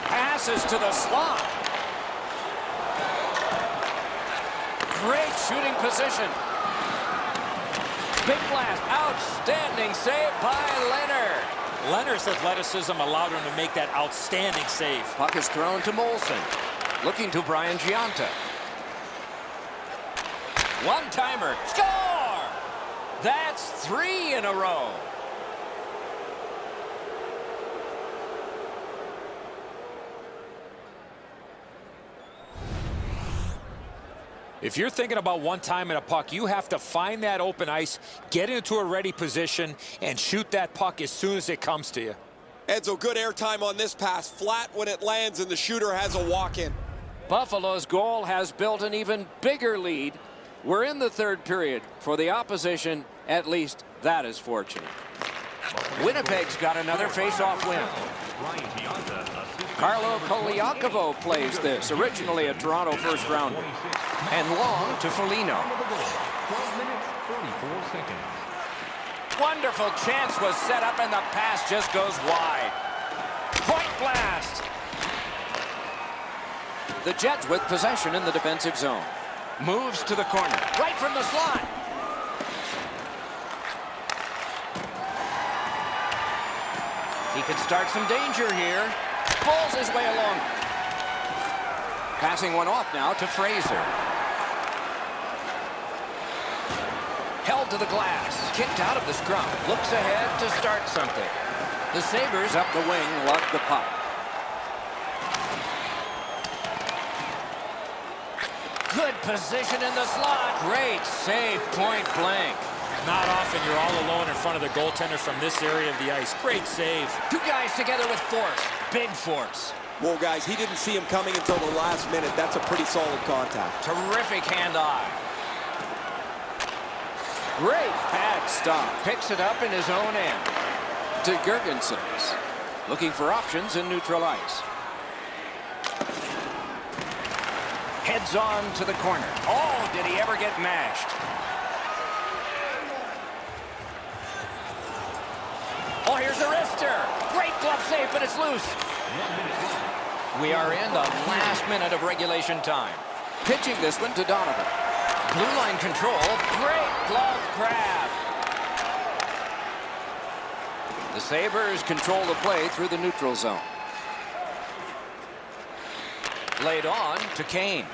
Passes to the slot. Great shooting position. Big blast. Outstanding save by Leonard. Leonard's athleticism allowed him to make that outstanding save. Puck is thrown to Molson. Looking to Brian Giunta. One-timer. Score! That's 3 in a row. If you're thinking about one time in a puck, you have to find that open ice, get into a ready position, and shoot that puck as soon as it comes to you. Enzo, good airtime on this pass. Flat when it lands, and the shooter has a walk-in. Buffalo's goal has built an even bigger lead. We're in the third period. For the opposition, at least that is fortunate. Winnipeg's got another face-off win. Carlo Koliakovo plays this, originally a Toronto first-rounder. And long to Foligno. 12 minutes, 44 seconds. Wonderful chance was set up, and the pass just goes wide. Point blast! The Jets with possession in the defensive zone. Moves to the corner. Right from the slot. He could start some danger here. Pulls his way along. Passing one off now to Fraser. Held to the glass. Kicked out of the scrum. Looks ahead to start something. The Sabres up the wing lug the puck. Good position in the slot. Great save, point blank. Not often you're all alone in front of the goaltender from this area of the ice. Great save. 2 guys together with force. Big force. Whoa, guys, he didn't see him coming until the last minute. That's a pretty solid contact. Terrific hand-eye. Great pad stop. Picks it up in his own end. To Gergensons. Looking for options in neutral ice. Heads on to the corner. Oh, did he ever get mashed? Oh, here's a wrister. Great glove save, but it's loose. We are in the last minute of regulation time. Pitching this one to Donovan. Blue line control. Great glove grab. The Sabres control the play through the neutral zone. Laid on to Kane.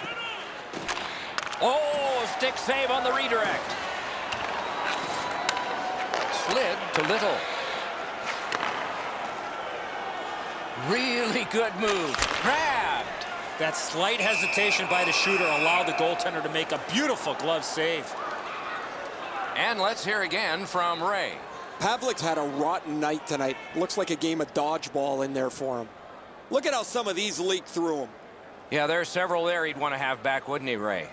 Oh, stick save on the redirect. Slid to Little. Really good move. Grabbed. That slight hesitation by the shooter allowed the goaltender to make a beautiful glove save. And let's hear again from Ray. Pavlik's had a rotten night tonight. Looks like a game of dodgeball in there for him. Look at how some of these leak through him. Yeah, there's several there he'd want to have back, wouldn't he, Ray?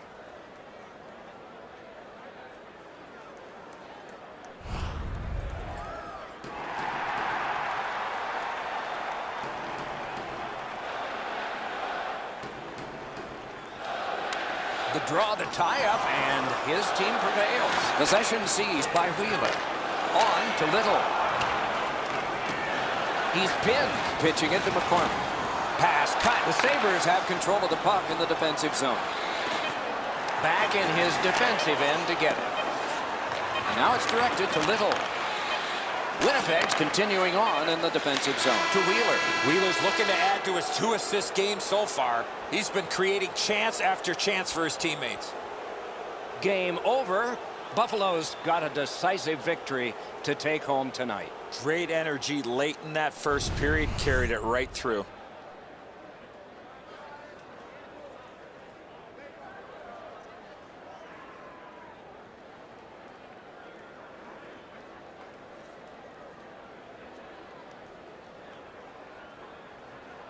The draw, the tie-up, and his team prevails. Possession seized by Wheeler. On to Little. He's pinned, pitching it to McCormick. Pass cut. The Sabres have control of the puck in the defensive zone. Back in his defensive end to get it. And now it's directed to Little. Winnipeg's continuing on in the defensive zone to Wheeler. Wheeler's looking to add to his 2-assist game so far. He's been creating chance after chance for his teammates. Game over. Buffalo's got a decisive victory to take home tonight. Great energy late in that first period, carried it right through.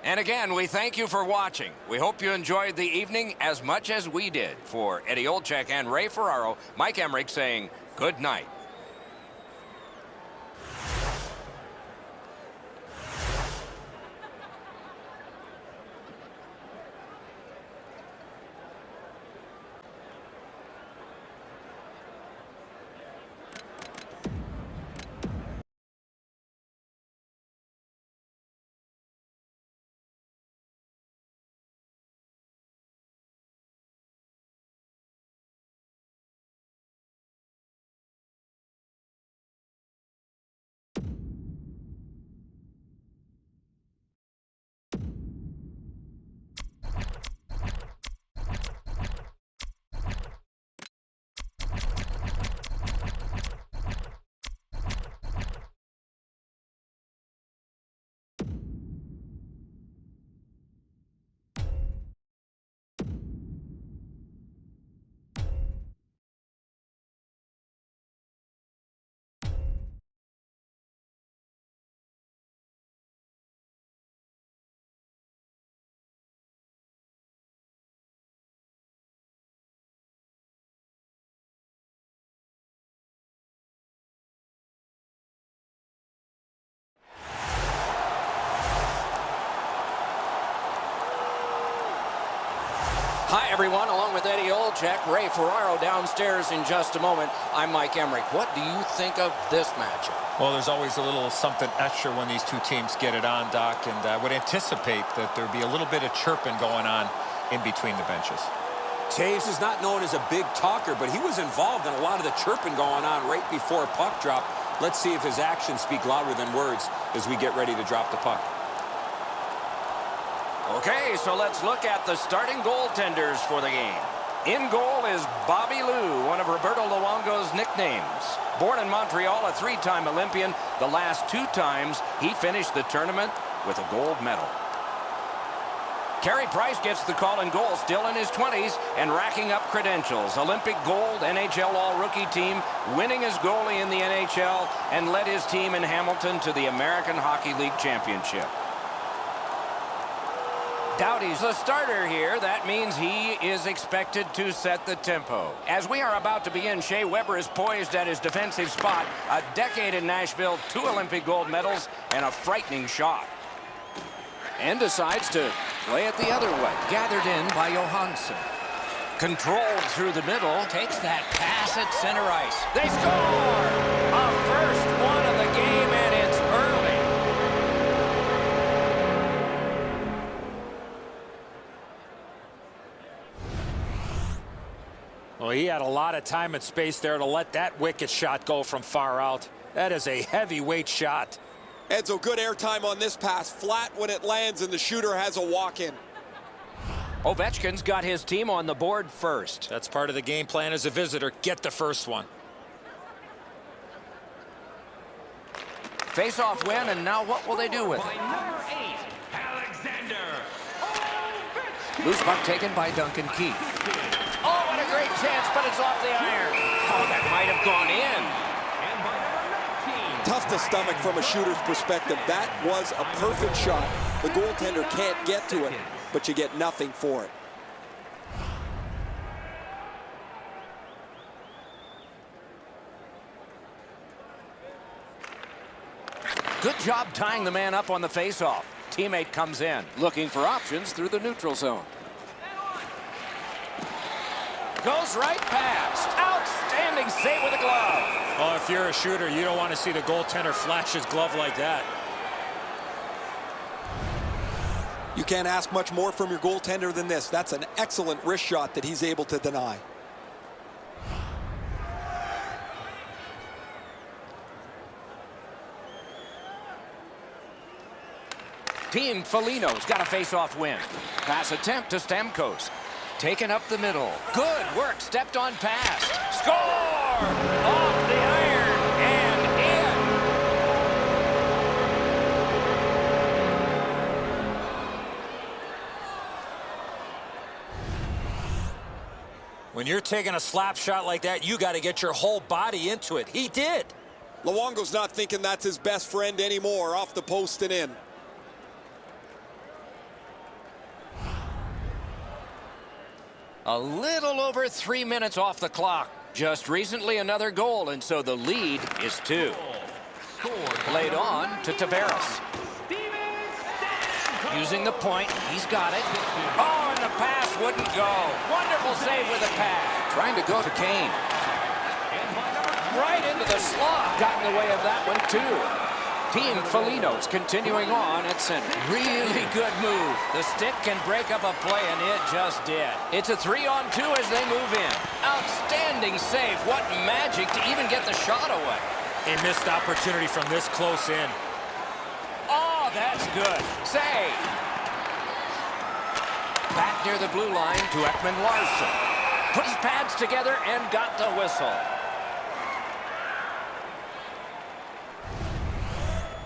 And again, we thank you for watching. We hope you enjoyed the evening as much as we did. For Eddie Olczyk and Ray Ferraro, Mike Emmerich saying good night. Hi, everyone. Along with Eddie Olczyk, Ray Ferraro downstairs in just a moment. I'm Mike Emmerich. What do you think of this matchup? Well, there's always a little something extra when these two teams get it on, Doc, and I would anticipate that there'd be a little bit of chirping going on in between the benches. Taves is not known as a big talker, but he was involved in a lot of the chirping going on right before puck drop. Let's see if his actions speak louder than words as we get ready to drop the puck. Okay, so let's look at the starting goaltenders for the game. In goal is Bobby Lou, one of Roberto Luongo's nicknames. Born in Montreal, a three-time Olympian, the last two times he finished the tournament with a gold medal. Carey Price gets the call in goal, still in his 20s and racking up credentials. Olympic gold, NHL All-Rookie team, winning as goalie in the NHL, and led his team in Hamilton to the American Hockey League Championship. Doughty's the starter here. That means he is expected to set the tempo. As we are about to begin, Shea Weber is poised at his defensive spot. A decade in Nashville, 2 Olympic gold medals, and a frightening shot. And decides to play it the other way. Gathered in by Johansson. Controlled through the middle. Takes that pass at center ice. They score! A first one of the game, and it's early. Well, he had a lot of time and space there to let that wicked shot go from far out. That is a heavyweight shot. Edzo, good airtime on this pass. Flat when it lands, and the shooter has a walk-in. Ovechkin's got his team on the board first. That's part of the game plan as a visitor. Get the first one. Face-off win, and now what will they do with it? By number 8, Alexander Ovechkin. Loose puck taken by Duncan Keith. Oh, what a great chance, but it's off the iron. Oh, that might have gone in. And by number 19. Tough to stomach from a shooter's perspective. That was a perfect shot. The goaltender can't get to it, but you get nothing for it. Good job tying the man up on the faceoff. Teammate comes in, looking for options through the neutral zone. Goes right past. Outstanding save with a glove. Oh, if you're a shooter, you don't want to see the goaltender flash his glove like that. You can't ask much more from your goaltender than this. That's an excellent wrist shot that he's able to deny. Team Foligno's got a face-off win. Pass attempt to Stamkos. Taken up the middle. Good work. Stepped on past. Score! Off the iron and in. When you're taking a slap shot like that, you got to get your whole body into it. He did. Luongo's not thinking that's his best friend anymore. Off the post and in. A little over 3 minutes off the clock. Just recently another goal, and so the lead is 2. Played on to Tavares. Using the point, he's got it. Oh, and the pass wouldn't go. Wonderful save with a pass. Trying to go to Kane. Right into the slot. Got in the way of that one, too. Team Foligno's continuing on at center. Really good move. The stick can break up a play, and it just did. It's a 3-on-2 as they move in. Outstanding save. What magic to even get the shot away. A missed opportunity from this close in. Oh, that's good. Save. Back near the blue line to Ekman-Larsson. Put his pads together and got the whistle.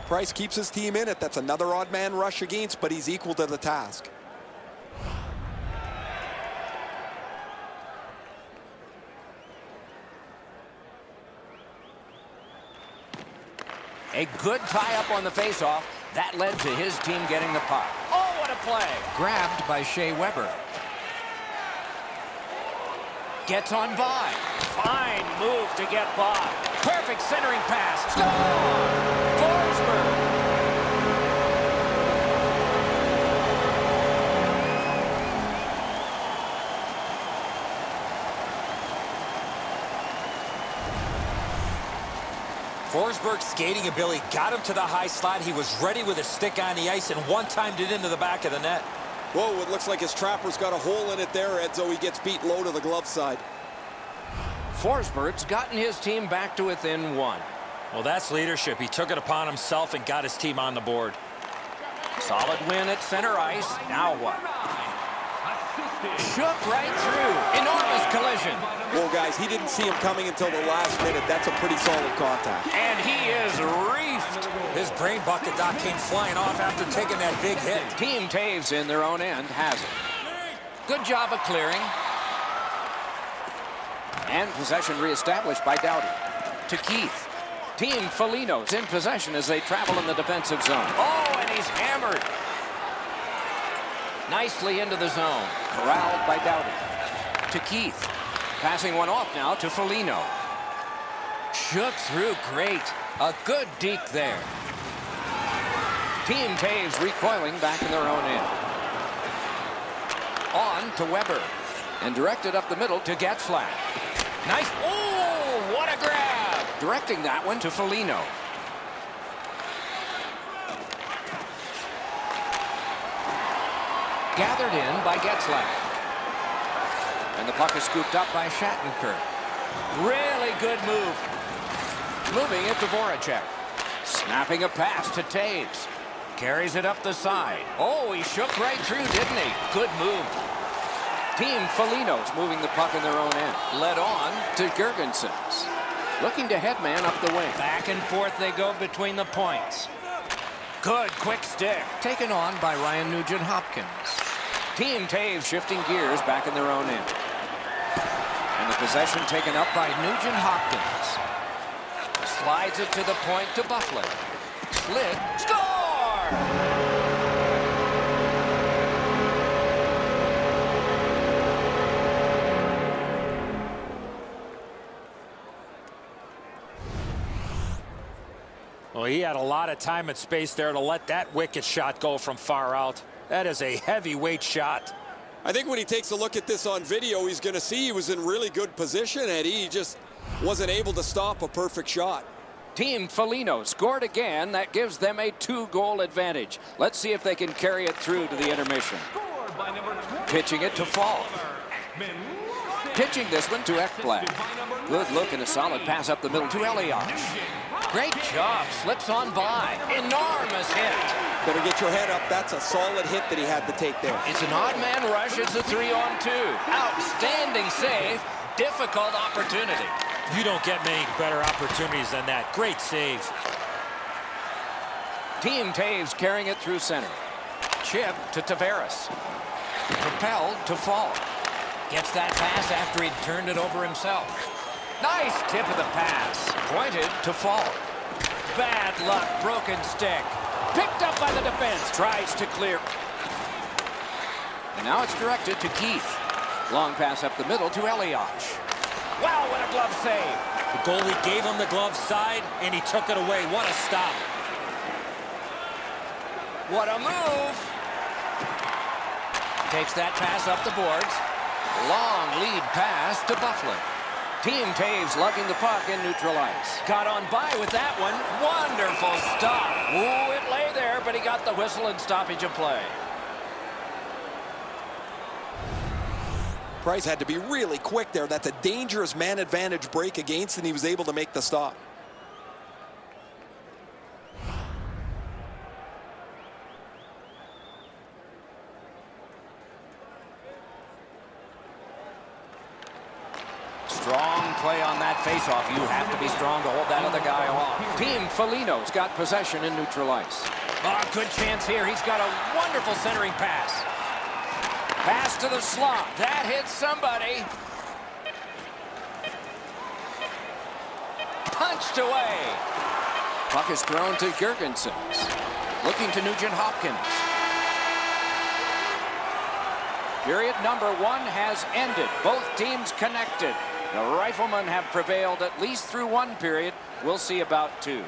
Price keeps his team in it. That's another odd man rush against, but he's equal to the task. A good tie-up on the faceoff. That led to his team getting the puck. Oh, what a play. Grabbed by Shea Weber. Gets on by. Fine move to get by. Perfect centering pass. Score! Forsberg. Forsberg's skating ability got him to the high slot. He was ready with his stick on the ice and one-timed it into the back of the net. Whoa, it looks like his trapper's got a hole in it there, Edzo. He gets beat low to the glove side. Forsberg's gotten his team back to within 1. Well, that's leadership. He took it upon himself and got his team on the board. Solid win at center ice. Now what? Shook right through. Enormous collision. Well, guys, he didn't see him coming until the last minute. That's a pretty solid contact. And he is reefed. His brain bucket doc came flying off after taking that big hit. Team Taves in their own end has it. Good job of clearing. And possession reestablished by Doughty. To Keith. Team Foligno's in possession as they travel in the defensive zone. Oh, and he's hammered. Nicely into the zone. Corralled by Doughty. To Keith. Passing one off now to Foligno. Shook through great. A good deke there. Team Taves recoiling back in their own end. On to Weber. And directed up the middle to Getzlaf. Nice. Oh, what a grab. Directing that one to Foligno. Gathered in by Getzlaf. And the puck is scooped up by Shattenkirk. Really good move. Moving it to Voracek. Snapping a pass to Taves. Carries it up the side. Oh, he shook right through, didn't he? Good move. Team Foligno's moving the puck in their own end. Led on to Girgensons. Looking to headman up the wing. Back and forth they go between the points. Good quick stick. Taken on by Ryan Nugent-Hopkins. Team Taves shifting gears back in their own end. And the possession taken up by Nugent Hopkins. Slides it to the point to Buffalo. Slid. Score! Well, he had a lot of time and space there to let that wicked shot go from far out. That is a heavyweight shot. I think when he takes a look at this on video, he's going to see he was in really good position, Eddie. He just wasn't able to stop a perfect shot. Team Foligno scored again. That gives them a 2-goal advantage. Let's see if they can carry it through to the intermission. Pitching it to Fall. Pitching this one to Ekblad. Good look and a solid pass up the middle to Elias. Great job. Slips on by. Enormous hit. Better get your head up. That's a solid hit that he had to take there. It's an odd man rush. It's a 3-on-2. Outstanding save. Difficult opportunity. You don't get many better opportunities than that. Great save. Team Taves carrying it through center. Chip to Tavares. Propelled to Fall. Gets that pass after he'd turned it over himself. Nice tip of the pass. Pointed to Fall. Bad luck. Broken stick. Picked up by the defense. Tries to clear. And now it's directed to Keith. Long pass up the middle to Elias. Wow, what a glove save. The goalie gave him the glove side, and he took it away. What a stop. What a move. Takes that pass up the boards. Long lead pass to Buffalo. Team Taves lugging the puck in neutral ice. Got on by with that one. Wonderful stop. Ooh, it lay there, but he got the whistle and stoppage of play. Price had to be really quick there. That's a dangerous man advantage break against, and he was able to make the stop. Strong play on that faceoff. You have to be strong to hold that other guy off. Team Foligno's got possession in neutral ice. Oh, good chance here. He's got a wonderful centering pass. Pass to the slot. That hits somebody. Punched away. Puck is thrown to Gergensen. Looking to Nugent Hopkins. Period number 1 has ended. Both teams connected. The Riflemen have prevailed at least through 1 period. We'll see about 2.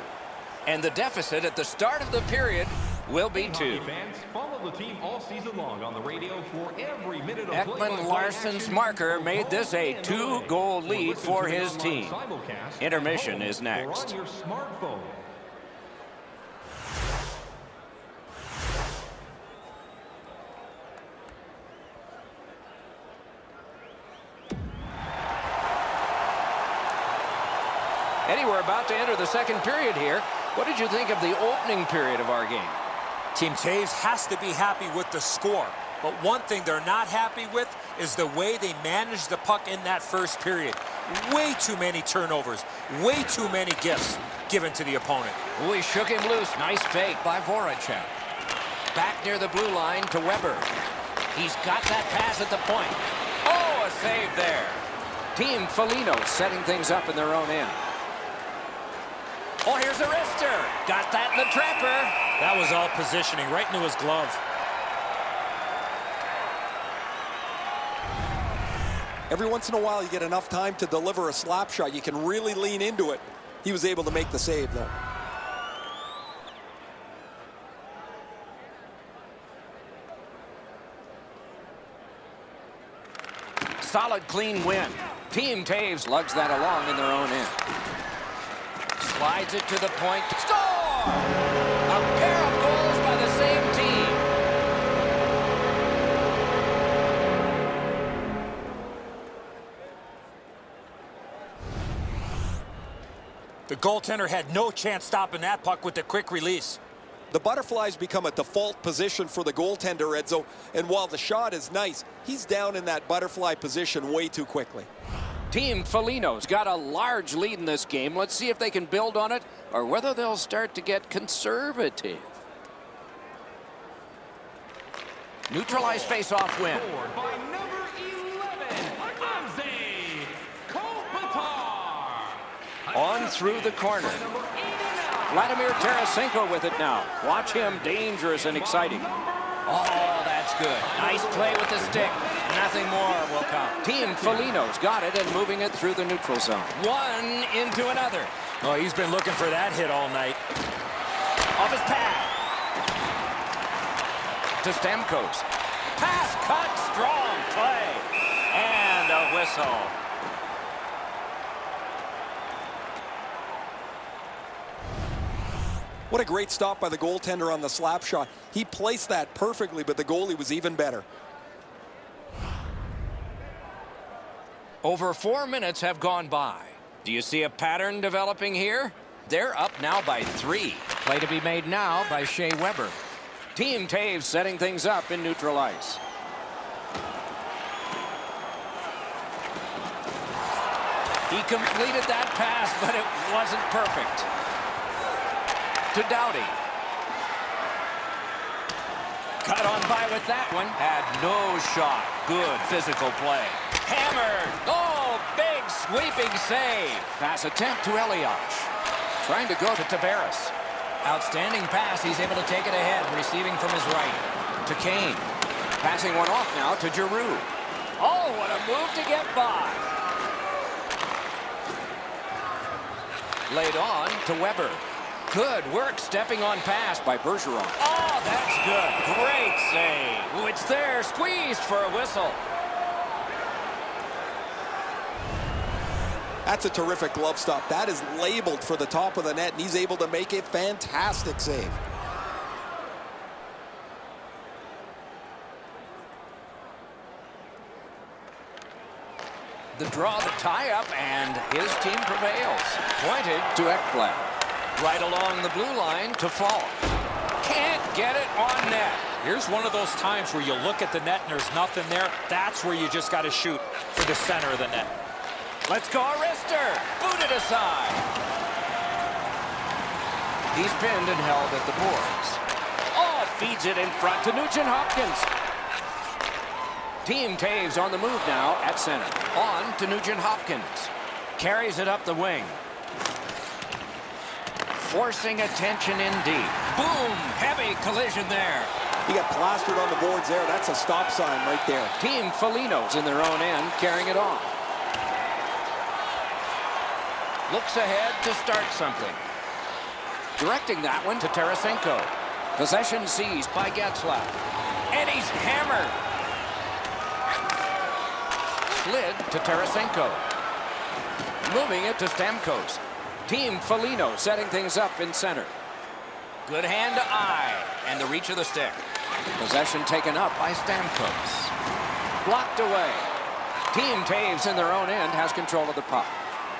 And the deficit at the start of the period will be 2. Fans, follow the team all season long on the radio for every minute of play. Ekman Larsson's marker made this a 2-goal lead for his team. Intermission is next. On your smartphone. Eddie, we're about to enter the second period here. What did you think of the opening period of our game? Team Taves has to be happy with the score. But one thing they're not happy with is the way they managed the puck in that first period. Way too many turnovers. Way too many gifts given to the opponent. We shook him loose. Nice fake by Voracek. Back near the blue line to Weber. He's got that pass at the point. Oh, a save there. Team Foligno setting things up in their own end. Oh, here's a wrister. Got that in the trapper. That was all positioning right into his glove. Every once in a while, you get enough time to deliver a slap shot. You can really lean into it. He was able to make the save, though. Solid, clean win. Team Taves lugs that along in their own end. Slides it to the point. Score! A pair of goals by the same team. The goaltender had no chance stopping that puck with the quick release. The butterflies become a default position for the goaltender, Edzo, and while the shot is nice, he's down in that butterfly position way too quickly. Team Foligno's got a large lead in this game. Let's see if they can build on it or whether they'll start to get conservative. Neutralized face-off win. By number 11, Anze. On through the corner. Vladimir Tarasenko with it now. Watch him, dangerous and exciting. Oh, that's good. Nice play with the stick. Nothing more will come. Team Foligno's got it and moving it through the neutral zone. One into another. Oh, he's been looking for that hit all night. Off his pad. To Stamkos. Pass cut, strong play. And a whistle. What a great stop by the goaltender on the slap shot. He placed that perfectly, but the goalie was even better. Over 4 minutes have gone by. Do you see a pattern developing here? They're up now by 3. Play to be made now by Shea Weber. Team Taves setting things up in neutral ice. He completed that pass, but it wasn't perfect. To Doughty. Cut on by with that one. Had no shot. Good physical play. Hammered. Oh, big sweeping save. Pass attempt to Elias. Trying to go to Tavares. Outstanding pass. He's able to take it ahead, receiving from his right. To Kane. Passing one off now to Giroux. Oh, what a move to get by. Laid on to Weber. Good work stepping on pass by Bergeron. Oh, that's good. Great save. Ooh, it's there. Squeezed for a whistle. That's a terrific glove stop. That is labeled for the top of the net, and he's able to make a fantastic save. The draw, the tie-up, and his team prevails. Pointed to Ekblad. Right along the blue line to Falk. Can't get it on net. Here's one of those times where you look at the net and there's nothing there. That's where you just got to shoot for the center of the net. Let's go, Arister. Booted aside. He's pinned and held at the boards. Oh, feeds it in front to Nugent Hopkins. Team Taves on the move now at center. On to Nugent Hopkins. Carries it up the wing. Forcing attention in deep. Boom! Heavy collision there. He got plastered on the boards there. That's a stop sign right there. Team Foligno's in their own end, carrying it on. Looks ahead to start something. Directing that one to Tarasenko. Possession seized by Getzlaf. And he's hammered. Slid to Tarasenko. Moving it to Stamkos. Team Foligno setting things up in center. Good hand to eye. And the reach of the stick. Possession taken up by Stamkos. Blocked away. Team Taves in their own end has control of the puck.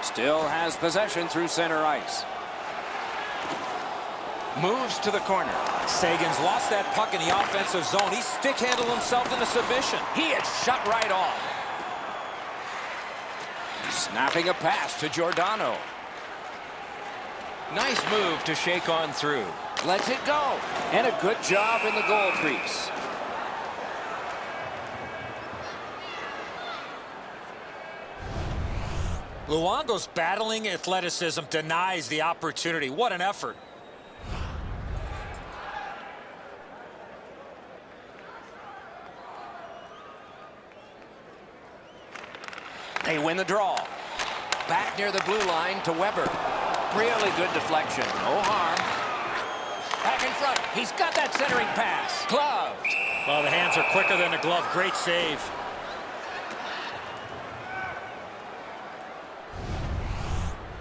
Still has possession through center ice. Moves to the corner. Sagan's lost that puck in the offensive zone. He stick-handled himself into submission. He had shut right off. Snapping a pass to Giordano. Nice move to shake on through. Lets it go. And a good job in the goal crease. Luongo's battling athleticism denies the opportunity. What an effort. They win the draw. Back near the blue line to Weber. Really good deflection. No harm. Back in front. He's got that centering pass. Gloved. Well, the hands are quicker than the glove. Great save.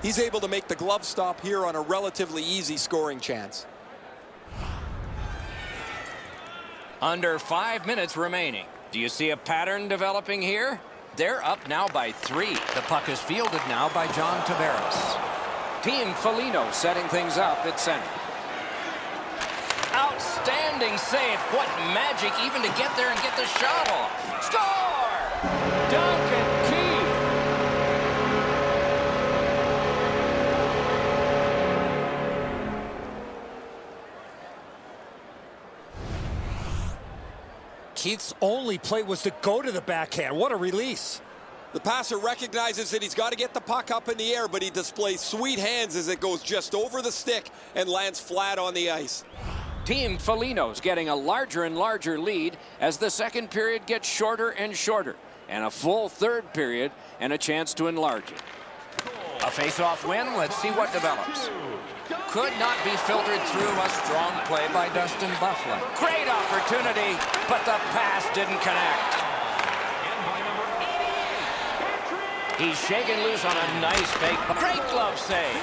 He's able to make the glove stop here on a relatively easy scoring chance. Under 5 minutes remaining. Do you see a pattern developing here? They're up now by 3. The puck is fielded now by John Tavares. Team Foligno setting things up at center. Outstanding save. What magic even to get there and get the shot off. Score! Duncan Keith. Keith's only play was to go to the backhand. What a release. The passer recognizes that he's got to get the puck up in the air, but he displays sweet hands as it goes just over the stick and lands flat on the ice. Team Foligno's getting a larger and larger lead as the second period gets shorter and shorter, and a full third period and a chance to enlarge it. A face-off win. Let's see what develops. Could not be filtered through. A strong play by Dustin Buffalo. Great opportunity, but the pass didn't connect. He's shaken loose on a nice fake. Great glove save.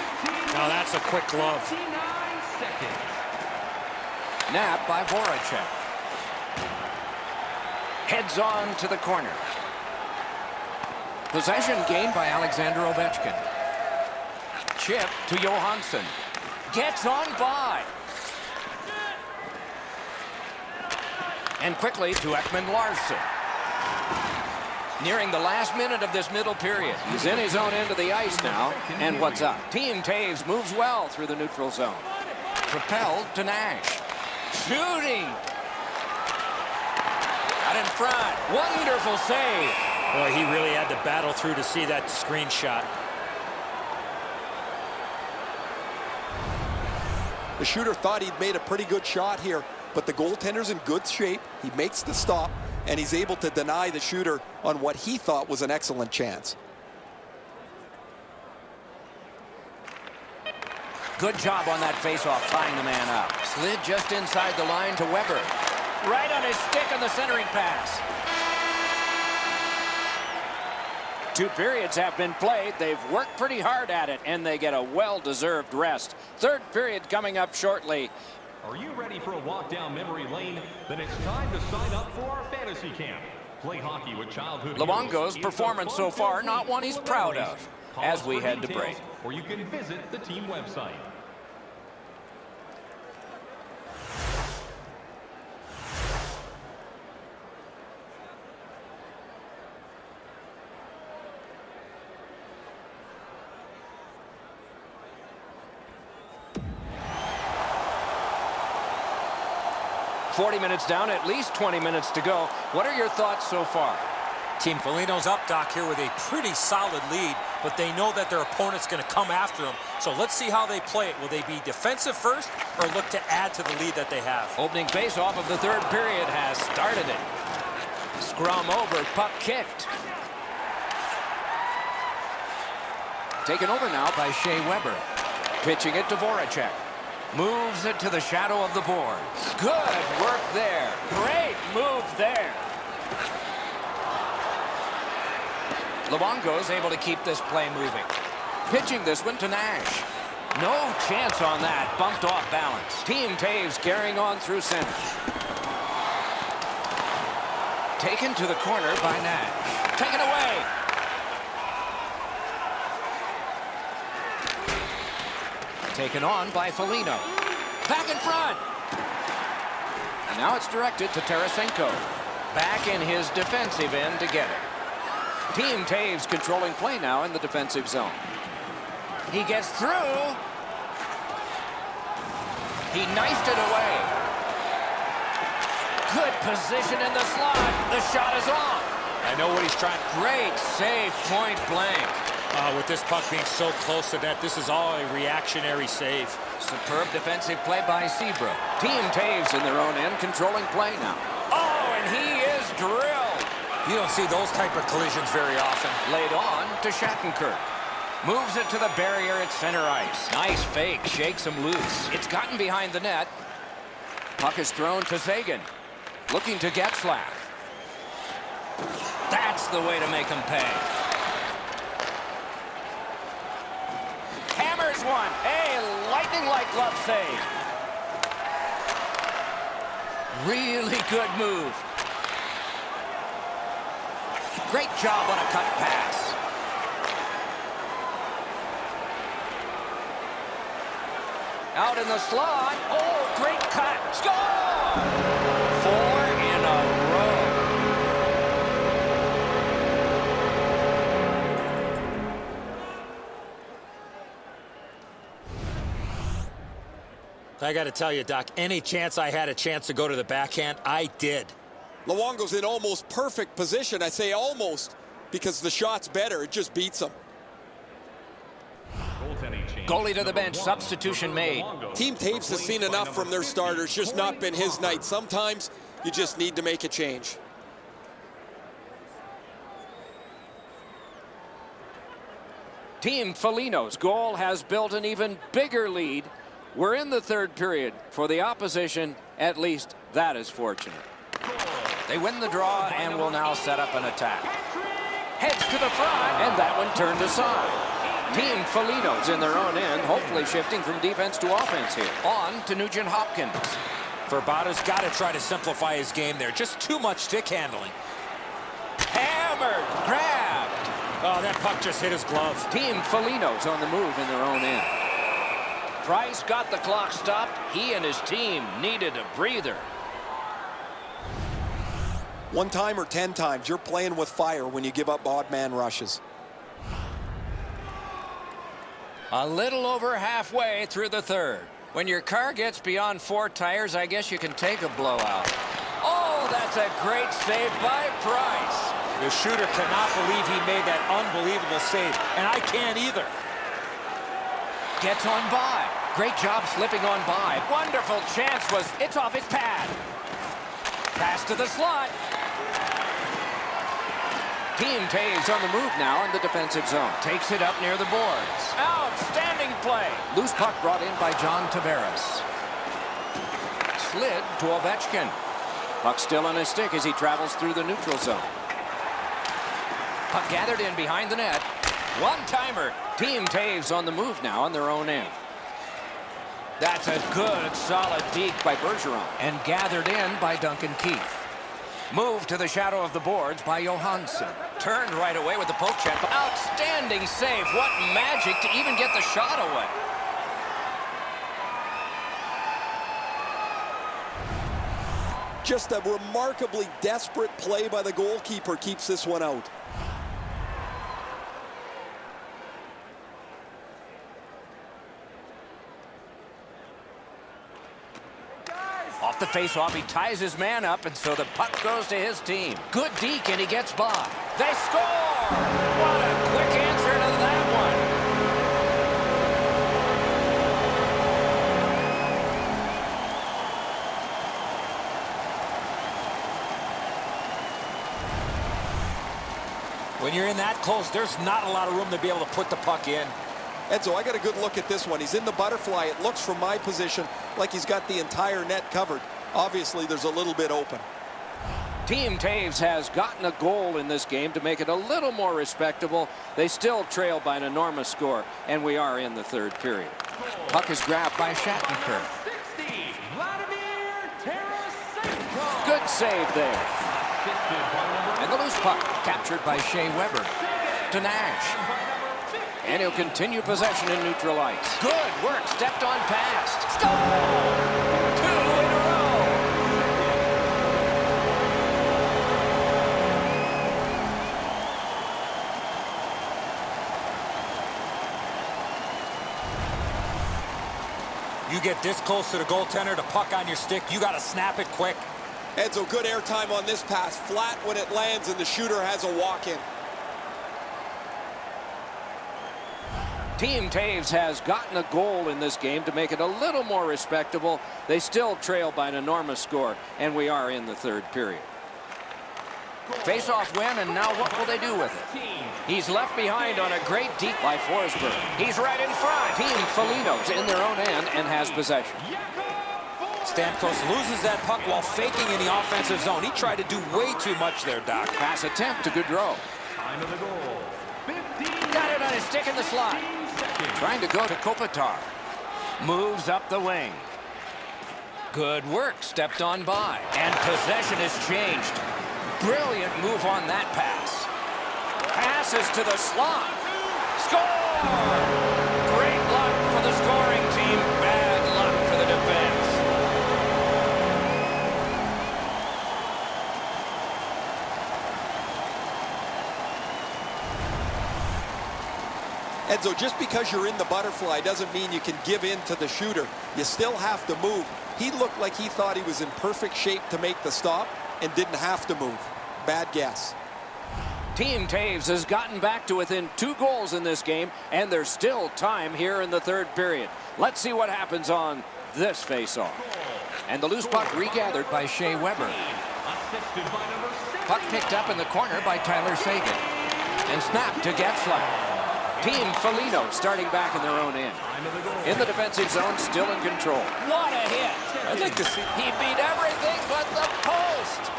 Now that's a quick glove. Nap by Voracek. Heads on to the corner. Possession gained by Alexander Ovechkin. Chip to Johansson. Gets on by. And quickly to Ekman Larsson. Nearing the last minute of this middle period. He's in his own end of the ice now. And what's up? Team Taves moves well through the neutral zone. Propelled to Nash. Shooting. Out in front. Wonderful save. Boy, he really had to battle through to see that screenshot. The shooter thought he'd made a pretty good shot here, but the goaltender's in good shape. He makes the stop, and he's able to deny the shooter on what he thought was an excellent chance. Good job on that faceoff, tying the man up. Slid just inside the line to Weber. Right on his stick on the centering pass. 2 periods have been played. They've worked pretty hard at it, and they get a well-deserved rest. Third period coming up shortly. Are you ready for a walk down memory lane? Then it's time to sign up for our fantasy camp. Play hockey with childhood Luongo's heroes. performance so far, not one he's proud of, as we head to break. Or you can visit the team website. .40 minutes down, at least 20 minutes to go. What are your thoughts so far? Team Foligno's up, Doc, here with a pretty solid lead, but they know that their opponent's going to come after them. So let's see how they play it. Will they be defensive first or look to add to the lead that they have? Opening face-off of the third period has started it. Scrum over, puck kicked. Taken over now by Shea Weber. Pitching it to Voracek. Moves it to the shadow of the boards. Good work there. Great move there. Luongo's able to keep this play moving. Pitching this one to Nash. No chance on that. Bumped off balance. Team Taves carrying on through center. Taken to the corner by Nash. Taken away. Taken on by Foligno. Back in front. And now it's directed to Tarasenko. Back in his defensive end to get it. Team Taves controlling play now in the defensive zone. He gets through. He knifed it away. Good position in the slot. The shot is off. I know what he's trying. Great save, point blank. With this puck being so close to net, this is all a reactionary save. Superb defensive play by Seabrook. Team Taves in their own end, controlling play now. Oh, and he is drilled. You don't see those type of collisions very often. Laid on to Shattenkirk. Moves it to the barrier at center ice. Nice fake, shakes him loose. It's gotten behind the net. Puck is thrown to Sagan. Looking to Getzlaf. That's the way to make him pay. Hammers one. A lightning-like glove save. Really good move. Great job on a cut pass. Out in the slot. Oh, great cut. Score! 4 in a row. I got to tell you, Doc, any chance I had a chance to go to the backhand, I did. Luongo's in almost perfect position. I say almost, because the shot's better. It just beats them. Goalie to the bench, substitution made. Team Taves has seen enough from their starters, just not been his night. Sometimes you just need to make a change. Team Foligno's goal has built an even bigger lead. We're in the third period. For the opposition, at least that is fortunate. They win the draw and will now set up an attack. Heads to the front, and that one turned aside. Team Foligno's in their own end, hopefully shifting from defense to offense here. On to Nugent Hopkins. Verbata's got to try to simplify his game there. Just too much stick handling. Hammered, grabbed. Oh, that puck just hit his glove. Team Foligno's on the move in their own end. Price got the clock stopped. He and his team needed a breather. One time or 10 times, you're playing with fire when you give up odd man rushes. A little over halfway through the third. When your car gets beyond 4 tires, I guess you can take a blowout. Oh, that's a great save by Price. The shooter cannot believe he made that unbelievable save, and I can't either. Gets on by. Great job slipping on by. Wonderful chance it's off his pad. Pass to the slot. Team Taves on the move now in the defensive zone. Takes it up near the boards. Outstanding play. Loose puck brought in by John Tavares. Slid to Ovechkin. Puck still on his stick as he travels through the neutral zone. Puck gathered in behind the net. One-timer. Team Taves on the move now on their own end. That's a good, solid deke by Bergeron. And gathered in by Duncan Keith. Move to the shadow of the boards by Johansson. Turned right away with the poke check. Outstanding save. What magic to even get the shot away. Just a remarkably desperate play by the goalkeeper keeps this one out. Off the face-off, he ties his man up, and so the puck goes to his team. Good deke, and he gets by. They score! What a quick answer to that When you're in that close, there's not a lot of room to be able to put the puck in. Enzo, I got a good look at this one. He's in the butterfly. It looks from my position like he's got the entire net covered. Obviously, there's a little bit open. Team Taves has gotten a goal in this game to make it a little more respectable. They still trail by an enormous score, and we are in the third period. Puck is grabbed by Shattenkirk. Good save there. And the loose puck captured by Shea Weber to Nash. And he'll continue possession in neutral ice. Good work, stepped on past. Score! 2 in a row. You get this close to the goaltender, the puck on your stick, you got to snap it quick. Enzo, good airtime on this pass. Flat when it lands, and the shooter has a walk-in. Team Taves has gotten a goal in this game to make it a little more respectable. They still trail by an enormous score, and we are in the third period. Face-off win, and now what will they do with it? He's left behind on a great deke by Forsberg. He's right in front. Team Foligno's in their own end and has possession. Stamkos loses that puck while faking in the offensive zone. He tried to do way too much there, Doc. Pass attempt to Gaudreau. Time of the goal. 15. Got it on his stick in the slot. Trying to go to Kopitar. Moves up the wing. Good work, stepped on by. And possession is changed. Brilliant move on that pass. Passes to the slot. Score! Great luck for the scoring team. Bad luck for the defense. Enzo, just because you're in the butterfly doesn't mean you can give in to the shooter. You still have to move. He looked like he thought he was in perfect shape to make the stop and didn't have to move. Bad guess. Team Taves has gotten back to within 2 goals in this game, and there's still time here in the 3rd period. Let's see what happens on this face-off. And the loose puck regathered by Shea Weber. Puck picked up in the corner by Tyler Seguin. And snapped to Getzlaff. Team Foligno starting back in their own end. In the defensive zone, still in control. What a hit! I'd like to see. He beat everything but the post.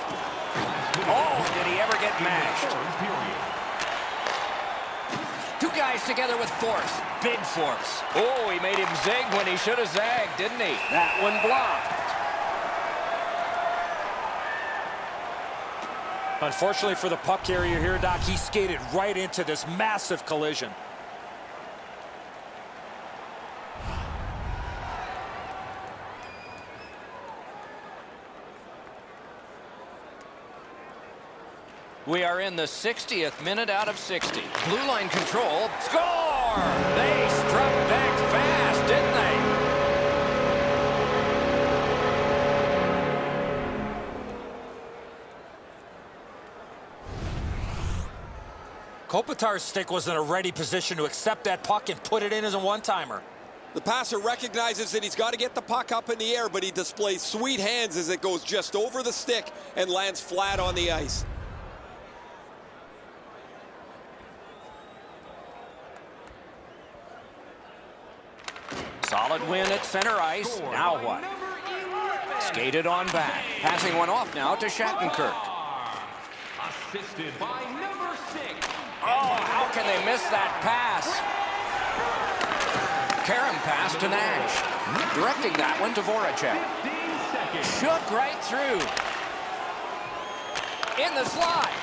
Oh, did he ever get mashed? 2 guys together with force. Big force. Oh, he made him zig when he should have zagged, didn't he? That one blocked. Unfortunately for the puck carrier here, Doc, he skated right into this massive collision. We are in the 60th minute out of 60. Blue line control. Score! They struck back fast, didn't they? Kopitar's stick was in a ready position to accept that puck and put it in as a one-timer. The passer recognizes that he's got to get the puck up in the air, but he displays sweet hands as it goes just over the stick and lands flat on the ice. Solid win at center ice. Now what? Skated on back. Passing one off now to Shattenkirk. Assisted by number 6. Oh, how can they miss that pass? Karam pass to Nash. Directing that one to Voracek. Shook right through. In the slide.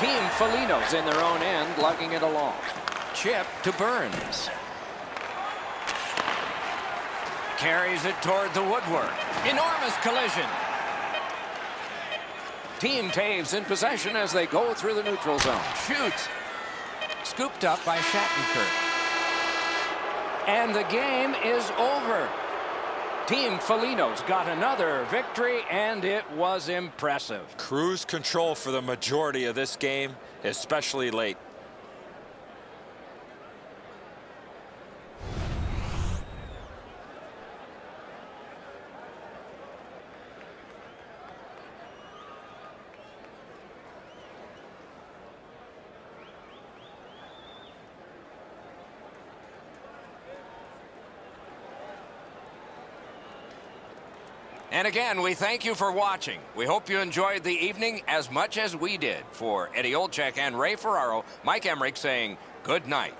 Team Foligno's in their own end, lugging it along. Chip to Burns. Carries it toward the woodwork. Enormous collision. Team Taves in possession as they go through the neutral zone. Shoots. Scooped up by Shattenkirk. And the game is over. Team Foligno's got another victory, and it was impressive. Cruise control for the majority of this game, especially late. And again, we thank you for watching. We hope you enjoyed the evening as much as we did. For Eddie Olczyk and Ray Ferraro, Mike Emmerich saying good night.